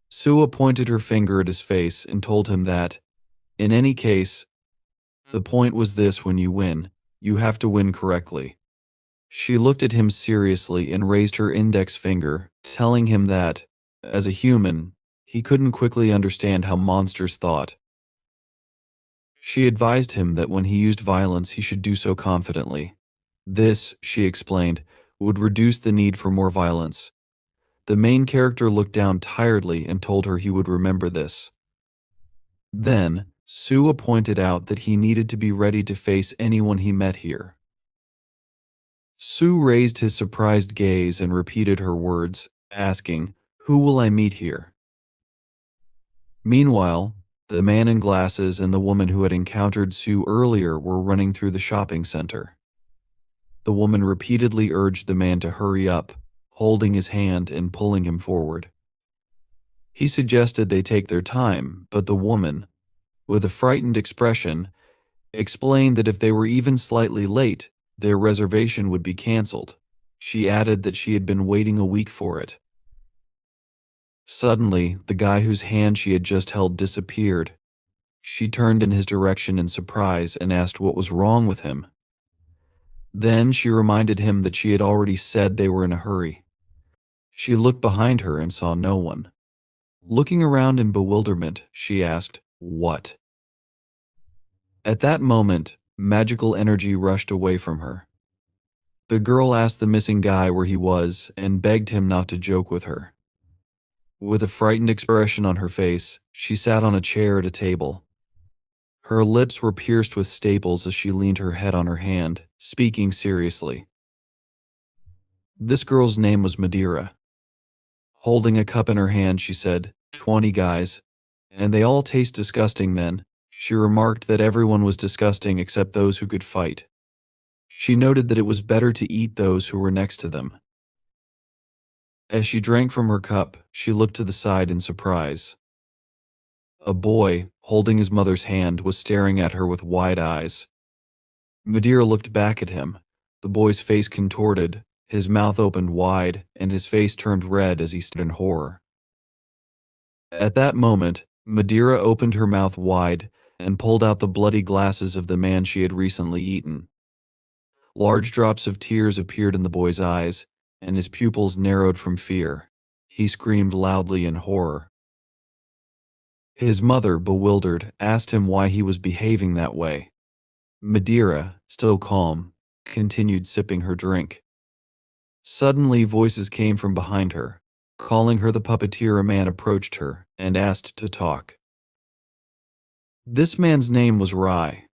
Sue pointed her finger at his face and told him that, in any case, the point was this: when you win, you have to win correctly. She looked at him seriously and raised her index finger, telling him that, as a human, he couldn't quickly understand how monsters thought. She advised him that when he used violence he should do so confidently. This, she explained, would reduce the need for more violence. The main character looked down tiredly and told her he would remember this. Then, Sue pointed out that he needed to be ready to face anyone he met here. Sue raised his surprised gaze and repeated her words, asking, "Who will I meet here?" Meanwhile, the man in glasses and the woman who had encountered Sue earlier were running through the shopping center. The woman repeatedly urged the man to hurry up, holding his hand and pulling him forward. He suggested they take their time, but the woman, with a frightened expression, explained that if they were even slightly late, their reservation would be canceled. She added that she had been waiting a week for it. Suddenly, the guy whose hand she had just held disappeared. She turned in his direction in surprise and asked what was wrong with him. Then she reminded him that she had already said they were in a hurry. She looked behind her and saw no one. Looking around in bewilderment, she asked, "What?" At that moment, magical energy rushed away from her. The girl asked the missing guy where he was and begged him not to joke with her. With a frightened expression on her face, she sat on a chair at a table. Her lips were pierced with staples as she leaned her head on her hand, speaking seriously. This girl's name was Madeira. Holding a cup in her hand, she said, 20 guys, and they all taste disgusting then." She remarked that everyone was disgusting except those who could fight. She noted that it was better to eat those who were next to them. As she drank from her cup, she looked to the side in surprise. A boy, holding his mother's hand, was staring at her with wide eyes. Madeira looked back at him. The boy's face contorted, his mouth opened wide, and his face turned red as he stood in horror. At that moment, Madeira opened her mouth wide and pulled out the bloody glasses of the man she had recently eaten. Large drops of tears appeared in the boy's eyes, and his pupils narrowed from fear. He screamed loudly in horror. His mother, bewildered, asked him why he was behaving that way. Madeira, still calm, continued sipping her drink. Suddenly, voices came from behind her. Calling her the puppeteer, a man approached her and asked to talk. This man's name was Rai.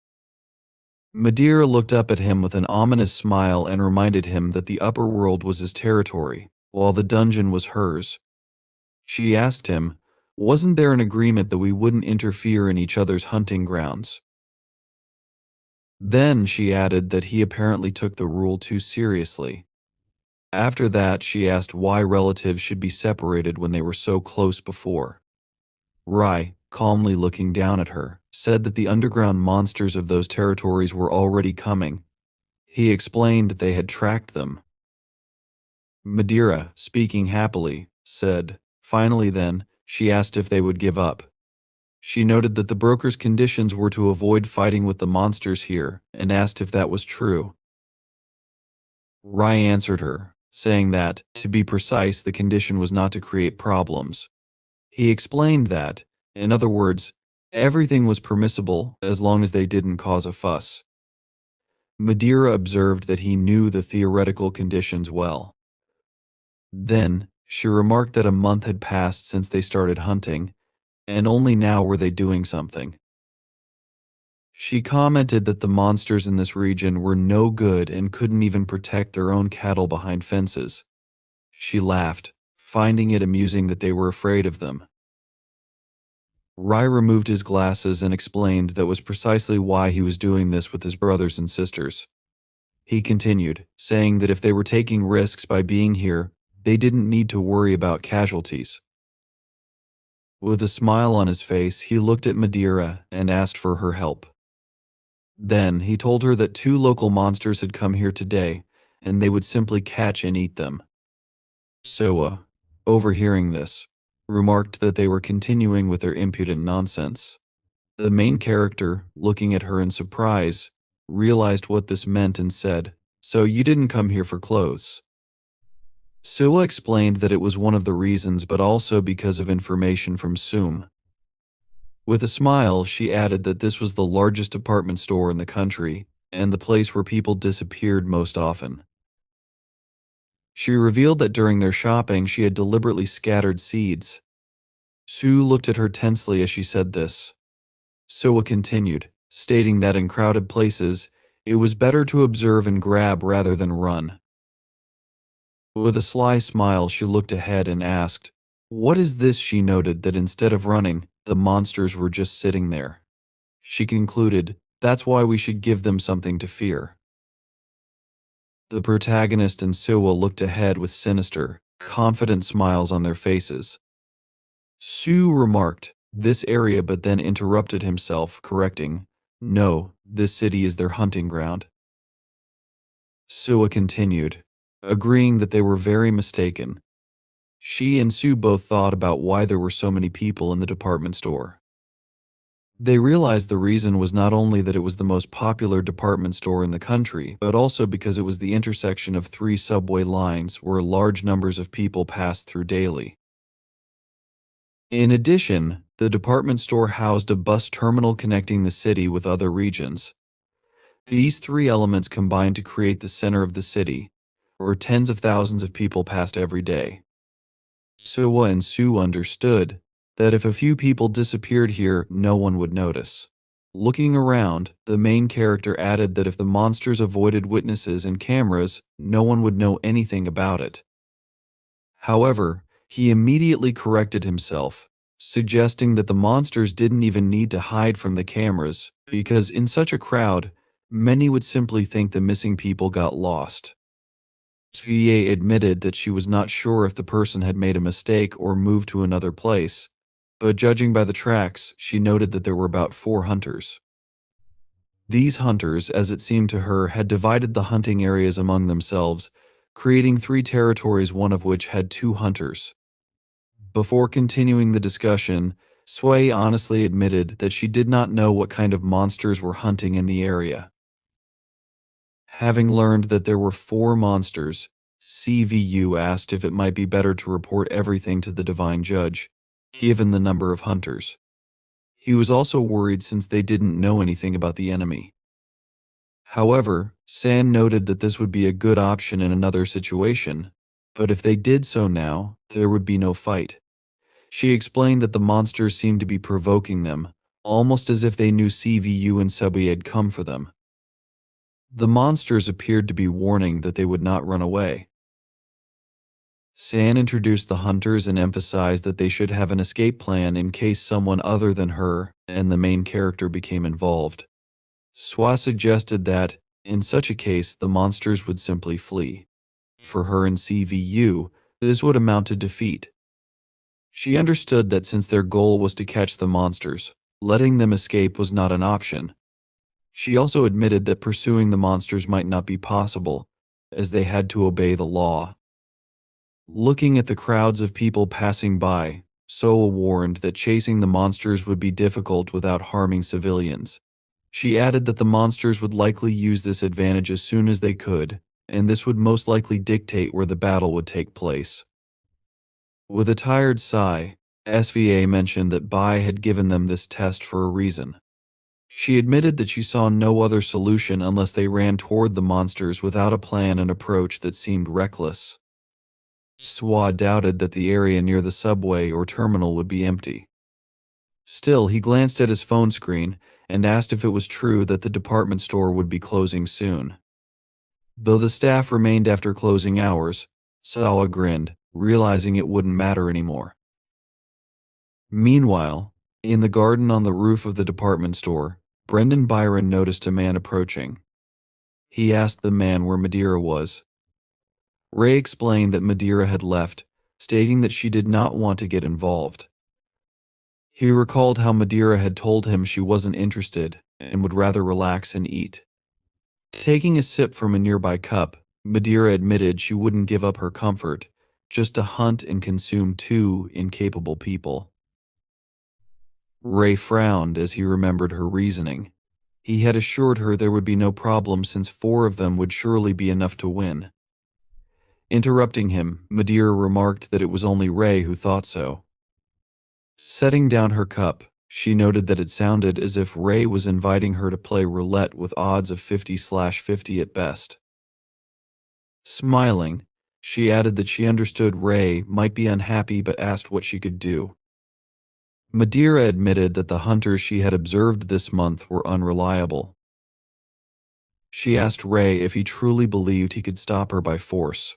Madeira looked up at him with an ominous smile and reminded him that the upper world was his territory, while the dungeon was hers. She asked him, wasn't there an agreement that we wouldn't interfere in each other's hunting grounds? Then she added that he apparently took the rule too seriously. After that, she asked why relatives should be separated when they were so close before. Rai, calmly looking down at her, said that the underground monsters of those territories were already coming. He explained that they had tracked them. Madeira, speaking happily, said, finally then, she asked if they would give up. She noted that the broker's conditions were to avoid fighting with the monsters here, and asked if that was true. Rai answered her, saying that, to be precise, the condition was not to create problems. He explained that, in other words, everything was permissible as long as they didn't cause a fuss. Madeira observed that he knew the theoretical conditions well. Then, she remarked that a month had passed since they started hunting, and only now were they doing something. She commented that the monsters in this region were no good and couldn't even protect their own cattle behind fences. She laughed, finding it amusing that they were afraid of them. Rai removed his glasses and explained that was precisely why he was doing this with his brothers and sisters. He continued, saying that if they were taking risks by being here, they didn't need to worry about casualties. With a smile on his face, he looked at Madeira and asked for her help. Then he told her that 2 local monsters had come here today, and they would simply catch and eat them. Soa, overhearing this, remarked that they were continuing with their impudent nonsense. The main character, looking at her in surprise, realized what this meant and said, "So you didn't come here for clothes?" Soa explained that it was one of the reasons, but also because of information from Sum. With a smile, she added that this was the largest department store in the country, and the place where people disappeared most often. She revealed that during their shopping she had deliberately scattered seeds. Sue looked at her tensely as she said this. Soa continued, stating that in crowded places, it was better to observe and grab rather than run. With a sly smile, she looked ahead and asked, "What is this?" She noted that instead of running, the monsters were just sitting there. She concluded, "That's why we should give them something to fear." The protagonist and Siwa looked ahead with sinister, confident smiles on their faces. Sue remarked, "This area," but then interrupted himself, correcting, "No, this city is their hunting ground." Siwa continued, agreeing that they were very mistaken. She and Sue both thought about why there were so many people in the department store. They realized the reason was not only that it was the most popular department store in the country, but also because it was the intersection of 3 subway lines where large numbers of people passed through daily. In addition, the department store housed a bus terminal connecting the city with other regions. These 3 elements combined to create the center of the city, where tens of thousands of people passed every day. Suwa and Sue understood that if a few people disappeared here, no one would notice. Looking around, the main character added that if the monsters avoided witnesses and cameras, no one would know anything about it. However, he immediately corrected himself, suggesting that the monsters didn't even need to hide from the cameras, because in such a crowd, many would simply think the missing people got lost. SVA admitted that she was not sure if the person had made a mistake or moved to another place, but judging by the tracks, she noted that there were about 4 hunters. These hunters, as it seemed to her, had divided the hunting areas among themselves, creating 3 territories, one of which had 2 hunters. Before continuing the discussion, Sui honestly admitted that she did not know what kind of monsters were hunting in the area. Having learned that there were 4 monsters, CVU asked if it might be better to report everything to the Divine Judge, given the number of hunters. He was also worried since they didn't know anything about the enemy. However, San noted that this would be a good option in another situation, but if they did so now, there would be no fight. She explained that the monsters seemed to be provoking them, almost as if they knew CVU and Subway had come for them. The monsters appeared to be warning that they would not run away. San introduced the hunters and emphasized that they should have an escape plan in case someone other than her and the main character became involved. Swa suggested that, in such a case, the monsters would simply flee. For her and CVU, this would amount to defeat. She understood that since their goal was to catch the monsters, letting them escape was not an option. She also admitted that pursuing the monsters might not be possible, as they had to obey the law. Looking at the crowds of people passing by, Soa warned that chasing the monsters would be difficult without harming civilians. She added that the monsters would likely use this advantage as soon as they could, and this would most likely dictate where the battle would take place. With a tired sigh, SVA mentioned that Bai had given them this test for a reason. She admitted that she saw no other solution unless they ran toward the monsters without a plan and approach that seemed reckless. Swa doubted that the area near the subway or terminal would be empty. Still, he glanced at his phone screen and asked if it was true that the department store would be closing soon. Though the staff remained after closing hours, Sawa grinned, realizing it wouldn't matter anymore. Meanwhile, in the garden on the roof of the department store, Brendan Byron noticed a man approaching. He asked the man where Madeira was. Ray explained that Madeira had left, stating that she did not want to get involved. He recalled how Madeira had told him she wasn't interested and would rather relax and eat. Taking a sip from a nearby cup, Madeira admitted she wouldn't give up her comfort, just to hunt and consume 2 incapable people. Ray frowned as he remembered her reasoning. He had assured her there would be no problem since 4 of them would surely be enough to win. Interrupting him, Madeira remarked that it was only Ray who thought so. Setting down her cup, she noted that it sounded as if Ray was inviting her to play roulette with odds of 50/50 at best. Smiling, she added that she understood Ray might be unhappy but asked what she could do. Madeira admitted that the hunters she had observed this month were unreliable. She asked Ray if he truly believed he could stop her by force.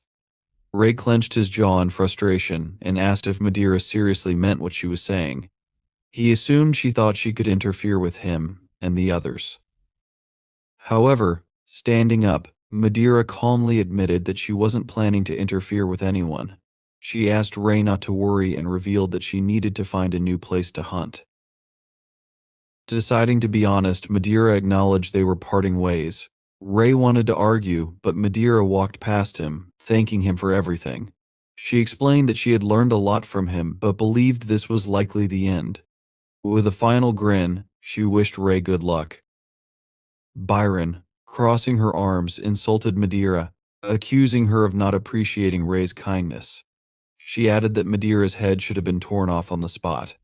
Ray clenched his jaw in frustration and asked if Madeira seriously meant what she was saying. He assumed she thought she could interfere with him and the others. However, standing up, Madeira calmly admitted that she wasn't planning to interfere with anyone. She asked Ray not to worry and revealed that she needed to find a new place to hunt. Deciding to be honest, Madeira acknowledged they were parting ways. Ray wanted to argue, but Madeira walked past him, thanking him for everything. She explained that she had learned a lot from him, but believed this was likely the end. With a final grin, she wished Ray good luck. Byron, crossing her arms, insulted Madeira, accusing her of not appreciating Ray's kindness. She added that Madeira's head should have been torn off on the spot.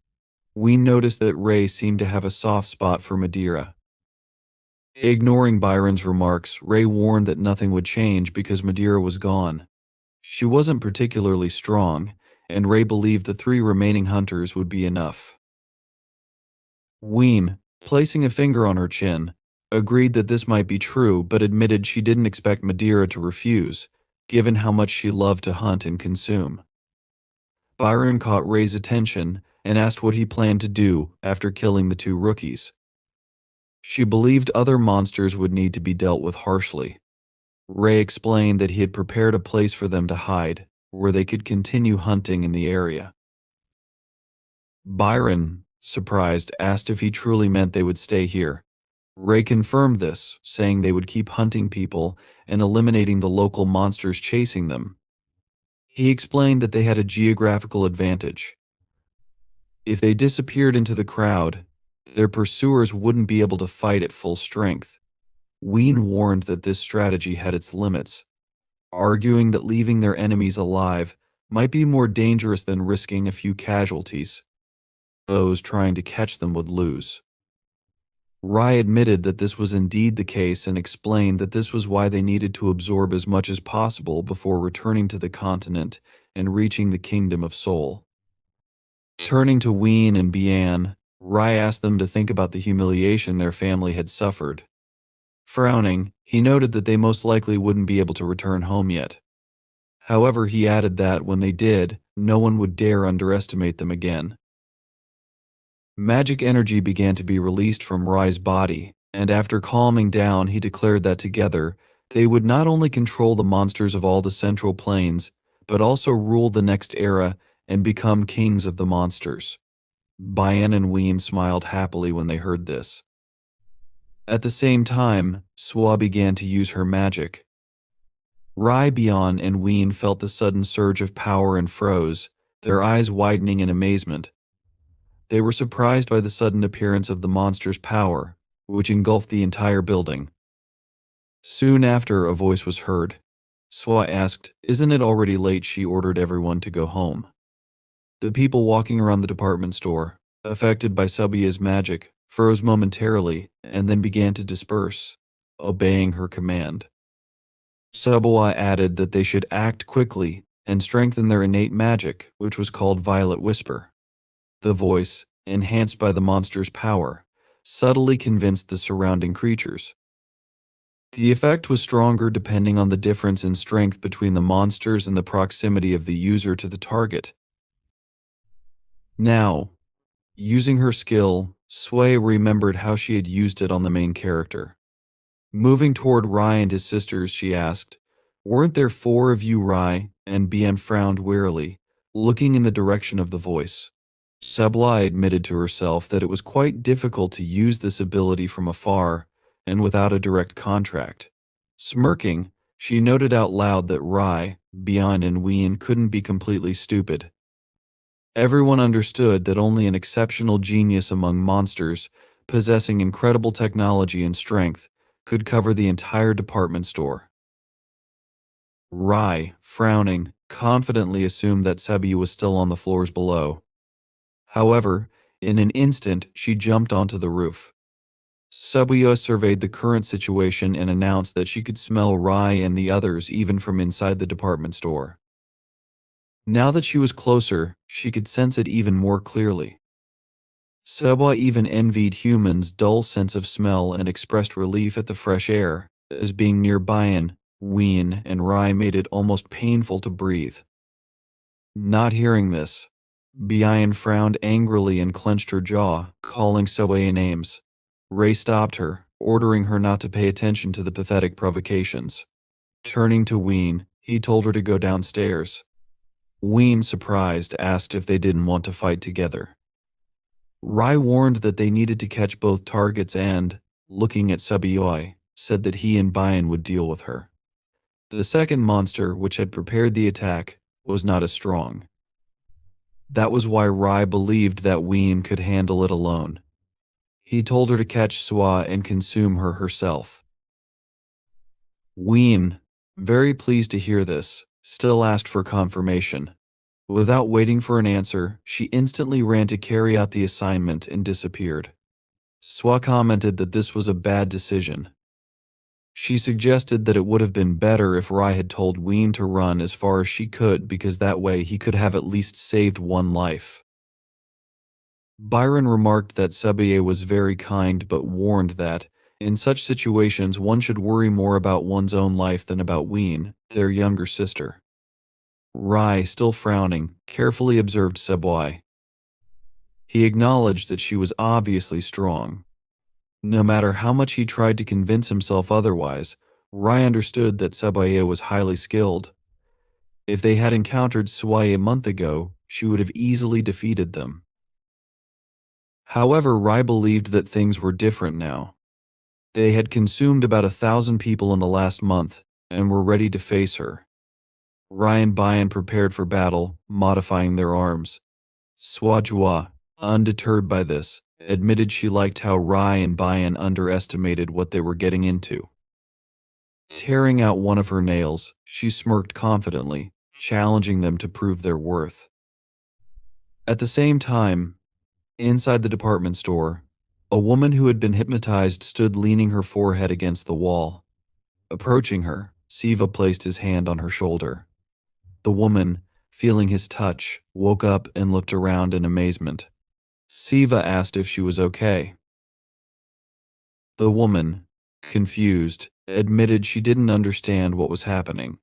We noticed that Ray seemed to have a soft spot for Madeira. Ignoring Byron's remarks, Ray warned that nothing would change because Madeira was gone. She wasn't particularly strong, and Ray believed the 3 remaining hunters would be enough. Ween, placing a finger on her chin, agreed that this might be true but admitted she didn't expect Madeira to refuse, given how much she loved to hunt and consume. Byron caught Ray's attention and asked what he planned to do after killing the 2 rookies. She believed other monsters would need to be dealt with harshly. Ray explained that he had prepared a place for them to hide, where they could continue hunting in the area. Byron, surprised, asked if he truly meant they would stay here. Ray confirmed this, saying they would keep hunting people and eliminating the local monsters chasing them. He explained that they had a geographical advantage. If they disappeared into the crowd, their pursuers wouldn't be able to fight at full strength. Ween warned that this strategy had its limits, arguing that leaving their enemies alive might be more dangerous than risking a few casualties. Those trying to catch them would lose. Rai admitted that this was indeed the case and explained that this was why they needed to absorb as much as possible before returning to the continent and reaching the Kingdom of Seoul. Turning to Ween and Bian, Rai asked them to think about the humiliation their family had suffered. Frowning, he noted that they most likely wouldn't be able to return home yet. However, he added that when they did, no one would dare underestimate them again. Magic energy began to be released from Rai's body, and after calming down, he declared that together, they would not only control the monsters of all the Central Plains, but also rule the next era and become kings of the monsters. Bian and Ween smiled happily when they heard this. At the same time, Swa began to use her magic. Rai, Bian, and Ween felt the sudden surge of power and froze, their eyes widening in amazement. They were surprised by the sudden appearance of the monster's power, which engulfed the entire building. Soon after, a voice was heard. Swa asked, "Isn't it already late?" She ordered everyone to go home. The people walking around the department store, affected by Subia's magic, froze momentarily and then began to disperse, obeying her command. Subua added that they should act quickly and strengthen their innate magic, which was called Violet Whisper. The voice, enhanced by the monster's power, subtly convinced the surrounding creatures. The effect was stronger depending on the difference in strength between the monsters and the proximity of the user to the target. Now, using her skill, Sway remembered how she had used it on the main character. Moving toward Rai and his sisters, she asked, "Weren't there 4 of you, Rai?" And Bian frowned wearily, looking in the direction of the voice. Sabla admitted to herself that it was quite difficult to use this ability from afar and without a direct contract. Smirking, she noted out loud that Rai, Bian, and Ween couldn't be completely stupid. Everyone understood that only an exceptional genius among monsters, possessing incredible technology and strength, could cover the entire department store. Rai, frowning, confidently assumed that Sebi was still on the floors below. However, in an instant, she jumped onto the roof. Subiya surveyed the current situation and announced that she could smell Rai and the others even from inside the department store. Now that she was closer, she could sense it even more clearly. Subwa even envied humans' dull sense of smell and expressed relief at the fresh air, as being near Bian, Ween, and Rai made it almost painful to breathe. Not hearing this, Bian frowned angrily and clenched her jaw, calling Subway names. Ray stopped her, ordering her not to pay attention to the pathetic provocations. Turning to Ween, he told her to go downstairs. Ween, surprised, asked if they didn't want to fight together. Rai warned that they needed to catch both targets and, looking at Subioi, said that he and Bian would deal with her. The second monster, which had prepared the attack, was not as strong. That was why Rai believed that Ween could handle it alone. He told her to catch Swa and consume her herself. Ween, very pleased to hear this, still asked for confirmation. Without waiting for an answer, she instantly ran to carry out the assignment and disappeared. Swa commented that this was a bad decision. She suggested that it would have been better if Rai had told Ween to run as far as she could because that way he could have at least saved one life. Byron remarked that Sabiye was very kind but warned that, in such situations, one should worry more about one's own life than about Ween, their younger sister. Rai, still frowning, carefully observed Saboy. He acknowledged that she was obviously strong. No matter how much he tried to convince himself otherwise, Rai understood that Sabaya was highly skilled. If they had encountered Swai a month ago, she would have easily defeated them. However, Rai believed that things were different now. They had consumed about 1,000 people in the last month and were ready to face her. Rai and Bayan prepared for battle, modifying their arms. Swajua, undeterred by this, admitted she liked how Rai and Bayan underestimated what they were getting into. Tearing out one of her nails, she smirked confidently, challenging them to prove their worth. At the same time, inside the department store, a woman who had been hypnotized stood leaning her forehead against the wall. Approaching her, Siva placed his hand on her shoulder. The woman, feeling his touch, woke up and looked around in amazement. Siva asked if she was okay. The woman, confused, admitted she didn't understand what was happening.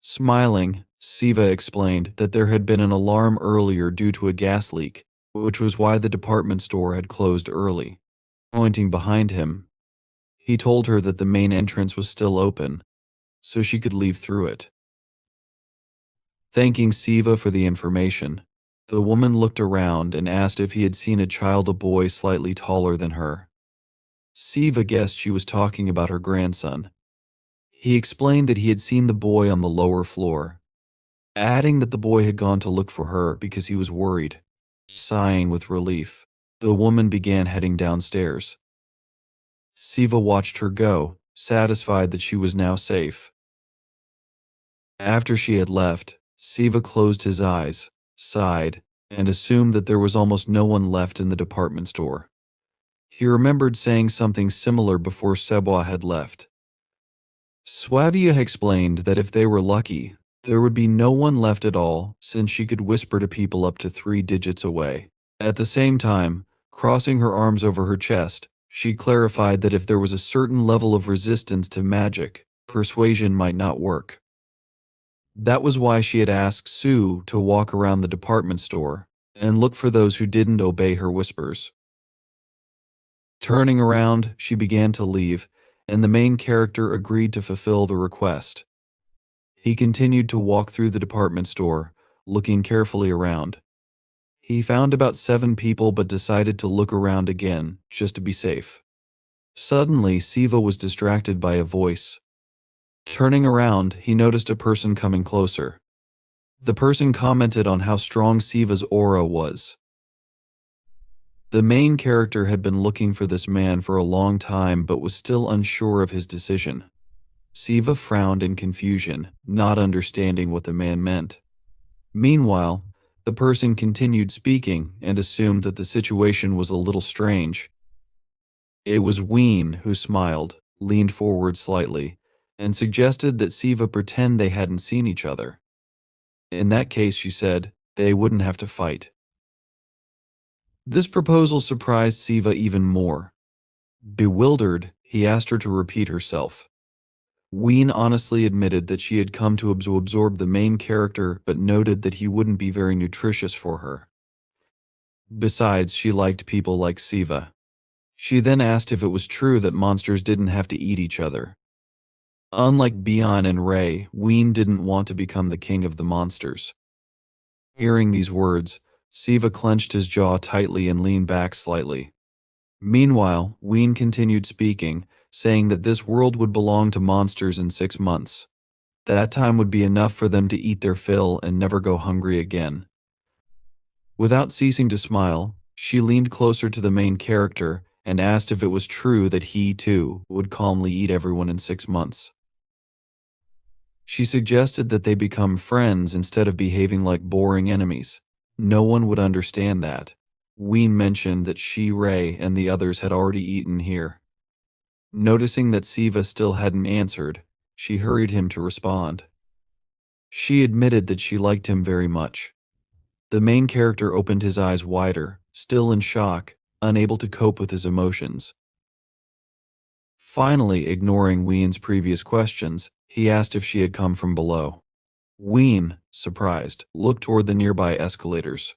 Smiling, Siva explained that there had been an alarm earlier due to a gas leak, which was why the department store had closed early. Pointing behind him, he told her that the main entrance was still open, so she could leave through it. Thanking Siva for the information, the woman looked around and asked if he had seen a child, a boy slightly taller than her. Siva guessed she was talking about her grandson. He explained that he had seen the boy on the lower floor, adding that the boy had gone to look for her because he was worried. Sighing with relief, the woman began heading downstairs. Siva watched her go, satisfied that she was now safe. After she had left, Siva closed his eyes, sighed, and assumed that there was almost no one left in the department store. He remembered saying something similar before Sebois had left. Swavia explained that if they were lucky, there would be no one left at all, since she could whisper to people up to 3 digits away. At the same time, crossing her arms over her chest, she clarified that if there was a certain level of resistance to magic, persuasion might not work. That was why she had asked Sue to walk around the department store and look for those who didn't obey her whispers. Turning around, she began to leave, and the main character agreed to fulfill the request. He continued to walk through the department store, looking carefully around. He found about 7 people but decided to look around again, just to be safe. Suddenly, Siva was distracted by a voice. Turning around, he noticed a person coming closer. The person commented on how strong Siva's aura was. The main character had been looking for this man for a long time but was still unsure of his decision. Siva frowned in confusion, not understanding what the man meant. Meanwhile, the person continued speaking and assumed that the situation was a little strange. It was Ween who smiled, leaned forward slightly, and suggested that Siva pretend they hadn't seen each other. In that case, she said, they wouldn't have to fight. This proposal surprised Siva even more. Bewildered, he asked her to repeat herself. Ween honestly admitted that she had come to absorb the main character but noted that he wouldn't be very nutritious for her. Besides, she liked people like Siva. She then asked if it was true that monsters didn't have to eat each other. Unlike Bion and Ray, Ween didn't want to become the king of the monsters. Hearing these words, Siva clenched his jaw tightly and leaned back slightly. Meanwhile, Ween continued speaking, saying that this world would belong to monsters in 6 months. That time would be enough for them to eat their fill and never go hungry again. Without ceasing to smile, she leaned closer to the main character and asked if it was true that he, too, would calmly eat everyone in 6 months. She suggested that they become friends instead of behaving like boring enemies. No one would understand that. Ween mentioned that she, Ray, and the others had already eaten here. Noticing that Siva still hadn't answered, she hurried him to respond. She admitted that she liked him very much. The main character opened his eyes wider, still in shock, unable to cope with his emotions. Finally, ignoring Ween's previous questions, he asked if she had come from below. Ween, surprised, looked toward the nearby escalators.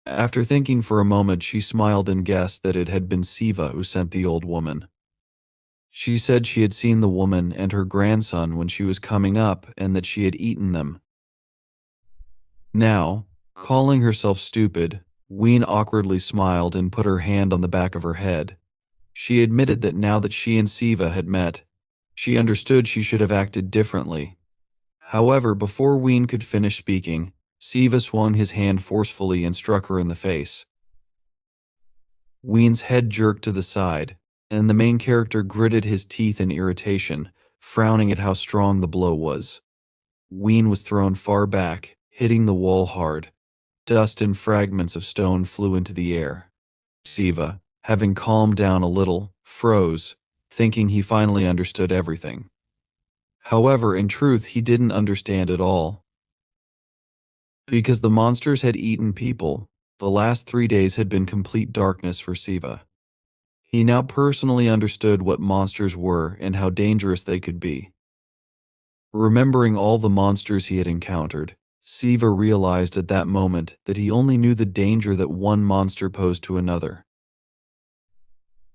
After thinking for a moment, she smiled and guessed that it had been Siva who sent the old woman. She said she had seen the woman and her grandson when she was coming up and that she had eaten them. Now, calling herself stupid, Ween awkwardly smiled and put her hand on the back of her head. She admitted that now that she and Siva had met, she understood she should have acted differently. However, before Ween could finish speaking, Siva swung his hand forcefully and struck her in the face. Ween's head jerked to the side, and the main character gritted his teeth in irritation, frowning at how strong the blow was. Ween was thrown far back, hitting the wall hard. Dust and fragments of stone flew into the air. Siva, having calmed down a little, froze, thinking he finally understood everything. However, in truth, he didn't understand at all. Because the monsters had eaten people, the last 3 days had been complete darkness for Siva. He now personally understood what monsters were and how dangerous they could be. Remembering all the monsters he had encountered, Siva realized at that moment that he only knew the danger that one monster posed to another.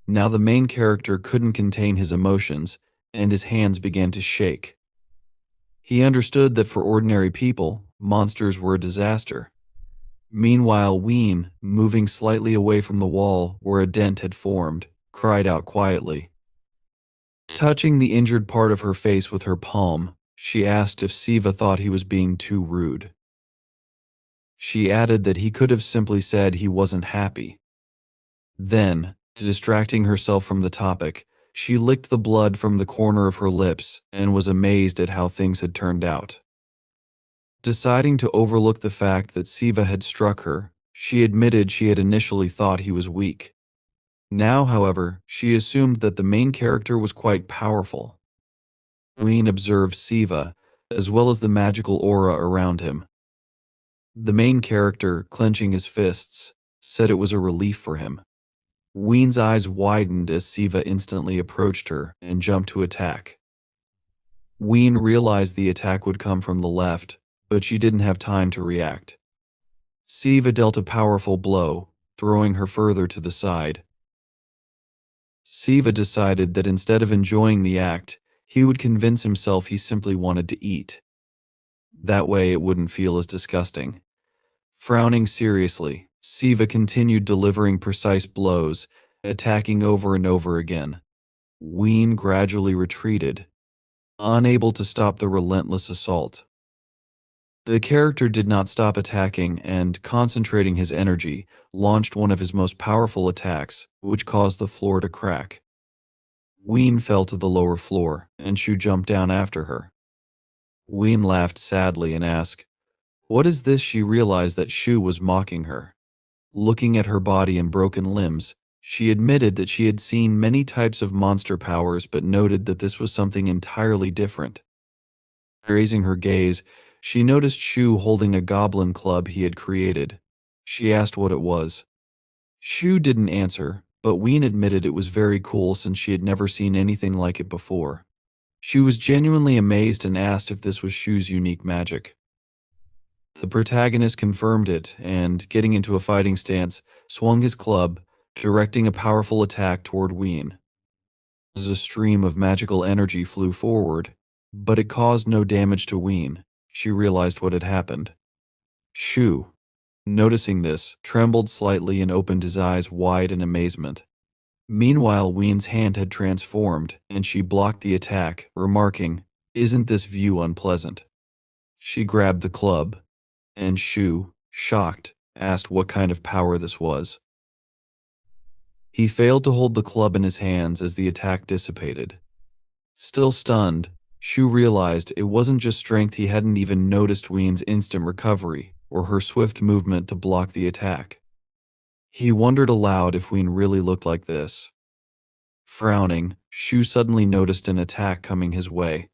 Now the main character couldn't contain his emotions, and his hands began to shake. He understood that for ordinary people, monsters were a disaster. Meanwhile, Ween, moving slightly away from the wall where a dent had formed, cried out quietly. Touching the injured part of her face with her palm, she asked if Siva thought he was being too rude. She added that he could have simply said he wasn't happy. Then, distracting herself from the topic, she licked the blood from the corner of her lips and was amazed at how things had turned out. Deciding to overlook the fact that Siva had struck her, she admitted she had initially thought he was weak. Now, however, she assumed that the main character was quite powerful. Ween observed Siva, as well as the magical aura around him. The main character, clenching his fists, said it was a relief for him. Ween's eyes widened as Siva instantly approached her and jumped to attack. Ween realized the attack would come from the left, but she didn't have time to react. Siva dealt a powerful blow, throwing her further to the side. Siva decided that instead of enjoying the act, he would convince himself he simply wanted to eat. That way it wouldn't feel as disgusting. Frowning seriously, Siva continued delivering precise blows, attacking over and over again. Ween gradually retreated, unable to stop the relentless assault. The character did not stop attacking and, concentrating his energy, launched one of his most powerful attacks, which caused the floor to crack. Ween fell to the lower floor, and Shu jumped down after her. Ween laughed sadly and asked, "What is this?" She realized that Shu was mocking her. Looking at her body and broken limbs, she admitted that she had seen many types of monster powers but noted that this was something entirely different. Raising her gaze, she noticed Shu holding a goblin club he had created. She asked what it was. Shu didn't answer, but Ween admitted it was very cool since she had never seen anything like it before. She was genuinely amazed and asked if this was Shu's unique magic. The protagonist confirmed it and, getting into a fighting stance, swung his club, directing a powerful attack toward Ween. As a stream of magical energy flew forward, but it caused no damage to Ween. She realized what had happened. Shu, noticing this, trembled slightly and opened his eyes wide in amazement. Meanwhile, Ween's hand had transformed, and she blocked the attack, remarking, "Isn't this view unpleasant?" She grabbed the club, and Shu, shocked, asked what kind of power this was. He failed to hold the club in his hands as the attack dissipated. Still stunned, Shu realized it wasn't just strength. He hadn't even noticed Ween's instant recovery or her swift movement to block the attack. He wondered aloud if Ween really looked like this. Frowning, Shu suddenly noticed an attack coming his way.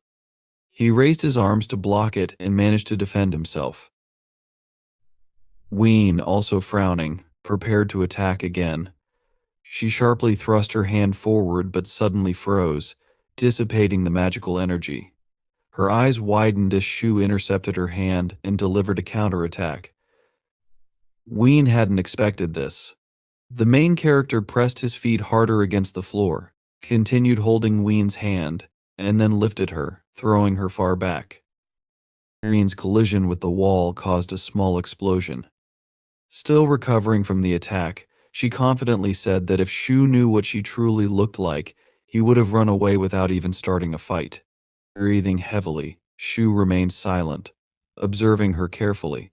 He raised his arms to block it and managed to defend himself. Ween, also frowning, prepared to attack again. She sharply thrust her hand forward but suddenly froze, dissipating the magical energy. Her eyes widened as Shu intercepted her hand and delivered a counterattack. Ween hadn't expected this. The main character pressed his feet harder against the floor, continued holding Ween's hand, and then lifted her, throwing her far back. Ween's collision with the wall caused a small explosion. Still recovering from the attack, she confidently said that if Shu knew what she truly looked like, he would have run away without even starting a fight. Breathing heavily, Shu remained silent, observing her carefully.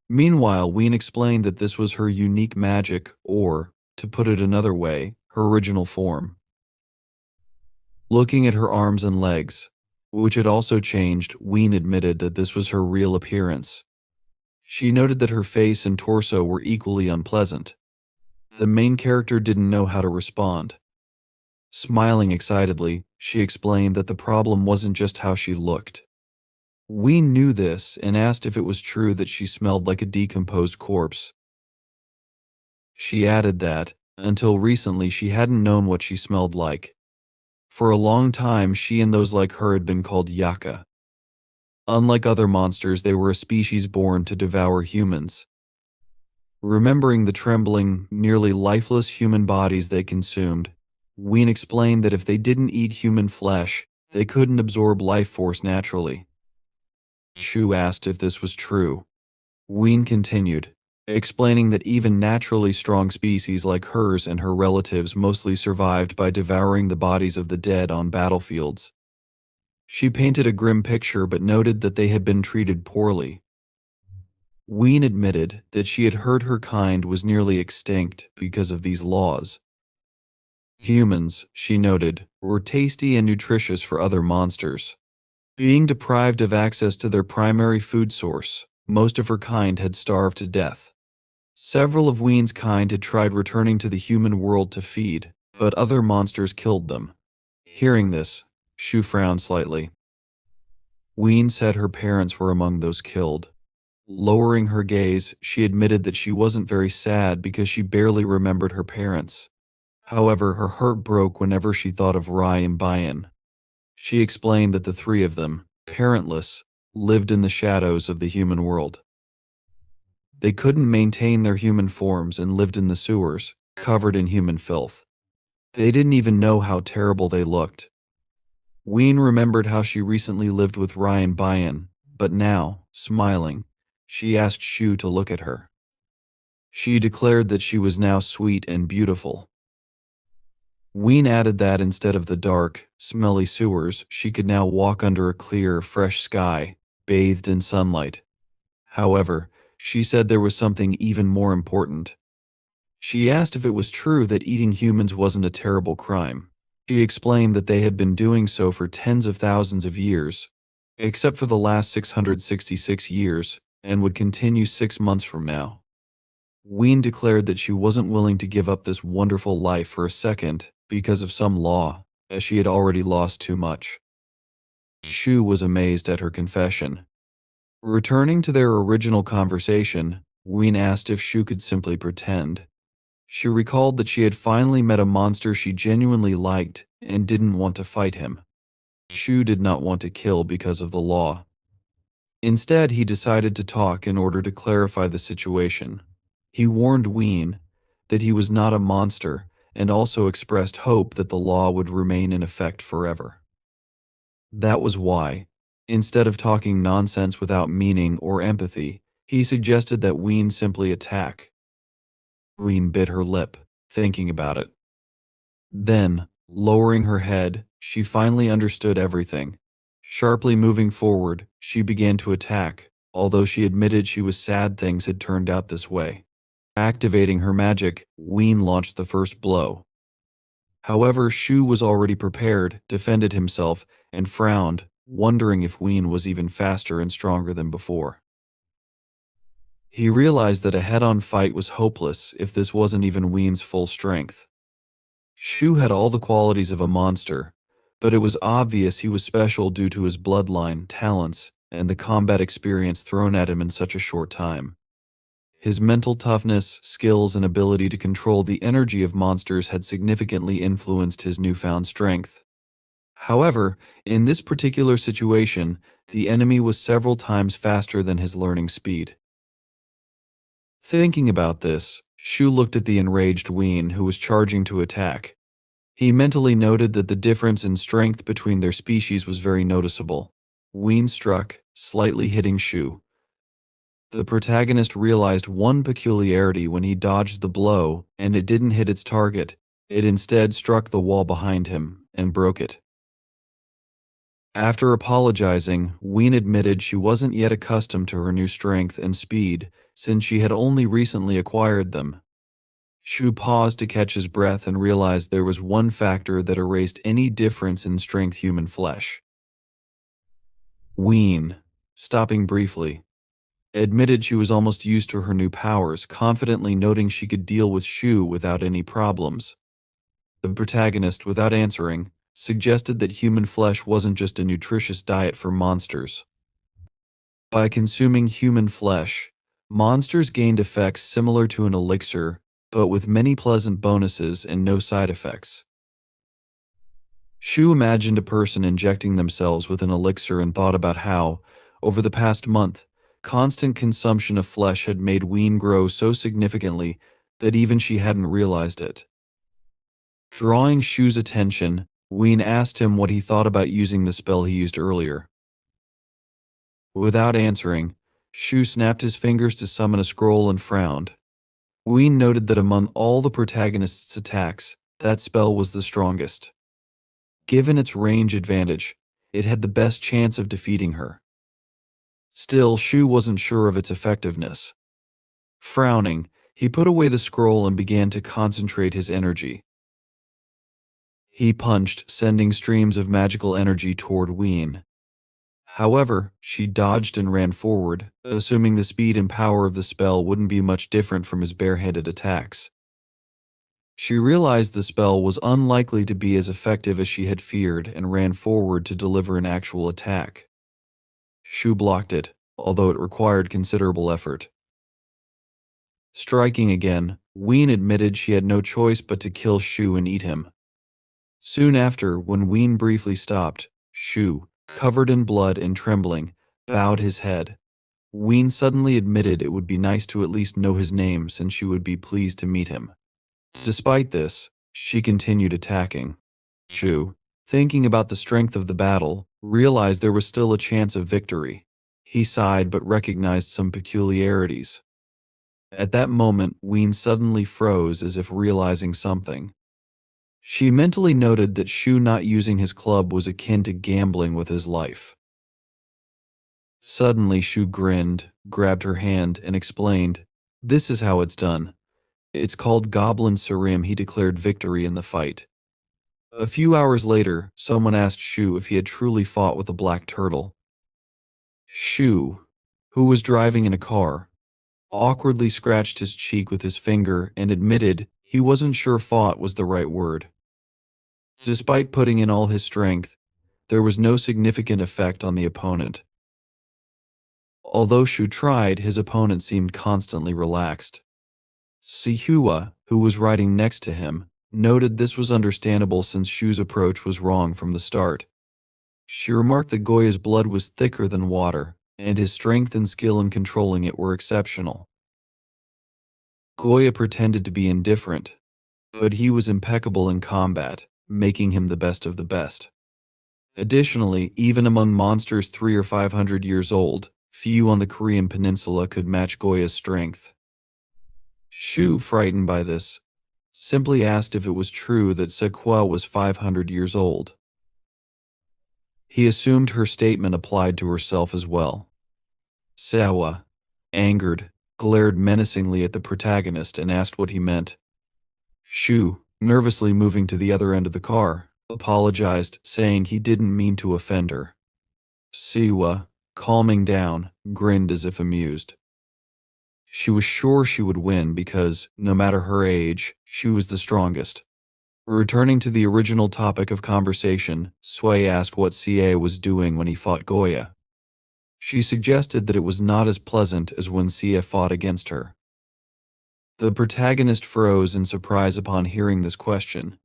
Meanwhile, Ween explained that this was her unique magic, or, to put it another way, her original form. Looking at her arms and legs, which had also changed, Ween admitted that this was her real appearance. She noted that her face and torso were equally unpleasant. The main character didn't know how to respond. Smiling excitedly, she explained that the problem wasn't just how she looked. Ween knew this and asked if it was true that she smelled like a decomposed corpse. She added that, until recently, she hadn't known what she smelled like. For a long time, she and those like her had been called Yaka. Unlike other monsters, they were a species born to devour humans. Remembering the trembling, nearly lifeless human bodies they consumed, Ween explained that if they didn't eat human flesh, they couldn't absorb life force naturally. Shu asked if this was true. Ween continued, explaining that even naturally strong species like hers and her relatives mostly survived by devouring the bodies of the dead on battlefields. She painted a grim picture but noted that they had been treated poorly. Ween admitted that she had heard her kind was nearly extinct because of these laws. Humans, she noted, were tasty and nutritious for other monsters. Being deprived of access to their primary food source, most of her kind had starved to death. Several of Ween's kind had tried returning to the human world to feed, but other monsters killed them. Hearing this, Shu frowned slightly. Ween said her parents were among those killed. Lowering her gaze, she admitted that she wasn't very sad because she barely remembered her parents. However, her heart broke whenever she thought of Rai and Bayan. She explained that the three of them, parentless, lived in the shadows of the human world. They couldn't maintain their human forms and lived in the sewers, covered in human filth. They didn't even know how terrible they looked. Ween remembered how she recently lived with Rai and Bayan, but now, smiling, she asked Shu to look at her. She declared that she was now sweet and beautiful. Ween added that instead of the dark, smelly sewers, she could now walk under a clear, fresh sky, bathed in sunlight. However, she said there was something even more important. She asked if it was true that eating humans wasn't a terrible crime. She explained that they had been doing so for tens of thousands of years, except for the last 666 years, and would continue 6 months from now. Ween declared that she wasn't willing to give up this wonderful life for a second because of some law, as she had already lost too much. Shu was amazed at her confession. Returning to their original conversation, Ween asked if Shu could simply pretend. She recalled that she had finally met a monster she genuinely liked and didn't want to fight him. Shu did not want to kill because of the law. Instead, he decided to talk in order to clarify the situation. He warned Ween that he was not a monster and also expressed hope that the law would remain in effect forever. That was why, instead of talking nonsense without meaning or empathy, he suggested that Ween simply attack. Ween bit her lip, thinking about it. Then, lowering her head, she finally understood everything. Sharply moving forward, she began to attack, although she admitted she was sad things had turned out this way. Activating her magic, Ween launched the first blow. However, Shu was already prepared, defended himself, and frowned, wondering if Ween was even faster and stronger than before. He realized that a head-on fight was hopeless if this wasn't even Ween's full strength. Shu had all the qualities of a monster, but it was obvious he was special due to his bloodline, talents, and the combat experience thrown at him in such a short time. His mental toughness, skills, and ability to control the energy of monsters had significantly influenced his newfound strength. However, in this particular situation, the enemy was several times faster than his learning speed. Thinking about this, Shu looked at the enraged Ween who was charging to attack. He mentally noted that the difference in strength between their species was very noticeable. Ween struck, slightly hitting Shu. The protagonist realized one peculiarity when he dodged the blow, and it didn't hit its target. It instead struck the wall behind him and broke it. After apologizing, Ween admitted she wasn't yet accustomed to her new strength and speed, since she had only recently acquired them. Shu paused to catch his breath and realized there was one factor that erased any difference in strength: human flesh. Ween, stopping briefly, admitted she was almost used to her new powers, confidently noting she could deal with Shu without any problems. The protagonist, without answering, suggested that human flesh wasn't just a nutritious diet for monsters. By consuming human flesh, monsters gained effects similar to an elixir, but with many pleasant bonuses and no side effects. Shu imagined a person injecting themselves with an elixir and thought about how, over the past month, constant consumption of flesh had made Ween grow so significantly that even she hadn't realized it. Drawing Shu's attention, Ween asked him what he thought about using the spell he used earlier. Without answering, Shu snapped his fingers to summon a scroll and frowned. Ween noted that among all the protagonist's attacks, that spell was the strongest. Given its range advantage, it had the best chance of defeating her. Still, Shu wasn't sure of its effectiveness. Frowning, he put away the scroll and began to concentrate his energy. He punched, sending streams of magical energy toward Ween. However, she dodged and ran forward, assuming the speed and power of the spell wouldn't be much different from his barehanded attacks. She realized the spell was unlikely to be as effective as she had feared and ran forward to deliver an actual attack. Shu blocked it, although it required considerable effort. Striking again, Ween admitted she had no choice but to kill Shu and eat him. Soon after, when Ween briefly stopped, Shu, covered in blood and trembling, bowed his head. Ween suddenly admitted it would be nice to at least know his name since she would be pleased to meet him. Despite this, she continued attacking. Shu, thinking about the strength of the battle, realized there was still a chance of victory. He sighed but recognized some peculiarities. At that moment, Ween suddenly froze as if realizing something. She mentally noted that Shu not using his club was akin to gambling with his life. Suddenly, Shu grinned, grabbed her hand, and explained, "This is how it's done. It's called Goblin Sarim." He declared victory in the fight. A few hours later, someone asked Shu if he had truly fought with a black turtle. Shu, who was driving in a car, awkwardly scratched his cheek with his finger and admitted he wasn't sure fought was the right word. Despite putting in all his strength, there was no significant effect on the opponent. Although Shu tried, his opponent seemed constantly relaxed. Sihua, who was riding next to him, noted this was understandable since Shu's approach was wrong from the start. She remarked that Goya's blood was thicker than water, and his strength and skill in controlling it were exceptional. Goya pretended to be indifferent, but he was impeccable in combat, making him the best of the best. Additionally, even among monsters 300 or 500 years old, few on the Korean peninsula could match Goya's strength. Shu, frightened by this, simply asked if it was true that Sequoia was 500 years old. He assumed her statement applied to herself as well. Sewa, angered, glared menacingly at the protagonist and asked what he meant. Shu, nervously moving to the other end of the car, apologized, saying he didn't mean to offend her. Siwa, calming down, grinned as if amused. She was sure she would win because, no matter her age, she was the strongest. Returning to the original topic of conversation, Sui asked what CA was doing when he fought Goya. She suggested that it was not as pleasant as when Sia fought against her. The protagonist froze in surprise upon hearing this question.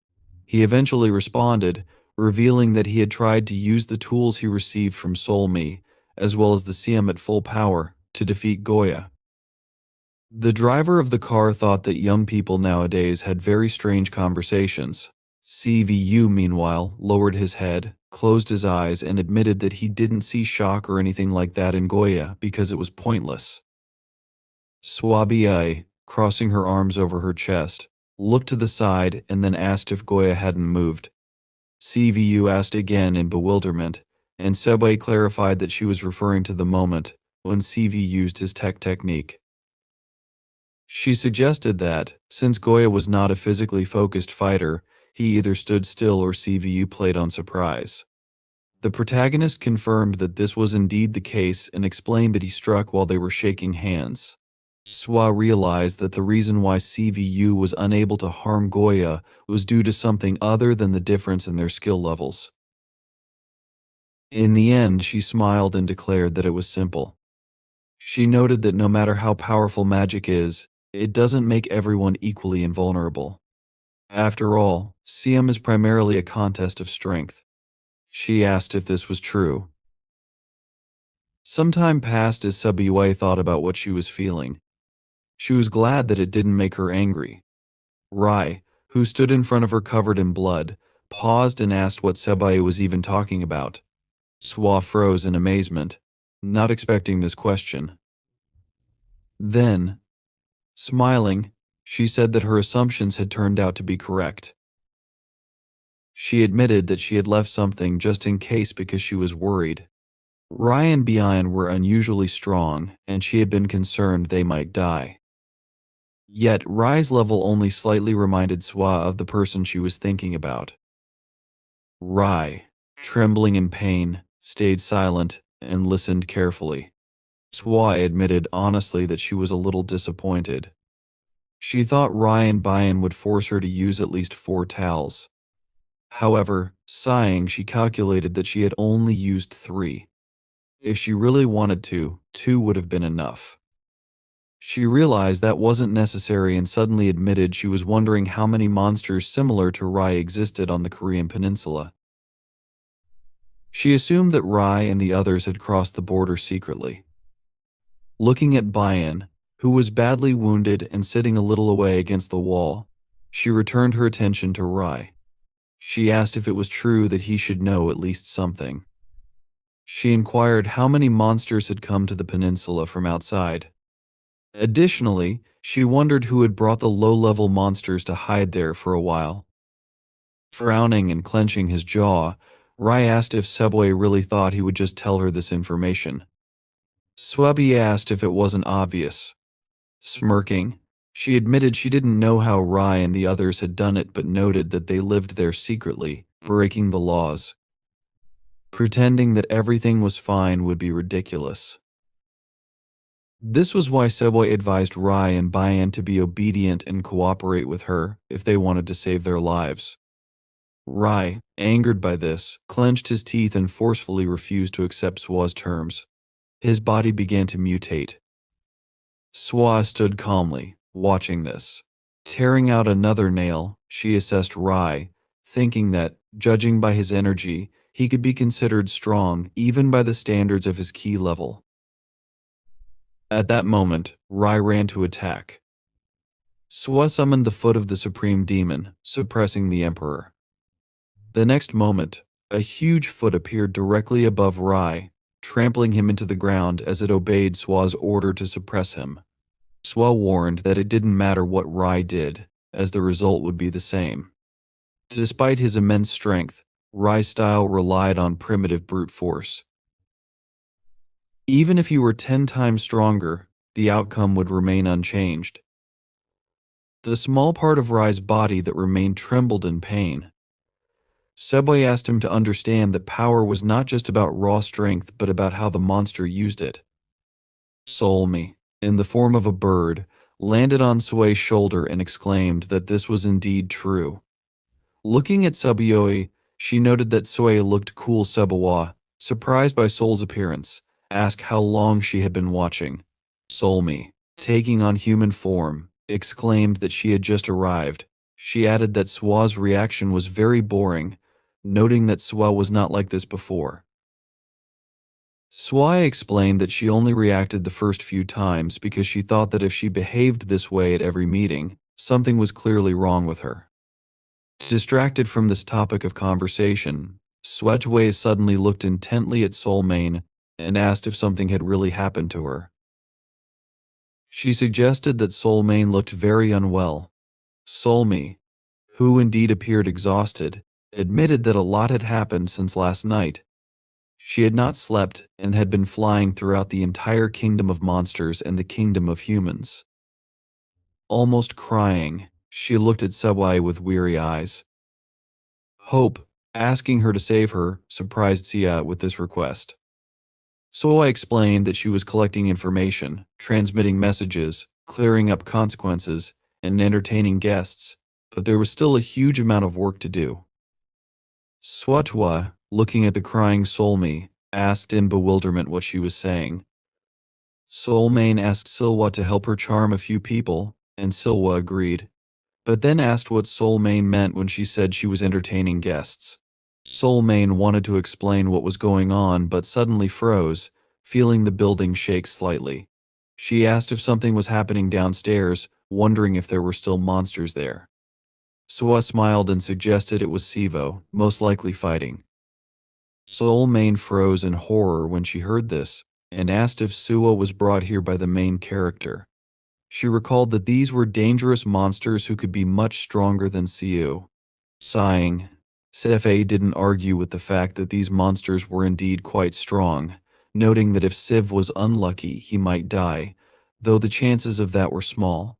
He eventually responded, revealing that he had tried to use the tools he received from Solmi, as well as the Siam at full power, to defeat Goya. The driver of the car thought that young people nowadays had very strange conversations, CVU, meanwhile, lowered his head, closed his eyes, and admitted that he didn't see shock or anything like that in Goya because it was pointless. Swabi, crossing her arms over her chest, looked to the side and then asked if Goya hadn't moved. CVU asked again in bewilderment, and Sebe clarified that she was referring to the moment when CV used his technique. She suggested that, since Goya was not a physically focused fighter, he either stood still or CVU played on surprise. The protagonist confirmed that this was indeed the case and explained that he struck while they were shaking hands. Swa realized that the reason why CVU was unable to harm Goya was due to something other than the difference in their skill levels. In the end, she smiled and declared that it was simple. She noted that no matter how powerful magic is, it doesn't make everyone equally invulnerable. After all, Siam is primarily a contest of strength. She asked if this was true. Some time passed as Subiyue thought about what she was feeling. She was glad that it didn't make her angry. Rai, who stood in front of her covered in blood, paused and asked what Sebae was even talking about. Swa froze in amazement, not expecting this question. Then, smiling, she said that her assumptions had turned out to be correct. She admitted that she had left something just in case because she was worried. Rai and Bian were unusually strong, and she had been concerned they might die. Yet, Rai's level only slightly reminded Swa of the person she was thinking about. Rai, trembling in pain, stayed silent and listened carefully. Swa admitted honestly that she was a little disappointed. She thought Rai and Bian would force her to use at least 4 towels. However, sighing, she calculated that she had only used 3. If she really wanted to, 2 would have been enough. She realized that wasn't necessary and suddenly admitted she was wondering how many monsters similar to Rai existed on the Korean peninsula. She assumed that Rai and the others had crossed the border secretly. Looking at Bian, who was badly wounded and sitting a little away against the wall, she returned her attention to Rai. She asked if it was true that he should know at least something. She inquired how many monsters had come to the peninsula from outside. Additionally, she wondered who had brought the low-level monsters to hide there for a while. Frowning and clenching his jaw, Rai asked if Subway really thought he would just tell her this information. Swabi asked if it wasn't obvious. Smirking, she admitted she didn't know how Rai and the others had done it but noted that they lived there secretly, breaking the laws. Pretending that everything was fine would be ridiculous. This was why Seboy advised Rai and Bian to be obedient and cooperate with her if they wanted to save their lives. Rai, angered by this, clenched his teeth and forcefully refused to accept Swa's terms. His body began to mutate. Swa stood calmly, watching this. Tearing out another nail, she assessed Rai, thinking that, judging by his energy, he could be considered strong even by the standards of his ki level. At that moment, Rai ran to attack. Swa summoned the foot of the supreme demon, suppressing the emperor. The next moment, a huge foot appeared directly above Rai, trampling him into the ground as it obeyed Swa's order to suppress him. Swa warned that it didn't matter what Rai did, as the result would be the same. Despite his immense strength, Rai's style relied on primitive brute force. Even if he were 10 times stronger, the outcome would remain unchanged. The small part of Rai's body that remained trembled in pain. Seboy asked him to understand that power was not just about raw strength but about how the monster used it. Solmi, in the form of a bird, landed on Sue's shoulder and exclaimed that this was indeed true. Looking at Subiyoi, she noted that Sue looked cool. Subawa, surprised by Sol's appearance, asked how long she had been watching. Solmi, taking on human form, exclaimed that she had just arrived. She added that Swa's reaction was very boring, noting that Swa was not like this before. Swa explained that she only reacted the first few times because she thought that if she behaved this way at every meeting, something was clearly wrong with her. Distracted from this topic of conversation, Swetchway suddenly looked intently at Soulmane and asked if something had really happened to her. She suggested that Soulmane looked very unwell. Soulme, who indeed appeared exhausted, admitted that a lot had happened since last night. She had not slept and had been flying throughout the entire kingdom of monsters and the kingdom of humans. Almost crying, she looked at Sewai with weary eyes. Hope, asking her to save her, surprised Sia with this request. So I explained that she was collecting information, transmitting messages, clearing up consequences, and entertaining guests, but there was still a huge amount of work to do. Swatwa, looking at the crying Solmi, asked in bewilderment what she was saying. Soulmane asked Silwa to help her charm a few people, and Silwa agreed, but then asked what Soulmane meant when she said she was entertaining guests. Soulmane wanted to explain what was going on but suddenly froze, feeling the building shake slightly. She asked if something was happening downstairs, wondering if there were still monsters there. Swa smiled and suggested it was Sivo, most likely fighting. Soulmane froze in horror when she heard this, and asked if Suwa was brought here by the main character. She recalled that these were dangerous monsters who could be much stronger than Siu. Sighing, Sefe didn't argue with the fact that these monsters were indeed quite strong, noting that if Siv was unlucky, he might die, though the chances of that were small.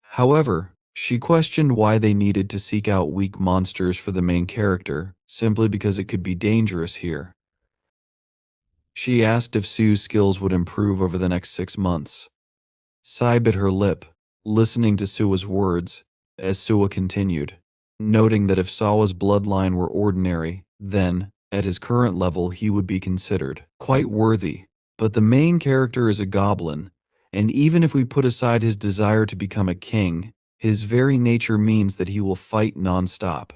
However, she questioned why they needed to seek out weak monsters for the main character, simply because it could be dangerous here. She asked if Sue's skills would improve over the next 6 months. Sai bit her lip, listening to Sua's words, as Sua continued, noting that if Sawa's bloodline were ordinary, then, at his current level, he would be considered quite worthy. But the main character is a goblin, and even if we put aside his desire to become a king, his very nature means that he will fight non-stop.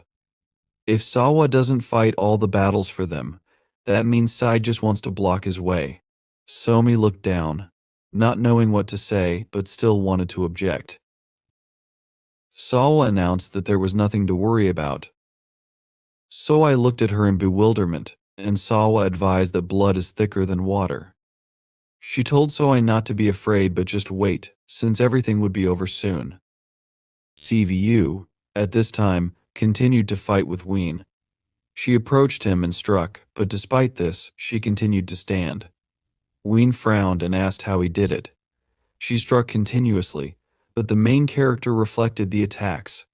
If Sawa doesn't fight all the battles for them, that means Sai just wants to block his way. Somi looked down, not knowing what to say but still wanted to object. Sawa announced that there was nothing to worry about. So I looked at her in bewilderment, and Sawa advised that blood is thicker than water. She told Soi not to be afraid but just wait, since everything would be over soon. CVU, at this time, continued to fight with Ween. She approached him and struck, but despite this, she continued to stand. Ween frowned and asked how he did it. She struck continuously, but the main character reflected the attacks.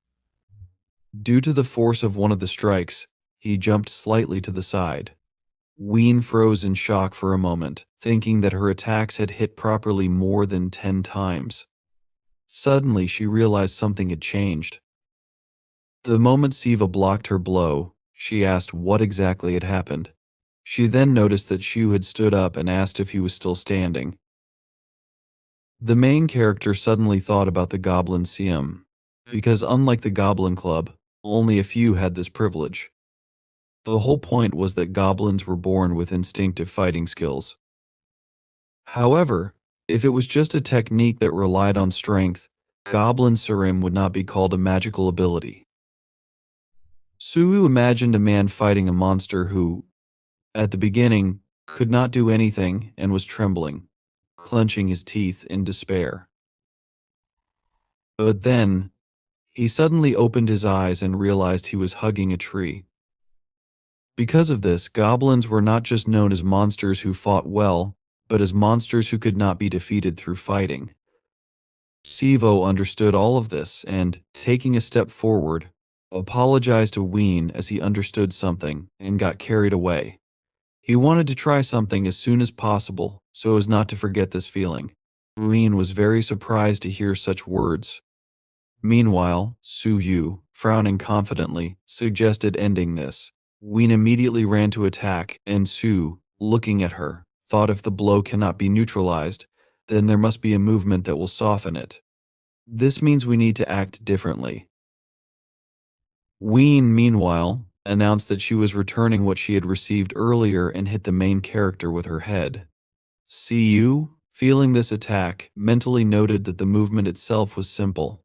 Due to the force of one of the strikes, he jumped slightly to the side. Ween froze in shock for a moment, thinking that her attacks had hit properly more than 10 times. Suddenly, she realized something had changed. The moment Siva blocked her blow, she asked what exactly had happened. She then noticed that Shu had stood up and asked if he was still standing. The main character suddenly thought about the Goblin Siam, because unlike the Goblin Club, only a few had this privilege. The whole point was that goblins were born with instinctive fighting skills. However, if it was just a technique that relied on strength, Goblin Surim would not be called a magical ability. Suwu imagined a man fighting a monster who, at the beginning, could not do anything and was trembling, clenching his teeth in despair. But then, he suddenly opened his eyes and realized he was hugging a tree. Because of this, goblins were not just known as monsters who fought well, but as monsters who could not be defeated through fighting. Sivo understood all of this and, taking a step forward, apologized to Ween as he understood something and got carried away. He wanted to try something as soon as possible so as not to forget this feeling. Ween was very surprised to hear such words. Meanwhile, Su Yu, frowning confidently, suggested ending this. Ween immediately ran to attack, and Su, looking at her, thought if the blow cannot be neutralized, then there must be a movement that will soften it. This means we need to act differently. Ween, meanwhile, announced that she was returning what she had received earlier and hit the main character with her head. Siu, feeling this attack, mentally noted that the movement itself was simple.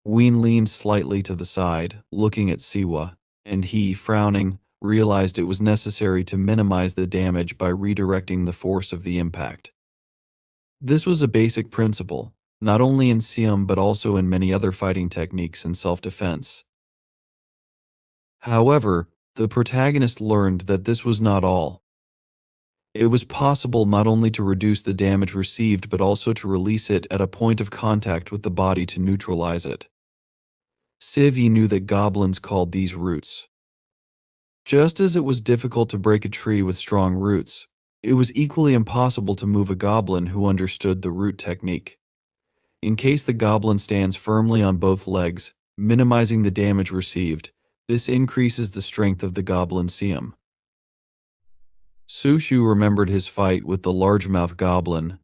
Ween leaned slightly to the side, looking at Siwa, and he, frowning, realized it was necessary to minimize the damage by redirecting the force of the impact. This was a basic principle, not only in Siam but also in many other fighting techniques and self-defense. However, the protagonist learned that this was not all. It was possible not only to reduce the damage received but also to release it at a point of contact with the body to neutralize it. Sivi knew that goblins called these roots. Just as it was difficult to break a tree with strong roots, it was equally impossible to move a goblin who understood the root technique. In case the goblin stands firmly on both legs, minimizing the damage received, this increases the strength of the goblin Siam. Su Shu remembered his fight with the largemouth goblin,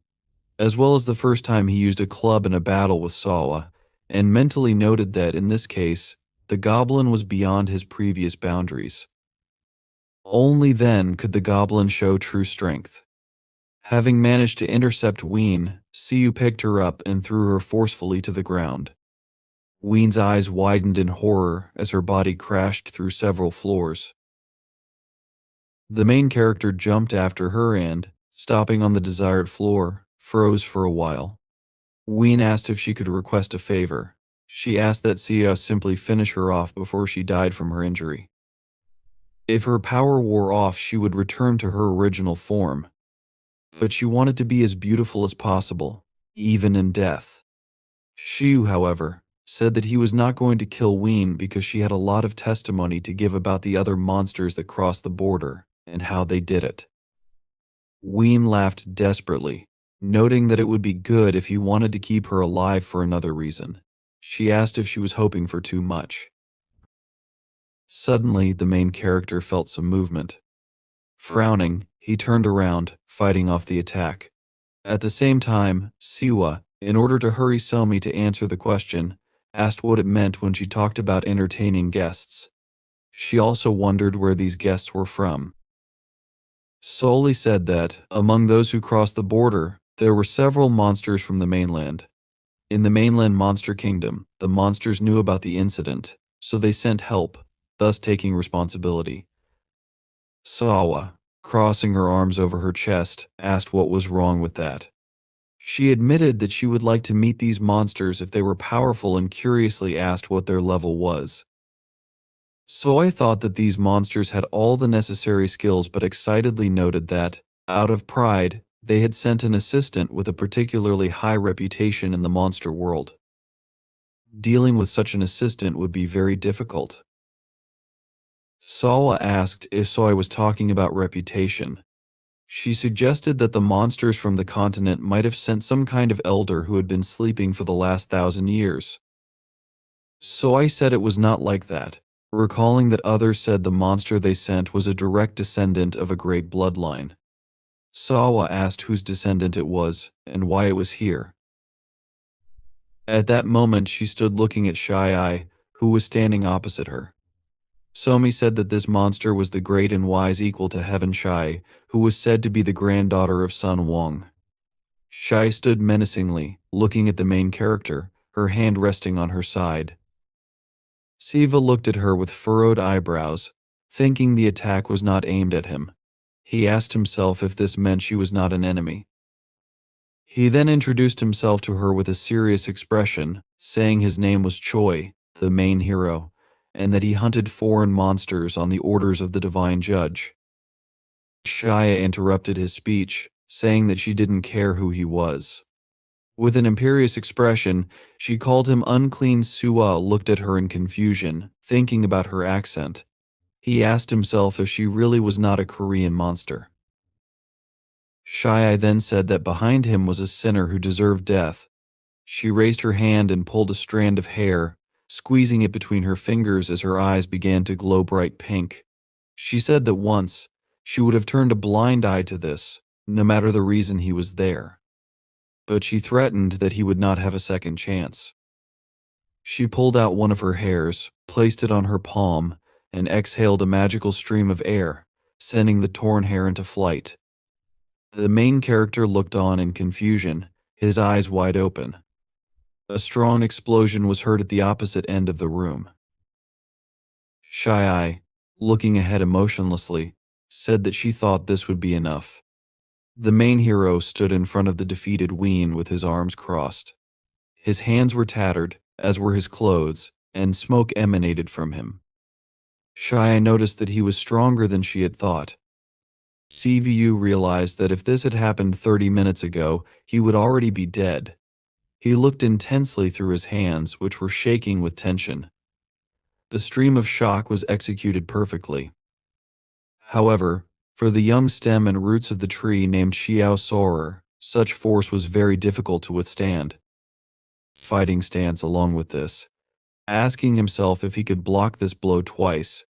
as well as the first time he used a club in a battle with Sawa, and mentally noted that, in this case, the goblin was beyond his previous boundaries. Only then could the goblin show true strength. Having managed to intercept Ween, Siu picked her up and threw her forcefully to the ground. Ween's eyes widened in horror as her body crashed through several floors. The main character jumped after her and, stopping on the desired floor, froze for a while. Ween asked if she could request a favor. She asked that Siu simply finish her off before she died from her injury. If her power wore off, she would return to her original form. But she wanted to be as beautiful as possible, even in death. Siu, however, said that he was not going to kill Ween because she had a lot of testimony to give about the other monsters that crossed the border and how they did it. Ween laughed desperately, noting that it would be good if he wanted to keep her alive for another reason. She asked if she was hoping for too much. Suddenly, the main character felt some movement. Frowning, he turned around, fighting off the attack. At the same time, Siwa, in order to hurry Somi to answer the question, asked what it meant when she talked about entertaining guests. She also wondered where these guests were from. Soli said that, among those who crossed the border, there were several monsters from the mainland. In the mainland monster kingdom, the monsters knew about the incident, so they sent help, thus taking responsibility. Sawa, crossing her arms over her chest, asked what was wrong with that. She admitted that she would like to meet these monsters if they were powerful and curiously asked what their level was. Soi thought that these monsters had all the necessary skills but excitedly noted that, out of pride, they had sent an assistant with a particularly high reputation in the monster world. Dealing with such an assistant would be very difficult. Sawa asked if Soi was talking about reputation. She suggested that the monsters from the continent might have sent some kind of elder who had been sleeping for the last 1,000 years. Soi said it was not like that, recalling that others said the monster they sent was a direct descendant of a great bloodline. Sawa asked whose descendant it was and why it was here. At that moment she stood looking at Shy-Eye, who was standing opposite her. Somi said that this monster was the great and wise equal to Heaven Shai, who was said to be the granddaughter of Sun Wong. Shai stood menacingly, looking at the main character, her hand resting on her side. Siva looked at her with furrowed eyebrows, thinking the attack was not aimed at him. He asked himself if this meant she was not an enemy. He then introduced himself to her with a serious expression, saying his name was Choi, the main hero, and that he hunted foreign monsters on the orders of the divine judge. Shia interrupted his speech, saying that she didn't care who he was. With an imperious expression, she called him unclean. Sua looked at her in confusion, thinking about her accent. He asked himself if she really was not a Korean monster. Shai then said that behind him was a sinner who deserved death. She raised her hand and pulled a strand of hair, squeezing it between her fingers as her eyes began to glow bright pink. She said that once, she would have turned a blind eye to this, no matter the reason he was there. But she threatened that he would not have a second chance. She pulled out one of her hairs, placed it on her palm, and exhaled a magical stream of air, sending the torn hair into flight. The main character looked on in confusion, his eyes wide open. A strong explosion was heard at the opposite end of the room. Shy-Eye, looking ahead emotionlessly, said that she thought this would be enough. The main hero stood in front of the defeated Ween with his arms crossed. His hands were tattered, as were his clothes, and smoke emanated from him. Shy-Eye noticed that he was stronger than she had thought. CVU realized that if this had happened 30 minutes ago, he would already be dead. He looked intensely through his hands, which were shaking with tension. The stream of shock was executed perfectly. However, for the young stem and roots of the tree named Xiao Sorer, such force was very difficult to withstand. Fighting stance along with this, asking himself if he could block this blow twice,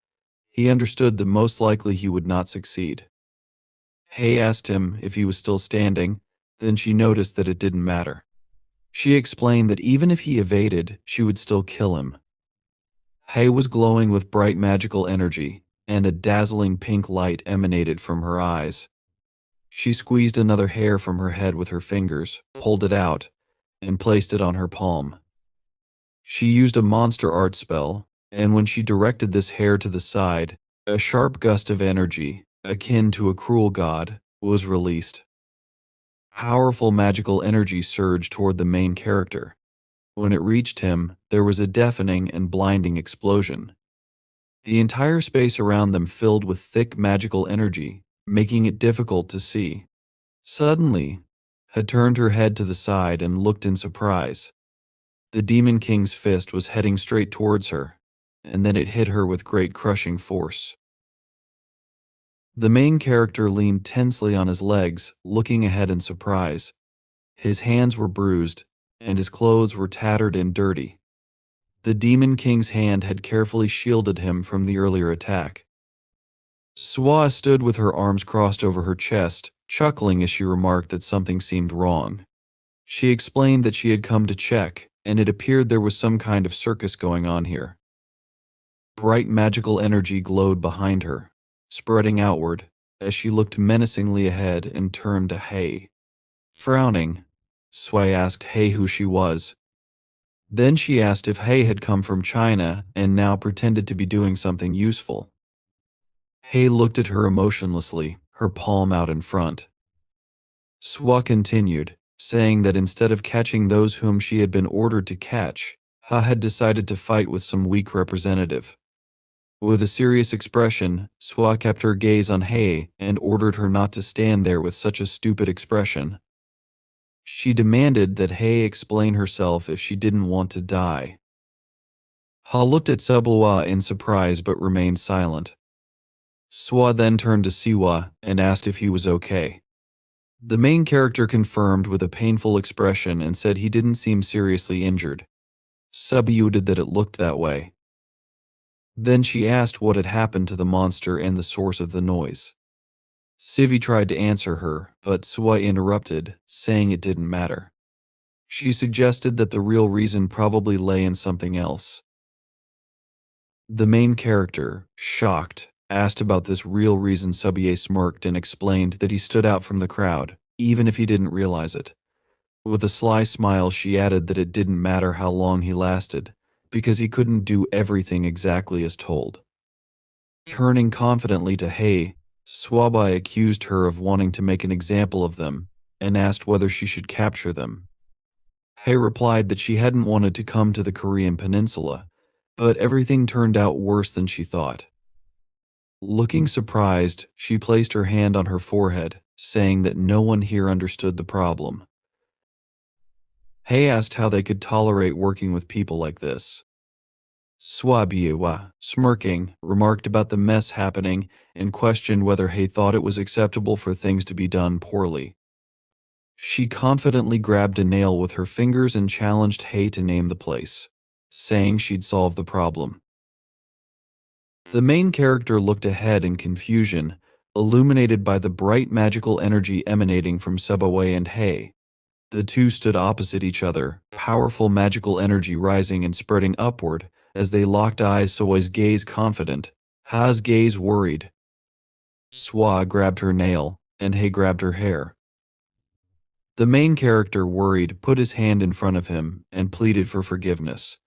he understood that most likely he would not succeed. Hay asked him if he was still standing, then she noticed that it didn't matter. She explained that even if he evaded, she would still kill him. Hay was glowing with bright magical energy, and a dazzling pink light emanated from her eyes. She squeezed another hair from her head with her fingers, pulled it out, and placed it on her palm. She used a monster art spell, and when she directed this hair to the side, a sharp gust of energy, akin to a cruel god, was released. Powerful magical energy surged toward the main character. When it reached him, there was a deafening and blinding explosion. The entire space around them filled with thick magical energy, making it difficult to see. Suddenly, had turned her head to the side and looked in surprise. The Demon King's fist was heading straight towards her, and then it hit her with great crushing force. The main character leaned tensely on his legs, looking ahead in surprise. His hands were bruised, and his clothes were tattered and dirty. The Demon King's hand had carefully shielded him from the earlier attack. Swa stood with her arms crossed over her chest, chuckling as she remarked that something seemed wrong. She explained that she had come to check, and it appeared there was some kind of circus going on here. Bright magical energy glowed behind her, spreading outward, as she looked menacingly ahead and turned to Hay. Frowning, Sui asked Hay who she was. Then she asked if Hay had come from China and now pretended to be doing something useful. Hay looked at her emotionlessly, her palm out in front. Swa continued, saying that instead of catching those whom she had been ordered to catch, Ha had decided to fight with some weak representative. With a serious expression, Swa kept her gaze on Hay and ordered her not to stand there with such a stupid expression. She demanded that Hay explain herself if she didn't want to die. Ha looked at Subwa in surprise but remained silent. Swa then turned to Siwa and asked if he was okay. The main character confirmed with a painful expression and said he didn't seem seriously injured. Subjuted that it looked that way. Then she asked what had happened to the monster and the source of the noise. Sivi tried to answer her, but Swa interrupted, saying it didn't matter. She suggested that the real reason probably lay in something else. The main character, shocked, asked about this real reason. Subye smirked and explained that he stood out from the crowd, even if he didn't realize it. With a sly smile she added that it didn't matter how long he lasted, because he couldn't do everything exactly as told. Turning confidently to Hay, Swabai accused her of wanting to make an example of them, and asked whether she should capture them. Hay replied that she hadn't wanted to come to the Korean peninsula, but everything turned out worse than she thought. Looking surprised, she placed her hand on her forehead, saying that no one here understood the problem. Hay asked how they could tolerate working with people like this. Swabiwa, smirking, remarked about the mess happening and questioned whether Hay thought it was acceptable for things to be done poorly. She confidently grabbed a nail with her fingers and challenged Hay to name the place, saying she'd solve the problem. The main character looked ahead in confusion, illuminated by the bright magical energy emanating from Subaway and Hay. The two stood opposite each other, powerful magical energy rising and spreading upward as they locked eyes. Soy's gaze confident, Ha's gaze worried. Swa grabbed her nail, and Hay grabbed her hair. The main character, worried, put his hand in front of him and pleaded for forgiveness.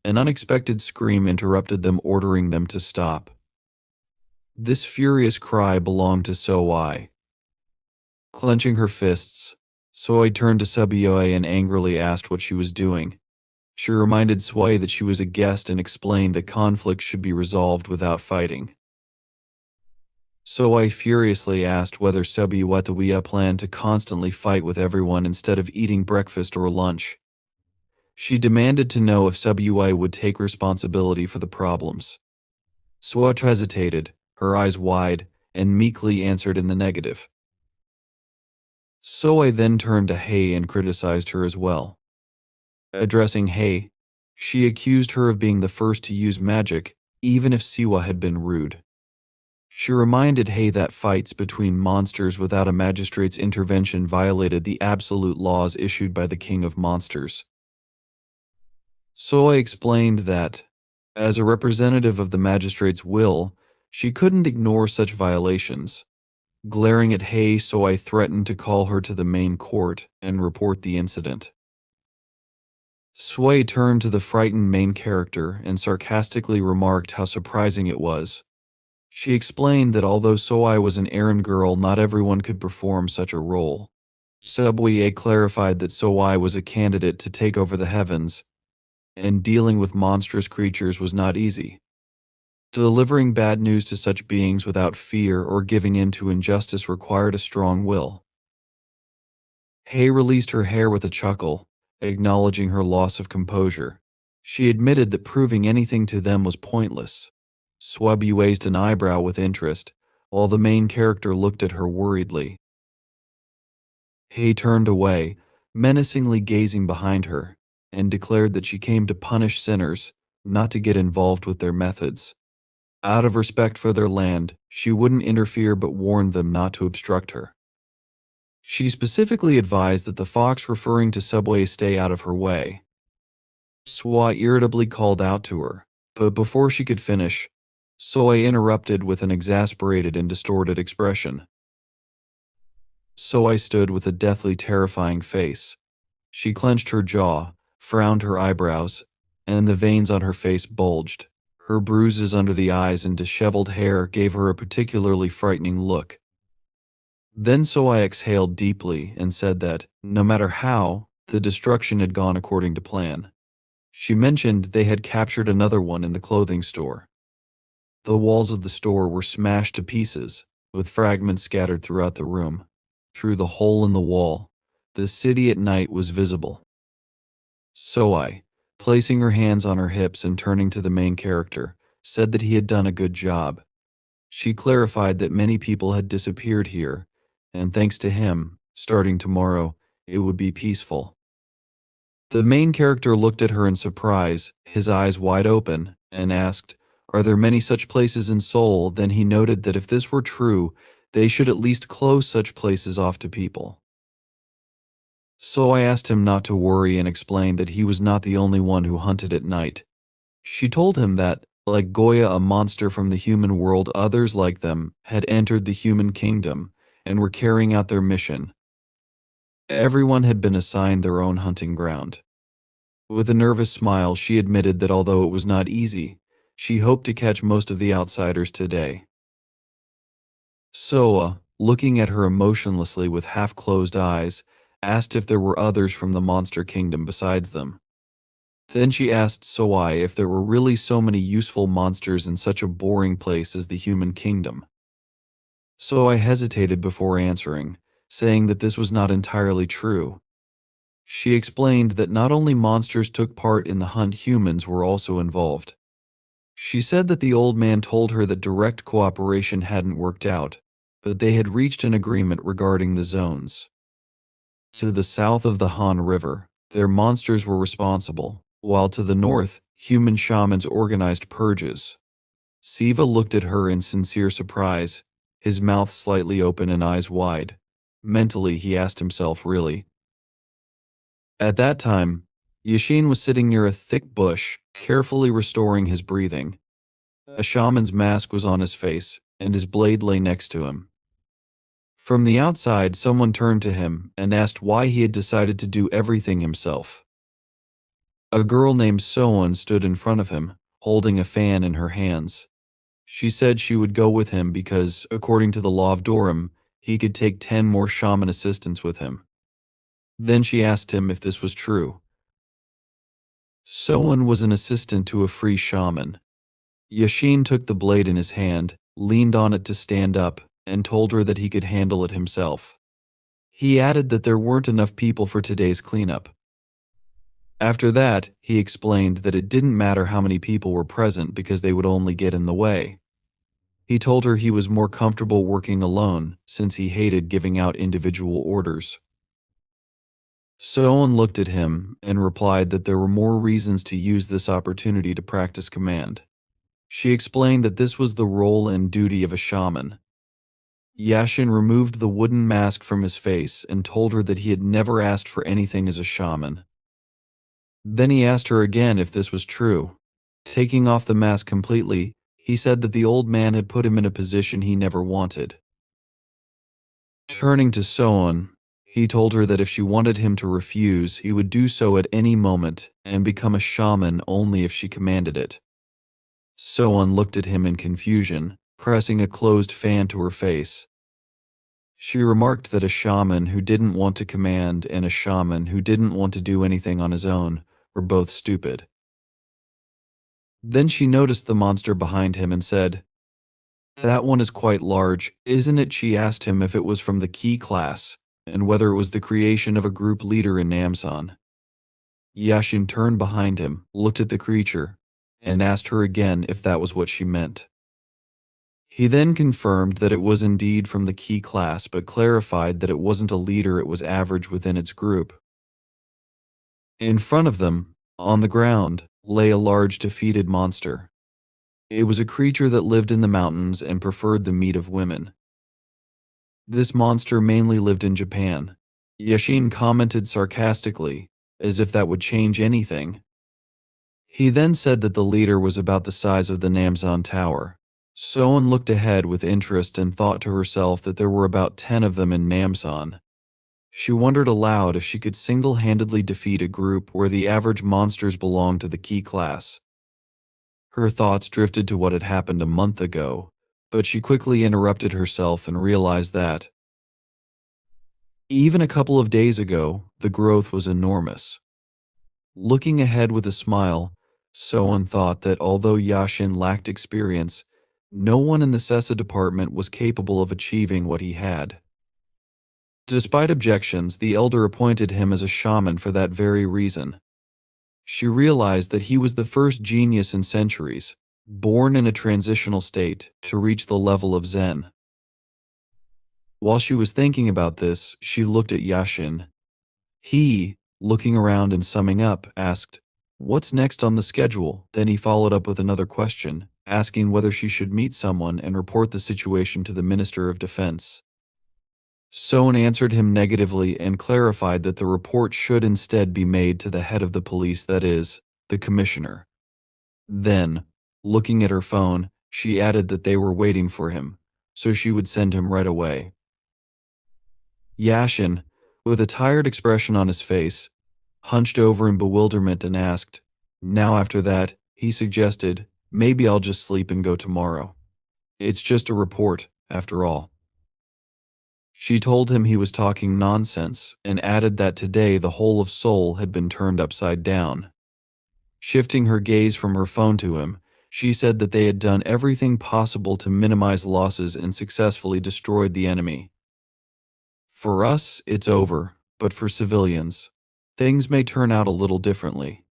An unexpected scream interrupted them, ordering them to stop. This furious cry belonged to Soi. Clenching her fists, Soi turned to Subioe and angrily asked what she was doing. She reminded Soi that she was a guest and explained that conflicts should be resolved without fighting. Soi furiously asked whether Subioe planned to constantly fight with everyone instead of eating breakfast or lunch. She demanded to know if Subioe would take responsibility for the problems. Soi hesitated, her eyes wide, and meekly answered in the negative. Soi then turned to Hei and criticized her as well. Addressing Hei, she accused her of being the first to use magic, even if Siwa had been rude. She reminded Hei that fights between monsters without a magistrate's intervention violated the absolute laws issued by the King of Monsters. Soi explained that, as a representative of the magistrate's will, she couldn't ignore such violations. Glaring at Hei, Soi threatened to call her to the main court and report the incident. Soi turned to the frightened main character and sarcastically remarked how surprising it was. She explained that although Soi was an errand girl, not everyone could perform such a role. Subway clarified that Soi was a candidate to take over the heavens, and dealing with monstrous creatures was not easy. Delivering bad news to such beings without fear or giving in to injustice required a strong will. Hei released her hair with a chuckle, acknowledging her loss of composure. She admitted that proving anything to them was pointless. Swabby raised an eyebrow with interest, while the main character looked at her worriedly. Hei turned away, menacingly gazing behind her, and declared that she came to punish sinners, not to get involved with their methods. Out of respect for their land, she wouldn't interfere but warned them not to obstruct her. She specifically advised that the fox referring to Subway stay out of her way. Swa irritably called out to her, but before she could finish, Soi interrupted with an exasperated and distorted expression. Soi stood with a deathly terrifying face. She clenched her jaw, frowned her eyebrows, and the veins on her face bulged. Her bruises under the eyes and disheveled hair gave her a particularly frightening look. Then Soi exhaled deeply and said that, no matter how, the destruction had gone according to plan. She mentioned they had captured another one in the clothing store. The walls of the store were smashed to pieces, with fragments scattered throughout the room. Through the hole in the wall, the city at night was visible. Soi, placing her hands on her hips and turning to the main character, said that he had done a good job. She clarified that many people had disappeared here, and thanks to him, starting tomorrow, it would be peaceful. The main character looked at her in surprise, his eyes wide open, and asked, "Are there many such places in Seoul?" Then he noted that if this were true, they should at least close such places off to people. So I asked him not to worry and explained that he was not the only one who hunted at night. She told him that, like Goya, a monster from the human world, others like them had entered the human kingdom and were carrying out their mission. Everyone had been assigned their own hunting ground. With a nervous smile, she admitted that although it was not easy, she hoped to catch most of the outsiders today. Soa, looking at her emotionlessly with half-closed eyes, asked if there were others from the monster kingdom besides them. Then she asked Soai if there were really so many useful monsters in such a boring place as the human kingdom. Soai hesitated before answering, saying that this was not entirely true. She explained that not only monsters took part in the hunt, humans were also involved. She said that the old man told her that direct cooperation hadn't worked out, but they had reached an agreement regarding the zones. To the south of the Han River, their monsters were responsible, while to the north, human shamans organized purges. Siva looked at her in sincere surprise, his mouth slightly open and eyes wide. Mentally, he asked himself, really? At that time, Yashin was sitting near a thick bush, carefully restoring his breathing. A shaman's mask was on his face, and his blade lay next to him. From the outside, someone turned to him and asked why he had decided to do everything himself. A girl named Soan stood in front of him, holding a fan in her hands. She said she would go with him because, according to the law of Dorum, he could take 10 more shaman assistants with him. Then she asked him if this was true. Soan was an assistant to a free shaman. Yashin took the blade in his hand, leaned on it to stand up, and told her that he could handle it himself. He added that there weren't enough people for today's cleanup. After that, he explained that it didn't matter how many people were present because they would only get in the way. He told her he was more comfortable working alone since he hated giving out individual orders. Soan looked at him and replied that there were more reasons to use this opportunity to practice command. She explained that this was the role and duty of a shaman. Yashin removed the wooden mask from his face and told her that he had never asked for anything as a shaman. Then he asked her again if this was true. Taking off the mask completely, he said that the old man had put him in a position he never wanted. Turning to Soan, he told her that if she wanted him to refuse, he would do so at any moment and become a shaman only if she commanded it. Soan looked at him in confusion, pressing a closed fan to her face. She remarked that a shaman who didn't want to command and a shaman who didn't want to do anything on his own were both stupid. Then she noticed the monster behind him and said, "That one is quite large, isn't it?" She asked him if it was from the key class and whether it was the creation of a group leader in Namsan. Yashin turned behind him, looked at the creature, and asked her again if that was what she meant. He then confirmed that it was indeed from the key class, but clarified that it wasn't a leader, it was average within its group. In front of them, on the ground, lay a large defeated monster. It was a creature that lived in the mountains and preferred the meat of women. This monster mainly lived in Japan. Yashin commented sarcastically, as if that would change anything. He then said that the leader was about the size of the Namsan Tower. Soan looked ahead with interest and thought to herself that there were about 10 of them in Namsan. She wondered aloud if she could single-handedly defeat a group where the average monsters belonged to the key class. Her thoughts drifted to what had happened a month ago, but she quickly interrupted herself and realized that, even a couple of days ago, the growth was enormous. Looking ahead with a smile, Soan thought that although Yashin lacked experience, no one in the Sessa department was capable of achieving what he had. Despite objections, the elder appointed him as a shaman for that very reason. She realized that he was the first genius in centuries, born in a transitional state, to reach the level of Zen. While she was thinking about this, she looked at Yashin. He, looking around and summing up, asked, "What's next on the schedule?" Then he followed up with another question, asking whether she should meet someone and report the situation to the Minister of Defense. Soan answered him negatively and clarified that the report should instead be made to the head of the police, that is, the commissioner. Then, looking at her phone, she added that they were waiting for him, so she would send him right away. Yashin, with a tired expression on his face, hunched over in bewilderment and asked, "Now after that," he suggested, "maybe I'll just sleep and go tomorrow. It's just a report, after all." She told him he was talking nonsense and added that today the whole of Seoul had been turned upside down. Shifting her gaze from her phone to him, she said that they had done everything possible to minimize losses and successfully destroyed the enemy. "For us, it's over, but for civilians, things may turn out a little differently."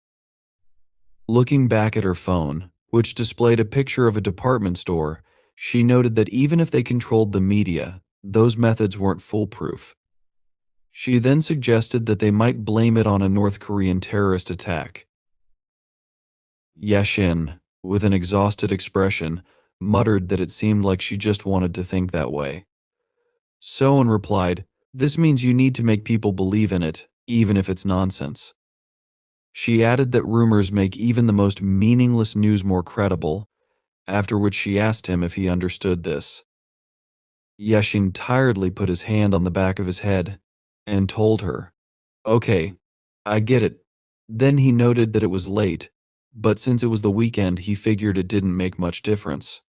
Looking back at her phone, which displayed a picture of a department store, she noted that even if they controlled the media, those methods weren't foolproof. She then suggested that they might blame it on a North Korean terrorist attack. Yashin, with an exhausted expression, muttered that it seemed like she just wanted to think that way. Soan replied, "This means you need to make people believe in it, even if it's nonsense." She added that rumors make even the most meaningless news more credible, after which she asked him if he understood this. Yashin tiredly put his hand on the back of his head and told her, "Okay, I get it." Then he noted that it was late, but since it was the weekend, he figured it didn't make much difference.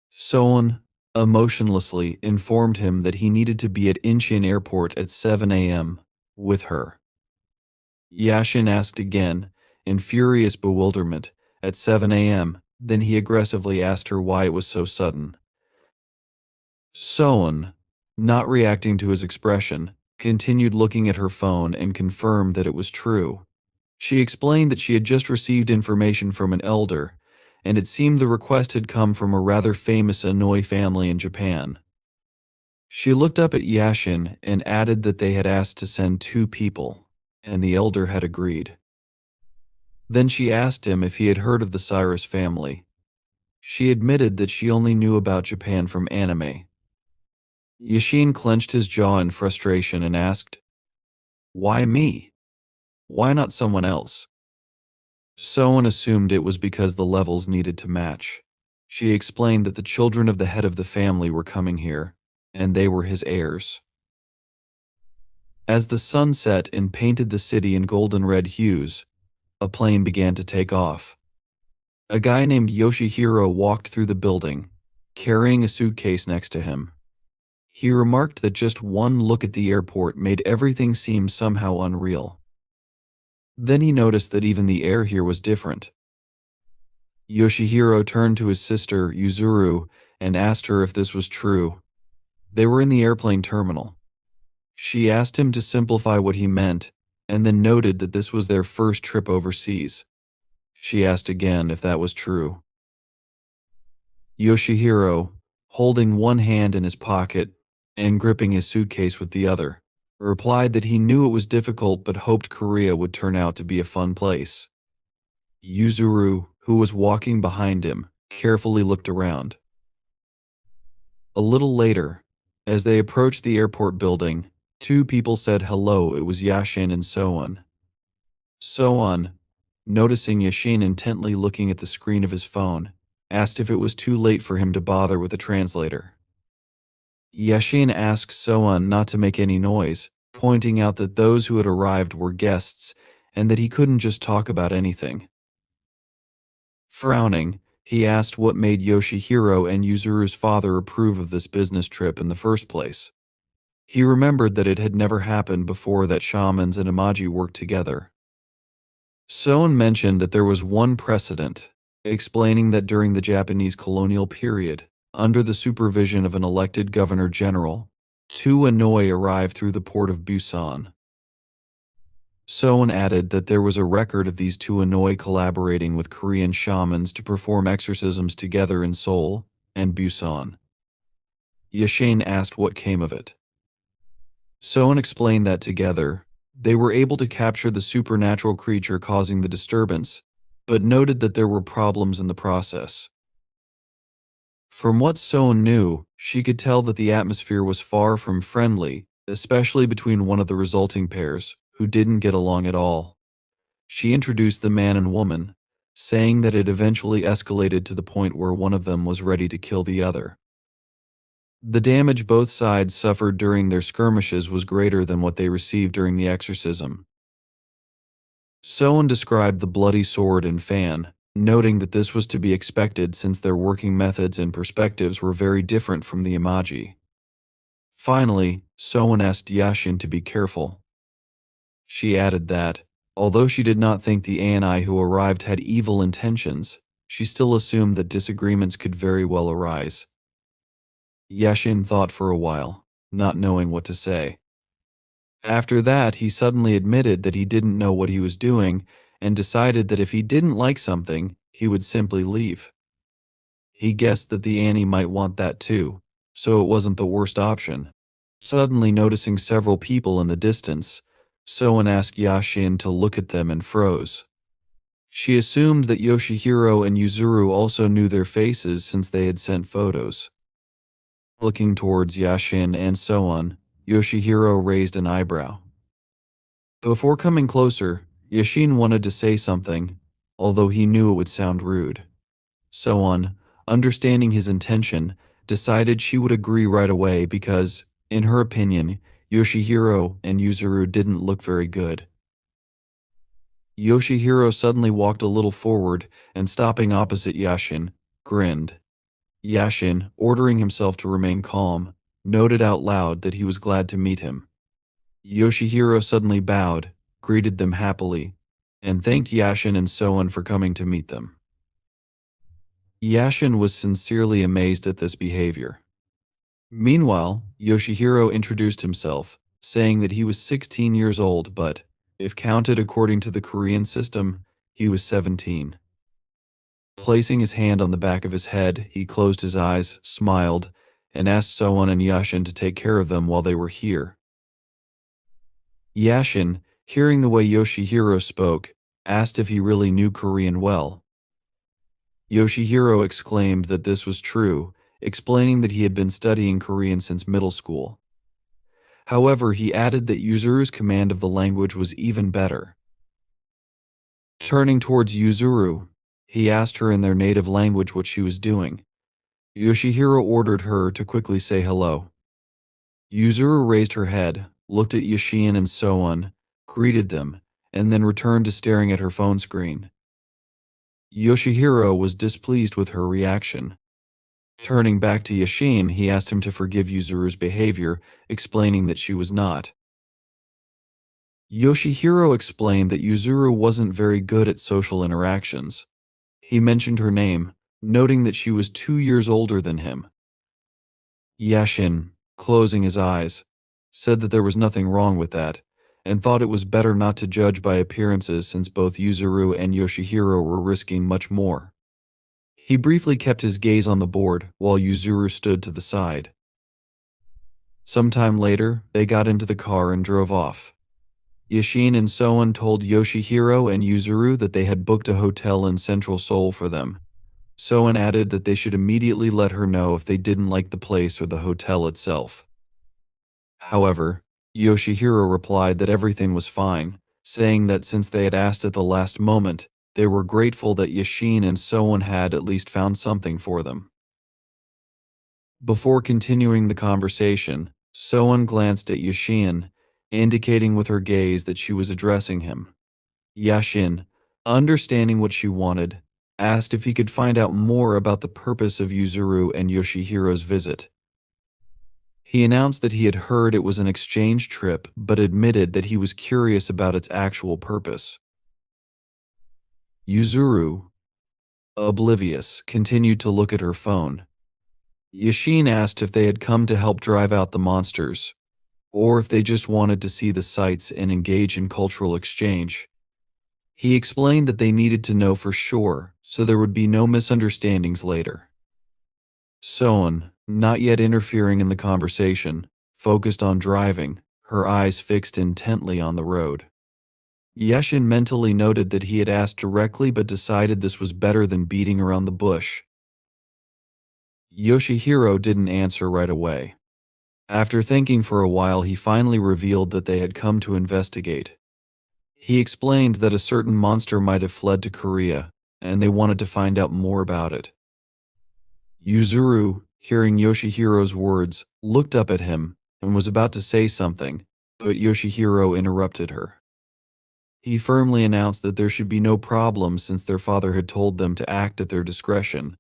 Soan emotionlessly informed him that he needed to be at Incheon Airport at 7 a.m. with her. Yashin asked again, in furious bewilderment, at 7 a.m., then he aggressively asked her why it was so sudden. Soan, not reacting to his expression, continued looking at her phone and confirmed that it was true. She explained that she had just received information from an elder, and it seemed the request had come from a rather famous Inoi family in Japan. She looked up at Yashin and added that they had asked to send 2 people, and the elder had agreed. Then she asked him if he had heard of the Cyrus family. She admitted that she only knew about Japan from anime. Yashin clenched his jaw in frustration and asked, "Why me? Why not someone else?" Soan assumed it was because the levels needed to match. She explained that the children of the head of the family were coming here, and they were his heirs. As the sun set and painted the city in golden red hues, a plane began to take off. A guy named Yoshihiro walked through the building, carrying a suitcase next to him. He remarked that just one look at the airport made everything seem somehow unreal. Then he noticed that even the air here was different. Yoshihiro turned to his sister, Yuzuru, and asked her if this was true. They were in the airplane terminal. She asked him to simplify what he meant, and then noted that this was their first trip overseas. She asked again if that was true. Yoshihiro, holding one hand in his pocket and gripping his suitcase with the other, replied that he knew it was difficult but hoped Korea would turn out to be a fun place. Yuzuru, who was walking behind him, carefully looked around. A little later, as they approached the airport building, 2 people said hello. It was Yashin and Soan. Soan, noticing Yashin intently looking at the screen of his phone, asked if it was too late for him to bother with a translator. Yashin asked Soan not to make any noise, pointing out that those who had arrived were guests and that he couldn't just talk about anything. Frowning, he asked what made Yoshihiro and Yuzuru's father approve of this business trip in the first place. He remembered that it had never happened before that shamans and Imaji worked together. Soan mentioned that there was one precedent, explaining that during the Japanese colonial period, under the supervision of an elected governor-general, 2 Inoi arrived through the port of Busan. Soan added that there was a record of these 2 Inoi collaborating with Korean shamans to perform exorcisms together in Seoul and Busan. Yashin asked what came of it. Soan explained that together, they were able to capture the supernatural creature causing the disturbance, but noted that there were problems in the process. From what Soan knew, she could tell that the atmosphere was far from friendly, especially between one of the resulting pairs, who didn't get along at all. She introduced the man and woman, saying that it eventually escalated to the point where one of them was ready to kill the other. The damage both sides suffered during their skirmishes was greater than what they received during the exorcism. Soan described the bloody sword and fan, noting that this was to be expected since their working methods and perspectives were very different from the Imaji. Finally, Soan asked Yashin to be careful. She added that, although she did not think the Ani who arrived had evil intentions, she still assumed that disagreements could very well arise. Yashin thought for a while, not knowing what to say. After that, he suddenly admitted that he didn't know what he was doing and decided that if he didn't like something, he would simply leave. He guessed that the Annie might want that too, so it wasn't the worst option. Suddenly noticing several people in the distance, Soan asked Yashin to look at them and froze. She assumed that Yoshihiro and Yuzuru also knew their faces since they had sent photos. Looking towards Yashin and Soan, Yoshihiro raised an eyebrow. Before coming closer, Yashin wanted to say something, although he knew it would sound rude. Soan, understanding his intention, decided she would agree right away because, in her opinion, Yoshihiro and Yuzuru didn't look very good. Yoshihiro suddenly walked a little forward and, stopping opposite Yashin, grinned. Yashin, ordering himself to remain calm, noted out loud that he was glad to meet him. Yoshihiro suddenly bowed, greeted them happily, and thanked Yashin and Soan for coming to meet them. Yashin was sincerely amazed at this behavior. Meanwhile, Yoshihiro introduced himself, saying that he was 16 years old but, if counted according to the Korean system, he was 17. Placing his hand on the back of his head, he closed his eyes, smiled, and asked Soan and Yashin to take care of them while they were here. Yashin, hearing the way Yoshihiro spoke, asked if he really knew Korean well. Yoshihiro exclaimed that this was true, explaining that he had been studying Korean since middle school. However, he added that Yuzuru's command of the language was even better. Turning towards Yuzuru, he asked her in their native language what she was doing. Yoshihiro ordered her to quickly say hello. Yuzuru raised her head, looked at Yashin and Soan, greeted them, and then returned to staring at her phone screen. Yoshihiro was displeased with her reaction. Turning back to Yashin, he asked him to forgive Yuzuru's behavior, explaining that she was not. Yoshihiro explained that Yuzuru wasn't very good at social interactions. He mentioned her name, noting that she was 2 years older than him. Yashin, closing his eyes, said that there was nothing wrong with that, and thought it was better not to judge by appearances since both Yuzuru and Yoshihiro were risking much more. He briefly kept his gaze on the board while Yuzuru stood to the side. Sometime later, they got into the car and drove off. Yashin and Soan told Yoshihiro and Yuzuru that they had booked a hotel in Central Seoul for them. Soan added that they should immediately let her know if they didn't like the place or the hotel itself. However, Yoshihiro replied that everything was fine, saying that since they had asked at the last moment, they were grateful that Yashin and Soan had at least found something for them. Before continuing the conversation, Soan glanced at Yashin, indicating with her gaze that she was addressing him. Yashin, understanding what she wanted, asked if he could find out more about the purpose of Yuzuru and Yoshihiro's visit. He announced that he had heard it was an exchange trip, but admitted that he was curious about its actual purpose. Yuzuru, oblivious, continued to look at her phone. Yashin asked if they had come to help drive out the monsters, or if they just wanted to see the sights and engage in cultural exchange. He explained that they needed to know for sure, so there would be no misunderstandings later. Soan, not yet interfering in the conversation, focused on driving, her eyes fixed intently on the road. Yashin mentally noted that he had asked directly but decided this was better than beating around the bush. Yoshihiro didn't answer right away. After thinking for a while, he finally revealed that they had come to investigate. He explained that a certain monster might have fled to Korea, and they wanted to find out more about it. Yuzuru, hearing Yoshihiro's words, looked up at him and was about to say something, but Yoshihiro interrupted her. He firmly announced that there should be no problem since their father had told them to act at their discretion.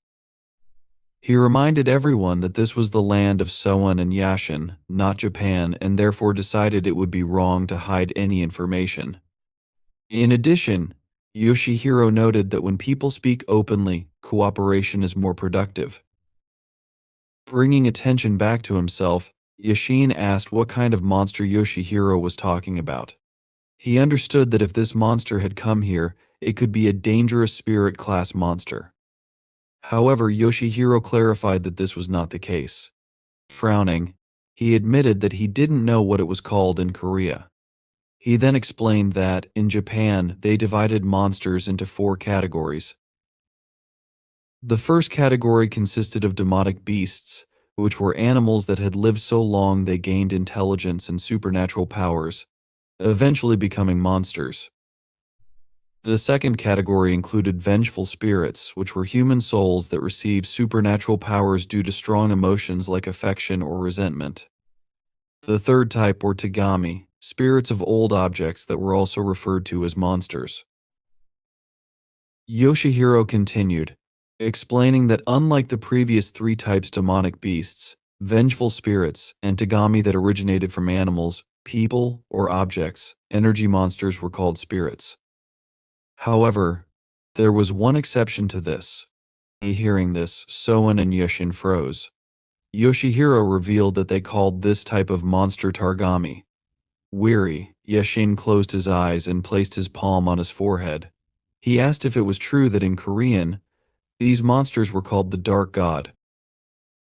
He reminded everyone that this was the land of Soan and Yashin, not Japan, and therefore decided it would be wrong to hide any information. In addition, Yoshihiro noted that when people speak openly, cooperation is more productive. Bringing attention back to himself, Yashin asked what kind of monster Yoshihiro was talking about. He understood that if this monster had come here, it could be a dangerous spirit-class monster. However, Yoshihiro clarified that this was not the case. Frowning, he admitted that he didn't know what it was called in Korea. He then explained that, in Japan, they divided monsters into 4 categories. The first category consisted of demonic beasts, which were animals that had lived so long they gained intelligence and supernatural powers, eventually becoming monsters. The second category included vengeful spirits, which were human souls that received supernatural powers due to strong emotions like affection or resentment. The third type were tagami, spirits of old objects that were also referred to as monsters. Yoshihiro continued, explaining that unlike the previous three types demonic beasts, vengeful spirits, and tagami that originated from animals, people, or objects, energy monsters were called spirits. However, there was one exception to this. Hearing this, Soen and Yushin froze. Yoshihiro revealed that they called this type of monster Targami. Weary, Yushin closed his eyes and placed his palm on his forehead. He asked if it was true that in Korean, these monsters were called the Dark God.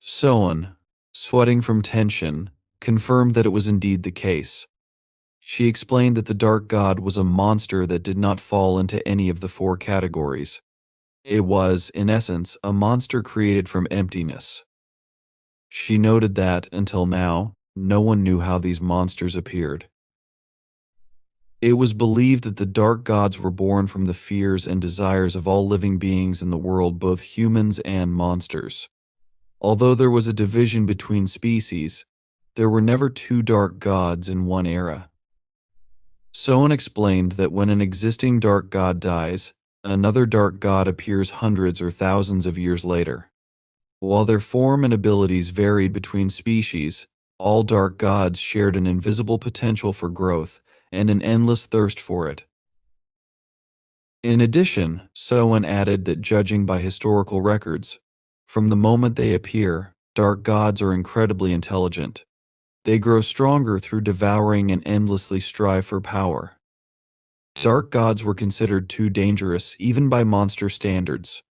Soen, sweating from tension, confirmed that it was indeed the case. She explained that the Dark God was a monster that did not fall into any of the four categories. It was, in essence, a monster created from emptiness. She noted that, until now, no one knew how these monsters appeared. It was believed that the dark gods were born from the fears and desires of all living beings in the world, both humans and monsters. Although there was a division between species, there were never two dark gods in one era. Soen explained that when an existing dark god dies, another dark god appears hundreds or thousands of years later. While their form and abilities varied between species, all dark gods shared an invisible potential for growth and an endless thirst for it. In addition, Soen added that judging by historical records, from the moment they appear, dark gods are incredibly intelligent. They grow stronger through devouring and endlessly strive for power. Dark gods were considered too dangerous even by monster standards.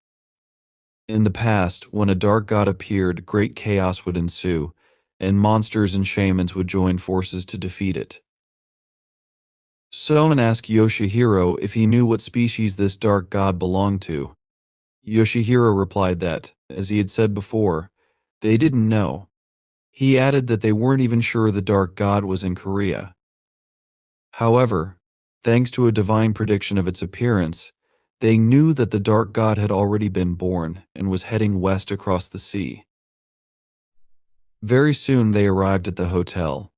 In the past, when a dark god appeared, great chaos would ensue, and monsters and shamans would join forces to defeat it. Soen asked Yoshihiro if he knew what species this dark god belonged to. Yoshihiro replied that, as he had said before, they didn't know. He added that they weren't even sure the dark god was in Korea. However, thanks to a divine prediction of its appearance, they knew that the dark god had already been born and was heading west across the sea. Very soon they arrived at the hotel.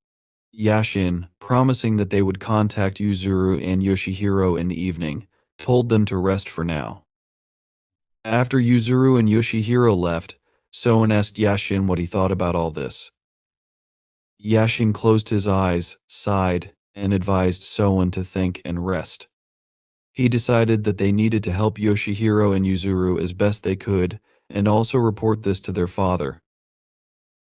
Yashin, promising that they would contact Yuzuru and Yoshihiro in the evening, told them to rest for now. After Yuzuru and Yoshihiro left, Soen asked Yashin what he thought about all this. Yashin closed his eyes, sighed, and advised Soen to think and rest. He decided that they needed to help Yoshihiro and Yuzuru as best they could, and also report this to their father.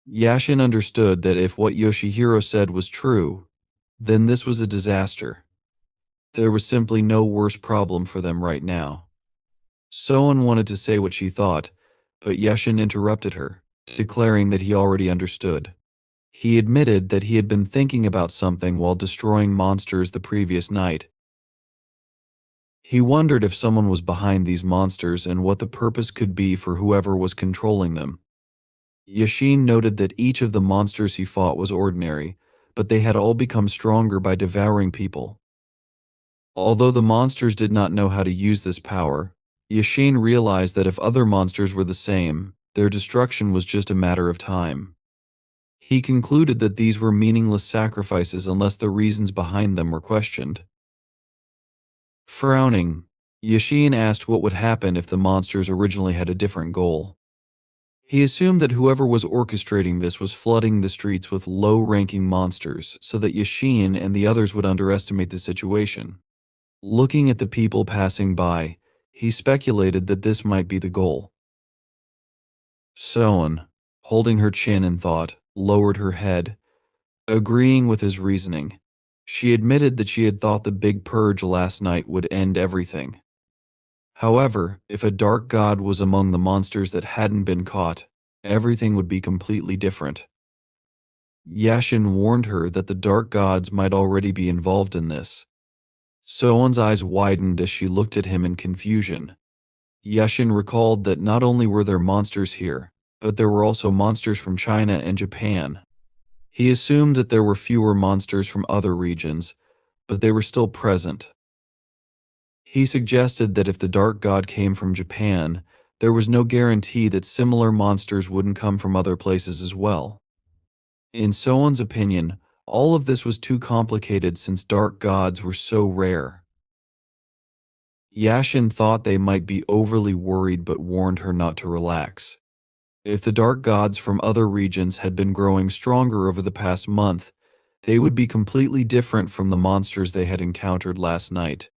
Yashin understood that if what Yoshihiro said was true, then this was a disaster. There was simply no worse problem for them right now. Soen wanted to say what she thought, but Yashin interrupted her, declaring that he already understood. He admitted that he had been thinking about something while destroying monsters the previous night. He wondered if someone was behind these monsters and what the purpose could be for whoever was controlling them. Yashin noted that each of the monsters he fought was ordinary, but they had all become stronger by devouring people. Although the monsters did not know how to use this power, Yashin realized that if other monsters were the same, their destruction was just a matter of time. He concluded that these were meaningless sacrifices unless the reasons behind them were questioned. Frowning, Yashin asked what would happen if the monsters originally had a different goal. He assumed that whoever was orchestrating this was flooding the streets with low-ranking monsters so that Yashin and the others would underestimate the situation. Looking at the people passing by, he speculated that this might be the goal. Soen, holding her chin in thought, lowered her head, agreeing with his reasoning. She admitted that she had thought the big purge last night would end everything. However, if a dark god was among the monsters that hadn't been caught, everything would be completely different. Yashin warned her that the dark gods might already be involved in this. Soen's eyes widened as she looked at him in confusion. Yashin recalled that not only were there monsters here, but there were also monsters from China and Japan. He assumed that there were fewer monsters from other regions, but they were still present. He suggested that if the dark god came from Japan, there was no guarantee that similar monsters wouldn't come from other places as well. In Soan's opinion, all of this was too complicated since dark gods were so rare. Yashin thought they might be overly worried but warned her not to relax. If the dark gods from other regions had been growing stronger over the past month, they would be completely different from the monsters they had encountered last night.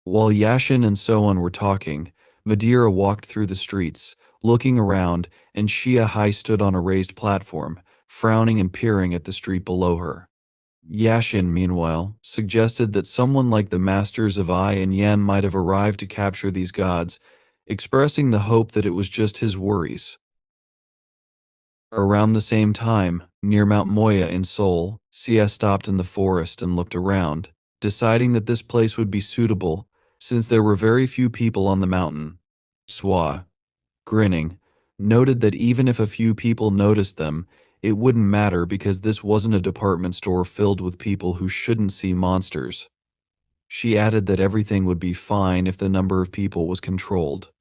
While Yashin and Soan were talking, Madeira walked through the streets, looking around, and Xia Hai stood on a raised platform, frowning and peering at the street below her. Yashin, meanwhile, suggested that someone like the masters of Ai and Yan might have arrived to capture these gods, expressing the hope that it was just his worries. Around the same time, near Mount Moya in Seoul, Xia stopped in the forest and looked around, deciding that this place would be suitable since there were very few people on the mountain. Swa, grinning, noted that even if a few people noticed them, it wouldn't matter because this wasn't a department store filled with people who shouldn't see monsters. She added that everything would be fine if the number of people was controlled.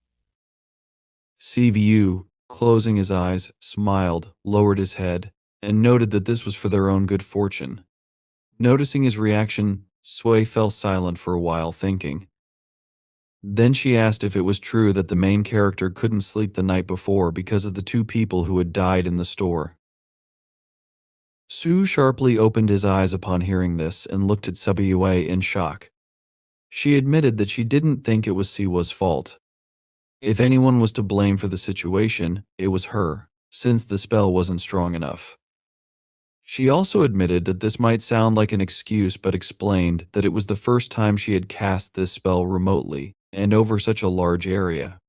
CVU, closing his eyes, smiled, lowered his head, and noted that this was for their own good fortune. Noticing his reaction, Sui fell silent for a while, thinking. Then she asked if it was true that the main character couldn't sleep the night before because of the two people who had died in the store. Su sharply opened his eyes upon hearing this and looked at Subiyue in shock. She admitted that she didn't think it was Siwa's fault. If anyone was to blame for the situation, it was her, since the spell wasn't strong enough. She also admitted that this might sound like an excuse but explained that it was the first time she had cast this spell remotely and over such a large area.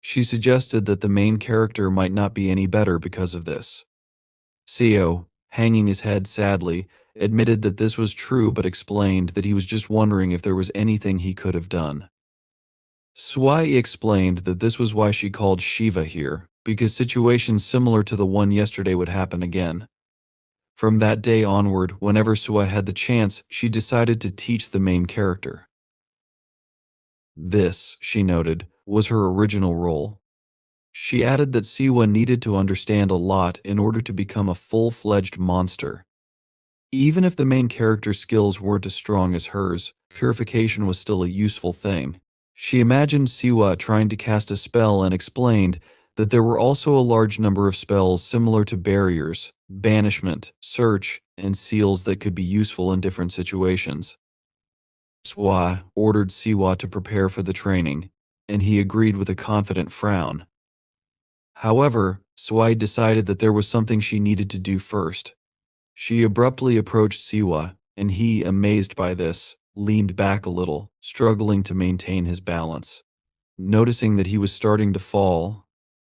She suggested that the main character might not be any better because of this. Seo, hanging his head sadly, admitted that this was true but explained that he was just wondering if there was anything he could have done. Swai explained that this was why she called Shiva here, because situations similar to the one yesterday would happen again. From that day onward, whenever Swai had the chance, she decided to teach the main character. This, she noted, was her original role. She added that Siwa needed to understand a lot in order to become a full-fledged monster. Even if the main character's skills weren't as strong as hers, purification was still a useful thing. She imagined Siwa trying to cast a spell and explained that there were also a large number of spells similar to barriers, banishment, search, and seals that could be useful in different situations. Swa ordered Siwa to prepare for the training, and he agreed with a confident frown. However, Swai decided that there was something she needed to do first. She abruptly approached Siwa, and he, amazed by this, leaned back a little, struggling to maintain his balance. Noticing that he was starting to fall,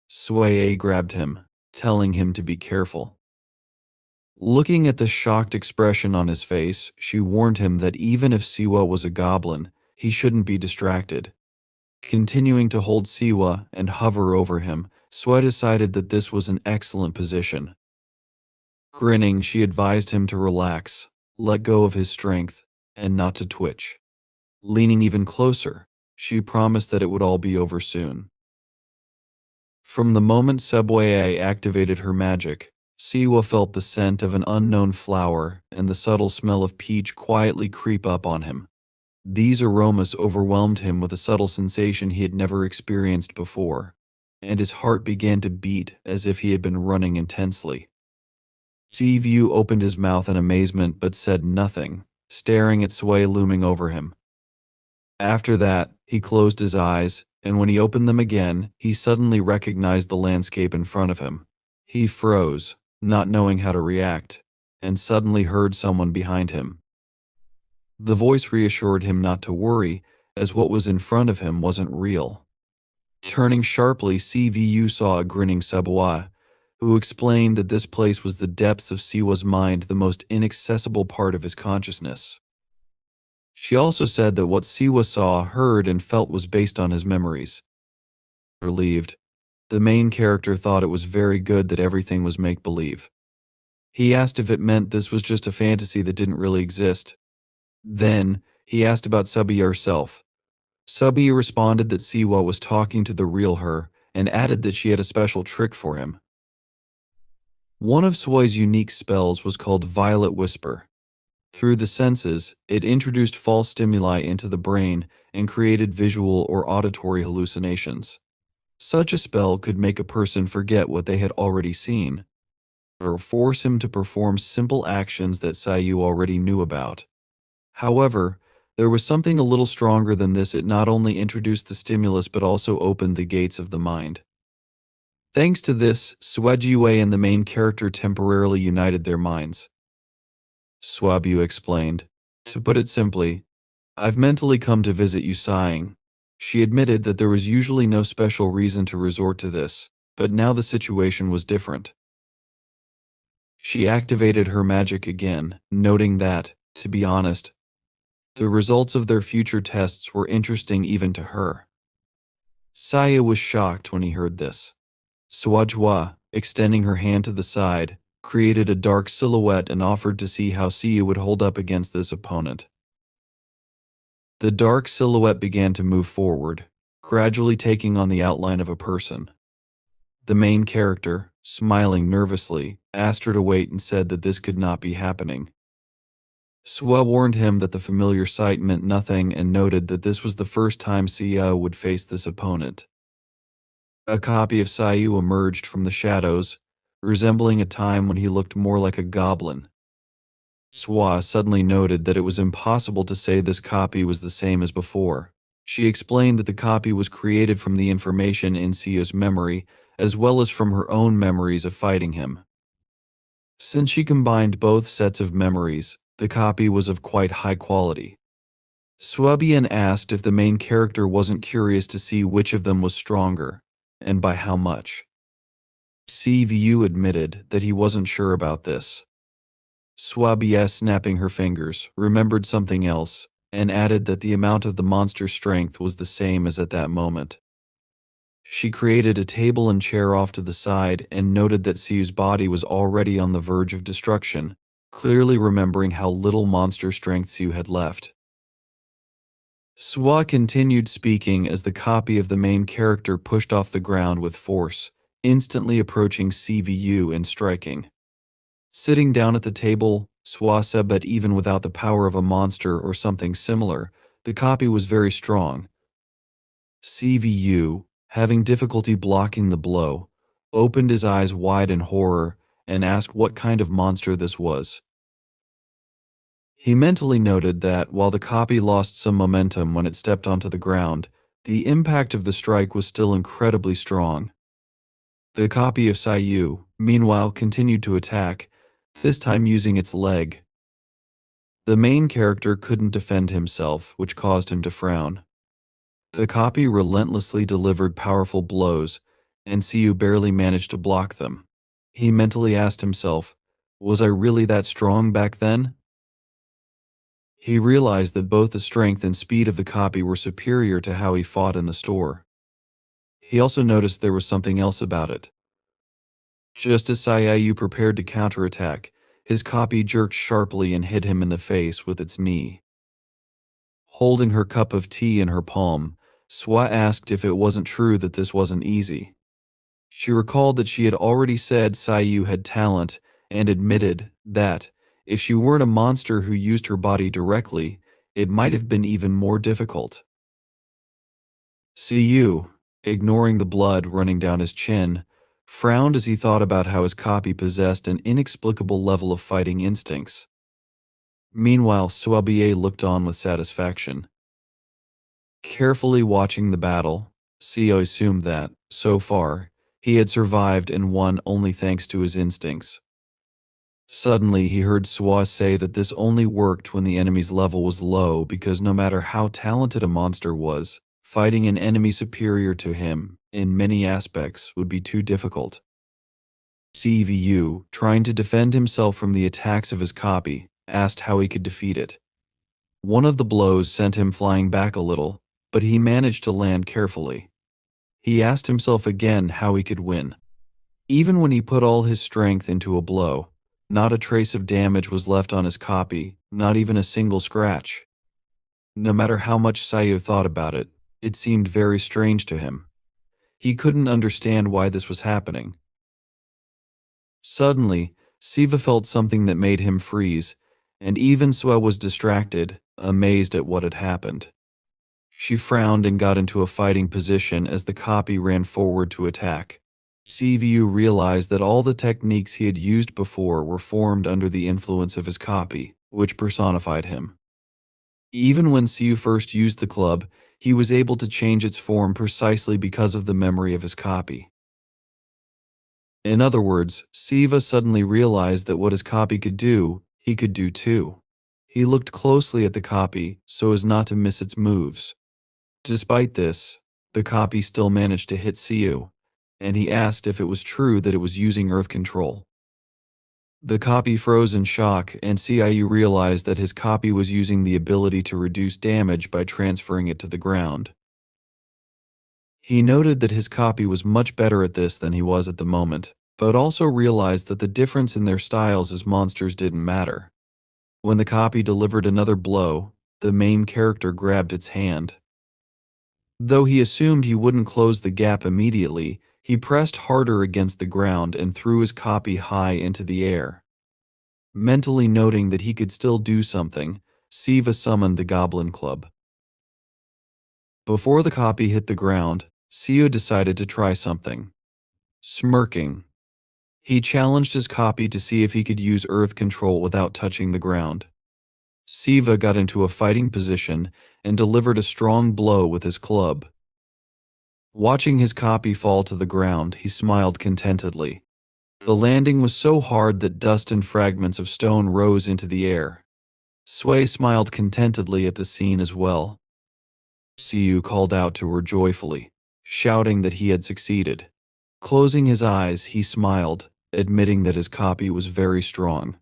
Swai grabbed him, telling him to be careful. Looking at the shocked expression on his face, she warned him that even if Siwa was a goblin, he shouldn't be distracted. Continuing to hold Siwa and hover over him, Swai decided that this was an excellent position. Grinning, she advised him to relax, let go of his strength, and not to twitch. Leaning even closer, she promised that it would all be over soon. From the moment Subway activated her magic, Siwa felt the scent of an unknown flower and the subtle smell of peach quietly creep up on him. These aromas overwhelmed him with a subtle sensation he had never experienced before, and his heart began to beat as if he had been running intensely. Sivu opened his mouth in amazement but said nothing, staring at Sway looming over him. After that, he closed his eyes, and when he opened them again, he suddenly recognized the landscape in front of him. He froze, not knowing how to react, and suddenly heard someone behind him. The voice reassured him not to worry, as what was in front of him wasn't real. Turning sharply, CVU saw a grinning Sabwa, who explained that this place was the depths of Siwa's mind, the most inaccessible part of his consciousness. She also said that what Siwa saw, heard, and felt was based on his memories. Relieved, the main character thought it was very good that everything was make-believe. He asked if it meant this was just a fantasy that didn't really exist. Then, He asked about Subi herself. Subi responded that Siwa was talking to the real her and added that she had a special trick for him. One of Sui's unique spells was called Violet Whisper. Through the senses, it introduced false stimuli into the brain and created visual or auditory hallucinations. Such a spell could make a person forget what they had already seen, or force him to perform simple actions that Siu already knew about. However, there was something a little stronger than this. It not only introduced the stimulus but also opened the gates of the mind. Thanks to this, Suejiwei and the main character temporarily united their minds. Swabu explained. To put it simply, I've mentally come to visit you sighing. She admitted that there was usually no special reason to resort to this, but now the situation was different. She activated her magic again, noting that, to be honest, the results of their future tests were interesting even to her. Saya was shocked when he heard this. Suajwa, extending her hand to the side, created a dark silhouette and offered to see how Siu would hold up against this opponent. The dark silhouette began to move forward, gradually taking on the outline of a person. The main character, smiling nervously, asked her to wait and said that this could not be happening. Sua warned him that the familiar sight meant nothing and noted that this was the first time Sia would face this opponent. A copy of Siu emerged from the shadows, resembling a time when he looked more like a goblin. Swa suddenly noted that it was impossible to say this copy was the same as before. She explained that the copy was created from the information in Siu's memory, as well as from her own memories of fighting him. Since she combined both sets of memories, the copy was of quite high quality. Swabian asked if the main character wasn't curious to see which of them was stronger, and by how much. CVU admitted that he wasn't sure about this. Swabia, snapping her fingers, remembered something else, and added that the amount of the monster's strength was the same as at that moment. She created a table and chair off to the side and noted that Siu's body was already on the verge of destruction, clearly remembering how little monster strength Siu had left. Swa continued speaking as the copy of the main character pushed off the ground with force, instantly approaching CVU and striking. Sitting down at the table, Swa said that even without the power of a monster or something similar, the copy was very strong. CVU, having difficulty blocking the blow, opened his eyes wide in horror and asked what kind of monster this was. He mentally noted that while the copy lost some momentum when it stepped onto the ground, the impact of the strike was still incredibly strong. The copy of Siu, meanwhile, continued to attack, this time using its leg. The main character couldn't defend himself, which caused him to frown. The copy relentlessly delivered powerful blows, and Siu barely managed to block them. He mentally asked himself, was I really that strong back then? He realized that both the strength and speed of the copy were superior to how he fought in the store. He also noticed there was something else about it. Just as Sayayu prepared to counterattack, his copy jerked sharply and hit him in the face with its knee. Holding her cup of tea in her palm, Swa asked if it wasn't true that this wasn't easy. She recalled that she had already said Sayu had talent and admitted that, if she weren't a monster who used her body directly, it might have been even more difficult. Siu, ignoring the blood running down his chin, frowned as he thought about how his copy possessed an inexplicable level of fighting instincts. Meanwhile, Swabie looked on with satisfaction. Carefully watching the battle, Sio assumed that, so far, he had survived and won only thanks to his instincts. Suddenly, he heard Swa say that this only worked when the enemy's level was low because no matter how talented a monster was, fighting an enemy superior to him, in many aspects, would be too difficult. CVU, trying to defend himself from the attacks of his copy, asked how he could defeat it. One of the blows sent him flying back a little, but he managed to land carefully. He asked himself again how he could win. Even when he put all his strength into a blow, not a trace of damage was left on his copy, not even a single scratch. No matter how much Siu thought about it, it seemed very strange to him. He couldn't understand why this was happening. Suddenly, Siva felt something that made him freeze, and even Sue was distracted, amazed at what had happened. She frowned and got into a fighting position as the copy ran forward to attack. Sivu realized that all the techniques he had used before were formed under the influence of his copy, which personified him. Even when Siu first used the club, he was able to change its form precisely because of the memory of his copy. In other words, Siva suddenly realized that what his copy could do, he could do too. He looked closely at the copy so as not to miss its moves. Despite this, the copy still managed to hit Siu, and he asked if it was true that it was using earth control. The copy froze in shock, and Siu realized that his copy was using the ability to reduce damage by transferring it to the ground. He noted that his copy was much better at this than he was at the moment, but also realized that the difference in their styles as monsters didn't matter. When the copy delivered another blow, the main character grabbed its hand. Though he assumed he wouldn't close the gap immediately, he pressed harder against the ground and threw his copy high into the air. Mentally noting that he could still do something, Siva summoned the Goblin Club. Before the copy hit the ground, Siu decided to try something. Smirking, he challenged his copy to see if he could use earth control without touching the ground. Siva got into a fighting position and delivered a strong blow with his club. Watching his copy fall to the ground, he smiled contentedly. The landing was so hard that dust and fragments of stone rose into the air. Sui smiled contentedly at the scene as well. Siu called out to her joyfully, shouting that he had succeeded. Closing his eyes, he smiled, admitting that his copy was very strong.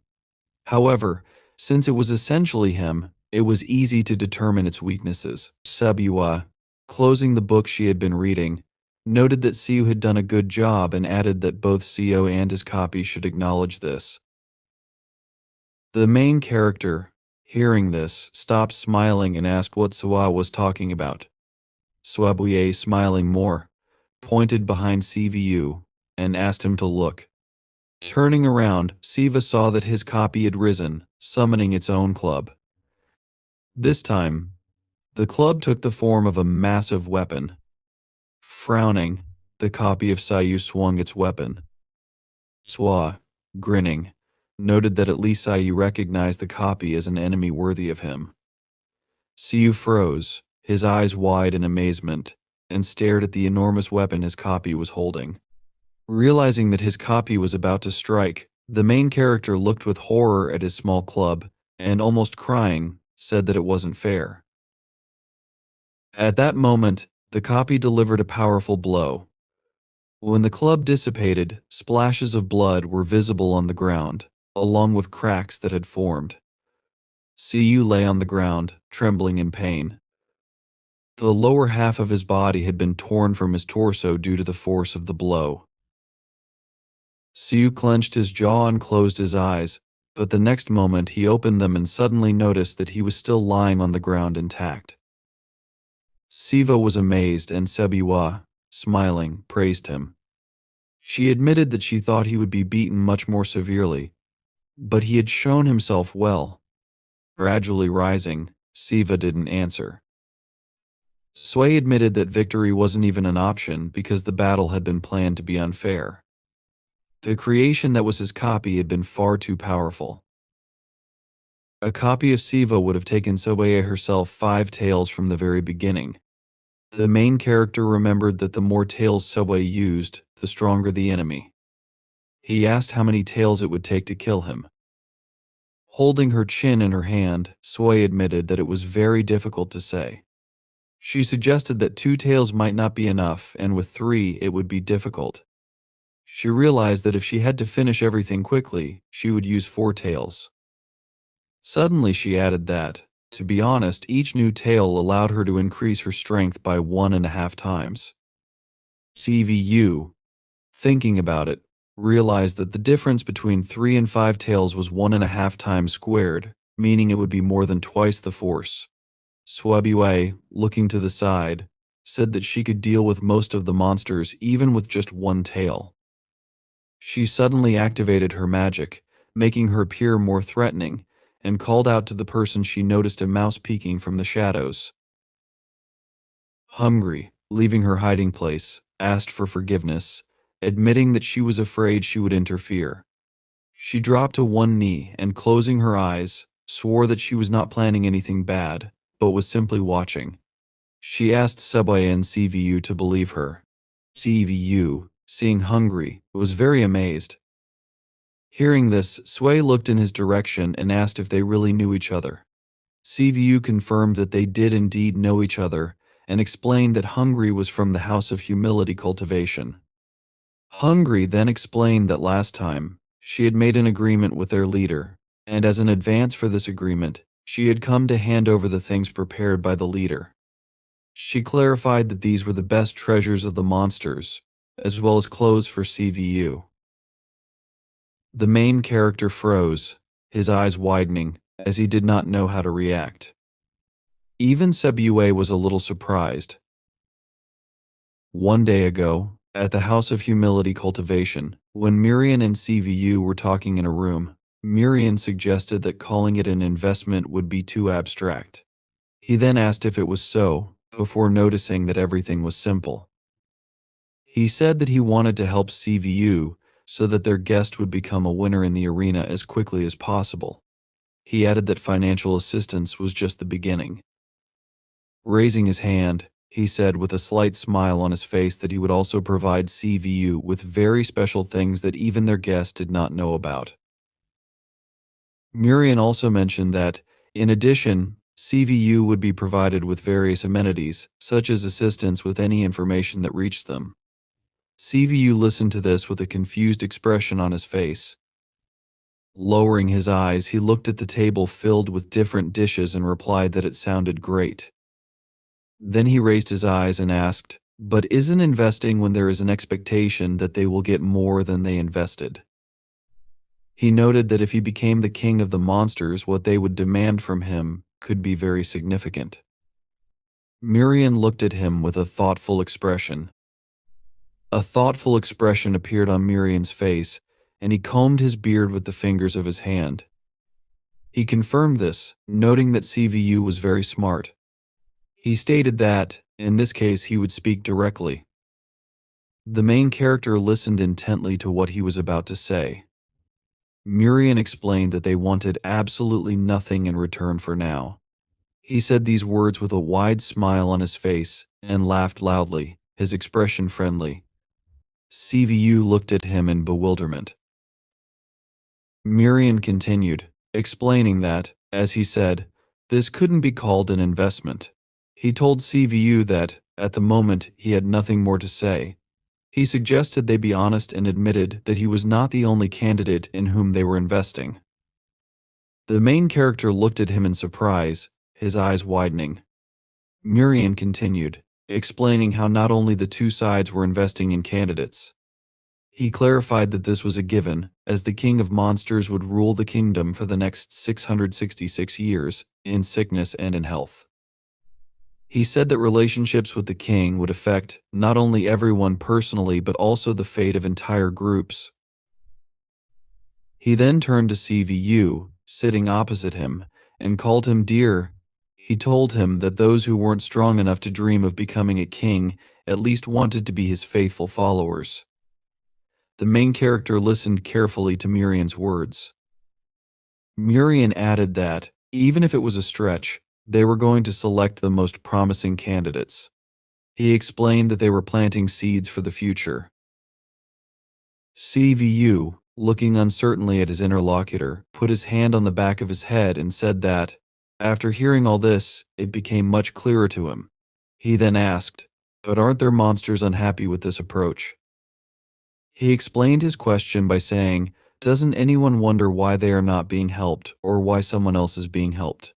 However, since it was essentially him, it was easy to determine its weaknesses. Sabua, closing the book she had been reading, noted that Siu had done a good job and added that both Siu and his copy should acknowledge this. The main character, hearing this, stopped smiling and asked what Sua was talking about. Swabuye, smiling more, pointed behind Sivu and asked him to look. Turning around, Siva saw that his copy had risen, summoning its own club. This time, the club took the form of a massive weapon. Frowning, the copy of Siu swung its weapon. Swa, grinning, noted that at least Siu recognized the copy as an enemy worthy of him. Siu froze, his eyes wide in amazement, and stared at the enormous weapon his copy was holding. Realizing that his copy was about to strike, the main character looked with horror at his small club, and almost crying, said that it wasn't fair. At that moment, the copy delivered a powerful blow. When the club dissipated, splashes of blood were visible on the ground, along with cracks that had formed. Siu lay on the ground, trembling in pain. The lower half of his body had been torn from his torso due to the force of the blow. Siu clenched his jaw and closed his eyes, but the next moment he opened them and suddenly noticed that he was still lying on the ground intact. Siva was amazed and Sebiwa, smiling, praised him. She admitted that she thought he would be beaten much more severely, but he had shown himself well. Gradually rising, Siva didn't answer. Sui admitted that victory wasn't even an option because the battle had been planned to be unfair. The creation that was his copy had been far too powerful. A copy of Siva would have taken Sobae herself 5 tails from the very beginning. The main character remembered that the more tails Sobae used, the stronger the enemy. He asked how many tails it would take to kill him. Holding her chin in her hand, Sui admitted that it was very difficult to say. She suggested that 2 tails might not be enough, and with 3 it would be difficult. She realized that if she had to finish everything quickly, she would use 4 tails. Suddenly she added that, to be honest, each new tail allowed her to increase her strength by 1.5 times. CVU, thinking about it, realized that the difference between 3 and 5 tails was 1.5 times squared, meaning it would be more than twice the force. Swabue, looking to the side, said that she could deal with most of the monsters even with just one tail. She suddenly activated her magic, making her appear more threatening, and called out to the person she noticed a mouse peeking from the shadows. Hungry, leaving her hiding place, asked for forgiveness, admitting that she was afraid she would interfere. She dropped to one knee and, closing her eyes, swore that she was not planning anything bad, but was simply watching. She asked Subway and CVU to believe her. CVU, seeing Hungry, was very amazed. Hearing this, Sway looked in his direction and asked if they really knew each other. CVU confirmed that they did indeed know each other and explained that Hungry was from the House of Humility Cultivation. Hungry then explained that last time, she had made an agreement with their leader, and as an advance for this agreement, she had come to hand over the things prepared by the leader. She clarified that these were the best treasures of the monsters, as well as clothes for CVU. The main character froze, his eyes widening, as he did not know how to react. Even Sebue was a little surprised. One day ago, at the House of Humility Cultivation, when Mirian and CVU were talking in a room, Mirian suggested that calling it an investment would be too abstract. He then asked if it was so, before noticing that everything was simple. He said that he wanted to help CVU so that their guest would become a winner in the arena as quickly as possible. He added that financial assistance was just the beginning. Raising his hand, he said with a slight smile on his face that he would also provide CVU with very special things that even their guest did not know about. Murian also mentioned that, in addition, CVU would be provided with various amenities, such as assistance with any information that reached them. CVU listened to this with a confused expression on his face. Lowering his eyes, he looked at the table filled with different dishes and replied that it sounded great. Then he raised his eyes and asked, "But isn't investing when there is an expectation that they will get more than they invested?" He noted that if he became the king of the monsters, what they would demand from him could be very significant. Mirian looked at him with a thoughtful expression. A thoughtful expression appeared on Mirian's face, and he combed his beard with the fingers of his hand. He confirmed this, noting that CVU was very smart. He stated that, in this case, he would speak directly. The main character listened intently to what he was about to say. Mirian explained that they wanted absolutely nothing in return for now. He said these words with a wide smile on his face and laughed loudly, his expression friendly. CVU looked at him in bewilderment. Mirian continued, explaining that, as he said, this couldn't be called an investment. He told CVU that, at the moment, he had nothing more to say. He suggested they be honest and admitted that he was not the only candidate in whom they were investing. The main character looked at him in surprise, his eyes widening. Mirian continued, explaining how not only the two sides were investing in candidates. He clarified that this was a given, as the king of monsters would rule the kingdom for the next 666 years, in sickness and in health. He said that relationships with the king would affect not only everyone personally but also the fate of entire groups. He then turned to CVU, sitting opposite him, and called him dear. He told him that those who weren't strong enough to dream of becoming a king at least wanted to be his faithful followers. The main character listened carefully to Mirian's words. Mirian added that, even if it was a stretch, they were going to select the most promising candidates. He explained that they were planting seeds for the future. CVU, looking uncertainly at his interlocutor, put his hand on the back of his head and said that, after hearing all this, it became much clearer to him. He then asked, "But aren't their monsters unhappy with this approach?" He explained his question by saying, "Doesn't anyone wonder why they are not being helped or why someone else is being helped?"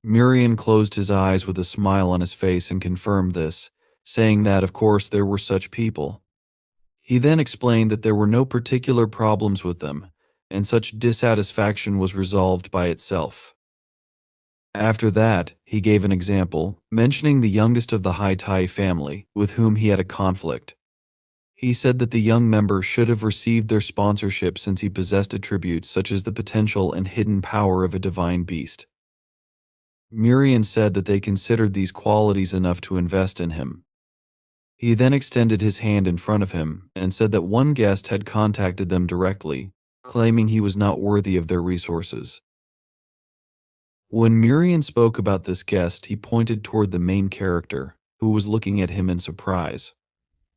Mirian closed his eyes with a smile on his face and confirmed this, saying that of course there were such people. He then explained that there were no particular problems with them, and such dissatisfaction was resolved by itself. After that, he gave an example, mentioning the youngest of the Hai Tai family, with whom he had a conflict. He said that the young member should have received their sponsorship since he possessed attributes such as the potential and hidden power of a divine beast. Murian said that they considered these qualities enough to invest in him. He then extended his hand in front of him and said that one guest had contacted them directly, claiming he was not worthy of their resources. When Murian spoke about this guest, he pointed toward the main character, who was looking at him in surprise.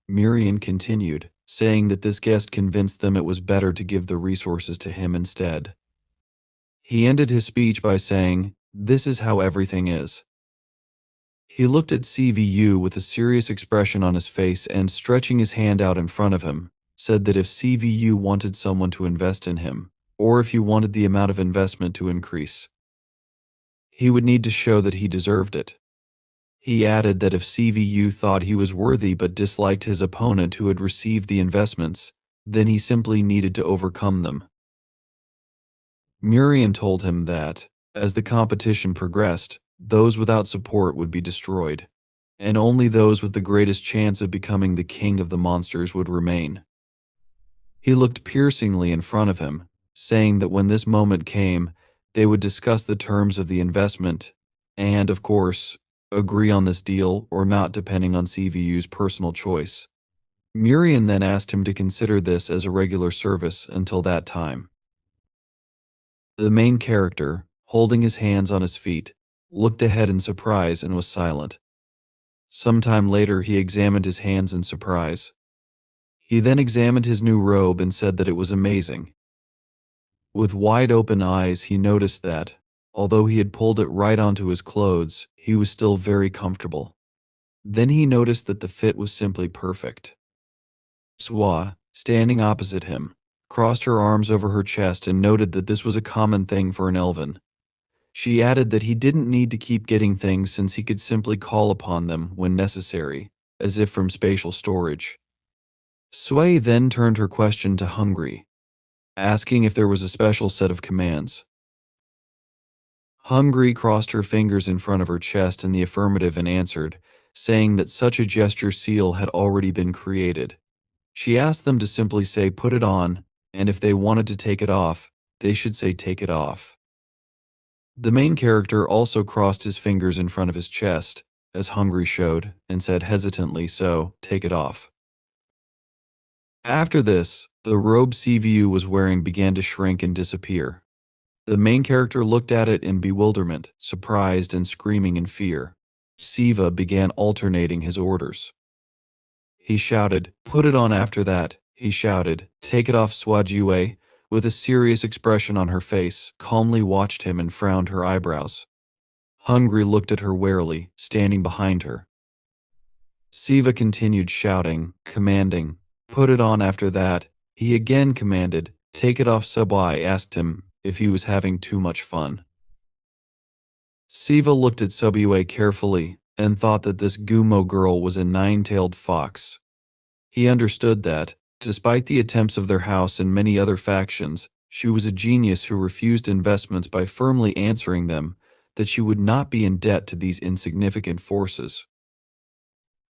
Murian continued, saying that this guest convinced them it was better to give the resources to him instead. He ended his speech by saying, "This is how everything is." He looked at CVU with a serious expression on his face and, stretching his hand out in front of him, said that if CVU wanted someone to invest in him, or if he wanted the amount of investment to increase, he would need to show that he deserved it. He added that if CVU thought he was worthy but disliked his opponent who had received the investments, then he simply needed to overcome them. Murian told him that, as the competition progressed, those without support would be destroyed, and only those with the greatest chance of becoming the king of the monsters would remain. He looked piercingly in front of him, saying that when this moment came, they would discuss the terms of the investment and, of course, agree on this deal or not depending on CVU's personal choice. Murian then asked him to consider this as a regular service until that time. The main character, holding his hands on his feet, looked ahead in surprise and was silent. Sometime later he examined his hands in surprise. He then examined his new robe and said that it was amazing. With wide open eyes he noticed that, although he had pulled it right onto his clothes, he was still very comfortable. Then he noticed that the fit was simply perfect. Swa, standing opposite him, crossed her arms over her chest and noted that this was a common thing for an elven. She added that he didn't need to keep getting things since he could simply call upon them when necessary, as if from spatial storage. Sway then turned her question to Hungry, asking if there was a special set of commands. Hungry crossed her fingers in front of her chest in the affirmative and answered, saying that such a gesture seal had already been created. She asked them to simply say put it on, and if they wanted to take it off, they should say take it off. The main character also crossed his fingers in front of his chest, as Hungry showed, and said hesitantly, so, take it off. After this, the robe CVU was wearing began to shrink and disappear. The main character looked at it in bewilderment, surprised and screaming in fear. Siva began alternating his orders. He shouted, put it on. After that, he shouted, take it off. Swajue, with a serious expression on her face, calmly watched him and frowned her eyebrows. Hungry looked at her warily, standing behind her. Siva continued shouting, commanding, put it on. After that, he again commanded, take it off. Subwai asked him if he was having too much fun. Siva looked at Subway carefully and thought that this Gumo girl was a nine-tailed fox. He understood that, despite the attempts of their house and many other factions, she was a genius who refused investments by firmly answering them that she would not be in debt to these insignificant forces.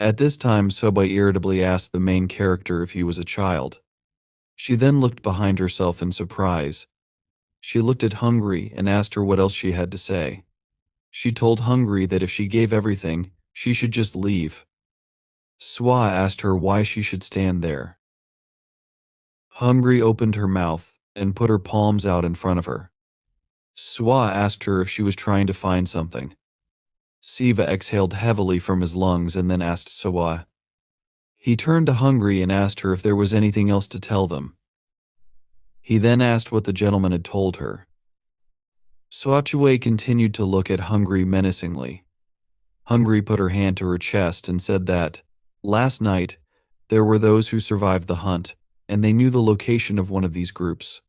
At this time, Subway irritably asked the main character if he was a child. She then looked behind herself in surprise. She looked at Hungry and asked her what else she had to say. She told Hungry that if she gave everything, she should just leave. Swa asked her why she should stand there. Hungry opened her mouth and put her palms out in front of her. Swa asked her if she was trying to find something. Siva exhaled heavily from his lungs and then asked Swa. He turned to Hungry and asked her if there was anything else to tell them. He then asked what the gentleman had told her. Swachue continued to look at Hungry menacingly. Hungry put her hand to her chest and said that, last night, there were those who survived the hunt, and they knew the location of one of these groups.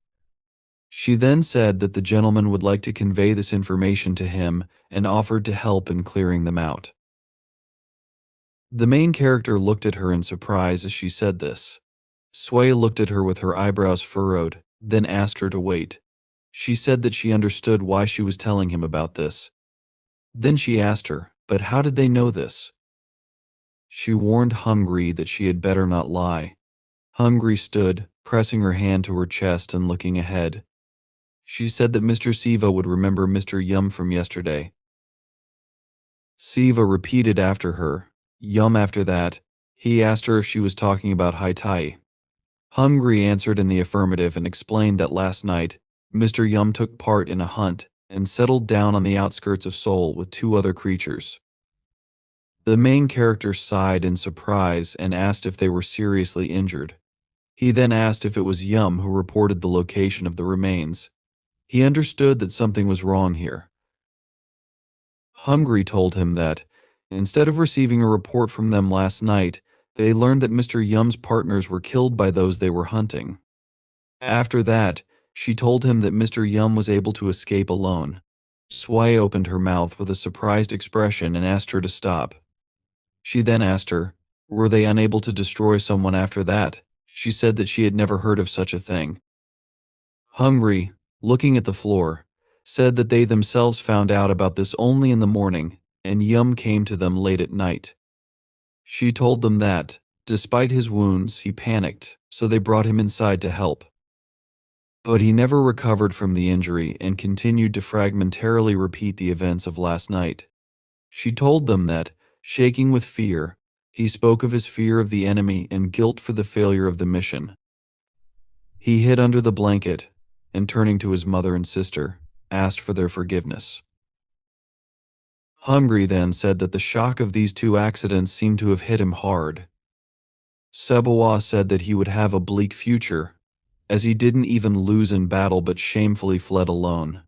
She then said that the gentleman would like to convey this information to him and offered to help in clearing them out. The main character looked at her in surprise as she said this. Sway looked at her with her eyebrows furrowed, then asked her to wait. She said that she understood why she was telling him about this, Then she asked her, "But how did they know this?" She warned Hungry that she had better not lie. Hungry stood, pressing her hand to her chest and looking ahead. She said that Mr. Siva would remember Mr. Yum from yesterday. Siva repeated after her, Yum after that. He asked her if she was talking about Hai Tai. Hungry answered in the affirmative and explained that last night, Mr. Yum took part in a hunt and settled down on the outskirts of Seoul with two other creatures. The main character sighed in surprise and asked if they were seriously injured. He then asked if it was Yum who reported the location of the remains. He understood that something was wrong here. Hungry told him that, instead of receiving a report from them last night, they learned that Mr. Yum's partners were killed by those they were hunting. After that, she told him that Mr. Yum was able to escape alone. Sway opened her mouth with a surprised expression and asked her to stop. She then asked her, were they unable to destroy someone after that? She said that she had never heard of such a thing. Hungry, looking at the floor, said that they themselves found out about this only in the morning, and Yum came to them late at night. She told them that, despite his wounds, he panicked, so they brought him inside to help. But he never recovered from the injury and continued to fragmentarily repeat the events of last night. She told them that, shaking with fear, he spoke of his fear of the enemy and guilt for the failure of the mission. He hid under the blanket and, turning to his mother and sister, asked for their forgiveness. Hungry then said that the shock of these two accidents seemed to have hit him hard. Sebawa said that he would have a bleak future, as he didn't even lose in battle but shamefully fled alone.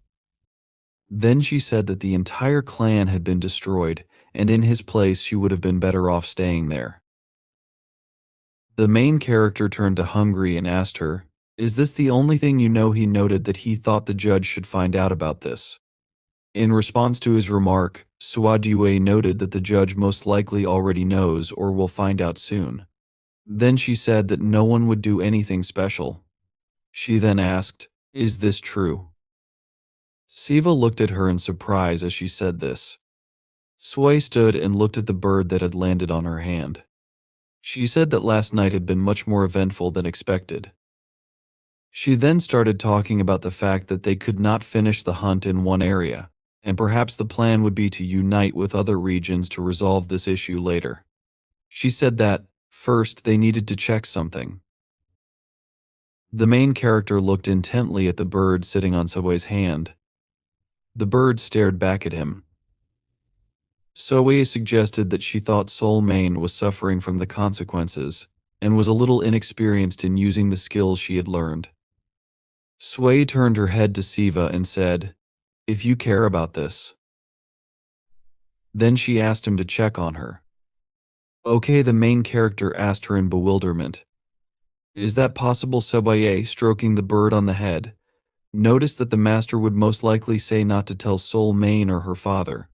Then she said that the entire clan had been destroyed, and in his place she would have been better off staying there. The main character turned to Hungry and asked her, "Is this the only thing you know?" He noted that he thought the judge should find out about this. In response to his remark, Swajiwe noted that the judge most likely already knows or will find out soon. Then she said that no one would do anything special. She then asked, "Is this true?" Siva looked at her in surprise as she said this. Sway stood and looked at the bird that had landed on her hand. She said that last night had been much more eventful than expected. She then started talking about the fact that they could not finish the hunt in one area, and perhaps the plan would be to unite with other regions to resolve this issue later. She said that, first, they needed to check something. The main character looked intently at the bird sitting on Subway's hand. The bird stared back at him. Soe suggested that she thought Soul Main was suffering from the consequences and was a little inexperienced in using the skills she had learned. Sway turned her head to Siva and said, "If you care about this." Then she asked him to check on her. Okay, the main character asked her in bewilderment. Is that possible? Sobaye, stroking the bird on the head, noticed that the master would most likely say not to tell Soul Main or her father.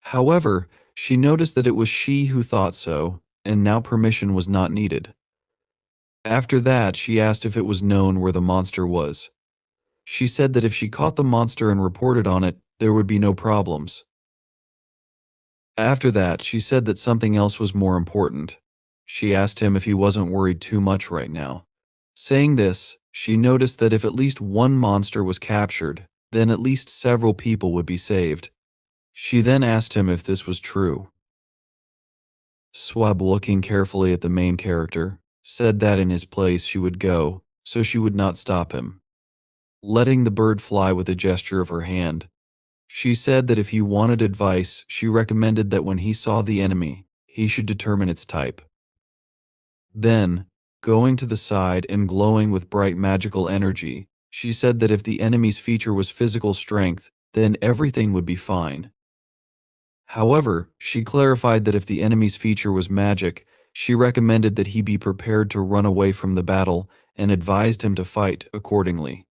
However, she noticed that it was she who thought so, and now permission was not needed. After that, she asked if it was known where the monster was. She said that if she caught the monster and reported on it, there would be no problems. After that, she said that something else was more important. She asked him if he wasn't worried too much right now. Saying this, she noticed that if at least one monster was captured, then at least several people would be saved. She then asked him if this was true. Swab, looking carefully at the main character, said that in his place she would go, so she would not stop him. Letting the bird fly with a gesture of her hand, she said that if he wanted advice, she recommended that when he saw the enemy, he should determine its type. Then, going to the side and glowing with bright magical energy, she said that if the enemy's feature was physical strength, then everything would be fine. However, she clarified that if the enemy's feature was magic, she recommended that he be prepared to run away from the battle and advised him to fight accordingly.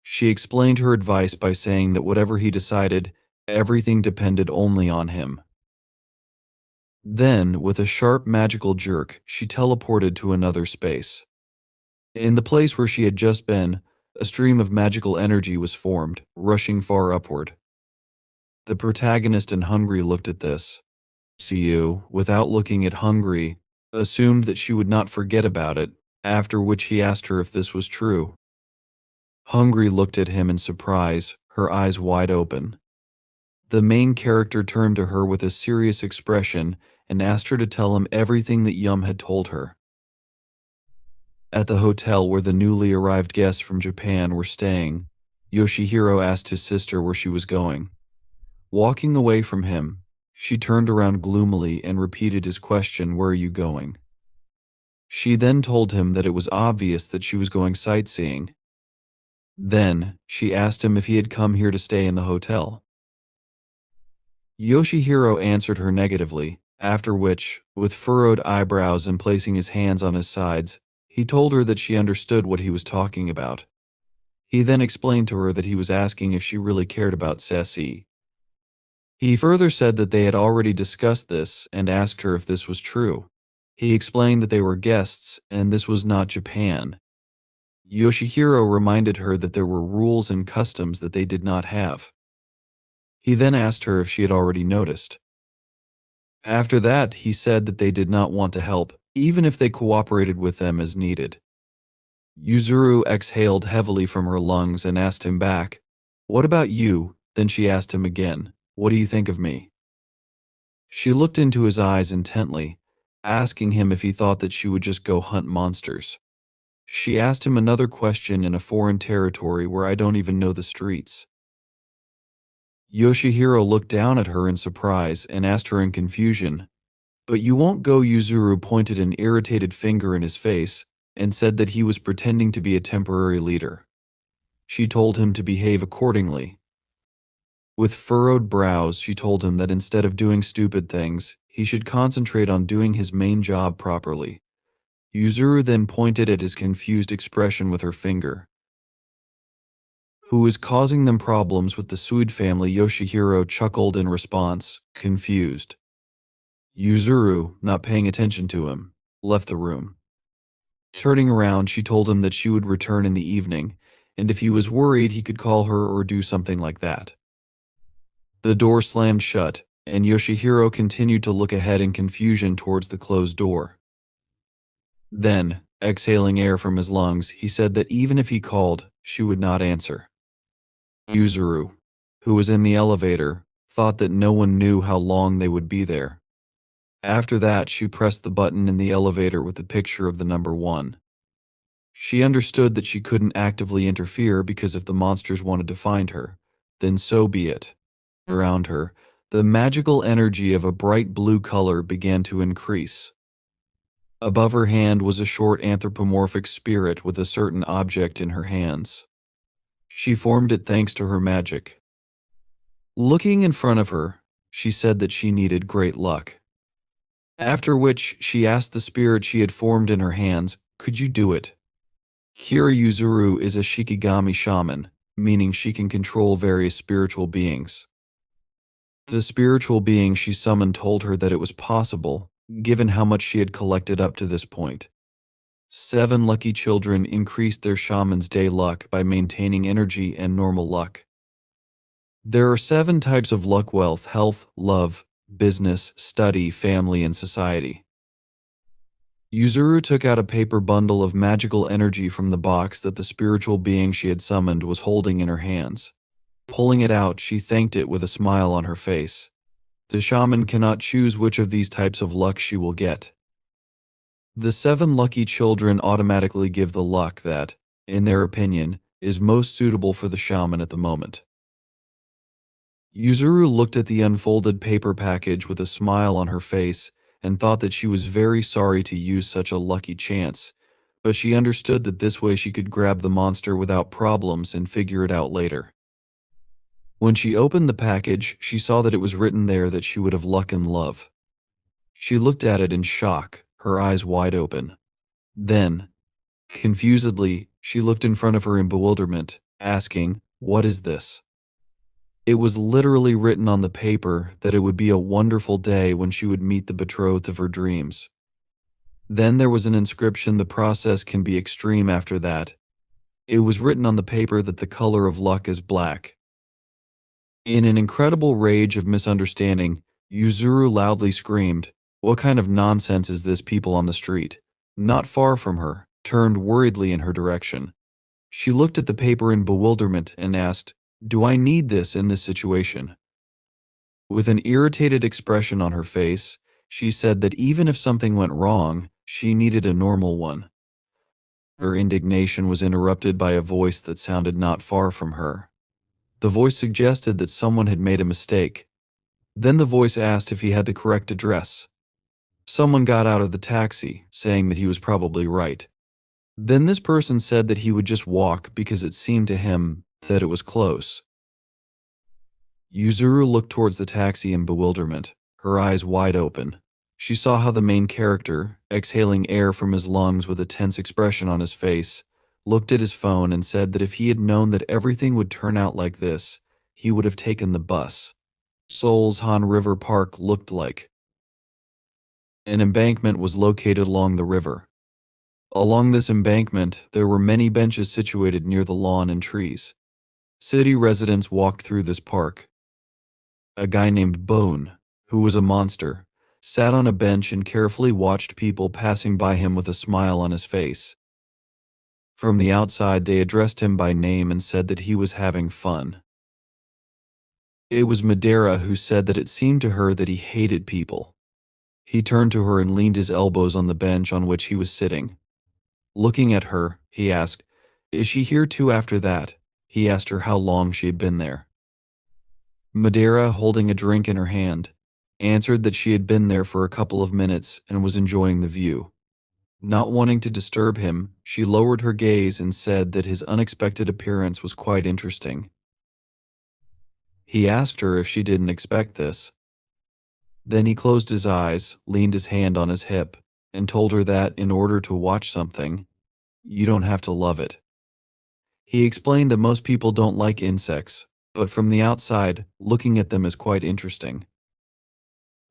She explained her advice by saying that whatever he decided, everything depended only on him. Then, with a sharp magical jerk, she teleported to another space. In the place where she had just been, a stream of magical energy was formed, rushing far upward. The protagonist and Hungry looked at this. Siu, without looking at Hungry, assumed that she would not forget about it, after which he asked her if this was true. Hungry looked at him in surprise, her eyes wide open. The main character turned to her with a serious expression and asked her to tell him everything that Yum had told her. At the hotel where the newly arrived guests from Japan were staying, Yoshihiro asked his sister where she was going. Walking away from him, she turned around gloomily and repeated his question, "Where are you going?" She then told him that it was obvious that she was going sightseeing. Then, she asked him if he had come here to stay in the hotel. Yoshihiro answered her negatively, after which, with furrowed eyebrows and placing his hands on his sides, he told her that she understood what he was talking about. He then explained to her that he was asking if she really cared about Ceci. He further said that they had already discussed this and asked her if this was true. He explained that they were guests and this was not Japan. Yoshihiro reminded her that there were rules and customs that they did not have. He then asked her if she had already noticed. After that, he said that they did not want to help, even if they cooperated with them as needed. Yuzuru exhaled heavily from her lungs and asked him back, "What about you?" Then she asked him again, "What do you think of me?" She looked into his eyes intently, asking him if he thought that she would just go hunt monsters. She asked him another question in a foreign territory where I don't even know the streets. Yoshihiro looked down at her in surprise and asked her in confusion, "But you won't go?" Yuzuru pointed an irritated finger in his face and said that he was pretending to be a temporary leader. She told him to behave accordingly. With furrowed brows, she told him that instead of doing stupid things, he should concentrate on doing his main job properly. Yuzuru then pointed at his confused expression with her finger. "Who is causing them problems with the Suid family?" Yoshihiro chuckled in response, confused. Yuzuru, not paying attention to him, left the room. Turning around, she told him that she would return in the evening, and if he was worried, he could call her or do something like that. The door slammed shut, and Yoshihiro continued to look ahead in confusion towards the closed door. Then, exhaling air from his lungs, he said that even if he called, she would not answer. Yuzuru, who was in the elevator, thought that no one knew how long they would be there. After that, she pressed the button in the elevator with the picture of the number 1. She understood that she couldn't actively interfere because if the monsters wanted to find her, then so be it. Around her, the magical energy of a bright blue color began to increase. Above her hand was a short anthropomorphic spirit with a certain object in her hands. She formed it thanks to her magic. Looking in front of her, she said that she needed great luck. After which, she asked the spirit she had formed in her hands, "Could you do it?" Kira Yuzuru is a Shikigami shaman, meaning she can control various spiritual beings. The spiritual being she summoned told her that it was possible, given how much she had collected up to this point. 7 lucky children increased their shaman's day luck by maintaining energy and normal luck. There are 7 types of luck: wealth, health, love, business, study, family, and society. Yuzuru took out a paper bundle of magical energy from the box that the spiritual being she had summoned was holding in her hands. Pulling it out, she thanked it with a smile on her face. The shaman cannot choose which of these types of luck she will get. The 7 lucky children automatically give the luck that, in their opinion, is most suitable for the shaman at the moment. Yuzuru looked at the unfolded paper package with a smile on her face and thought that she was very sorry to use such a lucky chance, but she understood that this way she could grab the monster without problems and figure it out later. When she opened the package, she saw that it was written there that she would have luck and love. She looked at it in shock, her eyes wide open. Then, confusedly, she looked in front of her in bewilderment, asking, "What is this?" It was literally written on the paper that it would be a wonderful day when she would meet the betrothed of her dreams. Then there was an inscription: "The process can be extreme after that." It was written on the paper that the color of luck is black. In an incredible rage of misunderstanding, Yuzuru loudly screamed, "What kind of nonsense is this, people on the street?" Not far from her, turned worriedly in her direction. She looked at the paper in bewilderment and asked, "Do I need this in this situation?" With an irritated expression on her face, she said that even if something went wrong, she needed a normal one. Her indignation was interrupted by a voice that sounded not far from her. The voice suggested that someone had made a mistake. Then the voice asked if he had the correct address. Someone got out of the taxi, saying that he was probably right. Then this person said that he would just walk because it seemed to him that it was close. Yuzuru looked towards the taxi in bewilderment, her eyes wide open. She saw how the main character, exhaling air from his lungs with a tense expression on his face, looked at his phone and said that if he had known that everything would turn out like this, he would have taken the bus. Seoul's Han River Park looked like. An embankment was located along the river. Along this embankment, there were many benches situated near the lawn and trees. City residents walked through this park. A guy named Bone, who was a monster, sat on a bench and carefully watched people passing by him with a smile on his face. From the outside, they addressed him by name and said that he was having fun. It was Madeira who said that it seemed to her that he hated people. He turned to her and leaned his elbows on the bench on which he was sitting. Looking at her, he asked, "Is she here too after that?" He asked her how long she had been there. Madeira, holding a drink in her hand, answered that she had been there for a couple of minutes and was enjoying the view. Not wanting to disturb him, she lowered her gaze and said that his unexpected appearance was quite interesting. He asked her if she didn't expect this. Then he closed his eyes, leaned his hand on his hip, and told her that in order to watch something, you don't have to love it. He explained that most people don't like insects, but from the outside, looking at them is quite interesting.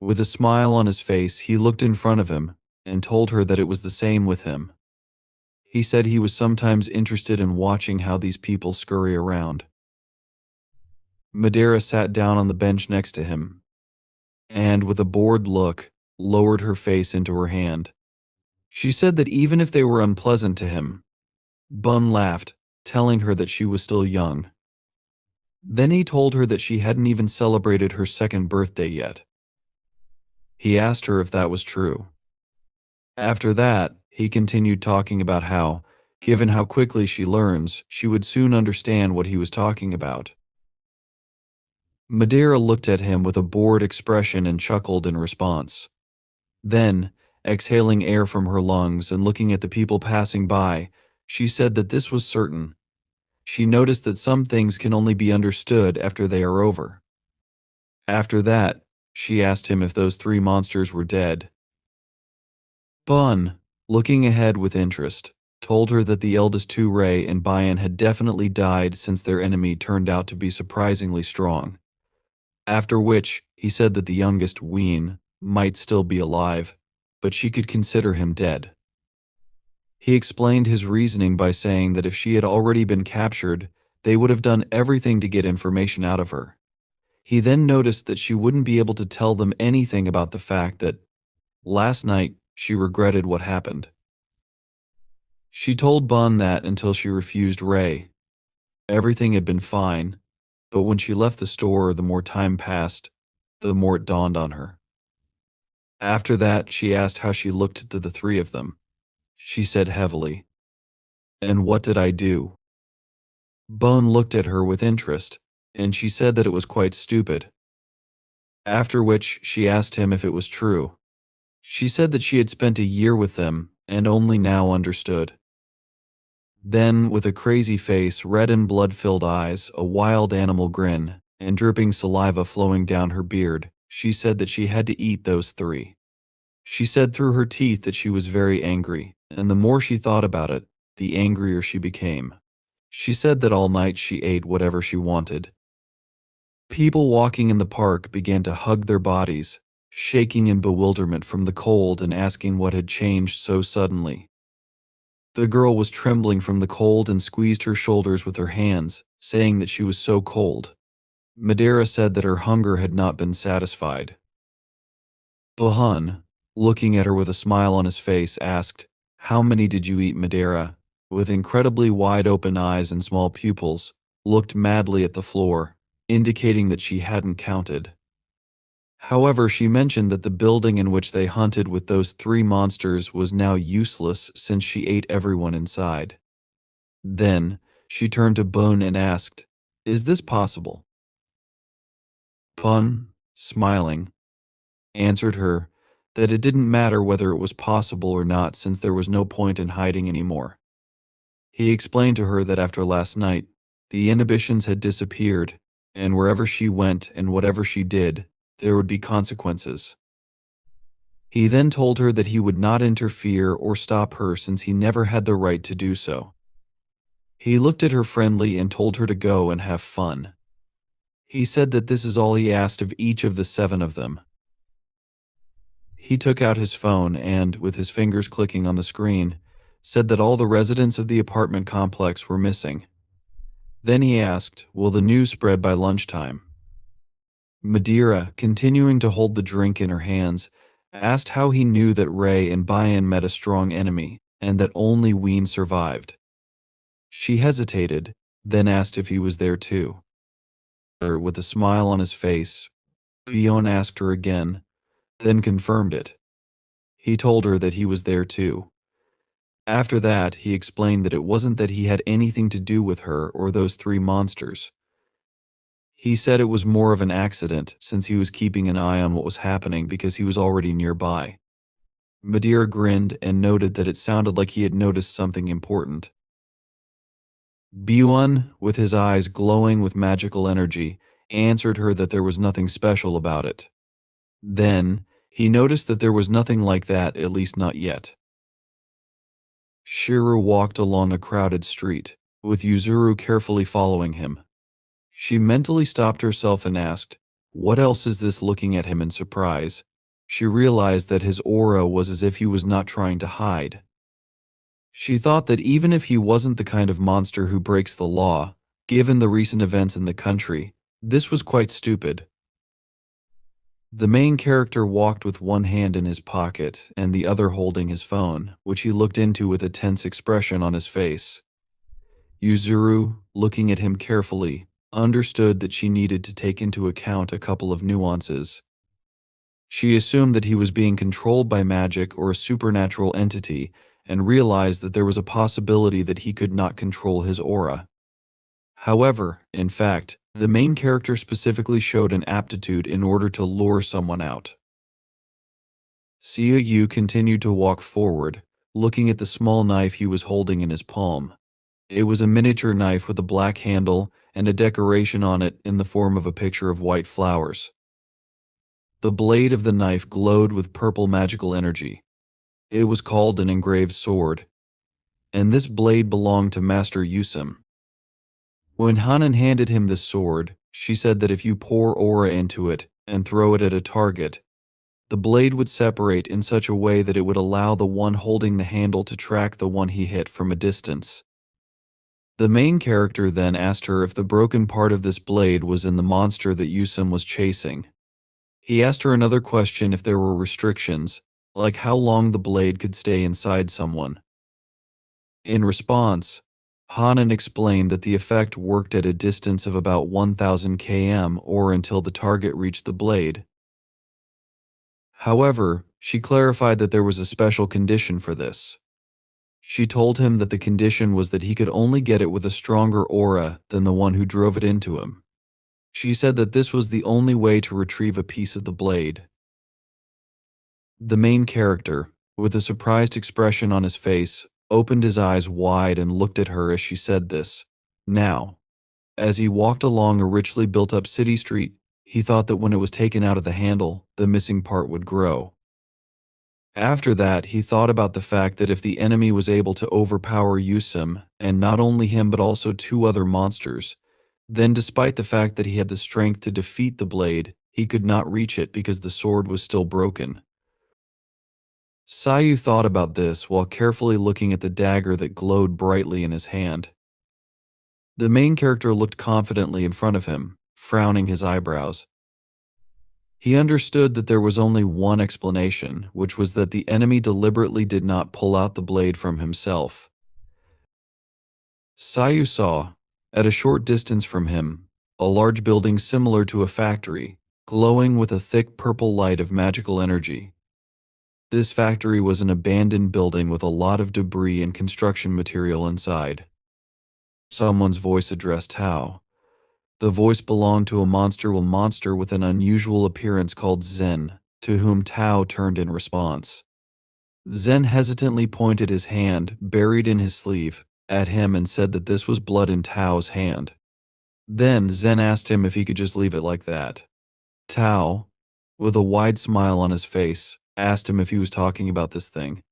With a smile on his face, he looked in front of him and told her that it was the same with him. He said he was sometimes interested in watching how these people scurry around. Madeira sat down on the bench next to him, and with a bored look, lowered her face into her hand. She said that even if they were unpleasant to him, Bun laughed, telling her that she was still young. Then he told her that she hadn't even celebrated her second birthday yet. He asked her if that was true. After that, he continued talking about how, given how quickly she learns, she would soon understand what he was talking about. Madeira looked at him with a bored expression and chuckled in response. Then, exhaling air from her lungs and looking at the people passing by, she said that this was certain. She noticed that some things can only be understood after they are over. After that, she asked him if those three monsters were dead. Bun, looking ahead with interest, told her that the eldest two, Ray and Bayan, had definitely died since their enemy turned out to be surprisingly strong. After which, he said that the youngest, Ween, might still be alive, but she could consider him dead. He explained his reasoning by saying that if she had already been captured, they would have done everything to get information out of her. He then noticed that she wouldn't be able to tell them anything about the fact that, last night, she regretted what happened. She told Bun that until she refused Ray. Everything had been fine, but when she left the store, the more time passed, the more it dawned on her. After that, she asked how she looked to the three of them. She said heavily, "And what did I do?" Bun looked at her with interest, and she said that it was quite stupid. After which, she asked him if it was true. She said that she had spent a year with them and only now understood. Then, with a crazy face, red and blood-filled eyes, a wild animal grin, and dripping saliva flowing down her beard, she said that she had to eat those three. She said through her teeth that she was very angry, and the more she thought about it, the angrier she became. She said that all night she ate whatever she wanted. People walking in the park began to hug their bodies, shaking in bewilderment from the cold and asking what had changed so suddenly. The girl was trembling from the cold and squeezed her shoulders with her hands, saying that she was so cold. Madeira said that her hunger had not been satisfied. Bahan, looking at her with a smile on his face, asked, "How many did you eat?" Madeira, with incredibly wide-open eyes and small pupils, looked madly at the floor, indicating that she hadn't counted. However, she mentioned that the building in which they hunted with those three monsters was now useless since she ate everyone inside. Then, she turned to Bone and asked, "Is this possible?" Pun, smiling, answered her that it didn't matter whether it was possible or not since there was no point in hiding anymore. He explained to her that after last night, the inhibitions had disappeared, and wherever she went and whatever she did, there would be consequences. He then told her that he would not interfere or stop her since he never had the right to do so. He looked at her friendly and told her to go and have fun. He said that this is all he asked of each of the 7 of them. He took out his phone and, with his fingers clicking on the screen, said that all the residents of the apartment complex were missing. Then he asked, "Will the news spread by lunchtime?" Madeira, continuing to hold the drink in her hands, asked how he knew that Ray and Bayan met a strong enemy, and that only Ween survived. She hesitated, then asked if he was there too. With a smile on his face, Bion asked her again, then confirmed it. He told her that he was there too. After that, he explained that it wasn't that he had anything to do with her or those 3 monsters. He said it was more of an accident since he was keeping an eye on what was happening because he was already nearby. Madeira grinned and noted that it sounded like he had noticed something important. Bion, with his eyes glowing with magical energy, answered her that there was nothing special about it. Then, he noticed that there was nothing like that, at least not yet. Shiru walked along a crowded street, with Yuzuru carefully following him. She mentally stopped herself and asked, "What else is this?" Looking at him in surprise, she realized that his aura was as if he was not trying to hide. She thought that even if he wasn't the kind of monster who breaks the law, given the recent events in the country, this was quite stupid. The main character walked with one hand in his pocket and the other holding his phone, which he looked into with a tense expression on his face. Yuzuru, looking at him carefully, understood that she needed to take into account a couple of nuances. She assumed that he was being controlled by magic or a supernatural entity and realized that there was a possibility that he could not control his aura. However, in fact, the main character specifically showed an aptitude in order to lure someone out. Siu Yu continued to walk forward, looking at the small knife he was holding in his palm. It was a miniature knife with a black handle and a decoration on it in the form of a picture of white flowers. The blade of the knife glowed with purple magical energy. It was called an engraved sword, and this blade belonged to Master Yusum. When Hanan handed him this sword, she said that if you pour aura into it and throw it at a target, the blade would separate in such a way that it would allow the one holding the handle to track the one he hit from a distance. The main character then asked her if the broken part of this blade was in the monster that Yusum was chasing. He asked her another question if there were restrictions, like how long the blade could stay inside someone. In response, Hanan explained that the effect worked at a distance of about 1000 km or until the target reached the blade. However, she clarified that there was a special condition for this. She told him that the condition was that he could only get it with a stronger aura than the one who drove it into him. She said that this was the only way to retrieve a piece of the blade. The main character, with a surprised expression on his face, opened his eyes wide and looked at her as she said this. Now, as he walked along a richly built-up city street, he thought that when it was taken out of the handle, the missing part would grow. After that, he thought about the fact that if the enemy was able to overpower Yusum, and not only him but also 2 other monsters, then despite the fact that he had the strength to defeat the blade, he could not reach it because the sword was still broken. Siu thought about this while carefully looking at the dagger that glowed brightly in his hand. The main character looked confidently in front of him, frowning his eyebrows. He understood that there was only one explanation, which was that the enemy deliberately did not pull out the blade from himself. Siu saw, at a short distance from him, a large building similar to a factory, glowing with a thick purple light of magical energy. This factory was an abandoned building with a lot of debris and construction material inside. Someone's voice addressed Tao. The voice belonged to a monster with an unusual appearance called Zen, to whom Tao turned in response. Zen hesitantly pointed his hand, buried in his sleeve, at him and said that this was blood in Tao's hand. Then Zen asked him if he could just leave it like that. Tao, with a wide smile on his face, asked him if he was talking about this thing.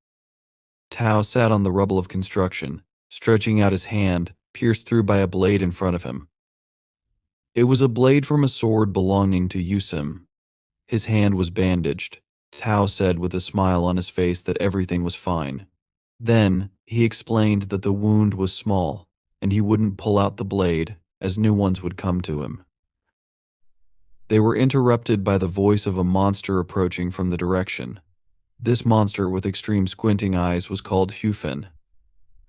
Tao sat on the rubble of construction, stretching out his hand, pierced through by a blade in front of him. It was a blade from a sword belonging to Yusim. His hand was bandaged. Tao said with a smile on his face that everything was fine. Then, he explained that the wound was small, and he wouldn't pull out the blade, as new ones would come to him. They were interrupted by the voice of a monster approaching from the direction. This monster with extreme squinting eyes was called Hufin.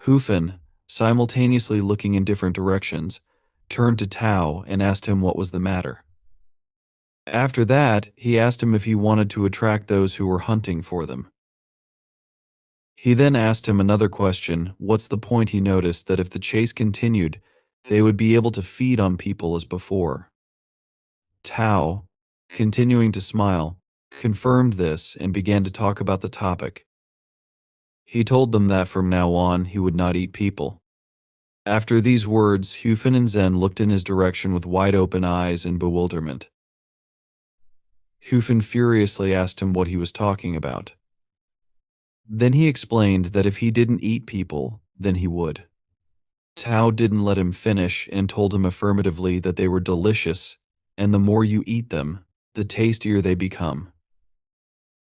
Hufin, simultaneously looking in different directions, turned to Tao and asked him what was the matter. After that, he asked him if he wanted to attract those who were hunting for them. He then asked him another question, what's the point. He noticed that if the chase continued, they would be able to feed on people as before. Tao, continuing to smile, confirmed this and began to talk about the topic. He told them that from now on he would not eat people. After these words, Hufin and Zen looked in his direction with wide open eyes in bewilderment. Hufin furiously asked him what he was talking about. Then he explained that if he didn't eat people, then he would. Tao didn't let him finish and told him affirmatively that they were delicious, and the more you eat them, the tastier they become.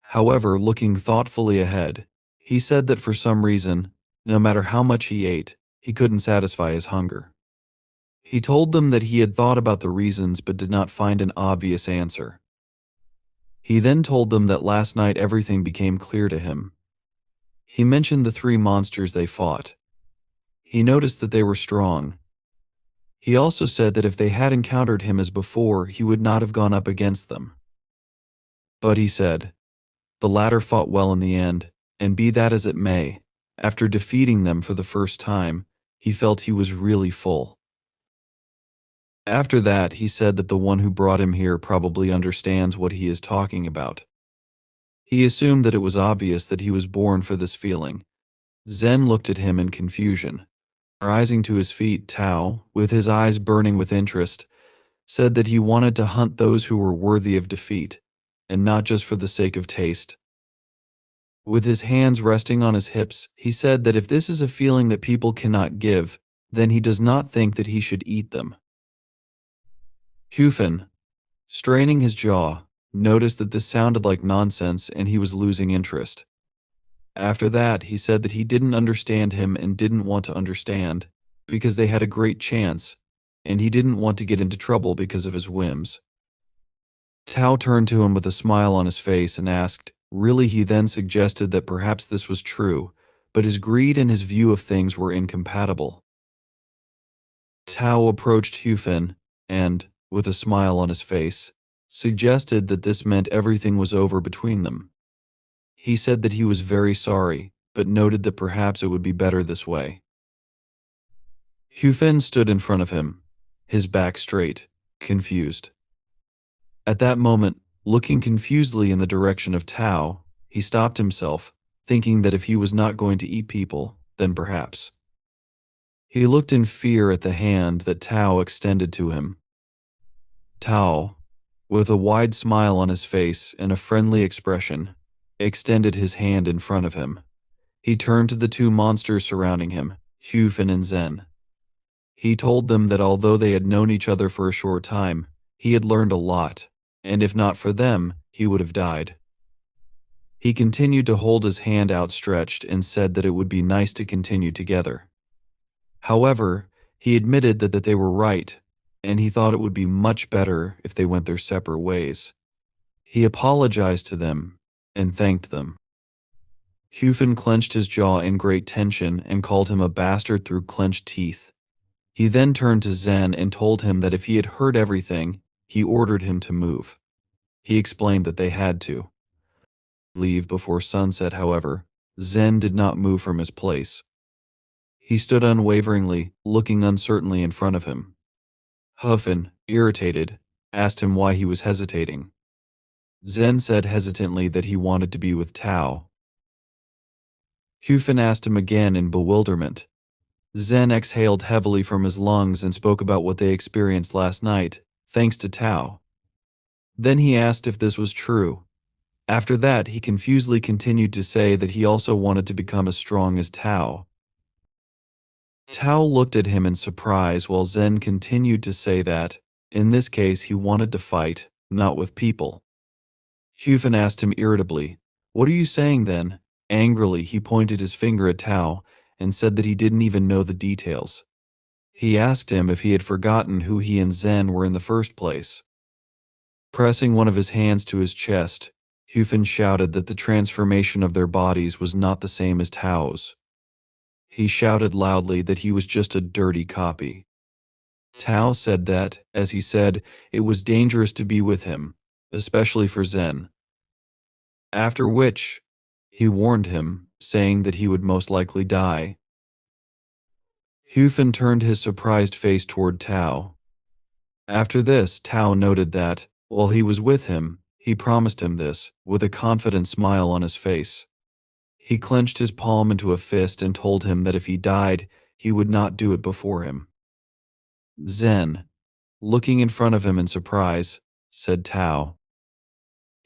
However, looking thoughtfully ahead, he said that for some reason, no matter how much he ate, he couldn't satisfy his hunger. He told them that he had thought about the reasons but did not find an obvious answer. He then told them that last night everything became clear to him. He mentioned the 3 monsters they fought. He noticed that they were strong. He also said that if they had encountered him as before, he would not have gone up against them. But he said, the latter fought well in the end, and be that as it may, after defeating them for the first time, he felt he was really full. After that, he said that the one who brought him here probably understands what he is talking about. He assumed that it was obvious that he was born for this feeling. Zen looked at him in confusion. Rising to his feet, Tao, with his eyes burning with interest, said that he wanted to hunt those who were worthy of defeat, and not just for the sake of taste. With his hands resting on his hips, he said that if this is a feeling that people cannot give, then he does not think that he should eat them. Hufin, straining his jaw, noticed that this sounded like nonsense and he was losing interest. After that, he said that he didn't understand him and didn't want to understand, because they had a great chance, and he didn't want to get into trouble because of his whims. Tao turned to him with a smile on his face and asked, really. He then suggested that perhaps this was true, but his greed and his view of things were incompatible. Tao approached Hufin and, with a smile on his face, suggested that this meant everything was over between them. He said that he was very sorry, but noted that perhaps it would be better this way. Hufin stood in front of him, his back straight, confused. At that moment, looking confusedly in the direction of Tao, he stopped himself, thinking that if he was not going to eat people, then perhaps. He looked in fear at the hand that Tao extended to him. Tao, with a wide smile on his face and a friendly expression, extended his hand in front of him. He turned to the 2 monsters surrounding him, Hufin and Zen. He told them that although they had known each other for a short time, he had learned a lot, and if not for them, he would have died. He continued to hold his hand outstretched and said that it would be nice to continue together. However, he admitted that they were right, and he thought it would be much better if they went their separate ways. He apologized to them and thanked them. Hyufen clenched his jaw in great tension and called him a bastard through clenched teeth. He then turned to Zen and told him that if he had heard everything, he ordered him to move. He explained that they had to leave before sunset, however. Zen did not move from his place. He stood unwaveringly, looking uncertainly in front of him. Hyufen, irritated, asked him why he was hesitating. Zen said hesitantly that he wanted to be with Tao. Hyufen asked him again in bewilderment. Zen exhaled heavily from his lungs and spoke about what they experienced last night, thanks to Tao. Then he asked if this was true. After that, he confusedly continued to say that he also wanted to become as strong as Tao. Tao looked at him in surprise while Zen continued to say that, in this case, he wanted to fight, not with people. Hyufen asked him irritably, "What are you saying then?" Angrily, he pointed his finger at Tao and said that he didn't even know the details. He asked him if he had forgotten who he and Zen were in the first place. Pressing one of his hands to his chest, Hyufen shouted that the transformation of their bodies was not the same as Tao's. He shouted loudly that he was just a dirty copy. Tao said that, as he said, it was dangerous to be with him, especially for Zen. After which, he warned him, saying that he would most likely die. Hyufen turned his surprised face toward Tao. After this, Tao noted that, while he was with him, he promised him this, with a confident smile on his face. He clenched his palm into a fist and told him that if he died, he would not do it before him. Zen, looking in front of him in surprise, said Tao.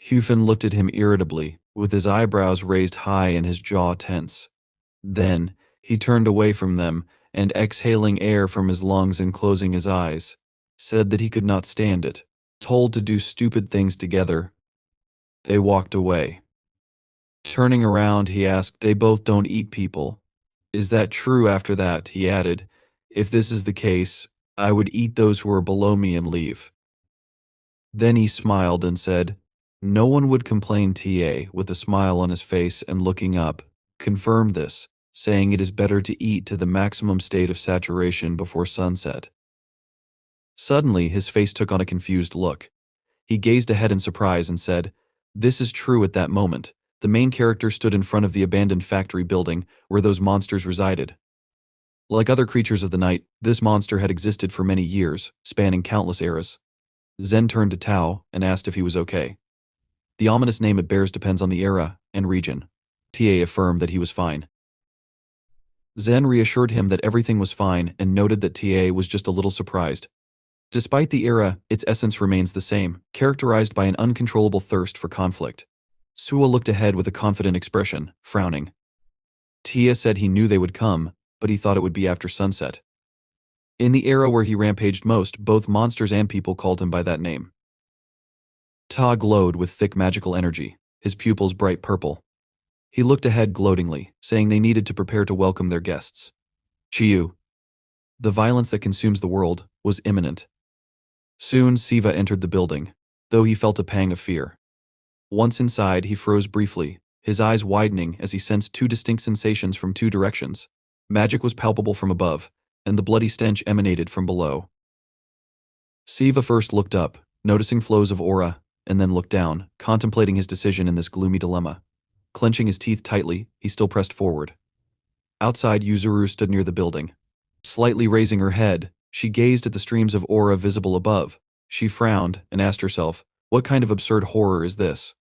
Hyufen looked at him irritably, with his eyebrows raised high and his jaw tense. Then, he turned away from them, and exhaling air from his lungs and closing his eyes, said that he could not stand it. Told to do stupid things together, they walked away. Turning around, he asked, "They both don't eat people. Is that true?" After that, he added, "If this is the case, I would eat those who are below me and leave." Then he smiled and said, "No one would complain." Ta, with a smile on his face and looking up, confirmed this, saying it is better to eat to the maximum state of saturation before sunset. Suddenly, his face took on a confused look. He gazed ahead in surprise and said, "This is true." At that moment, the main character stood in front of the abandoned factory building where those monsters resided. Like other creatures of the night, this monster had existed for many years, spanning countless eras. Zen turned to Tao and asked if he was okay. The ominous name it bears depends on the era and region. Ta affirmed that he was fine. Zen reassured him that everything was fine and noted that Ta was just a little surprised. Despite the era, its essence remains the same, characterized by an uncontrollable thirst for conflict. Suo looked ahead with a confident expression, frowning. Tia said he knew they would come, but he thought it would be after sunset. In the era where he rampaged most, both monsters and people called him by that name. Ta glowed with thick magical energy, his pupils bright purple. He looked ahead gloatingly, saying they needed to prepare to welcome their guests. Chiyu. The violence that consumes the world was imminent. Soon Siva entered the building, though he felt a pang of fear. Once inside, he froze briefly, his eyes widening as he sensed two distinct sensations from two directions. Magic was palpable from above, and the bloody stench emanated from below. Siva first looked up, noticing flows of aura, and then looked down, contemplating his decision in this gloomy dilemma. Clenching his teeth tightly, he still pressed forward. Outside, Yuzuru stood near the building. Slightly raising her head, she gazed at the streams of aura visible above. She frowned and asked herself, what kind of absurd horror is this?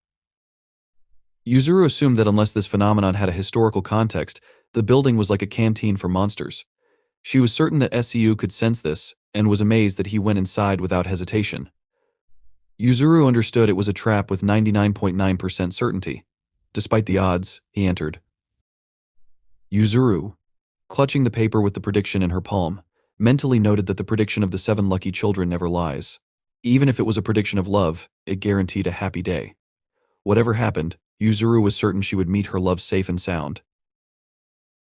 Yuzuru assumed that unless this phenomenon had a historical context, the building was like a canteen for monsters. She was certain that SCU could sense this, and was amazed that he went inside without hesitation. Yuzuru understood it was a trap with 99.9% certainty. Despite the odds, he entered. Yuzuru, clutching the paper with the prediction in her palm, mentally noted that the prediction of the 7 lucky children never lies. Even if it was a prediction of love, it guaranteed a happy day. Whatever happened, Yuzuru was certain she would meet her love safe and sound.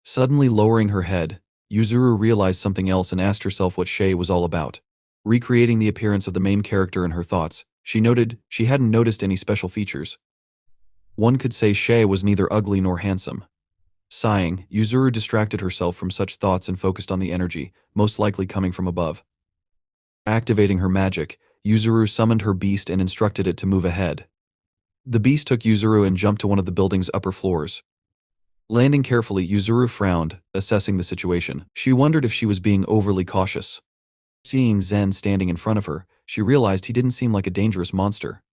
Suddenly lowering her head, Yuzuru realized something else and asked herself what Shay was all about. Recreating the appearance of the main character in her thoughts, she noted she hadn't noticed any special features. One could say Shay was neither ugly nor handsome. Sighing, Yuzuru distracted herself from such thoughts and focused on the energy, most likely coming from above. Activating her magic, Yuzuru summoned her beast and instructed it to move ahead. The beast took Yuzuru and jumped to one of the building's upper floors. Landing carefully, Yuzuru frowned, assessing the situation. She wondered if she was being overly cautious. Seeing Zen standing in front of her, she realized he didn't seem like a dangerous monster.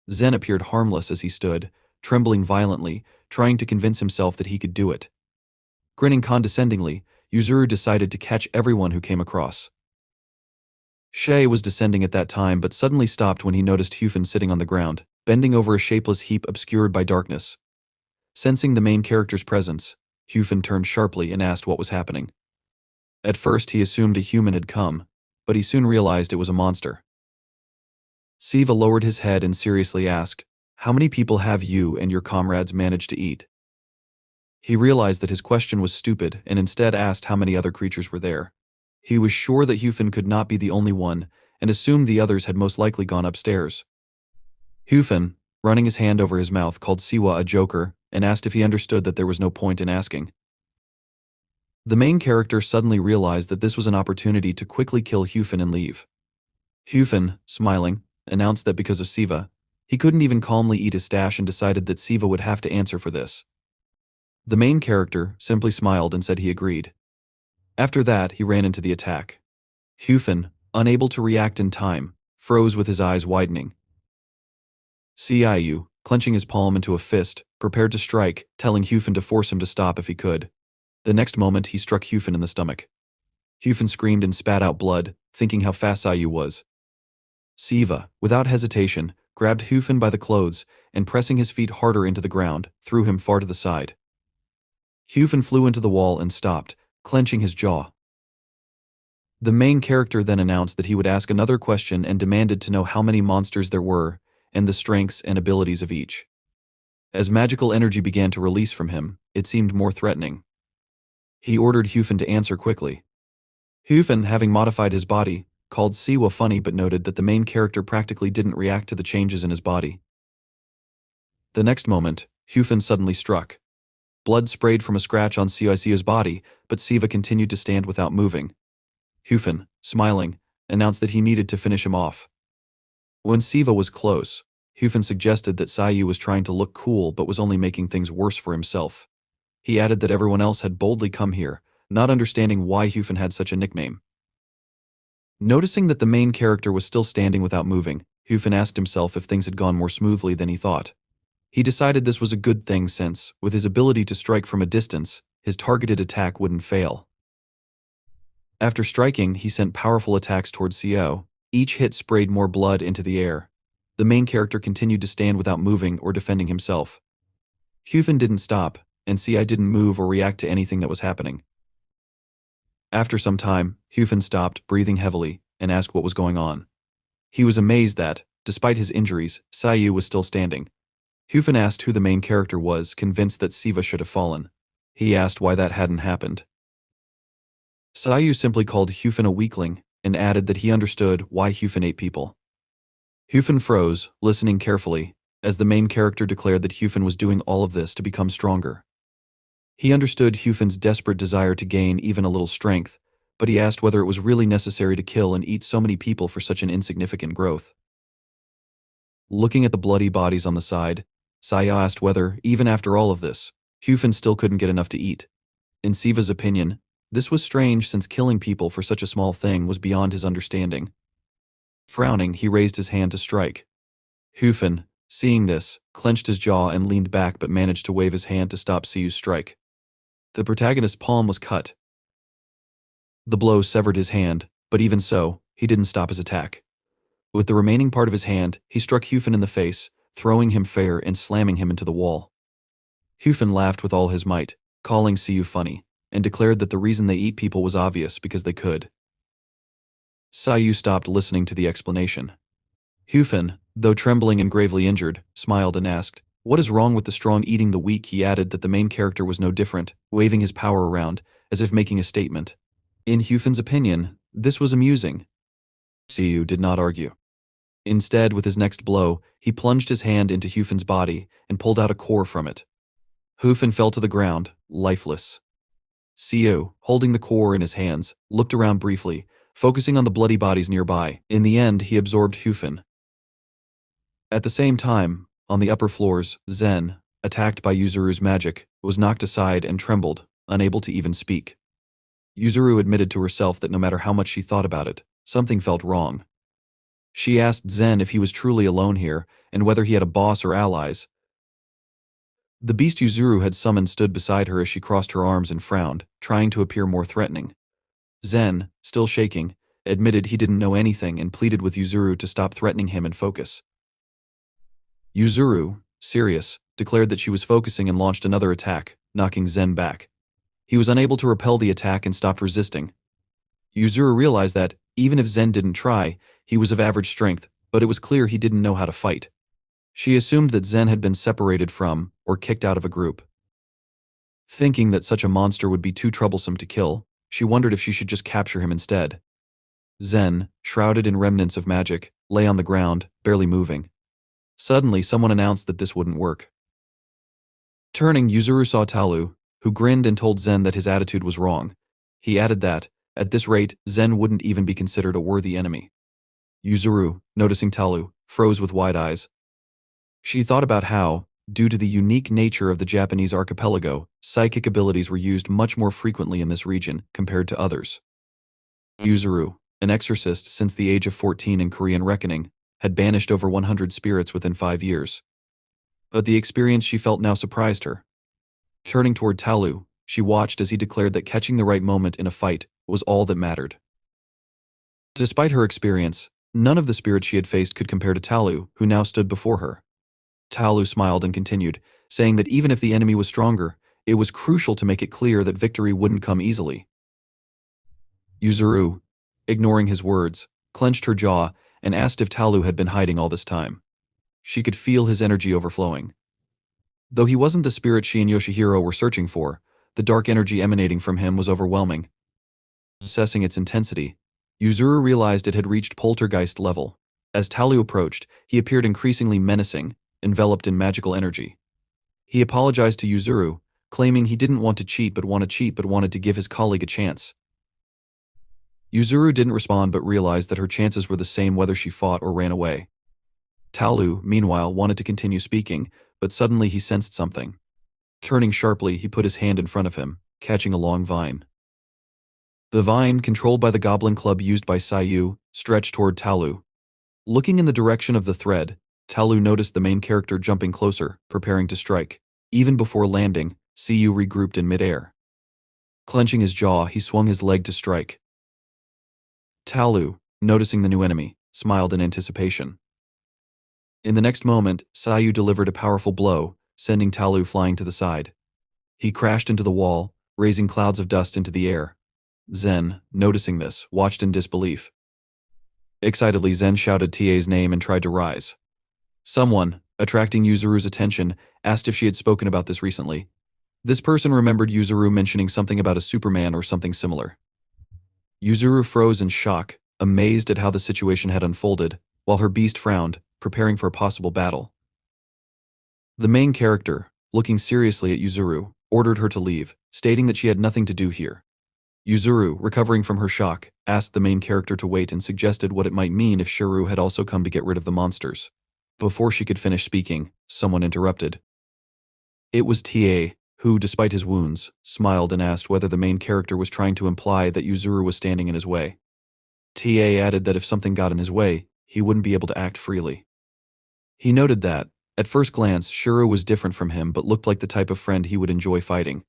Zen appeared harmless as he stood, trembling violently, trying to convince himself that he could do it. Grinning condescendingly, Yuzuru decided to catch everyone who came across. Shay was descending at that time but suddenly stopped when he noticed Hyufen sitting on the ground, bending over a shapeless heap obscured by darkness. Sensing the main character's presence, Hyufen turned sharply and asked what was happening. At first he assumed a human had come, but he soon realized it was a monster. Siva lowered his head and seriously asked, "How many people have you and your comrades managed to eat?" He realized that his question was stupid and instead asked how many other creatures were there. He was sure that Hyufen could not be the only one and assumed the others had most likely gone upstairs. Hyufen, running his hand over his mouth, called Siwa a joker and asked if he understood that there was no point in asking. The main character suddenly realized that this was an opportunity to quickly kill Hyufen and leave. Hyufen, smiling, announced that because of Siva, he couldn't even calmly eat his stash and decided that Siva would have to answer for this. The main character simply smiled and said he agreed. After that, he ran into the attack. Hyufen, unable to react in time, froze with his eyes widening. Siu, clenching his palm into a fist, prepared to strike, telling Hyufen to force him to stop if he could. The next moment, he struck Hyufen in the stomach. Hyufen screamed and spat out blood, thinking how fast Siu was. Siva, without hesitation, grabbed Hyufen by the clothes and, pressing his feet harder into the ground, threw him far to the side. Hyufen flew into the wall and stopped, clenching his jaw. The main character then announced that he would ask another question and demanded to know how many monsters there were and the strengths and abilities of each. As magical energy began to release from him, it seemed more threatening. He ordered Hyufen to answer quickly. Hyufen, having modified his body, called Siwa funny but noted that the main character practically didn't react to the changes in his body. The next moment, Hyufen suddenly struck. Blood sprayed from a scratch on Siu's body, but Siva continued to stand without moving. Hyufen, smiling, announced that he needed to finish him off. When Siva was close, Hyufen suggested that Siu was trying to look cool but was only making things worse for himself. He added that everyone else had boldly come here, not understanding why Hyufen had such a nickname. Noticing that the main character was still standing without moving, Hyufen asked himself if things had gone more smoothly than he thought. He decided this was a good thing since, with his ability to strike from a distance, his targeted attack wouldn't fail. After striking, he sent powerful attacks towards Siu. Each hit sprayed more blood into the air. The main character continued to stand without moving or defending himself. Hyufen didn't stop, and Siu didn't move or react to anything that was happening. After some time, Hyufen stopped, breathing heavily, and asked what was going on. He was amazed that, despite his injuries, Siu was still standing. Hyufen asked who the main character was, convinced that Siva should have fallen. He asked why that hadn't happened. Siu simply called Hyufen a weakling, and added that he understood why Hyufen ate people. Hyufen froze, listening carefully, as the main character declared that Hyufen was doing all of this to become stronger. He understood Hyufen's desperate desire to gain even a little strength, but he asked whether it was really necessary to kill and eat so many people for such an insignificant growth. Looking at the bloody bodies on the side, Siu asked whether, even after all of this, Hyufen still couldn't get enough to eat. In Siva's opinion, this was strange since killing people for such a small thing was beyond his understanding. Frowning, he raised his hand to strike. Hyufen, seeing this, clenched his jaw and leaned back but managed to wave his hand to stop Siu's strike. The protagonist's palm was cut. The blow severed his hand, but even so, he didn't stop his attack. With the remaining part of his hand, he struck Hyufen in the face, throwing him fair and slamming him into the wall. Hyufen laughed with all his might, calling Siu funny, and declared that the reason they eat people was obvious because they could. Siu stopped listening to the explanation. Hyufen, though trembling and gravely injured, smiled and asked, "What is wrong with the strong eating the weak?" He added that the main character was no different, waving his power around, as if making a statement. In Hyufen's opinion, this was amusing. Siu did not argue. Instead, with his next blow, he plunged his hand into Hufin's body and pulled out a core from it. Hufin fell to the ground, lifeless. Siu, holding the core in his hands, looked around briefly, focusing on the bloody bodies nearby. In the end, he absorbed Hufin. At the same time, on the upper floors, Zen, attacked by Yuzuru's magic, was knocked aside and trembled, unable to even speak. Yuzuru admitted to herself that no matter how much she thought about it, something felt wrong. She asked Zen if he was truly alone here, and whether he had a boss or allies. The beast Yuzuru had summoned stood beside her as she crossed her arms and frowned, trying to appear more threatening. Zen, still shaking, admitted he didn't know anything and pleaded with Yuzuru to stop threatening him and focus. Yuzuru, serious, declared that she was focusing and launched another attack, knocking Zen back. He was unable to repel the attack and stopped resisting. Yuzuru realized that, even if Zen didn't try, he was of average strength, but it was clear he didn't know how to fight. She assumed that Zen had been separated from, or kicked out of a group. Thinking that such a monster would be too troublesome to kill, she wondered if she should just capture him instead. Zen, shrouded in remnants of magic, lay on the ground, barely moving. Suddenly, someone announced that this wouldn't work. Turning, Yuzuru saw Talu, who grinned and told Zen that his attitude was wrong. He added that, at this rate, Zen wouldn't even be considered a worthy enemy. Yuzuru, noticing Talu, froze with wide eyes. She thought about how, due to the unique nature of the Japanese archipelago, psychic abilities were used much more frequently in this region compared to others. Yuzuru, an exorcist since the age of 14 in Korean reckoning, had banished over 100 spirits within 5 years. But the experience she felt now surprised her. Turning toward Talu, she watched as he declared that catching the right moment in a fight was all that mattered. Despite her experience, none of the spirits she had faced could compare to Talu, who now stood before her. Talu smiled and continued, saying that even if the enemy was stronger, it was crucial to make it clear that victory wouldn't come easily. Yuzuru, ignoring his words, clenched her jaw and asked if Talu had been hiding all this time. She could feel his energy overflowing. Though he wasn't the spirit she and Yoshihiro were searching for, the dark energy emanating from him was overwhelming. Assessing its intensity, Yuzuru realized it had reached poltergeist level. As Talu approached, he appeared increasingly menacing, enveloped in magical energy. He apologized to Yuzuru, claiming he didn't want to cheat but wanted to give his colleague a chance. Yuzuru didn't respond but realized that her chances were the same whether she fought or ran away. Talu, meanwhile, wanted to continue speaking, but suddenly he sensed something. Turning sharply, he put his hand in front of him, catching a long vine. The vine, controlled by the goblin club used by Siu, stretched toward Talu. Looking in the direction of the thread, Talu noticed the main character jumping closer, preparing to strike. Even before landing, Siu regrouped in midair. Clenching his jaw, he swung his leg to strike. Talu, noticing the new enemy, smiled in anticipation. In the next moment, Siu delivered a powerful blow, sending Talu flying to the side. He crashed into the wall, raising clouds of dust into the air. Zen, noticing this, watched in disbelief. Excitedly, Zen shouted TA's name and tried to rise. Someone, attracting Yuzuru's attention, asked if she had spoken about this recently. This person remembered Yuzuru mentioning something about a Superman or something similar. Yuzuru froze in shock, amazed at how the situation had unfolded, while her beast frowned, preparing for a possible battle. The main character, looking seriously at Yuzuru, ordered her to leave, stating that she had nothing to do here. Yuzuru, recovering from her shock, asked the main character to wait and suggested what it might mean if Shuru had also come to get rid of the monsters. Before she could finish speaking, someone interrupted. It was TA, who, despite his wounds, smiled and asked whether the main character was trying to imply that Yuzuru was standing in his way. TA added that if something got in his way, he wouldn't be able to act freely. He noted that, at first glance, Shuru was different from him but looked like the type of friend he would enjoy fighting.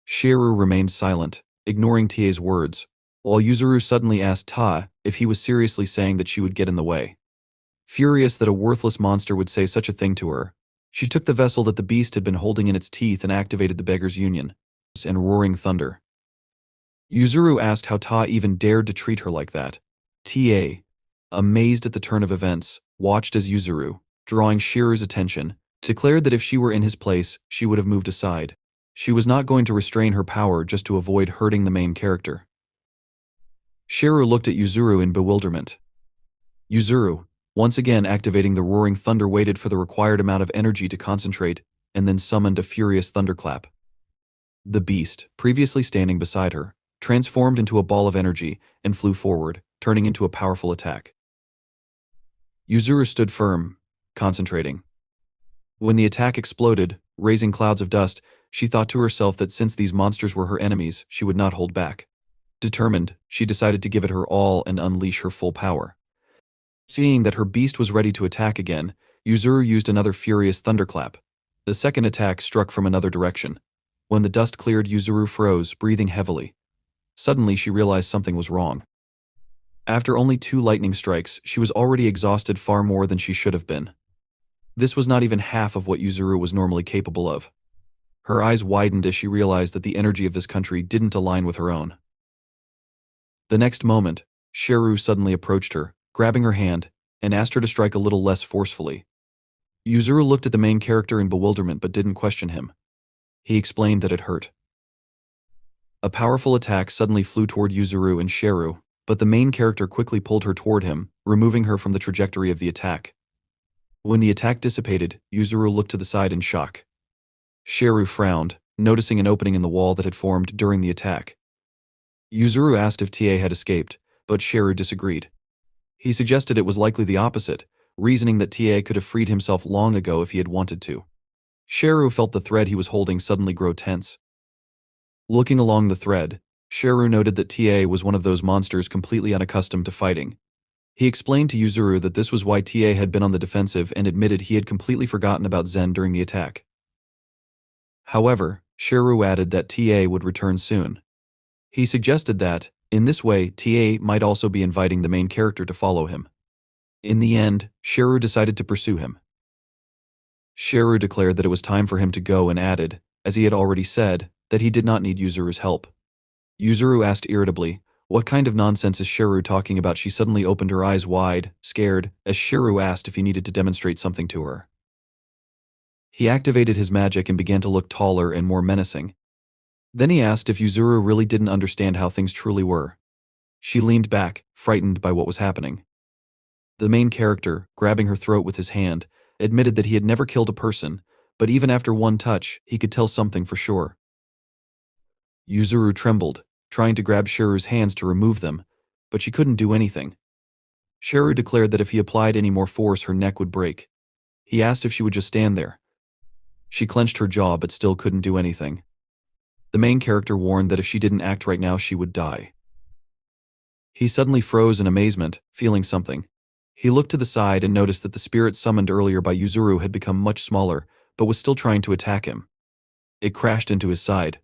Shuru remained silent, ignoring TA's words, while Yuzuru suddenly asked Ta if he was seriously saying that she would get in the way. Furious that a worthless monster would say such a thing to her, she took the vessel that the beast had been holding in its teeth and activated the Beggar's Union, and roaring thunder. Yuzuru asked how Ta even dared to treat her like that. TA, amazed at the turn of events, watched as Yuzuru, drawing Shiru's attention, declared that if she were in his place, she would have moved aside. She was not going to restrain her power just to avoid hurting the main character. Shiru looked at Yuzuru in bewilderment. Yuzuru, once again activating the roaring thunder, waited for the required amount of energy to concentrate, and then summoned a furious thunderclap. The beast, previously standing beside her, transformed into a ball of energy and flew forward, turning into a powerful attack. Yuzuru stood firm, concentrating. When the attack exploded, raising clouds of dust, she thought to herself that since these monsters were her enemies, she would not hold back. Determined, she decided to give it her all and unleash her full power. Seeing that her beast was ready to attack again, Yuzuru used another furious thunderclap. The second attack struck from another direction. When the dust cleared, Yuzuru froze, breathing heavily. Suddenly, she realized something was wrong. After only 2 lightning strikes, she was already exhausted far more than she should have been. This was not even half of what Yuzuru was normally capable of. Her eyes widened as she realized that the energy of this country didn't align with her own. The next moment, Shiru suddenly approached her, grabbing her hand, and asked her to strike a little less forcefully. Yuzuru looked at the main character in bewilderment but didn't question him. He explained that it hurt. A powerful attack suddenly flew toward Yuzuru and Shiru, but the main character quickly pulled her toward him, removing her from the trajectory of the attack. When the attack dissipated, Yuzuru looked to the side in shock. Shiru frowned, noticing an opening in the wall that had formed during the attack. Yuzuru asked if TA had escaped, but Shiru disagreed. He suggested it was likely the opposite, reasoning that TA could have freed himself long ago if he had wanted to. Shiru felt the thread he was holding suddenly grow tense. Looking along the thread, Shiru noted that TA was one of those monsters completely unaccustomed to fighting. He explained to Yuzuru that this was why TA had been on the defensive and admitted he had completely forgotten about Zen during the attack. However, Shiru added that TA would return soon. He suggested that, in this way, TA might also be inviting the main character to follow him. In the end, Shiru decided to pursue him. Shiru declared that it was time for him to go and added, as he had already said, that he did not need Yuzuru's help. Yuzuru asked irritably, "What kind of nonsense is Shiru talking about?" She suddenly opened her eyes wide, scared, as Shiru asked if he needed to demonstrate something to her. He activated his magic and began to look taller and more menacing. Then he asked if Yuzuru really didn't understand how things truly were. She leaned back, frightened by what was happening. The main character, grabbing her throat with his hand, admitted that he had never killed a person, but even after one touch, he could tell something for sure. Yuzuru trembled, trying to grab Shiru's hands to remove them, but she couldn't do anything. Shiru declared that if he applied any more force, her neck would break. He asked if she would just stand there. She clenched her jaw but still couldn't do anything. The main character warned that if she didn't act right now, she would die. He suddenly froze in amazement, feeling something. He looked to the side and noticed that the spirit summoned earlier by Yuzuru had become much smaller, but was still trying to attack him. It crashed into his side.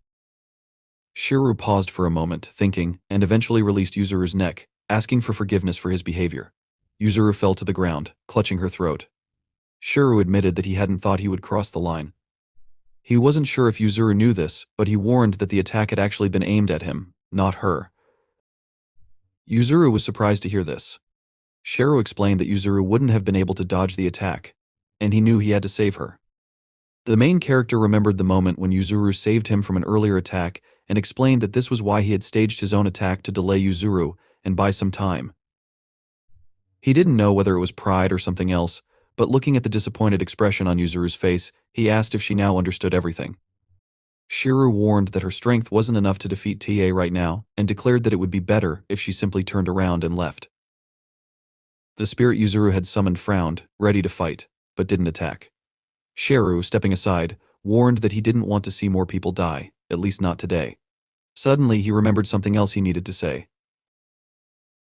Shiru paused for a moment, thinking, and eventually released Yuzuru's neck, asking for forgiveness for his behavior. Yuzuru fell to the ground, clutching her throat. Shiru admitted that he hadn't thought he would cross the line. He wasn't sure if Yuzuru knew this, but he warned that the attack had actually been aimed at him, not her. Yuzuru was surprised to hear this. Shiru explained that Yuzuru wouldn't have been able to dodge the attack, and he knew he had to save her. The main character remembered the moment when Yuzuru saved him from an earlier attack and explained that this was why he had staged his own attack to delay Yuzuru and buy some time. He didn't know whether it was pride or something else, but looking at the disappointed expression on Yuzuru's face, he asked if she now understood everything. Shiru warned that her strength wasn't enough to defeat TA right now and declared that it would be better if she simply turned around and left. The spirit Yuzuru had summoned frowned, ready to fight, but didn't attack. Shiru, stepping aside, warned that he didn't want to see more people die, at least not today. Suddenly, he remembered something else he needed to say.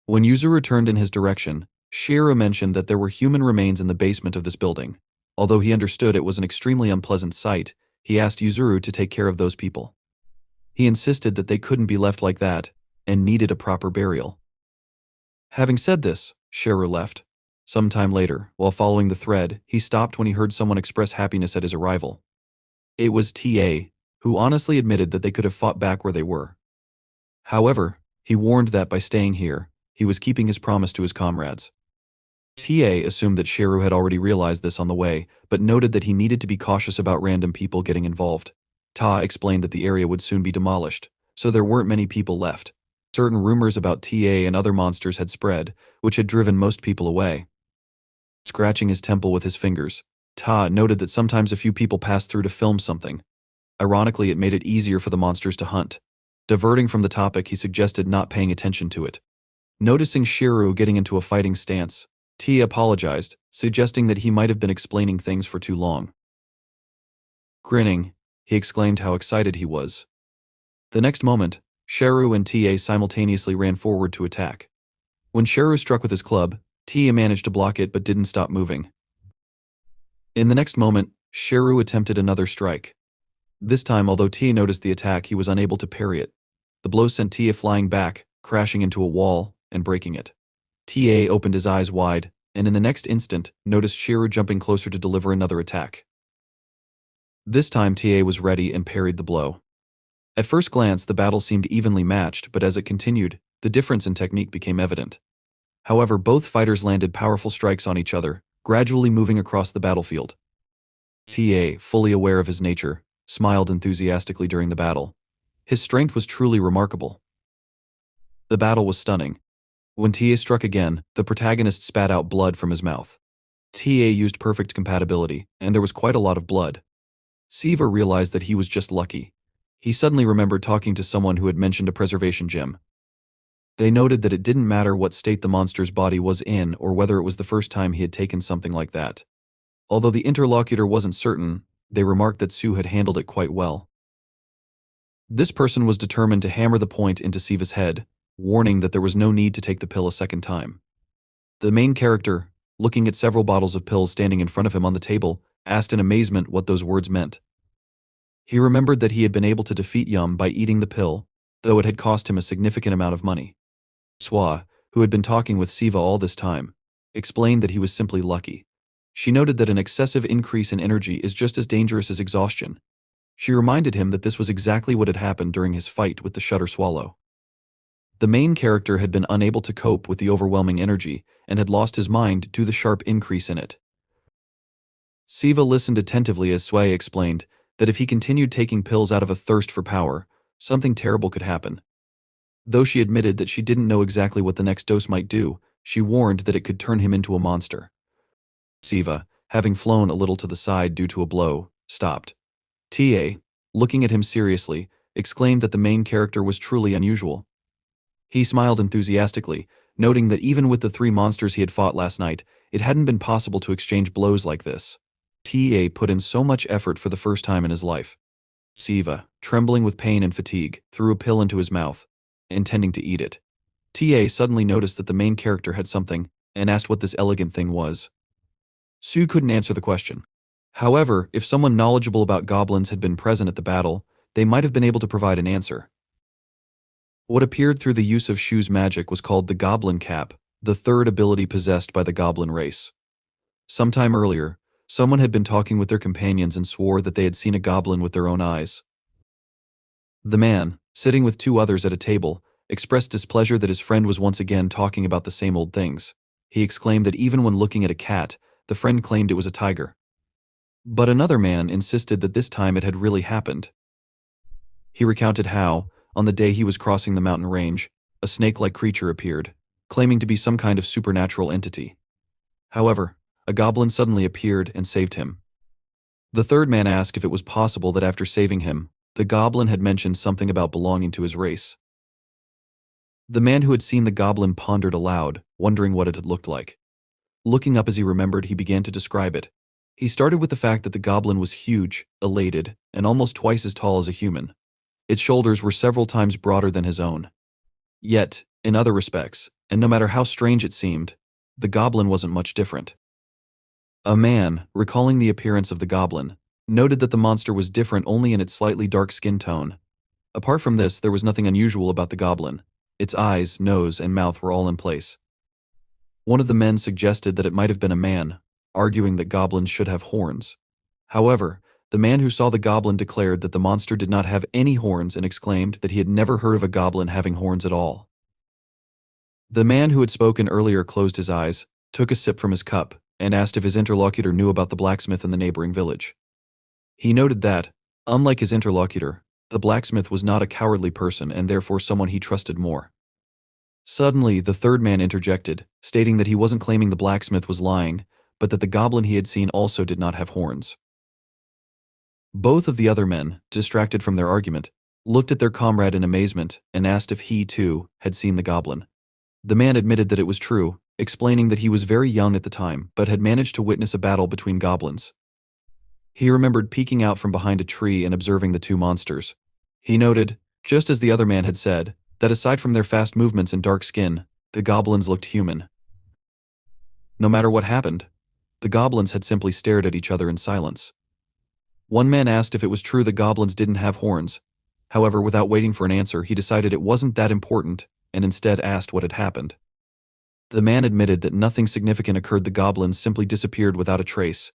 When Yuzuru turned in his direction, Shiru mentioned that there were human remains in the basement of this building. Although he understood it was an extremely unpleasant sight, he asked Yuzuru to take care of those people. He insisted that they couldn't be left like that, and needed a proper burial. Having said this, Shiru left. Sometime later, while following the thread, he stopped when he heard someone express happiness at his arrival. It was TA, who honestly admitted that they could have fought back where they were. However, he warned that by staying here, he was keeping his promise to his comrades. TA assumed that Shiru had already realized this on the way, but noted that he needed to be cautious about random people getting involved. Ta explained that the area would soon be demolished, so there weren't many people left. Certain rumors about TA and other monsters had spread, which had driven most people away. Scratching his temple with his fingers, Ta noted that sometimes a few people passed through to film something. Ironically, it made it easier for the monsters to hunt. Diverting from the topic, he suggested not paying attention to it. Noticing Shiru getting into a fighting stance, T apologized, suggesting that he might have been explaining things for too long. Grinning, he exclaimed how excited he was. The next moment, Shiru and TA simultaneously ran forward to attack. When Shiru struck with his club, Tia managed to block it but didn't stop moving. In the next moment, Shiru attempted another strike. This time, although Tia noticed the attack, he was unable to parry it. The blow sent Tia flying back, crashing into a wall and breaking it. Tia opened his eyes wide, and in the next instant, noticed Shiru jumping closer to deliver another attack. This time, Tia was ready and parried the blow. At first glance, the battle seemed evenly matched, but as it continued, the difference in technique became evident. However, both fighters landed powerful strikes on each other, gradually moving across the battlefield. TA, fully aware of his nature, smiled enthusiastically during the battle. His strength was truly remarkable. The battle was stunning. When TA struck again, the protagonist spat out blood from his mouth. TA used perfect compatibility, and there was quite a lot of blood. Siva realized that he was just lucky. He suddenly remembered talking to someone who had mentioned a preservation gem. They noted that it didn't matter what state the monster's body was in or whether it was the first time he had taken something like that. Although the interlocutor wasn't certain, they remarked that Siu had handled it quite well. This person was determined to hammer the point into Siva's head, warning that there was no need to take the pill a second time. The main character, looking at several bottles of pills standing in front of him on the table, asked in amazement what those words meant. He remembered that he had been able to defeat Yum by eating the pill, though it had cost him a significant amount of money. Swa, who had been talking with Siva all this time, explained that he was simply lucky. She noted that an excessive increase in energy is just as dangerous as exhaustion. She reminded him that this was exactly what had happened during his fight with the Shutter Swallow. The main character had been unable to cope with the overwhelming energy and had lost his mind due to the sharp increase in it. Siva listened attentively as Sway explained that if he continued taking pills out of a thirst for power, something terrible could happen. Though she admitted that she didn't know exactly what the next dose might do, she warned that it could turn him into a monster. Siva, having flown a little to the side due to a blow, stopped. TA, looking at him seriously, exclaimed that the main character was truly unusual. He smiled enthusiastically, noting that even with the 3 monsters he had fought last night, it hadn't been possible to exchange blows like this. TA put in so much effort for the first time in his life. Siva, trembling with pain and fatigue, threw a pill into his mouth, intending to eat it. TA suddenly noticed that the main character had something, and asked what this elegant thing was. Siu couldn't answer the question. However, if someone knowledgeable about goblins had been present at the battle, they might have been able to provide an answer. What appeared through the use of Shu's magic was called the goblin cap, the third ability possessed by the goblin race. Sometime earlier, someone had been talking with their companions and swore that they had seen a goblin with their own eyes. The man, sitting with 2 others at a table, expressed displeasure that his friend was once again talking about the same old things. He exclaimed that even when looking at a cat, the friend claimed it was a tiger. But another man insisted that this time it had really happened. He recounted how, on the day he was crossing the mountain range, a snake-like creature appeared, claiming to be some kind of supernatural entity. However, a goblin suddenly appeared and saved him. The third man asked if it was possible that after saving him, the goblin had mentioned something about belonging to his race. The man who had seen the goblin pondered aloud, wondering what it had looked like. Looking up as he remembered, he began to describe it. He started with the fact that the goblin was huge, elated, and almost twice as tall as a human. Its shoulders were several times broader than his own. Yet, in other respects, and no matter how strange it seemed, the goblin wasn't much different. A man, recalling the appearance of the goblin, noted that the monster was different only in its slightly dark skin tone. Apart from this, there was nothing unusual about the goblin. Its eyes, nose, and mouth were all in place. One of the men suggested that it might have been a man, arguing that goblins should have horns. However, the man who saw the goblin declared that the monster did not have any horns and exclaimed that he had never heard of a goblin having horns at all. The man who had spoken earlier closed his eyes, took a sip from his cup, and asked if his interlocutor knew about the blacksmith in the neighboring village. He noted that, unlike his interlocutor, the blacksmith was not a cowardly person and therefore someone he trusted more. Suddenly, the third man interjected, stating that he wasn't claiming the blacksmith was lying, but that the goblin he had seen also did not have horns. Both of the other men, distracted from their argument, looked at their comrade in amazement and asked if he, too, had seen the goblin. The man admitted that it was true, explaining that he was very young at the time but had managed to witness a battle between goblins. He remembered peeking out from behind a tree and observing the two monsters. He noted, just as the other man had said, that aside from their fast movements and dark skin, the goblins looked human. No matter what happened, the goblins had simply stared at each other in silence. One man asked if it was true that goblins didn't have horns. However, without waiting for an answer, he decided it wasn't that important and instead asked what had happened. The man admitted that nothing significant occurred. The goblins simply disappeared without a trace.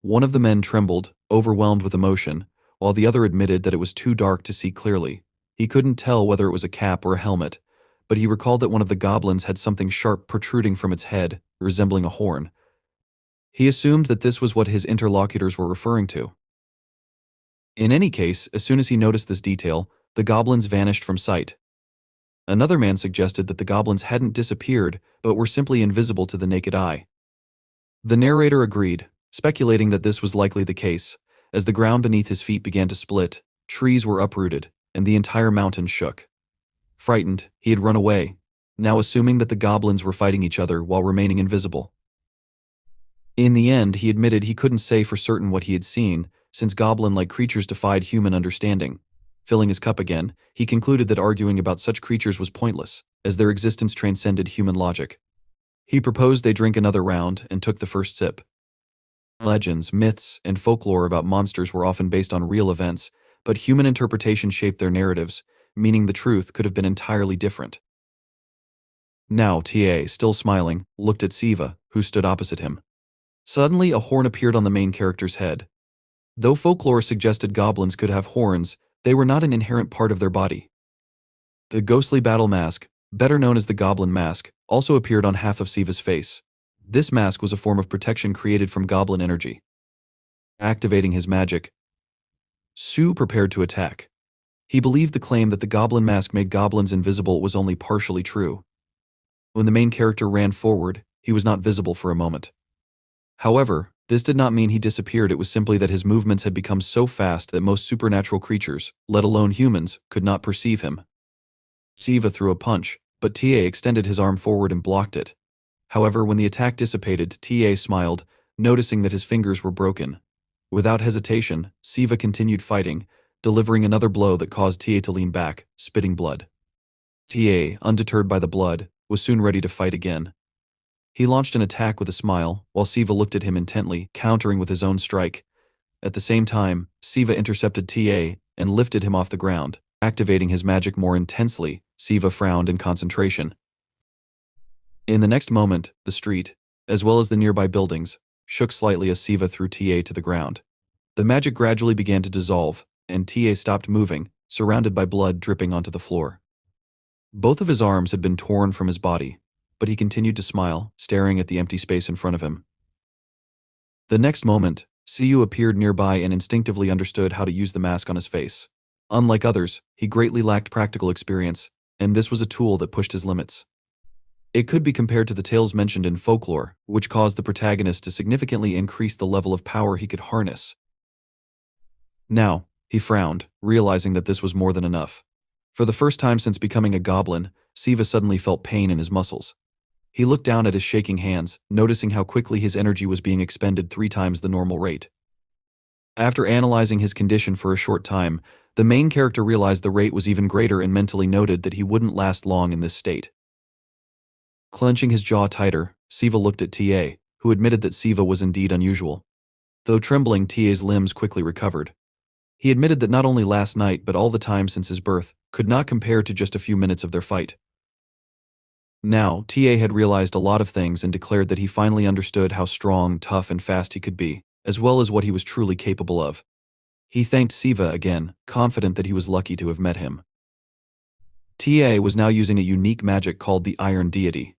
One of the men trembled, overwhelmed with emotion, while the other admitted that it was too dark to see clearly. He couldn't tell whether it was a cap or a helmet, but he recalled that one of the goblins had something sharp protruding from its head, resembling a horn. He assumed that this was what his interlocutors were referring to. In any case, as soon as he noticed this detail, the goblins vanished from sight. Another man suggested that the goblins hadn't disappeared, but were simply invisible to the naked eye. The narrator agreed, speculating that this was likely the case. As the ground beneath his feet began to split, trees were uprooted, and the entire mountain shook. Frightened, he had run away, now assuming that the goblins were fighting each other while remaining invisible. In the end, he admitted he couldn't say for certain what he had seen, since goblin-like creatures defied human understanding. Filling his cup again, he concluded that arguing about such creatures was pointless, as their existence transcended human logic. He proposed they drink another round and took the first sip. Legends, myths, and folklore about monsters were often based on real events, but human interpretation shaped their narratives, meaning the truth could have been entirely different. Now, TA, still smiling, looked at Siva, who stood opposite him. Suddenly, a horn appeared on the main character's head. Though folklore suggested goblins could have horns, they were not an inherent part of their body. The ghostly battle mask, better known as the goblin mask, also appeared on half of Siva's face. This mask was a form of protection created from goblin energy. Activating his magic, Siu prepared to attack. He believed the claim that the goblin mask made goblins invisible was only partially true. When the main character ran forward, he was not visible for a moment. However, this did not mean he disappeared. It was simply that his movements had become so fast that most supernatural creatures, let alone humans, could not perceive him. Siva threw a punch, but TA extended his arm forward and blocked it. However, when the attack dissipated, TA smiled, noticing that his fingers were broken. Without hesitation, Siva continued fighting, delivering another blow that caused TA to lean back, spitting blood. TA, undeterred by the blood, was soon ready to fight again. He launched an attack with a smile, while Siva looked at him intently, countering with his own strike. At the same time, Siva intercepted TA and lifted him off the ground. Activating his magic more intensely, Siva frowned in concentration. In the next moment, the street, as well as the nearby buildings, shook slightly as Siva threw TA to the ground. The magic gradually began to dissolve, and TA stopped moving, surrounded by blood dripping onto the floor. Both of his arms had been torn from his body, but he continued to smile, staring at the empty space in front of him. The next moment, Siu appeared nearby and instinctively understood how to use the mask on his face. Unlike others, he greatly lacked practical experience, and this was a tool that pushed his limits. It could be compared to the tales mentioned in folklore, which caused the protagonist to significantly increase the level of power he could harness. Now, he frowned, realizing that this was more than enough. For the first time since becoming a goblin, Siva suddenly felt pain in his muscles. He looked down at his shaking hands, noticing how quickly his energy was being expended 3 times the normal rate. After analyzing his condition for a short time, the main character realized the rate was even greater and mentally noted that he wouldn't last long in this state. Clenching his jaw tighter, Siva looked at TA, who admitted that Siva was indeed unusual. Though trembling, TA's limbs quickly recovered. He admitted that not only last night but all the time since his birth could not compare to just a few minutes of their fight. Now, TA had realized a lot of things and declared that he finally understood how strong, tough, and fast he could be, as well as what he was truly capable of. He thanked Siva again, confident that he was lucky to have met him. TA was now using a unique magic called the Iron Deity.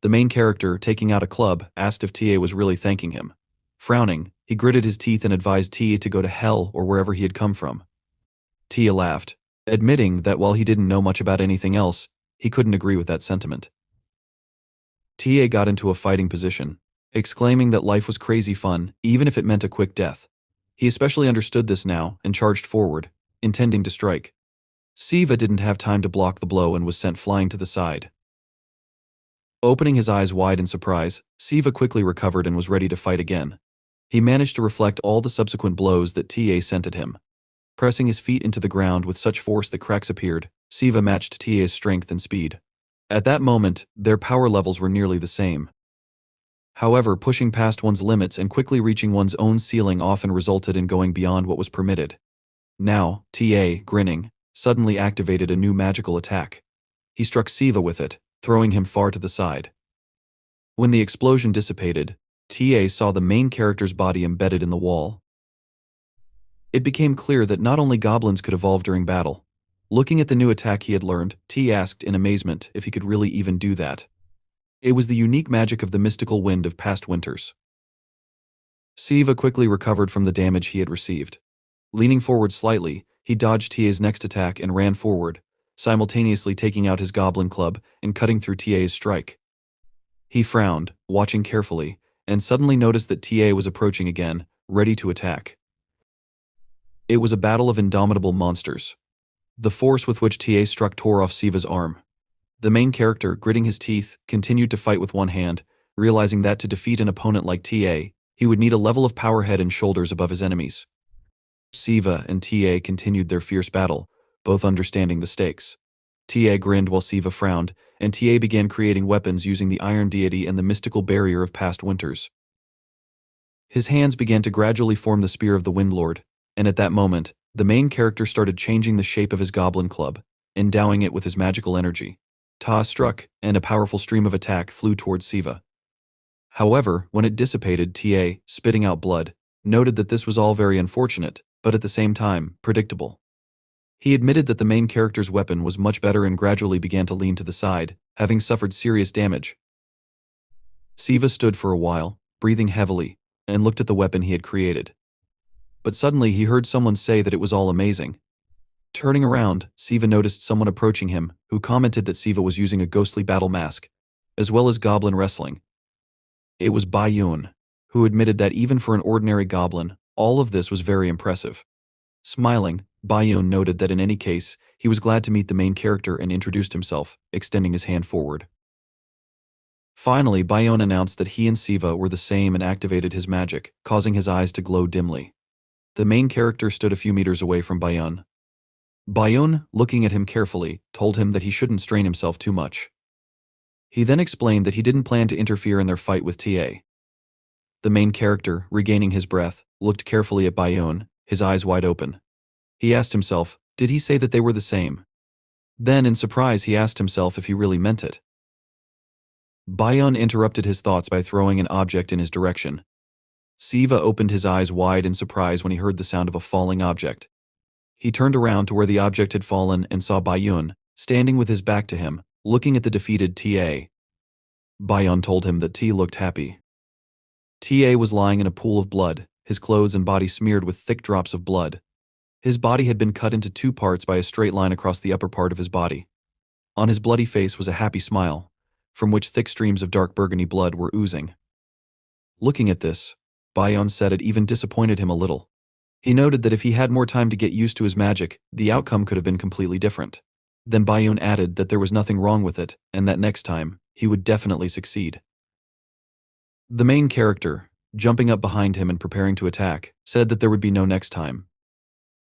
The main character, taking out a club, asked if TA was really thanking him. Frowning, he gritted his teeth and advised TA to go to hell or wherever he had come from. Tia laughed, admitting that while he didn't know much about anything else, he couldn't agree with that sentiment. TA got into a fighting position, exclaiming that life was crazy fun, even if it meant a quick death. He especially understood this now and charged forward, intending to strike. Siva didn't have time to block the blow and was sent flying to the side. Opening his eyes wide in surprise, Siva quickly recovered and was ready to fight again. He managed to reflect all the subsequent blows that TA sent at him. Pressing his feet into the ground with such force that cracks appeared, Siva matched TA's strength and speed. At that moment, their power levels were nearly the same. However, pushing past one's limits and quickly reaching one's own ceiling often resulted in going beyond what was permitted. Now, TA, grinning, suddenly activated a new magical attack. He struck Siva with it, throwing him far to the side. When the explosion dissipated, TA saw the main character's body embedded in the wall. It became clear that not only goblins could evolve during battle. Looking at the new attack he had learned, T asked in amazement if he could really even do that. It was the unique magic of the mystical wind of past winters. Siva quickly recovered from the damage he had received. Leaning forward slightly, he dodged TA's next attack and ran forward, simultaneously taking out his goblin club and cutting through TA's strike. He frowned, watching carefully, and suddenly noticed that TA was approaching again, ready to attack. It was a battle of indomitable monsters. The force with which TA struck tore off Siva's arm. The main character, gritting his teeth, continued to fight with one hand, realizing that to defeat an opponent like TA, he would need a level of power head and shoulders above his enemies. Siva and TA continued their fierce battle, both understanding the stakes. TA grinned while Siva frowned, and TA began creating weapons using the Iron Deity and the mystical barrier of past winters. His hands began to gradually form the Spear of the Windlord, and at that moment, the main character started changing the shape of his goblin club, endowing it with his magical energy. Ta struck, and a powerful stream of attack flew towards Siva. However, when it dissipated, TA, spitting out blood, noted that this was all very unfortunate, but at the same time, predictable. He admitted that the main character's weapon was much better and gradually began to lean to the side, having suffered serious damage. Siva stood for a while, breathing heavily, and looked at the weapon he had created. But suddenly he heard someone say that it was all amazing. Turning around, Siva noticed someone approaching him, who commented that Siva was using a ghostly battle mask, as well as goblin wrestling. It was Bayun, who admitted that even for an ordinary goblin, all of this was very impressive. Smiling, Bayun noted that in any case, he was glad to meet the main character and introduced himself, extending his hand forward. Finally, Bayun announced that he and Siva were the same and activated his magic, causing his eyes to glow dimly. The main character stood a few meters away from Bayun. Bayun, looking at him carefully, told him that he shouldn't strain himself too much. He then explained that he didn't plan to interfere in their fight with TA. The main character, regaining his breath, looked carefully at Bayun, his eyes wide open. He asked himself, did he say that they were the same? Then, in surprise, he asked himself if he really meant it. Bayun interrupted his thoughts by throwing an object in his direction. Siva opened his eyes wide in surprise when he heard the sound of a falling object. He turned around to where the object had fallen and saw Bayun, standing with his back to him, looking at the defeated TA. Bayun told him that T looked happy. TA was lying in a pool of blood, his clothes and body smeared with thick drops of blood. His body had been cut into two parts by a straight line across the upper part of his body. On his bloody face was a happy smile, from which thick streams of dark burgundy blood were oozing. Looking at this, Bayun said it even disappointed him a little. He noted that if he had more time to get used to his magic, the outcome could have been completely different. Then Bayun added that there was nothing wrong with it, and that next time, he would definitely succeed. The main character, jumping up behind him and preparing to attack, said that there would be no next time.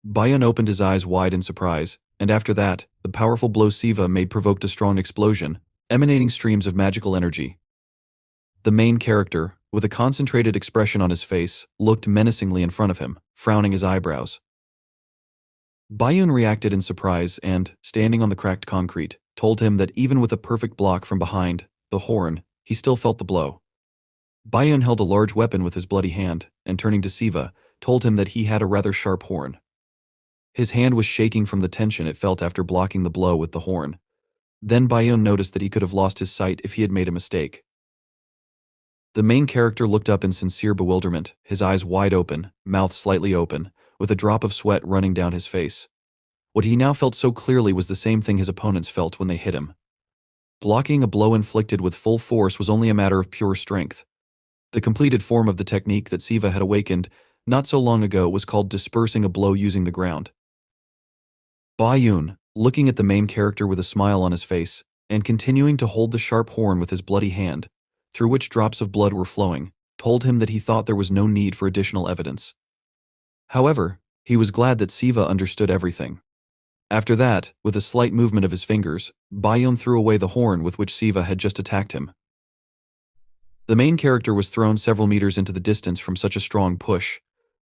Bayun opened his eyes wide in surprise, and after that, the powerful blow Siva made provoked a strong explosion, emanating streams of magical energy. The main character, with a concentrated expression on his face, looked menacingly in front of him, frowning his eyebrows. Bayun reacted in surprise and, standing on the cracked concrete, told him that even with a perfect block from behind, the horn, he still felt the blow. Bayun held a large weapon with his bloody hand, and turning to Siva, told him that he had a rather sharp horn. His hand was shaking from the tension it felt after blocking the blow with the horn. Then Bayun noticed that he could have lost his sight if he had made a mistake. The main character looked up in sincere bewilderment, his eyes wide open, mouth slightly open, with a drop of sweat running down his face. What he now felt so clearly was the same thing his opponents felt when they hit him. Blocking a blow inflicted with full force was only a matter of pure strength. The completed form of the technique that Siva had awakened not so long ago was called dispersing a blow using the ground. Bayun, looking at the main character with a smile on his face, and continuing to hold the sharp horn with his bloody hand, through which drops of blood were flowing, told him that he thought there was no need for additional evidence. However, he was glad that Siva understood everything. After that, with a slight movement of his fingers, Bayun threw away the horn with which Siva had just attacked him. The main character was thrown several meters into the distance from such a strong push.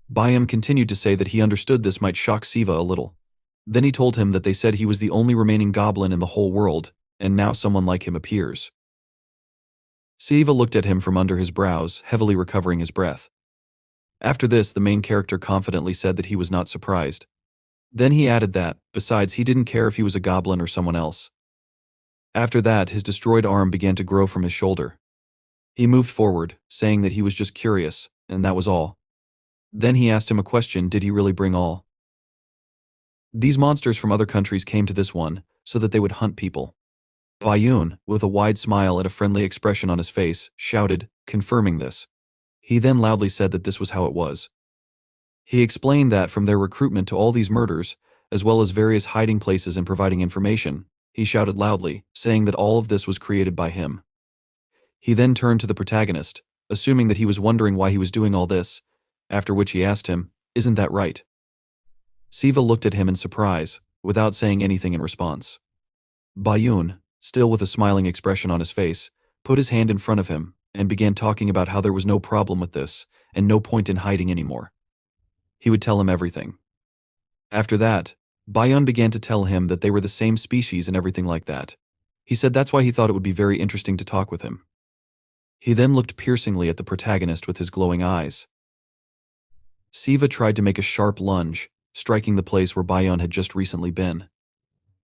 Bayun continued to say that he understood this might shock Siva a little. Then he told him that they said he was the only remaining goblin in the whole world, and now someone like him appears. Siva looked at him from under his brows, heavily recovering his breath. After this, the main character confidently said that he was not surprised. Then he added that, besides, he didn't care if he was a goblin or someone else. After that, his destroyed arm began to grow from his shoulder. He moved forward, saying that he was just curious, and that was all. Then he asked him a question: did he really bring all? These monsters from other countries came to this one, so that they would hunt people. Bayun, with a wide smile and a friendly expression on his face, shouted, confirming this. He then loudly said that this was how it was. He explained that from their recruitment to all these murders, as well as various hiding places and providing information, he shouted loudly, saying that all of this was created by him. He then turned to the protagonist, assuming that he was wondering why he was doing all this, after which he asked him, isn't that right? Siva looked at him in surprise, without saying anything in response. Bayun, still with a smiling expression on his face, put his hand in front of him and began talking about how there was no problem with this and no point in hiding anymore. He would tell him everything. After that, Bayun began to tell him that they were the same species and everything like that. He said that's why he thought it would be very interesting to talk with him. He then looked piercingly at the protagonist with his glowing eyes. Siva tried to make a sharp lunge, striking the place where Bayun had just recently been.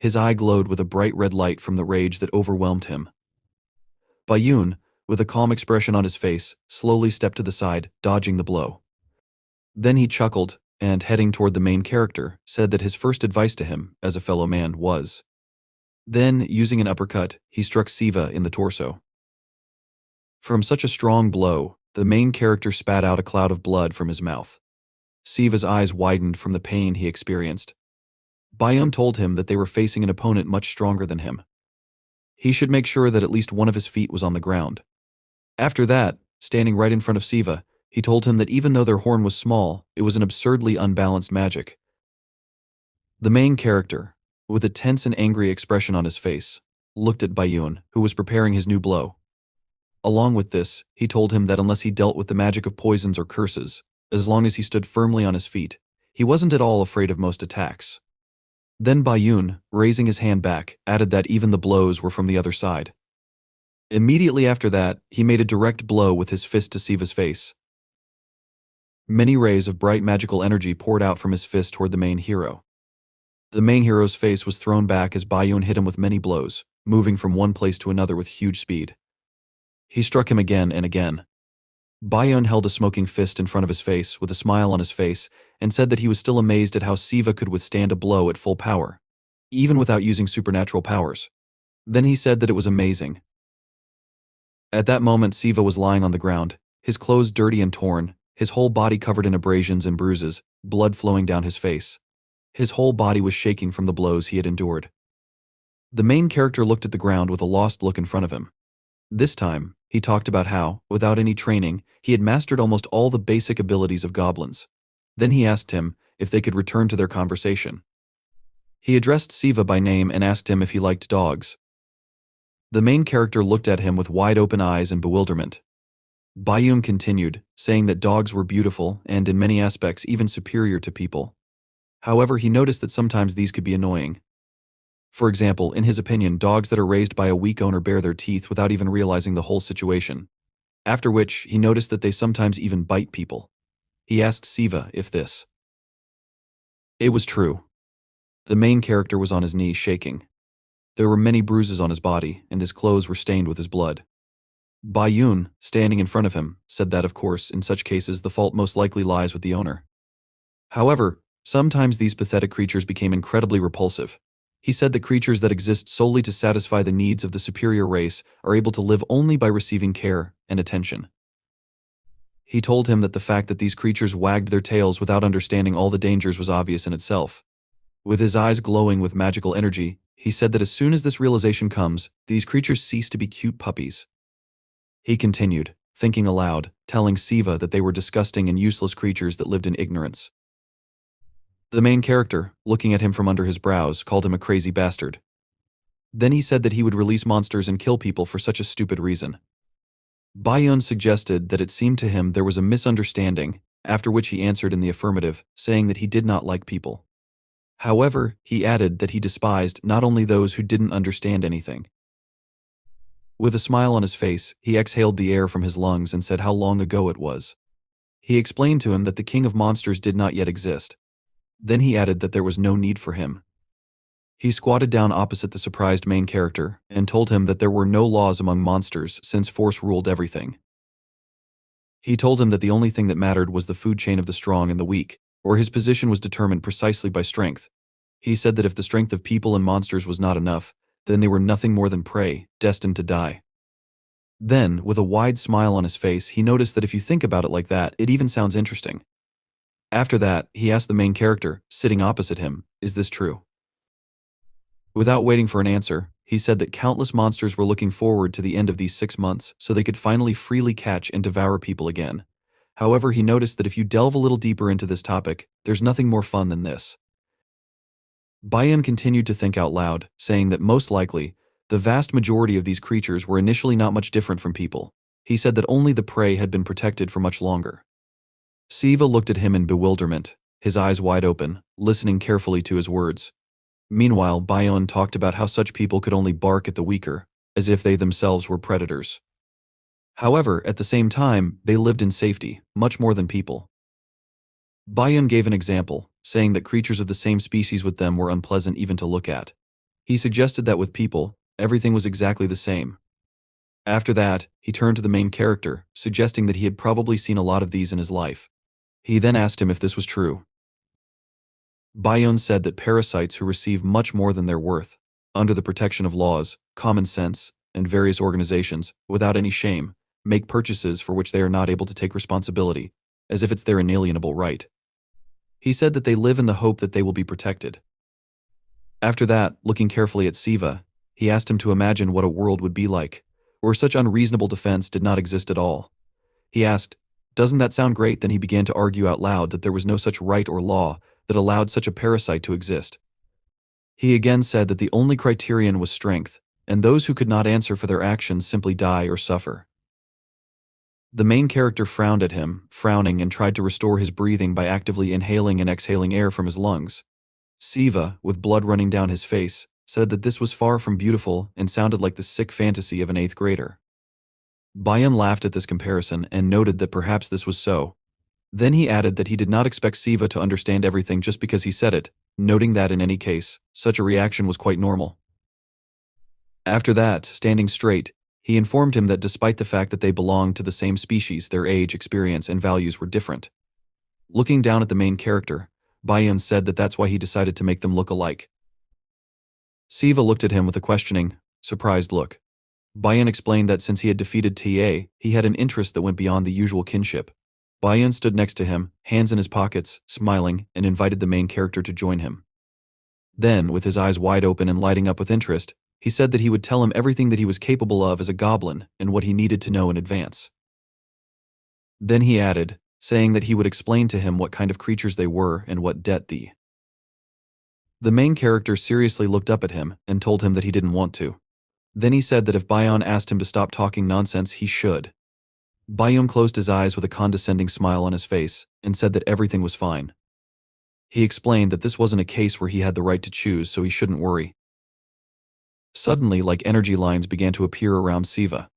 His eye glowed with a bright red light from the rage that overwhelmed him. Bayun, with a calm expression on his face, slowly stepped to the side, dodging the blow. Then he chuckled, and heading toward the main character, said that his first advice to him, as a fellow man, was. Then, using an uppercut, he struck Siva in the torso. From such a strong blow, the main character spat out a cloud of blood from his mouth. Siva's eyes widened from the pain he experienced. Bayun told him that they were facing an opponent much stronger than him. He should make sure that at least one of his feet was on the ground. After that, standing right in front of Siva, he told him that even though their horn was small, it was an absurdly unbalanced magic. The main character, with a tense and angry expression on his face, looked at Bayun, who was preparing his new blow. Along with this, he told him that unless he dealt with the magic of poisons or curses, as long as he stood firmly on his feet, he wasn't at all afraid of most attacks. Then Bayun, raising his hand back, added that even the blows were from the other side. Immediately after that, he made a direct blow with his fist to Siva's face. Many rays of bright magical energy poured out from his fist toward the main hero. The main hero's face was thrown back as Bayun hit him with many blows, moving from one place to another with huge speed. He struck him again and again. Bayun held a smoking fist in front of his face with a smile on his face and said that he was still amazed at how Siva could withstand a blow at full power, even without using supernatural powers. Then he said that it was amazing. At that moment, Siva was lying on the ground, his clothes dirty and torn, his whole body covered in abrasions and bruises, blood flowing down his face. His whole body was shaking from the blows he had endured. The main character looked at the ground with a lost look in front of him. This time, he talked about how, without any training, he had mastered almost all the basic abilities of goblins. Then he asked him if they could return to their conversation. He addressed Siva by name and asked him if he liked dogs. The main character looked at him with wide-open eyes and bewilderment. Bayun continued, saying that dogs were beautiful and, in many aspects, even superior to people. However, he noticed that sometimes these could be annoying. For example, in his opinion, dogs that are raised by a weak owner bare their teeth without even realizing the whole situation. After which, he noticed that they sometimes even bite people. He asked Siva if this. It was true. The main character was on his knees shaking. There were many bruises on his body, and his clothes were stained with his blood. Bayun, standing in front of him, said that, of course, in such cases the fault most likely lies with the owner. However, sometimes these pathetic creatures became incredibly repulsive. He said that creatures that exist solely to satisfy the needs of the superior race are able to live only by receiving care and attention. He told him that the fact that these creatures wagged their tails without understanding all the dangers was obvious in itself. With his eyes glowing with magical energy, he said that as soon as this realization comes, these creatures cease to be cute puppies. He continued, thinking aloud, telling Siva that they were disgusting and useless creatures that lived in ignorance. The main character, looking at him from under his brows, called him a crazy bastard. Then he said that he would release monsters and kill people for such a stupid reason. Bayun suggested that it seemed to him there was a misunderstanding, after which he answered in the affirmative, saying that he did not like people. However, he added that he despised not only those who didn't understand anything. With a smile on his face, he exhaled the air from his lungs and said how long ago it was. He explained to him that the king of monsters did not yet exist. Then he added that there was no need for him. He squatted down opposite the surprised main character and told him that there were no laws among monsters since force ruled everything. He told him that the only thing that mattered was the food chain of the strong and the weak, or his position was determined precisely by strength. He said that if the strength of people and monsters was not enough, then they were nothing more than prey, destined to die. Then, with a wide smile on his face, he noticed that if you think about it like that, it even sounds interesting. After that, he asked the main character, sitting opposite him, "Is this true?" Without waiting for an answer, he said that countless monsters were looking forward to the end of these 6 months so they could finally freely catch and devour people again. However, he noticed that if you delve a little deeper into this topic, there's nothing more fun than this. Bayun continued to think out loud, saying that most likely, the vast majority of these creatures were initially not much different from people. He said that only the prey had been protected for much longer. Siva looked at him in bewilderment, his eyes wide open, listening carefully to his words. Meanwhile, Bayun talked about how such people could only bark at the weaker, as if they themselves were predators. However, at the same time, they lived in safety, much more than people. Bayun gave an example, saying that creatures of the same species with them were unpleasant even to look at. He suggested that with people, everything was exactly the same. After that, he turned to the main character, suggesting that he had probably seen a lot of these in his life. He then asked him if this was true. Bayun said that parasites who receive much more than their worth, under the protection of laws, common sense, and various organizations, without any shame, make purchases for which they are not able to take responsibility, as if it's their inalienable right. He said that they live in the hope that they will be protected. After that, looking carefully at Siva, he asked him to imagine what a world would be like, where such unreasonable defense did not exist at all. He asked, "Doesn't that sound great?" Then he began to argue out loud that there was no such right or law that allowed such a parasite to exist. He again said that the only criterion was strength, and those who could not answer for their actions simply die or suffer. The main character frowned at him, frowning, and tried to restore his breathing by actively inhaling and exhaling air from his lungs. Siva, with blood running down his face, said that this was far from beautiful and sounded like the sick fantasy of an 8th grader. Bayun laughed at this comparison and noted that perhaps this was so. Then he added that he did not expect Siva to understand everything just because he said it, noting that in any case, such a reaction was quite normal. After that, standing straight, he informed him that despite the fact that they belonged to the same species, their age, experience, and values were different. Looking down at the main character, Bayun said that that's why he decided to make them look alike. Siva looked at him with a questioning, surprised look. Bayun explained that since he had defeated TA, he had an interest that went beyond the usual kinship. Bayun stood next to him, hands in his pockets, smiling, and invited the main character to join him. Then, with his eyes wide open and lighting up with interest, he said that he would tell him everything that he was capable of as a goblin and what he needed to know in advance. Then he added, saying that he would explain to him what kind of creatures they were and what debt the main character seriously looked up at him and told him that he didn't want to. Then he said that if Bayun asked him to stop talking nonsense, he should. Bayun closed his eyes with a condescending smile on his face and said that everything was fine. He explained that this wasn't a case where he had the right to choose, so he shouldn't worry. Suddenly, like energy lines began to appear around Siva.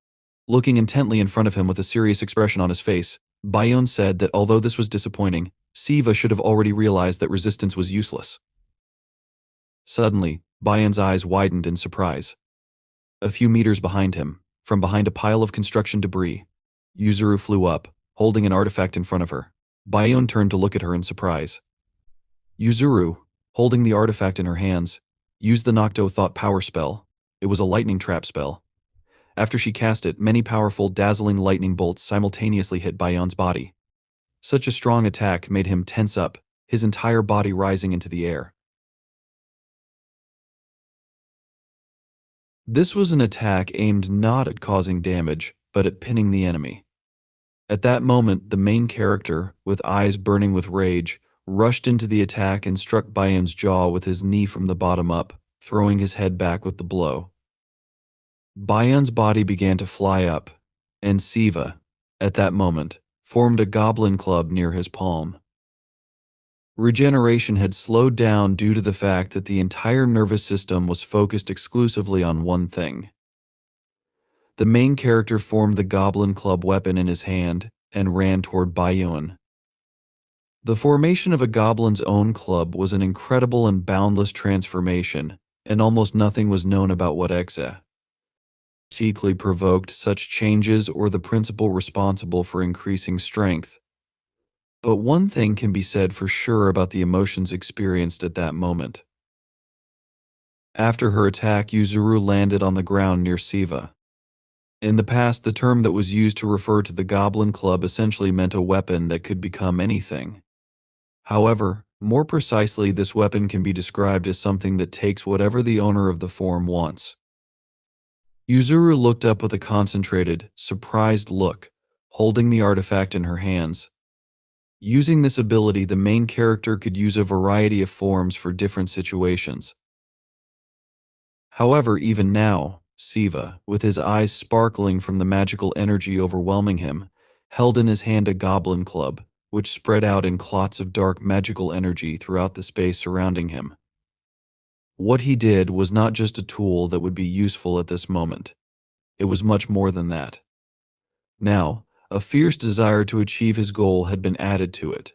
Looking intently in front of him with a serious expression on his face, Bayun said that although this was disappointing, Siva should have already realized that resistance was useless. Suddenly, Bayun's eyes widened in surprise. A few meters behind him, from behind a pile of construction debris, Yuzuru flew up, holding an artifact in front of her. Bayun turned to look at her in surprise. Yuzuru, holding the artifact in her hands, Used the Nocto Thought Power spell. It was a lightning trap spell. After she cast it, many powerful, dazzling lightning bolts simultaneously hit Bayon's body. Such a strong attack made him tense up, his entire body rising into the air. This was an attack aimed not at causing damage, but at pinning the enemy. At that moment, the main character, with eyes burning with rage, rushed into the attack and struck Bayon's jaw with his knee from the bottom up, throwing his head back with the blow. Bayon's body began to fly up, and Siva, at that moment, formed a goblin club near his palm. Regeneration had slowed down due to the fact that the entire nervous system was focused exclusively on one thing. The main character formed the goblin club weapon in his hand and ran toward Bayon. The formation of a goblin's own club was an incredible and boundless transformation, and almost nothing was known about what exactly provoked such changes or the principle responsible for increasing strength. But one thing can be said for sure about the emotions experienced at that moment. After her attack, Yuzuru landed on the ground near Siva. In the past, the term that was used to refer to the Goblin Club essentially meant a weapon that could become anything. However, more precisely, this weapon can be described as something that takes whatever the owner of the form wants. Yuzuru looked up with a concentrated, surprised look, holding the artifact in her hands. Using this ability, the main character could use a variety of forms for different situations. However, even now, Siva, with his eyes sparkling from the magical energy overwhelming him, held in his hand a goblin club, which spread out in clots of dark magical energy throughout the space surrounding him. What he did was not just a tool that would be useful at this moment. It was much more than that. Now, a fierce desire to achieve his goal had been added to it.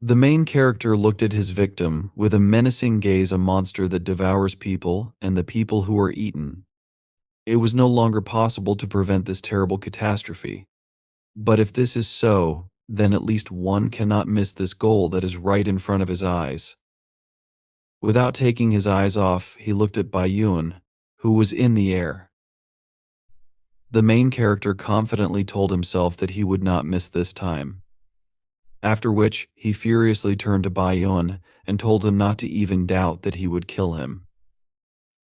The main character looked at his victim with a menacing gaze, a monster that devours people and the people who are eaten. It was no longer possible to prevent this terrible catastrophe. But if this is so, then at least one cannot miss this goal that is right in front of his eyes. Without taking his eyes off, he looked at Bayon, who was in the air. The main character confidently told himself that he would not miss this time. After which, he furiously turned to Bayon and told him not to even doubt that he would kill him.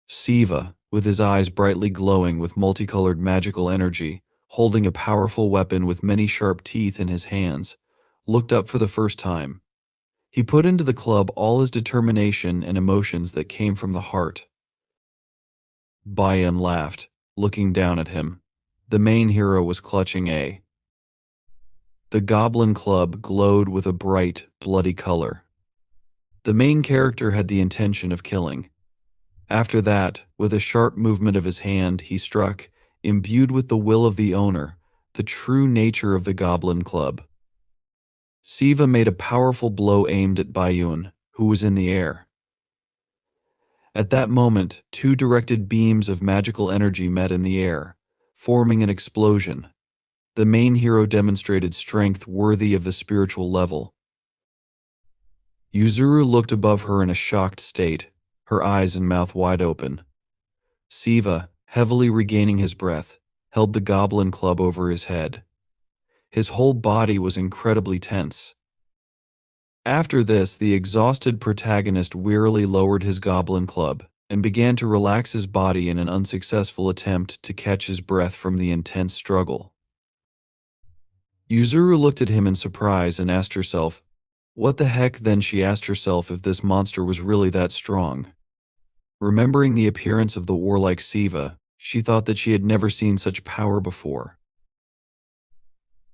Siva, with his eyes brightly glowing with multicolored magical energy, holding a powerful weapon with many sharp teeth in his hands, looked up for the first time. He put into the club all his determination and emotions that came from the heart. Bayon laughed, looking down at him. The main hero was clutching The goblin club glowed with a bright, bloody color. The main character had the intention of killing. After that, with a sharp movement of his hand, he struck, imbued with the will of the owner, the true nature of the goblin club. Siva made a powerful blow aimed at Bayon, who was in the air. At that moment, two directed beams of magical energy met in the air, forming an explosion. The main hero demonstrated strength worthy of the spiritual level. Yuzuru looked above her in a shocked state, her eyes and mouth wide open. Siva, heavily regaining his breath, held the goblin club over his head. His whole body was incredibly tense. After this, the exhausted protagonist wearily lowered his goblin club and began to relax his body in an unsuccessful attempt to catch his breath from the intense struggle. Yuzuru looked at him in surprise and asked herself, what the heck? Then she asked herself if this monster was really that strong. Remembering the appearance of the warlike Siva, she thought that she had never seen such power before.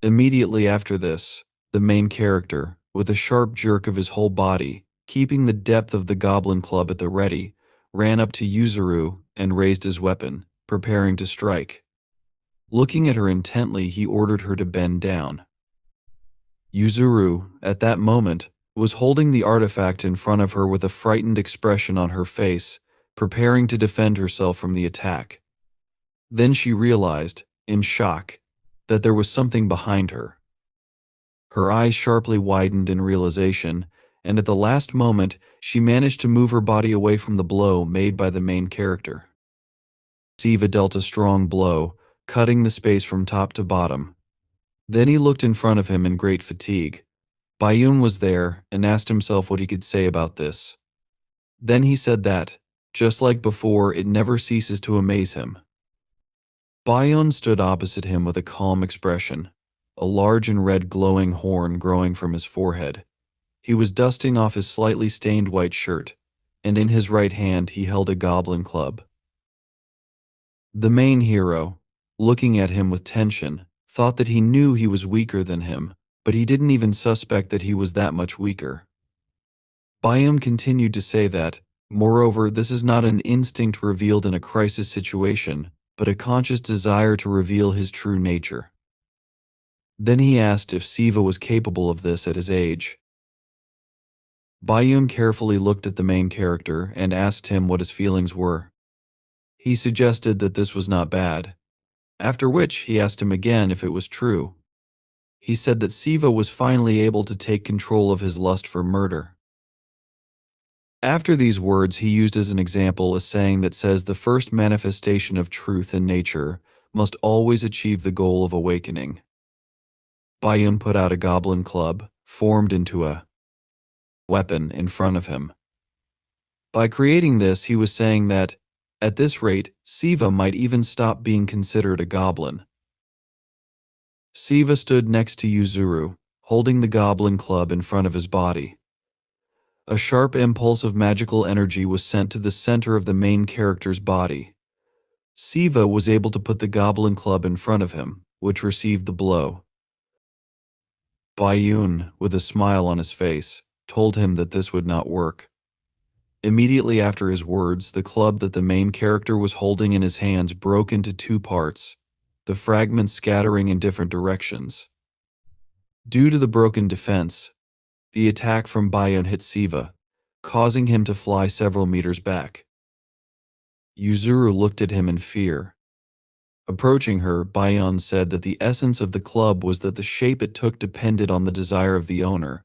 Immediately after this, the main character, with a sharp jerk of his whole body, keeping the depth of the goblin club at the ready, ran up to Yuzuru and raised his weapon, preparing to strike. Looking at her intently, he ordered her to bend down. Yuzuru, at that moment, was holding the artifact in front of her with a frightened expression on her face, preparing to defend herself from the attack. Then she realized, in shock, that there was something behind her. Her eyes sharply widened in realization, and at the last moment, she managed to move her body away from the blow made by the main character. Siva dealt a strong blow, cutting the space from top to bottom. Then he looked in front of him in great fatigue. Bayun was there and asked himself what he could say about this. Then he said that, just like before, it never ceases to amaze him. Bayun stood opposite him with a calm expression, a large and red glowing horn growing from his forehead. He was dusting off his slightly stained white shirt, and in his right hand he held a goblin club. The main hero, looking at him with tension, thought that he knew he was weaker than him, but he didn't even suspect that he was that much weaker. Bayum continued to say that, moreover, this is not an instinct revealed in a crisis situation, but a conscious desire to reveal his true nature. Then he asked if Siva was capable of this at his age. Bayum carefully looked at the main character and asked him what his feelings were. He suggested that this was not bad, after which he asked him again if it was true. He said that Siva was finally able to take control of his lust for murder. After these words, he used as an example a saying that says the first manifestation of truth in nature must always achieve the goal of awakening. Bayun put out a goblin club, formed into a weapon in front of him. By creating this, he was saying that, at this rate, Siva might even stop being considered a goblin. Siva stood next to Yuzuru, holding the goblin club in front of his body. A sharp impulse of magical energy was sent to the center of the main character's body. Siva was able to put the goblin club in front of him, which received the blow. Bayun, with a smile on his face, told him that this would not work. Immediately after his words, the club that the main character was holding in his hands broke into two parts, the fragments scattering in different directions. Due to the broken defense, the attack from Bayun hit Siva, causing him to fly several meters back. Yuzuru looked at him in fear. Approaching her, Bayun said that the essence of the club was that the shape it took depended on the desire of the owner,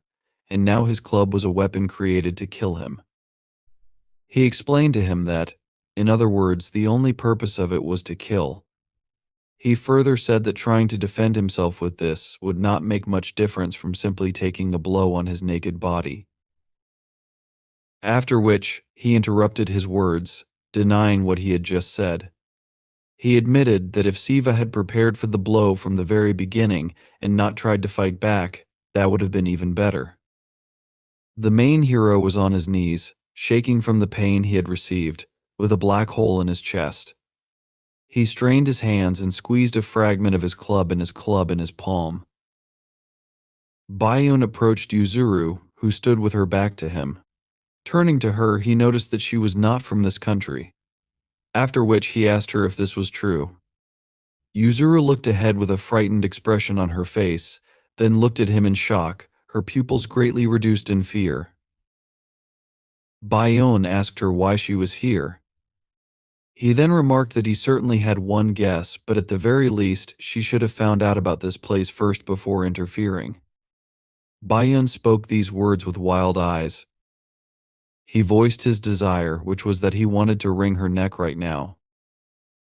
and now his club was a weapon created to kill him. He explained to him that, in other words, the only purpose of it was to kill. He further said that trying to defend himself with this would not make much difference from simply taking a blow on his naked body. After which, he interrupted his words, denying what he had just said. He admitted that if Siva had prepared for the blow from the very beginning and not tried to fight back, that would have been even better. The main hero was on his knees, shaking from the pain he had received, with a black hole in his chest. He strained his hands and squeezed a fragment of his club in his palm. Bayun approached Yuzuru, who stood with her back to him. Turning to her, he noticed that she was not from this country, after which he asked her if this was true. Yuzuru looked ahead with a frightened expression on her face, then looked at him in shock, her pupils greatly reduced in fear. Bayun asked her why she was here. He then remarked that he certainly had one guess, but at the very least, she should have found out about this place first before interfering. Bayun spoke these words with wild eyes. He voiced his desire, which was that he wanted to wring her neck right now.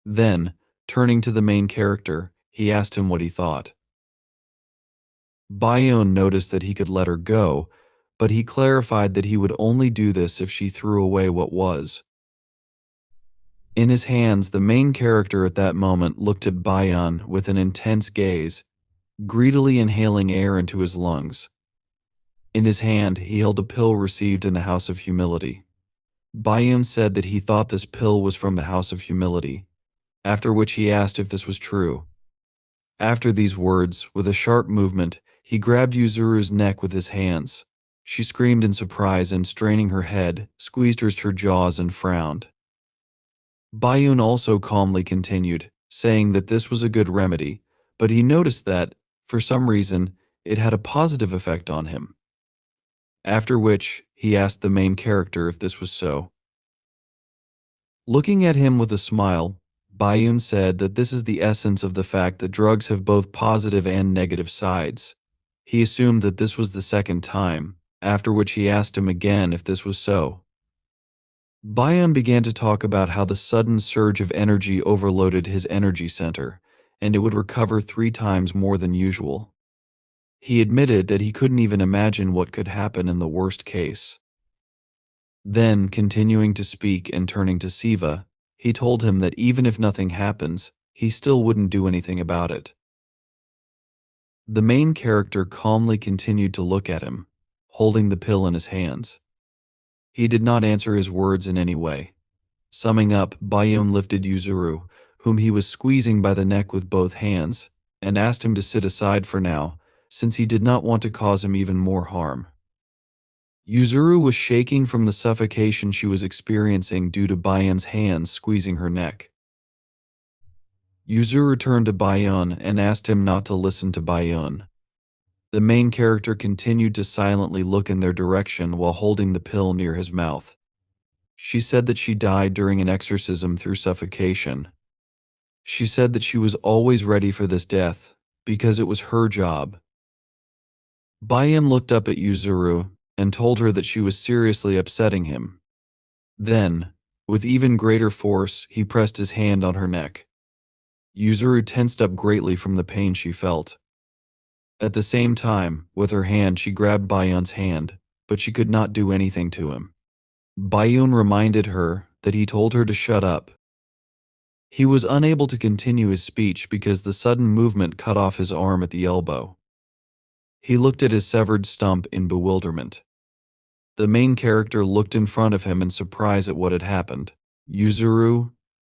Then, turning to the main character, he asked him what he thought. Bayun noticed that he could let her go, but he clarified that he would only do this if she threw away what was. In his hands, the main character at that moment looked at Bayun with an intense gaze, greedily inhaling air into his lungs. In his hand, he held a pill received in the House of Humility. Bayun said that he thought this pill was from the House of Humility, after which he asked if this was true. After these words, with a sharp movement, he grabbed Yuzuru's neck with his hands. She screamed in surprise and, straining her head, squeezed her jaws and frowned. Bayun also calmly continued, saying that this was a good remedy, but he noticed that, for some reason, it had a positive effect on him. After which, he asked the main character if this was so. Looking at him with a smile, Bayun said that this is the essence of the fact that drugs have both positive and negative sides. He assumed that this was the second time, after which he asked him again if this was so. Bayan began to talk about how the sudden surge of energy overloaded his energy center, and it would recover 3 times more than usual. He admitted that he couldn't even imagine what could happen in the worst case. Then, continuing to speak and turning to Siva, he told him that even if nothing happens, he still wouldn't do anything about it. The main character calmly continued to look at him, holding the pill in his hands. He did not answer his words in any way. Summing up, Bayun lifted Yuzuru, whom he was squeezing by the neck with both hands, and asked him to sit aside for now, since he did not want to cause him even more harm. Yuzuru was shaking from the suffocation she was experiencing due to Bayun's hands squeezing her neck. Yuzuru turned to Bayun and asked him not to listen to Bayun. The main character continued to silently look in their direction while holding the pill near his mouth. She said that she died during an exorcism through suffocation. She said that she was always ready for this death, because it was her job. Bayun looked up at Yuzuru and told her that she was seriously upsetting him. Then, with even greater force, he pressed his hand on her neck. Yuzuru tensed up greatly from the pain she felt. At the same time, with her hand she grabbed Bayun's hand, but she could not do anything to him. Bayun reminded her that he told her to shut up. He was unable to continue his speech because the sudden movement cut off his arm at the elbow. He looked at his severed stump in bewilderment. The main character looked in front of him in surprise at what had happened. Yuzuru,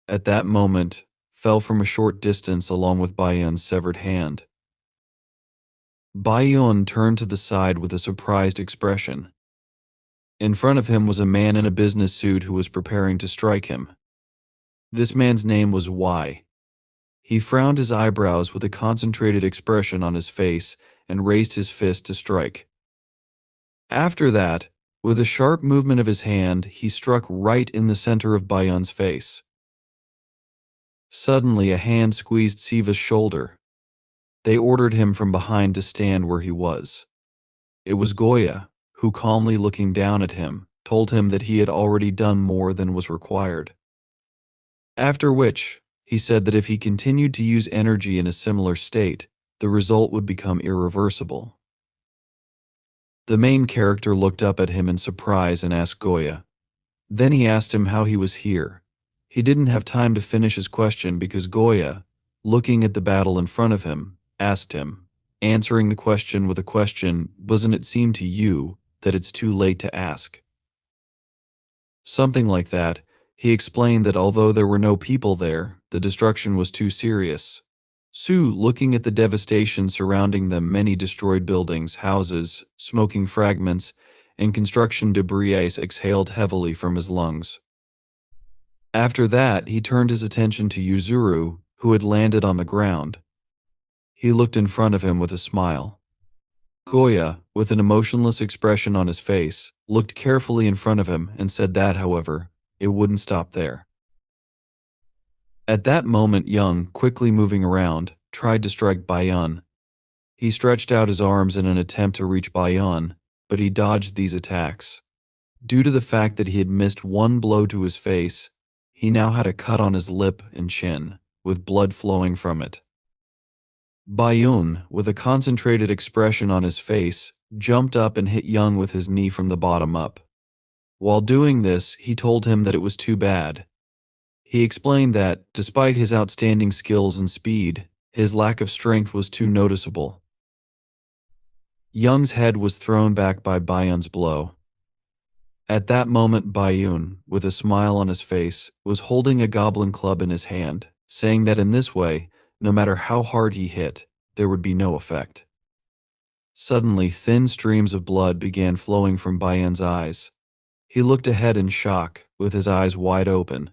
at that moment, fell from a short distance along with Bayun's severed hand. Bayun turned to the side with a surprised expression. In front of him was a man in a business suit who was preparing to strike him. This man's name was Y. He frowned his eyebrows with a concentrated expression on his face and raised his fist to strike. After that, with a sharp movement of his hand, he struck right in the center of Bayun's face. Suddenly, a hand squeezed Siva's shoulder. They ordered him from behind to stand where he was. It was Goya, who, calmly looking down at him, told him that he had already done more than was required. After which, he said that if he continued to use energy in a similar state, the result would become irreversible. The main character looked up at him in surprise and asked Goya. Then he asked him how he was here. He didn't have time to finish his question because Goya, looking at the battle in front of him, asked him, answering the question with a question, doesn't it seem to you that it's too late to ask? Something like that. He explained that although there were no people there, the destruction was too serious. Su, looking at the devastation surrounding them, many destroyed buildings, houses, smoking fragments, and construction debris, exhaled heavily from his lungs. After that, he turned his attention to Yuzuru, who had landed on the ground. He looked in front of him with a smile. Goya, with an emotionless expression on his face, looked carefully in front of him and said that, however, it wouldn't stop there. At that moment, Young, quickly moving around, tried to strike Bayun. He stretched out his arms in an attempt to reach Bayun, but he dodged these attacks. Due to the fact that he had missed one blow to his face, he now had a cut on his lip and chin, with blood flowing from it. Bayun, with a concentrated expression on his face, jumped up and hit Young with his knee from the bottom up. While doing this, he told him that it was too bad. He explained that, despite his outstanding skills and speed, his lack of strength was too noticeable. Young's head was thrown back by Bayun's blow. At that moment, Bayun, with a smile on his face, was holding a goblin club in his hand, saying that in this way, no matter how hard he hit, there would be no effect. Suddenly, thin streams of blood began flowing from Bayun's eyes. He looked ahead in shock, with his eyes wide open.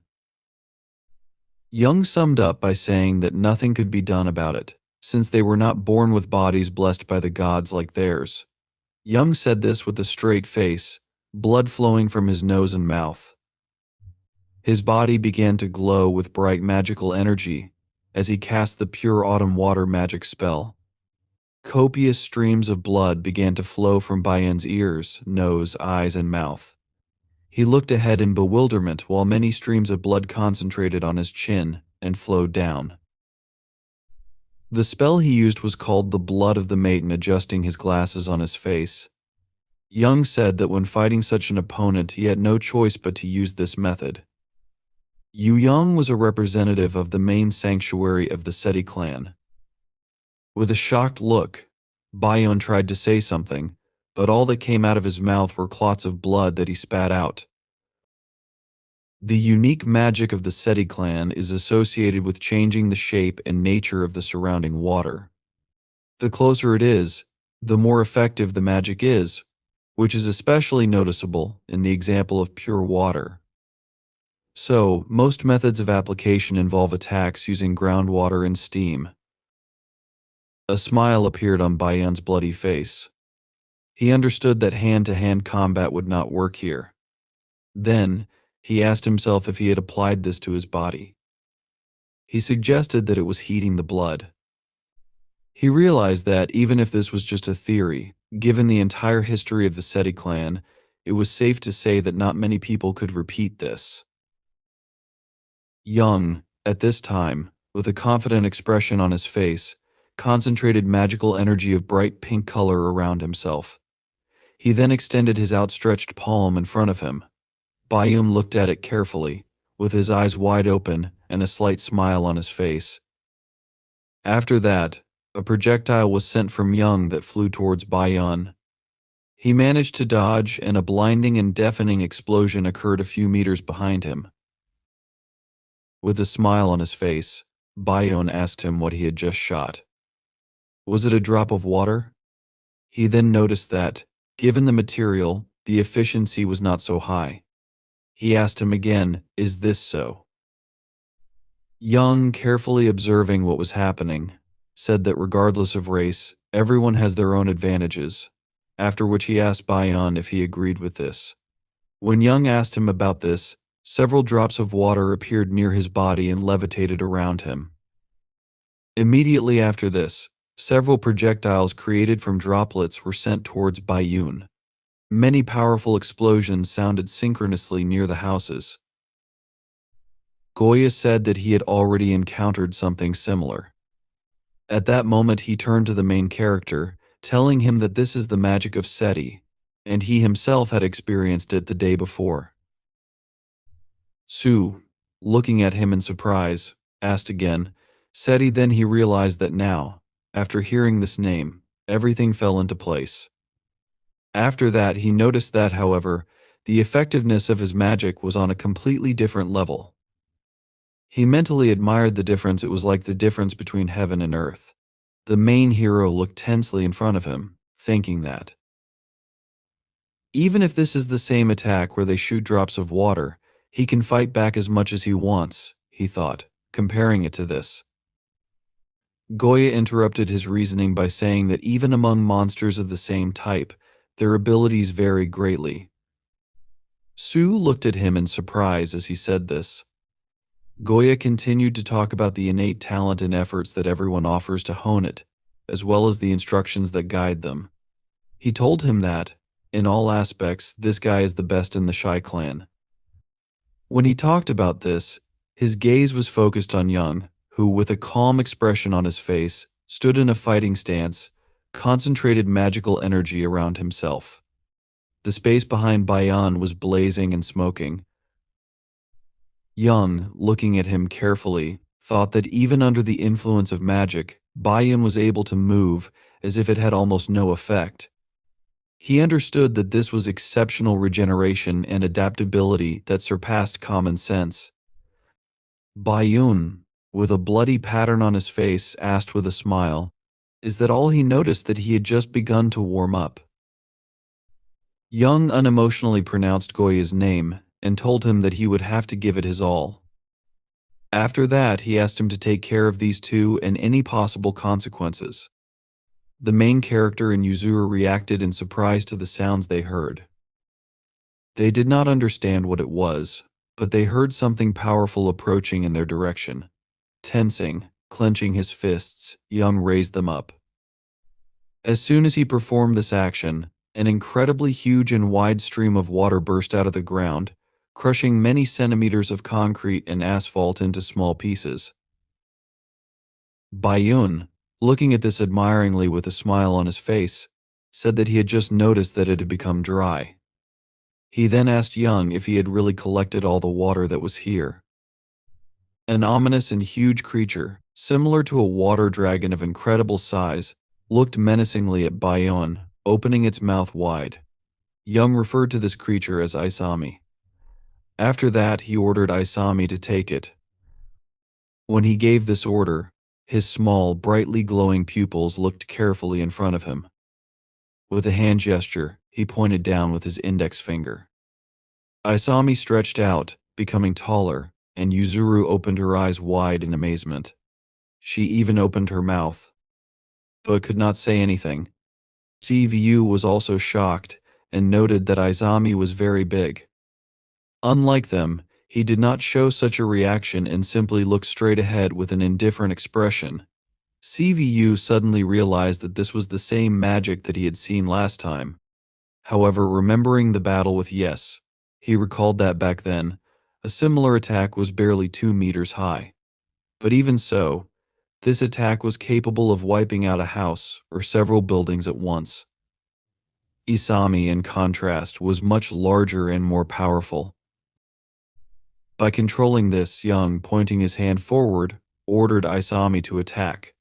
Young summed up by saying that nothing could be done about it, since they were not born with bodies blessed by the gods like theirs. Young said this with a straight face, blood flowing from his nose and mouth. His body began to glow with bright magical energy as he cast the pure autumn water magic spell. Copious streams of blood began to flow from Bayan's ears, nose, eyes, and mouth. He looked ahead in bewilderment while many streams of blood concentrated on his chin and flowed down. The spell he used was called the Blood of the Maiden, adjusting his glasses on his face. Young said that when fighting such an opponent he had no choice but to use this method. Yu Yang was a representative of the main sanctuary of the Seti clan. With a shocked look, Bayon tried to say something, but all that came out of his mouth were clots of blood that he spat out. The unique magic of the Seti clan is associated with changing the shape and nature of the surrounding water. The closer it is, the more effective the magic is, which is especially noticeable in the example of pure water. So, most methods of application involve attacks using groundwater and steam. A smile appeared on Bayan's bloody face. He understood that hand-to-hand combat would not work here. Then, he asked himself if he had applied this to his body. He suggested that it was heating the blood. He realized that, even if this was just a theory, given the entire history of the Seti clan, it was safe to say that not many people could repeat this. Young, at this time, with a confident expression on his face, concentrated magical energy of bright pink color around himself. He then extended his outstretched palm in front of him. Bayum looked at it carefully, with his eyes wide open and a slight smile on his face. After that, a projectile was sent from Young that flew towards Bayan. He managed to dodge, and a blinding and deafening explosion occurred a few meters behind him. With a smile on his face, Bayon asked him what he had just shot. Was it a drop of water? He then noticed that, given the material, the efficiency was not so high. He asked him again, "Is this so?" Young, carefully observing what was happening, said that regardless of race, everyone has their own advantages, after which he asked Bayan if he agreed with this. When Young asked him about this, several drops of water appeared near his body and levitated around him. Immediately after this, several projectiles created from droplets were sent towards Bayun. Many powerful explosions sounded synchronously near the houses. Goya said that he had already encountered something similar. At that moment he turned to the main character, telling him that this is the magic of Seti, and he himself had experienced it the day before. Su, looking at him in surprise, asked again, Seti. Then he realized that now, after hearing this name, everything fell into place. After that he noticed that, however, the effectiveness of his magic was on a completely different level. He mentally admired the difference. It was like the difference between heaven and earth. The main hero looked tensely in front of him, thinking that, even if this is the same attack where they shoot drops of water, he can fight back as much as he wants, he thought, comparing it to this. Goya interrupted his reasoning by saying that even among monsters of the same type, their abilities vary greatly. Su looked at him in surprise as he said this. Goya continued to talk about the innate talent and efforts that everyone offers to hone it, as well as the instructions that guide them. He told him that, in all aspects, this guy is the best in the Shai clan. When he talked about this, his gaze was focused on Young, who, with a calm expression on his face, stood in a fighting stance, concentrated magical energy around himself. The space behind Bayan was blazing and smoking. Young, looking at him carefully, thought that even under the influence of magic, Bayan was able to move as if it had almost no effect. He understood that this was exceptional regeneration and adaptability that surpassed common sense. Bayun, with a bloody pattern on his face, asked with a smile, "Is that all?" He noticed that he had just begun to warm up. Young unemotionally pronounced Goya's name and told him that he would have to give it his all. After that, he asked him to take care of these two and any possible consequences. The main character and Yuzuru reacted in surprise to the sounds they heard. They did not understand what it was, but they heard something powerful approaching in their direction. Tensing, clenching his fists, Young raised them up. As soon as he performed this action, an incredibly huge and wide stream of water burst out of the ground, crushing many centimeters of concrete and asphalt into small pieces. Bayun, looking at this admiringly with a smile on his face, said that he had just noticed that it had become dry. He then asked Young if he had really collected all the water that was here. An ominous and huge creature, similar to a water dragon of incredible size, looked menacingly at Bayun, opening its mouth wide. Young referred to this creature as Isami. After that, he ordered Isami to take it. When he gave this order, his small, brightly glowing pupils looked carefully in front of him. With a hand gesture, he pointed down with his index finger. Isami stretched out, becoming taller, and Yuzuru opened her eyes wide in amazement. She even opened her mouth, but could not say anything. CVU was also shocked and noted that Isami was very big. Unlike them, he did not show such a reaction and simply looked straight ahead with an indifferent expression. CVU suddenly realized that this was the same magic that he had seen last time. However, remembering the battle with Yes, he recalled that back then, a similar attack was barely 2 meters high. But even so, this attack was capable of wiping out a house or several buildings at once. Isami, in contrast, was much larger and more powerful. By controlling this, Young, pointing his hand forward, ordered Isami to attack.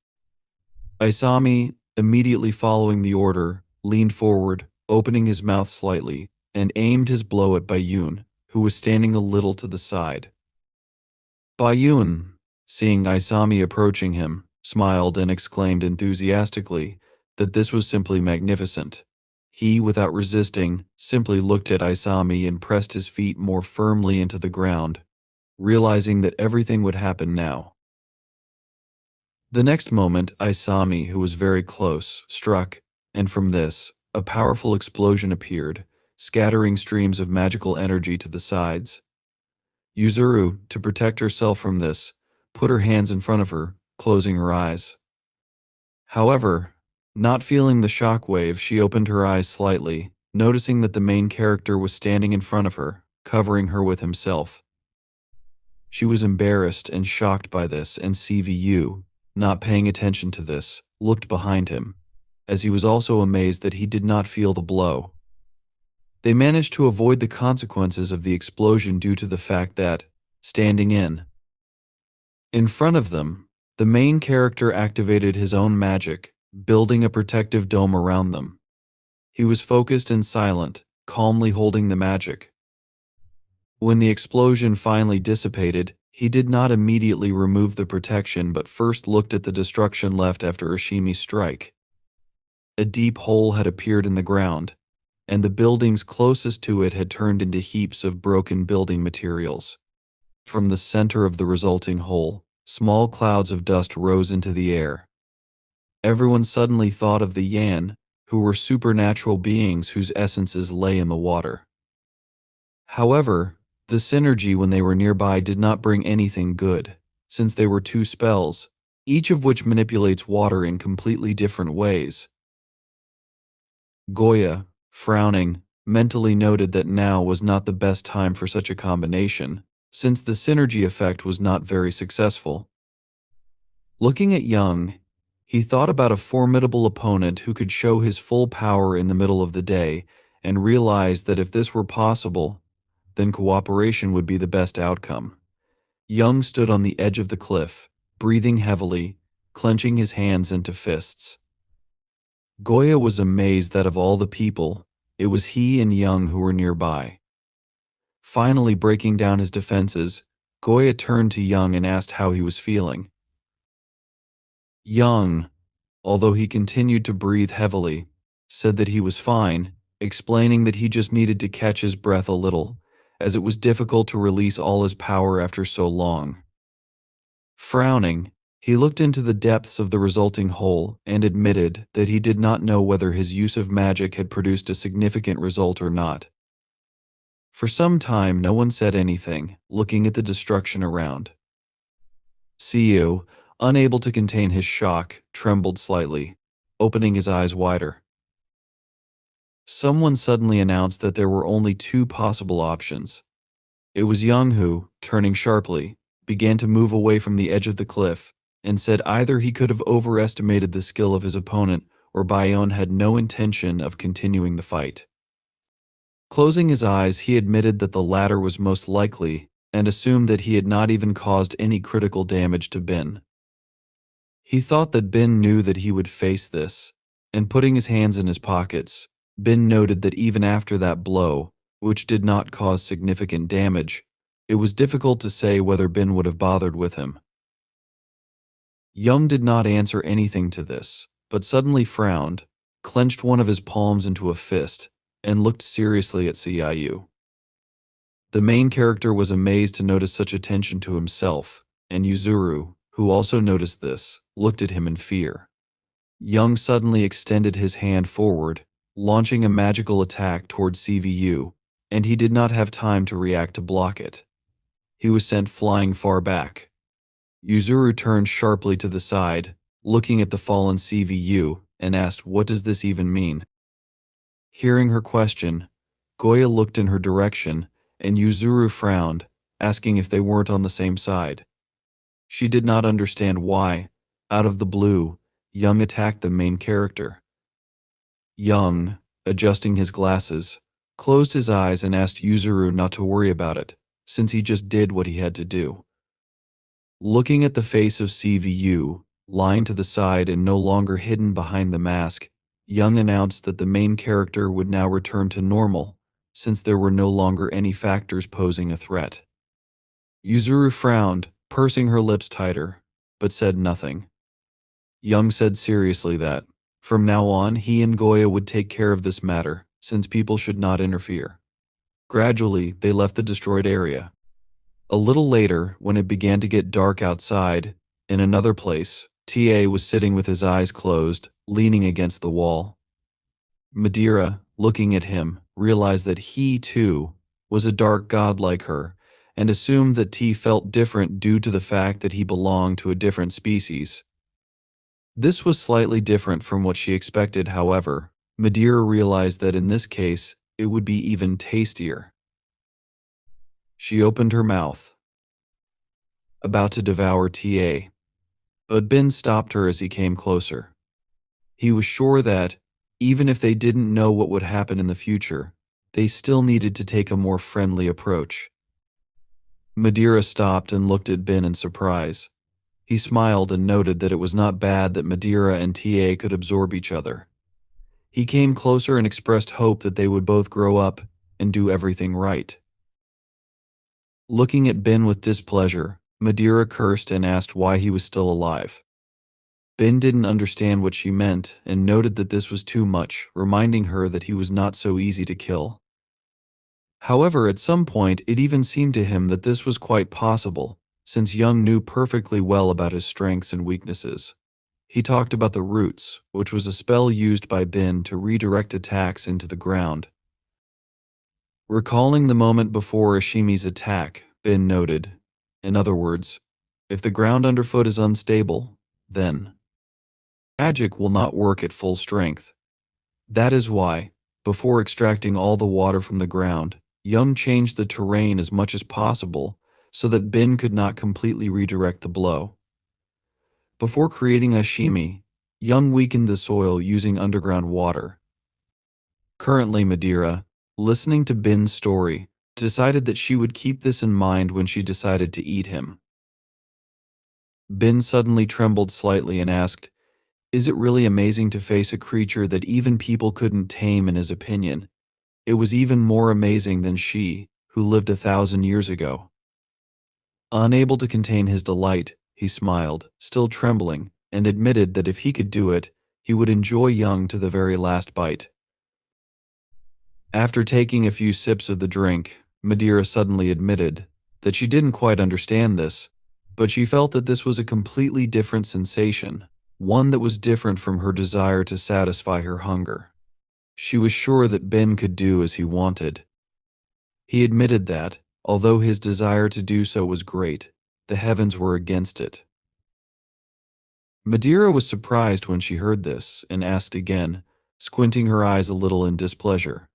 Isami, immediately following the order, leaned forward, opening his mouth slightly, and aimed his blow at Bayun, who was standing a little to the side. Bayun, seeing Isami approaching him, smiled and exclaimed enthusiastically that this was simply magnificent. He, without resisting, simply looked at Isami and pressed his feet more firmly into the ground, realizing that everything would happen now. The next moment, Isami, who was very close, struck, and from this, a powerful explosion appeared, scattering streams of magical energy to the sides. Yuzuru, to protect herself from this, put her hands in front of her, closing her eyes. However, not feeling the shockwave, she opened her eyes slightly, noticing that the main character was standing in front of her, covering her with himself. She was embarrassed and shocked by this, and CVU, not paying attention to this, looked behind him, as he was also amazed that he did not feel the blow. They managed to avoid the consequences of the explosion due to the fact that, standing in front of them, the main character activated his own magic, building a protective dome around them. He was focused and silent, calmly holding the magic. When the explosion finally dissipated, he did not immediately remove the protection but first looked at the destruction left after Ashimi's strike. A deep hole had appeared in the ground, and the buildings closest to it had turned into heaps of broken building materials. From the center of the resulting hole, small clouds of dust rose into the air. Everyone suddenly thought of the Yan, who were supernatural beings whose essences lay in the water. However, the synergy when they were nearby did not bring anything good, since they were 2 spells, each of which manipulates water in completely different ways. Goya, frowning, mentally noted that now was not the best time for such a combination, since the synergy effect was not very successful. Looking at Young, he thought about a formidable opponent who could show his full power in the middle of the day, and realized that if this were possible, then cooperation would be the best outcome. Young stood on the edge of the cliff, breathing heavily, clenching his hands into fists. Goya was amazed that of all the people, it was he and Young who were nearby. Finally breaking down his defenses, Goya turned to Young and asked how he was feeling. Young, although he continued to breathe heavily, said that he was fine, explaining that he just needed to catch his breath a little, as it was difficult to release all his power after so long. Frowning, he looked into the depths of the resulting hole and admitted that he did not know whether his use of magic had produced a significant result or not. For some time, no one said anything, looking at the destruction around. Siu, unable to contain his shock, trembled slightly. opening his eyes wider. Someone suddenly announced that there were only two possible options. It was Young who, turning sharply, began to move away from the edge of the cliff, and said either he could have overestimated the skill of his opponent or Bayon had no intention of continuing the fight. Closing his eyes, he admitted that the latter was most likely and assumed that he had not even caused any critical damage to Bin. He thought that Bin knew that he would face this, and putting his hands in his pockets, Bin noted that even after that blow, which did not cause significant damage, it was difficult to say whether Bin would have bothered with him. Young did not answer anything to this, but suddenly frowned, clenched one of his palms into a fist, and looked seriously at Siu. The main character was amazed to notice such attention to himself, and Yuzuru, who also noticed this, looked at him in fear. Young suddenly extended his hand forward, launching a magical attack towards CVU, and he did not have time to react to block it. He was sent flying far back. Yuzuru turned sharply to the side, looking at the fallen CVU, and asked, "What does this even mean?" Hearing her question, Goya looked in her direction, and Yuzuru frowned, asking if they weren't on the same side. She did not understand why, out of the blue, Young attacked the main character. Young, adjusting his glasses, closed his eyes and asked Yuzuru not to worry about it, since he just did what he had to do. Looking at the face of CVU, lying to the side and no longer hidden behind the mask, Young announced that the main character would now return to normal, since there were no longer any factors posing a threat. Yuzuru frowned, pursing her lips tighter, but said nothing. Young said seriously that, from now on, he and Goya would take care of this matter, since people should not interfere. Gradually, they left the destroyed area. A little later, when it began to get dark outside, in another place, TA was sitting with his eyes closed, leaning against the wall. Madeira, looking at him, realized that he, too, was a dark god like her, and assumed that T felt different due to the fact that he belonged to a different species. This was slightly different from what she expected, however. Madeira realized that in this case, it would be even tastier. She opened her mouth, about to devour TA, but Bin stopped her as he came closer. He was sure that, even if they didn't know what would happen in the future, they still needed to take a more friendly approach. Madeira stopped and looked at Bin in surprise. He smiled and noted that it was not bad that Madeira and TA could absorb each other. He came closer and expressed hope that they would both grow up and do everything right. Looking at Bin with displeasure, Madeira cursed and asked why he was still alive. Bin didn't understand what she meant and noted that this was too much, reminding her that he was not so easy to kill. However, at some point it even seemed to him that this was quite possible, since Young knew perfectly well about his strengths and weaknesses. He talked about the roots, which was a spell used by Bin to redirect attacks into the ground. Recalling the moment before Ashimi's attack, Bin noted, in other words, if the ground underfoot is unstable, then magic will not work at full strength. That is why, before extracting all the water from the ground, Young changed the terrain as much as possible so that Bin could not completely redirect the blow. Before creating Ashimi, Young weakened the soil using underground water. Currently, Madeira, listening to Bin's story, decided that she would keep this in mind when she decided to eat him. Bin suddenly trembled slightly and asked, "Is it really amazing to face a creature that even people couldn't tame in his opinion? It was even more amazing than she, who lived 1,000 years ago." Unable to contain his delight, he smiled, still trembling, and admitted that if he could do it, he would enjoy Young to the very last bite. After taking a few sips of the drink, Madeira suddenly admitted that she didn't quite understand this, but she felt that this was a completely different sensation, one that was different from her desire to satisfy her hunger. She was sure that Bin could do as he wanted. He admitted that, although his desire to do so was great, the heavens were against it. Madeira was surprised when she heard this and asked again, squinting her eyes a little in displeasure.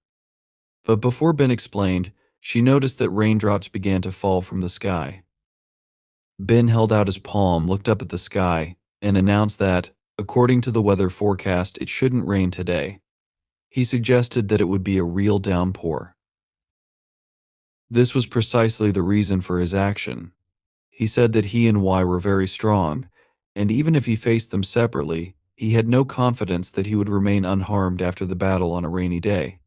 But before Ben explained, she noticed that raindrops began to fall from the sky. Ben held out his palm, looked up at the sky, and announced that, according to the weather forecast, it shouldn't rain today. He suggested that it would be a real downpour. This was precisely the reason for his action. He said that he and Y were very strong, and even if he faced them separately, he had no confidence that he would remain unharmed after the battle on a rainy day.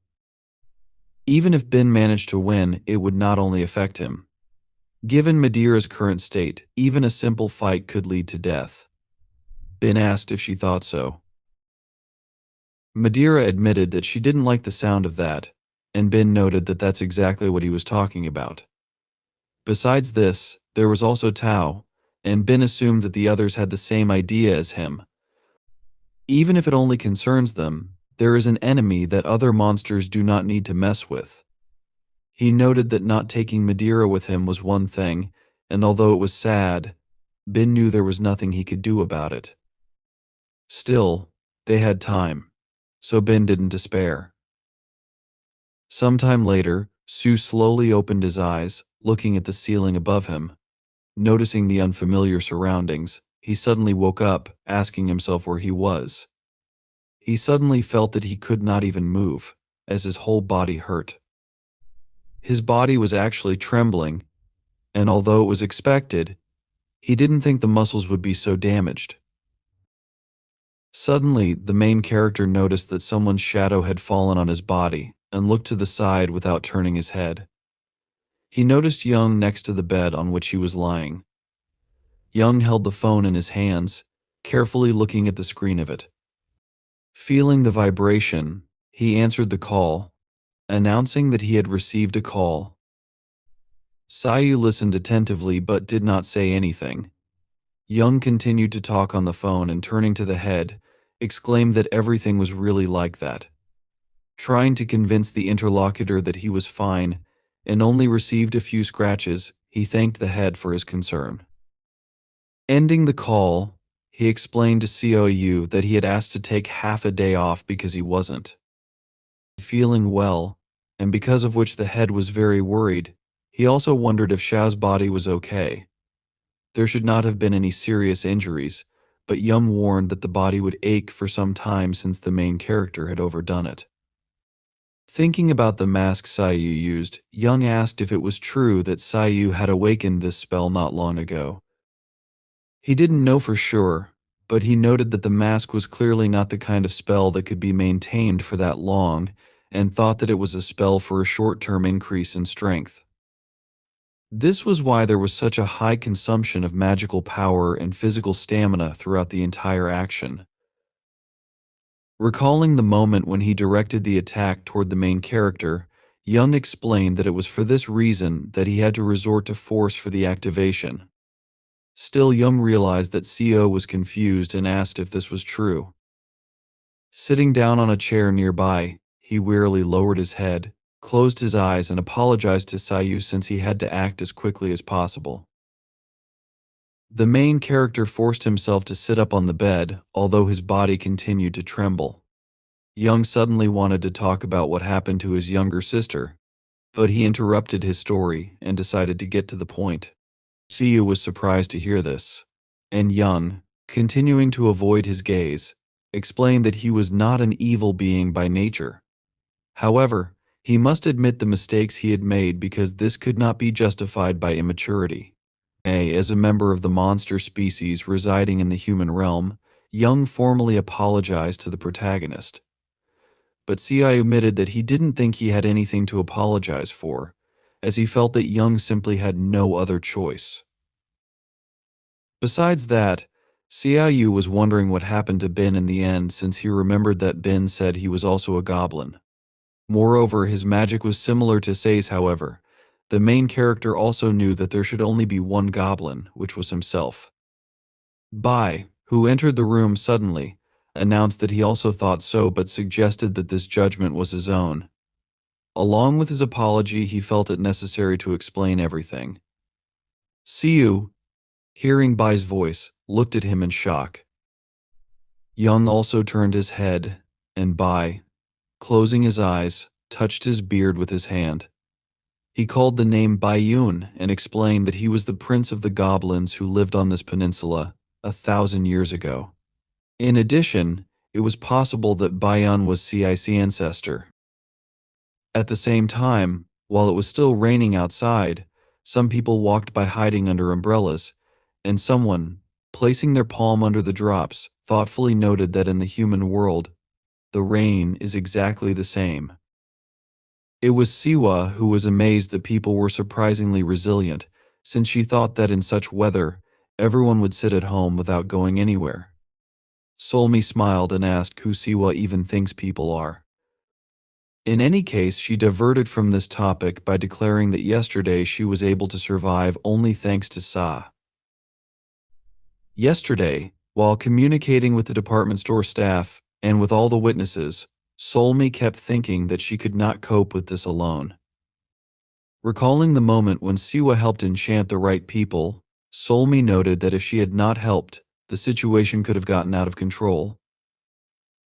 Even if Ben managed to win, it would not only affect him. Given Madeira's current state, even a simple fight could lead to death. Ben asked if she thought so. Madeira admitted that she didn't like the sound of that, and Ben noted that that's exactly what he was talking about. Besides this, there was also Tao, and Ben assumed that the others had the same idea as him. Even if it only concerns them, there is an enemy that other monsters do not need to mess with. He noted that not taking Madeira with him was one thing, and although it was sad, Ben knew there was nothing he could do about it. Still, they had time, so Ben didn't despair. Sometime later, Siu slowly opened his eyes, looking at the ceiling above him. Noticing the unfamiliar surroundings, he suddenly woke up, asking himself where he was. He suddenly felt that he could not even move, as his whole body hurt. His body was actually trembling, and although it was expected, he didn't think the muscles would be so damaged. Suddenly, the main character noticed that someone's shadow had fallen on his body and looked to the side without turning his head. He noticed Young next to the bed on which he was lying. Young held the phone in his hands, carefully looking at the screen of it. Feeling the vibration, he answered the call, announcing that he had received a call. Siu listened attentively but did not say anything. Young continued to talk on the phone and turning to the head, exclaimed that everything was really like that. Trying to convince the interlocutor that he was fine and only received a few scratches, he thanked the head for his concern. Ending the call, he explained to Siu that he had asked to take half a day off because he wasn't feeling well, and because of which the head was very worried. He also wondered if Xiao's body was okay. There should not have been any serious injuries, but Young warned that the body would ache for some time since the main character had overdone it. Thinking about the mask Siu used, Young asked if it was true that Siu had awakened this spell not long ago. He didn't know for sure, but he noted that the mask was clearly not the kind of spell that could be maintained for that long, and thought that it was a spell for a short-term increase in strength. This was why there was such a high consumption of magical power and physical stamina throughout the entire action. Recalling the moment when he directed the attack toward the main character, Young explained that it was for this reason that he had to resort to force for the activation. Still, Young realized that Co was confused and asked if this was true. Sitting down on a chair nearby, he wearily lowered his head, closed his eyes and apologized to Siu since he had to act as quickly as possible. The main character forced himself to sit up on the bed, although his body continued to tremble. Young suddenly wanted to talk about what happened to his younger sister, but he interrupted his story and decided to get to the point. Siu was surprised to hear this, and Young, continuing to avoid his gaze, explained that he was not an evil being by nature. However, he must admit the mistakes he had made because this could not be justified by immaturity. As a member of the monster species residing in the human realm, Young formally apologized to the protagonist. But Siu admitted that he didn't think he had anything to apologize for, as he felt that Young simply had no other choice. Besides that, Siu was wondering what happened to Ben in the end since he remembered that Ben said he was also a goblin. Moreover, his magic was similar to Sei's. However, the main character also knew that there should only be one goblin, which was himself. Bai, who entered the room suddenly, announced that he also thought so but suggested that this judgment was his own. Along with his apology, he felt it necessary to explain everything. Siu, hearing Bai's voice, looked at him in shock. Young also turned his head, and closing his eyes, touched his beard with his hand. He called the name Baiyun and explained that he was the prince of the goblins who lived on this peninsula 1,000 years ago. In addition, it was possible that Baiyun was Ci's ancestor. At the same time, while it was still raining outside, some people walked by hiding under umbrellas, and someone, placing their palm under the drops, thoughtfully noted that in the human world, the rain is exactly the same. It was Siwa who was amazed that people were surprisingly resilient, since she thought that in such weather, everyone would sit at home without going anywhere. Solmi smiled and asked who Siwa even thinks people are. In any case, she diverted from this topic by declaring that yesterday she was able to survive only thanks to Sa. Yesterday, while communicating with the department store staff and with all the witnesses, Solmi kept thinking that she could not cope with this alone. Recalling the moment when Siwa helped enchant the right people, Solmi noted that if she had not helped, the situation could have gotten out of control.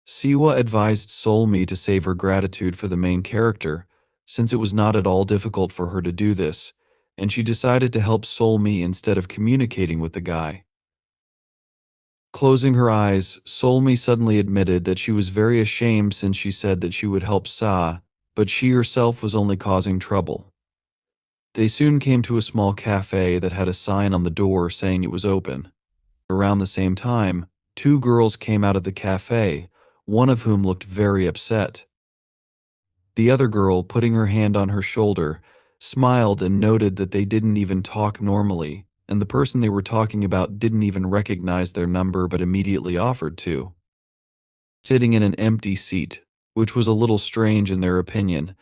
Siwa advised Solmi to save her gratitude for the main character, since it was not at all difficult for her to do this, and she decided to help Solmi instead of communicating with the guy. Closing her eyes, Solmi suddenly admitted that she was very ashamed since she said that she would help Sa, but she herself was only causing trouble. They soon came to a small cafe that had a sign on the door saying it was open. Around the same time, two girls came out of the cafe, one of whom looked very upset. The other girl, putting her hand on her shoulder, smiled and noted that they didn't even talk normally, and the person they were talking about didn't even recognize their number but immediately offered to. Sitting in an empty seat, which was a little strange in their opinion,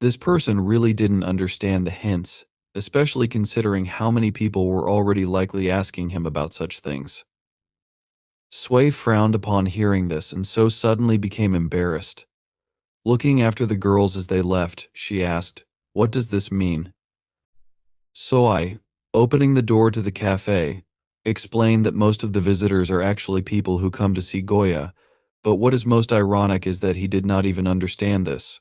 this person really didn't understand the hints, especially considering how many people were already likely asking him about such things. Sui frowned upon hearing this and so suddenly became embarrassed. Looking after the girls as they left, she asked, "What does this mean?" Soi, opening the door to the cafe, explained that most of the visitors are actually people who come to see Goya, but what is most ironic is that he did not even understand this.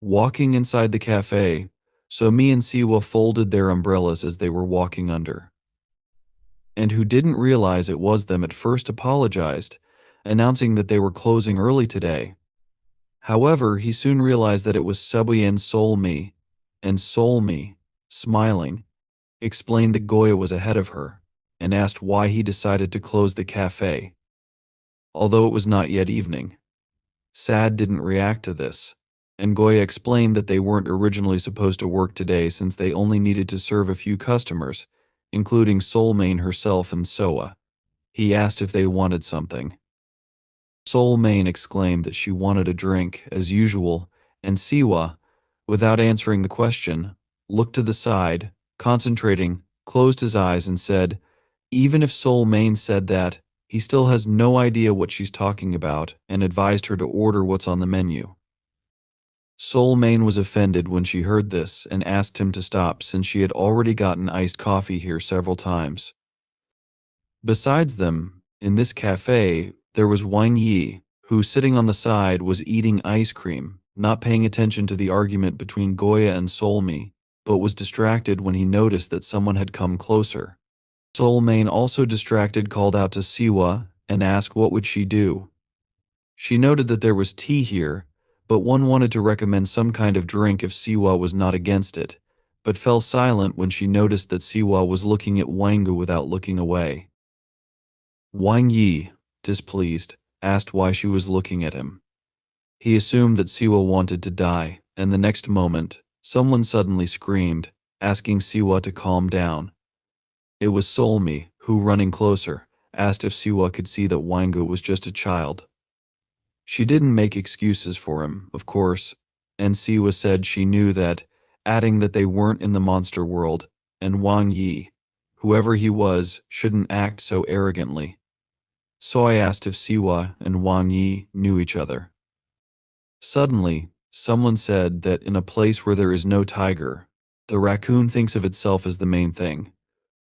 Walking inside the cafe, Somi and Siwa folded their umbrellas as they were walking under. And who didn't realize it was them at first apologized, announcing that they were closing early today. However, he soon realized that it was Subui and Solmi, smiling, explained that Goya was ahead of her, and asked why he decided to close the cafe. Although it was not yet evening. Sad didn't react to this, and Goya explained that they weren't originally supposed to work today since they only needed to serve a few customers, including Solmain herself and Soa. He asked if they wanted something. Solmain exclaimed that she wanted a drink, as usual, and Siwa, without answering the question, looked to the side, concentrating, closed his eyes and said, even if Solmain said that, he still has no idea what she's talking about and advised her to order what's on the menu. Solmain was offended when she heard this and asked him to stop since she had already gotten iced coffee here several times. Besides them, in this cafe, there was Wang Yi, who, sitting on the side, was eating ice cream, not paying attention to the argument between Goya and Solmi, but was distracted when he noticed that someone had come closer. Solmain, also distracted, called out to Siwa and asked what would she do. She noted that there was tea here, but one wanted to recommend some kind of drink if Siwa was not against it, but fell silent when she noticed that Siwa was looking at Wangu without looking away. Wang Yi, displeased, asked why she was looking at him. He assumed that Siwa wanted to die, and the next moment, someone suddenly screamed, asking Siwa to calm down. It was Solmi, who, running closer, asked if Siwa could see that Wangu was just a child. She didn't make excuses for him, of course, and Siwa said she knew that, adding that they weren't in the monster world, and Wang Yi, whoever he was, shouldn't act so arrogantly. So I asked if Siwa and Wang Yi knew each other. Suddenly, someone said that in a place where there is no tiger, the raccoon thinks of itself as the main thing.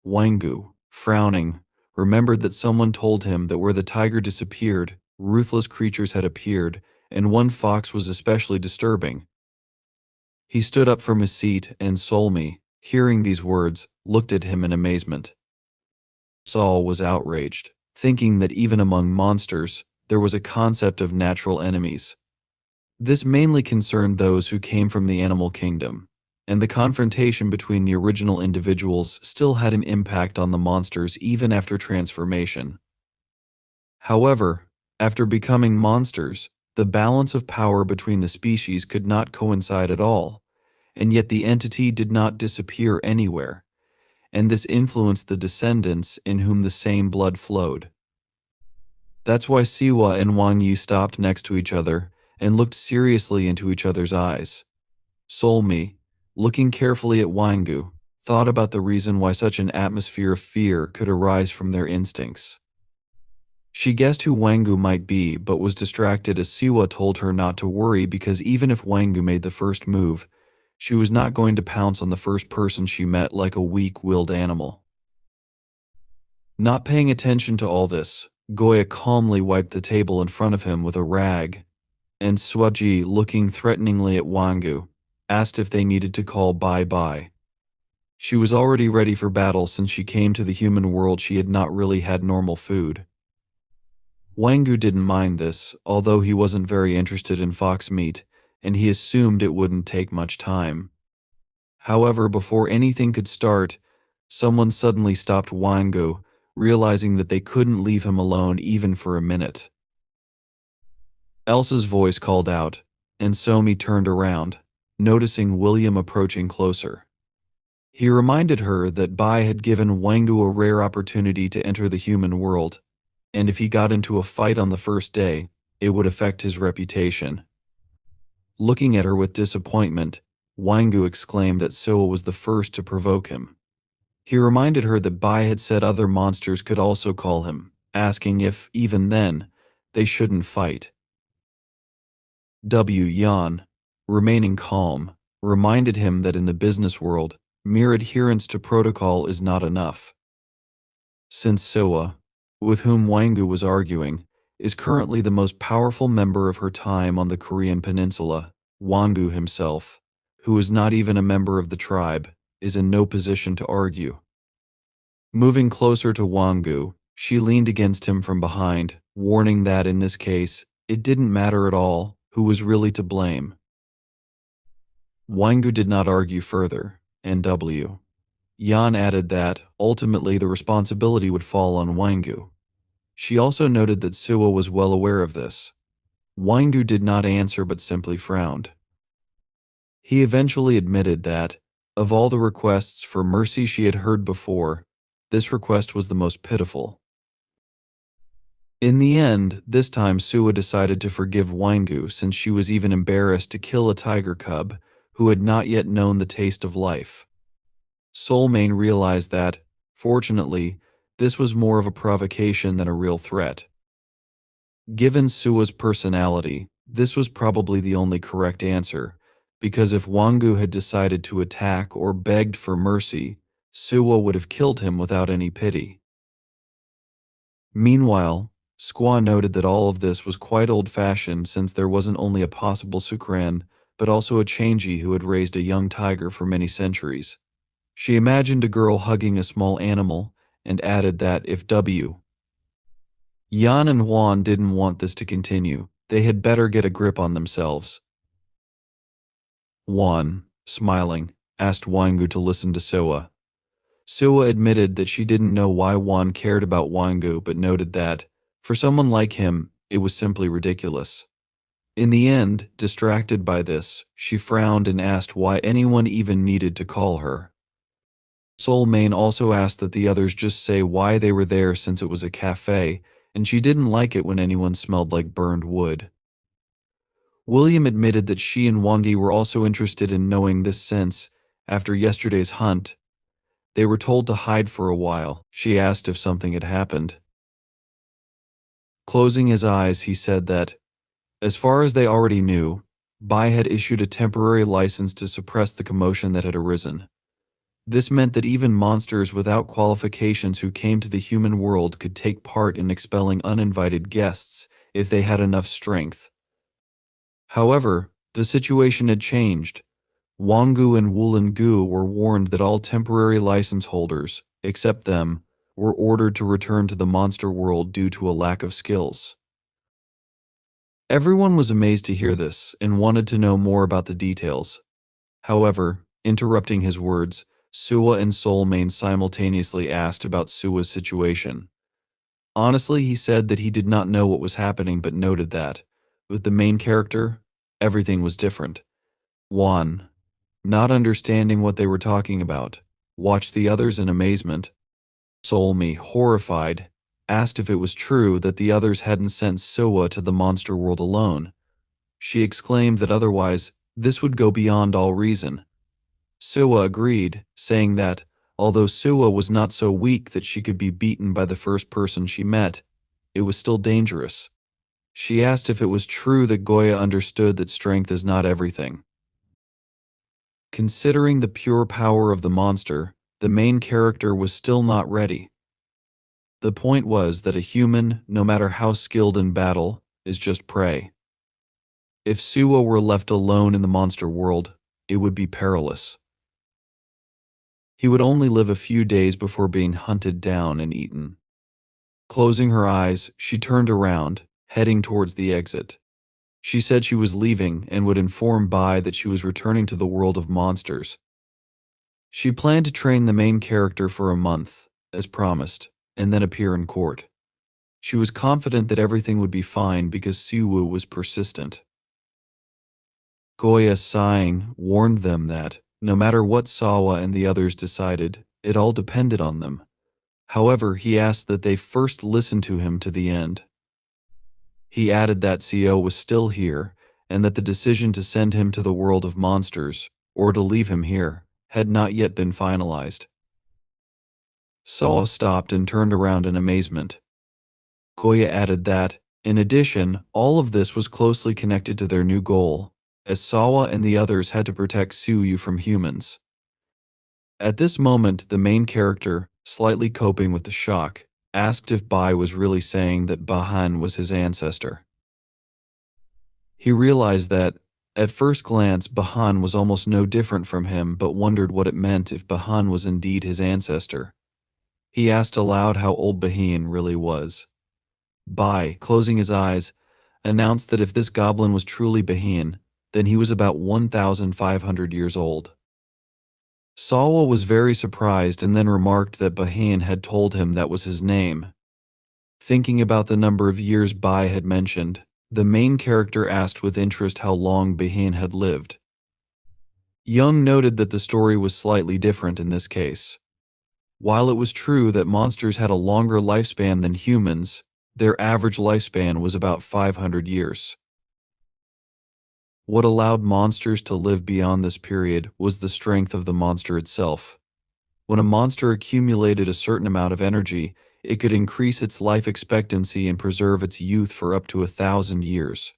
Wangu, frowning, remembered that someone told him that where the tiger disappeared, ruthless creatures had appeared, and one fox was especially disturbing. He stood up from his seat, and Solmi, hearing these words, looked at him in amazement. Saul was outraged, thinking that even among monsters, there was a concept of natural enemies. This mainly concerned those who came from the animal kingdom, and the confrontation between the original individuals still had an impact on the monsters even after transformation. However, after becoming monsters, the balance of power between the species could not coincide at all, and yet the entity did not disappear anywhere, and this influenced the descendants in whom the same blood flowed. That's why Siwa and Wang Yi stopped next to each other and looked seriously into each other's eyes. Solmi, looking carefully at Wangu, thought about the reason why such an atmosphere of fear could arise from their instincts. She guessed who Wangu might be, but was distracted as Siwa told her not to worry because even if Wangu made the first move, she was not going to pounce on the first person she met like a weak-willed animal. Not paying attention to all this, Goya calmly wiped the table in front of him with a rag, and Swaji, looking threateningly at Wangu, asked if they needed to call bye-bye. She was already ready for battle since she came to the human world. She had not really had normal food. Wangu didn't mind this, although he wasn't very interested in fox meat, and he assumed it wouldn't take much time. However, before anything could start, someone suddenly stopped Wangu, realizing that they couldn't leave him alone even for a minute. Elsa's voice called out, and Somi turned around, noticing William approaching closer. He reminded her that Bai had given Wangu a rare opportunity to enter the human world, and if he got into a fight on the first day, it would affect his reputation. Looking at her with disappointment, Wangu exclaimed that Soa was the first to provoke him. He reminded her that Bai had said other monsters could also call him, asking if, even then, they shouldn't fight. Yan, remaining calm, reminded him that in the business world, mere adherence to protocol is not enough. Since Soa, with whom Wangu was arguing, is currently the most powerful member of her time on the Korean peninsula, Wangu himself, who is not even a member of the tribe, is in no position to argue. Moving closer to Wangu, she leaned against him from behind, warning that in this case, it didn't matter at all who was really to blame. Wangu did not argue further, and Yan added that, ultimately the responsibility would fall on Wangu. She also noted that Suwa was well aware of this. Wangu did not answer but simply frowned. He eventually admitted that, of all the requests for mercy she had heard before, this request was the most pitiful. In the end, this time Suwa decided to forgive Wangu since she was even embarrassed to kill a tiger cub who had not yet known the taste of life. Soulmane realized that, fortunately, this was more of a provocation than a real threat. Given Suwa's personality, this was probably the only correct answer, because if Wangu had decided to attack or begged for mercy, Suwa would have killed him without any pity. Meanwhile, Squaw noted that all of this was quite old-fashioned since there wasn't only a possible Sukran, but also a Changi who had raised a young tiger for many centuries. She imagined a girl hugging a small animal, and added that if Yan and Juan didn't want this to continue, they had better get a grip on themselves. Juan, smiling, asked Wangu to listen to Soa. Soa admitted that she didn't know why Juan cared about Wangu but noted that, for someone like him, it was simply ridiculous. In the end, distracted by this, she frowned and asked why anyone even needed to call her. Soulmane also asked that the others just say why they were there since it was a cafe, and she didn't like it when anyone smelled like burned wood. William admitted that she and Wangi were also interested in knowing this since, after yesterday's hunt, they were told to hide for a while. She asked if something had happened. Closing his eyes, he said that, as far as they already knew, Bai had issued a temporary license to suppress the commotion that had arisen. This meant that even monsters without qualifications who came to the human world could take part in expelling uninvited guests if they had enough strength. However, the situation had changed. Wanggu and Wulangu were warned that all temporary license holders, except them, were ordered to return to the monster world due to a lack of skills. Everyone was amazed to hear this and wanted to know more about the details. However, interrupting his words, Sua and Soul Mane simultaneously asked about Sua's situation. Honestly, he said that he did not know what was happening but noted that, with the main character, everything was different. Juan, not understanding what they were talking about, watched the others in amazement. Solmi, horrified, asked if it was true that the others hadn't sent Sua to the monster world alone. She exclaimed that otherwise, this would go beyond all reason. Sua agreed, saying that, although Sua was not so weak that she could be beaten by the first person she met, it was still dangerous. She asked if it was true that Goya understood that strength is not everything. Considering the pure power of the monster, the main character was still not ready. The point was that a human, no matter how skilled in battle, is just prey. If Sua were left alone in the monster world, it would be perilous. He would only live a few days before being hunted down and eaten. Closing her eyes, she turned around, heading towards the exit. She said she was leaving and would inform Bai that she was returning to the world of monsters. She planned to train the main character for a month, as promised, and then appear in court. She was confident that everything would be fine because Siwoo was persistent. Goya, sighing, warned them that, no matter what Sawa and the others decided, it all depended on them. However, he asked that they first listen to him to the end. He added that Seo was still here, and that the decision to send him to the world of monsters, or to leave him here, had not yet been finalized. Sawa stopped and turned around in amazement. Goya added that, in addition, all of this was closely connected to their new goal, as Sawa and the others had to protect Suyu from humans. At this moment, the main character, slightly coping with the shock, asked if Bai was really saying that Bahan was his ancestor. He realized that, at first glance, Bahan was almost no different from him, but wondered what it meant if Bahan was indeed his ancestor. He asked aloud how old Bahin really was. Bai, closing his eyes, announced that if this goblin was truly Bahin, then he was about 1,500 years old. Sawa was very surprised and then remarked that Bahin had told him that was his name. Thinking about the number of years Bai had mentioned, the main character asked with interest how long Bahin had lived. Young noted that the story was slightly different in this case. While it was true that monsters had a longer lifespan than humans, their average lifespan was about 500 years. What allowed monsters to live beyond this period was the strength of the monster itself. When a monster accumulated a certain amount of energy, it could increase its life expectancy and preserve its youth for up to 1,000 years.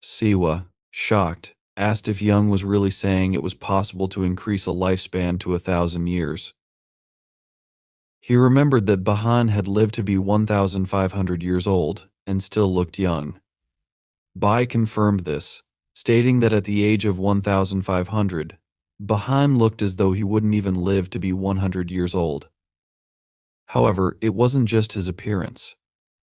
Siwa, shocked, asked if Young was really saying it was possible to increase a lifespan to 1,000 years. He remembered that Bahan had lived to be 1,500 years old and still looked young. Bai confirmed this, stating that at the age of 1,500, Bahan looked as though he wouldn't even live to be 100 years old. However, it wasn't just his appearance.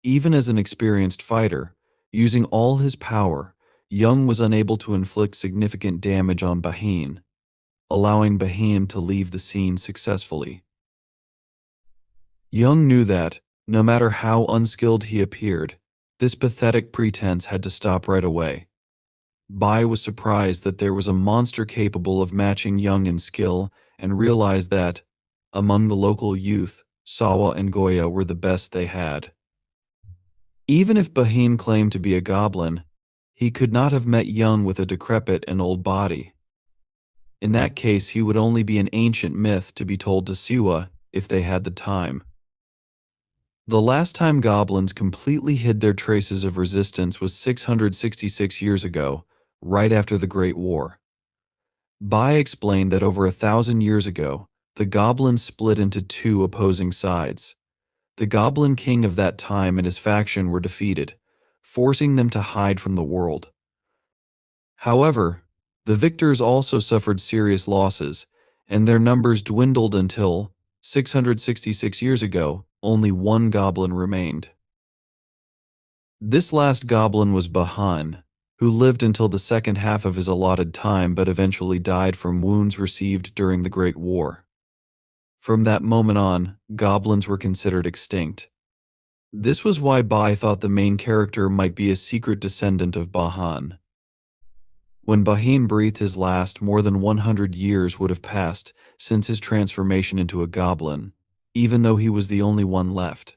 Even as an experienced fighter, using all his power, Young was unable to inflict significant damage on Bahin, allowing Bahin to leave the scene successfully. Young knew that, no matter how unskilled he appeared, this pathetic pretense had to stop right away. Bai was surprised that there was a monster capable of matching Young in skill and realized that, among the local youth, Sawa and Goya were the best they had. Even if Bahin claimed to be a goblin, he could not have met Young with a decrepit and old body. In that case, he would only be an ancient myth to be told to Siwa if they had the time. The last time goblins completely hid their traces of resistance was 666 years ago, right after the Great War. Bai explained that over 1,000 years ago, the goblins split into two opposing sides. The Goblin King of that time and his faction were defeated, forcing them to hide from the world. However, the victors also suffered serious losses, and their numbers dwindled until, 666 years ago, only one goblin remained. This last goblin was Bahan, who lived until the second half of his allotted time but eventually died from wounds received during the Great War. From that moment on, goblins were considered extinct. This was why Bai thought the main character might be a secret descendant of Bahan. When Bahin breathed his last, more than 100 years would have passed since his transformation into a goblin, even though he was the only one left.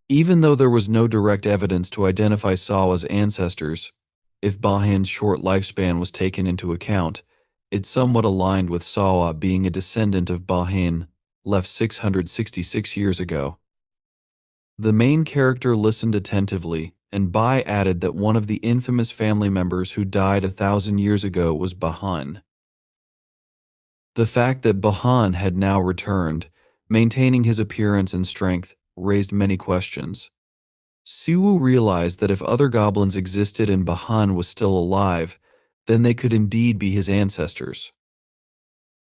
Even though there was no direct evidence to identify Sawa's ancestors, if Bahin's short lifespan was taken into account, it somewhat aligned with Sawa being a descendant of Bahin, left 666 years ago. The main character listened attentively, and Bai added that one of the infamous family members who died 1,000 years ago was Bahan. The fact that Bahan had now returned, maintaining his appearance and strength, raised many questions. Siu realized that if other goblins existed and Bahan was still alive, then they could indeed be his ancestors.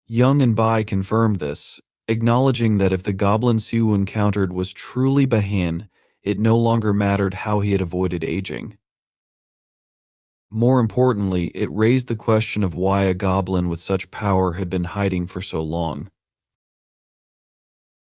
Young and Bai confirmed this, acknowledging that if the goblin Siu encountered was truly Bahan, it no longer mattered how he had avoided aging. More importantly, it raised the question of why a goblin with such power had been hiding for so long.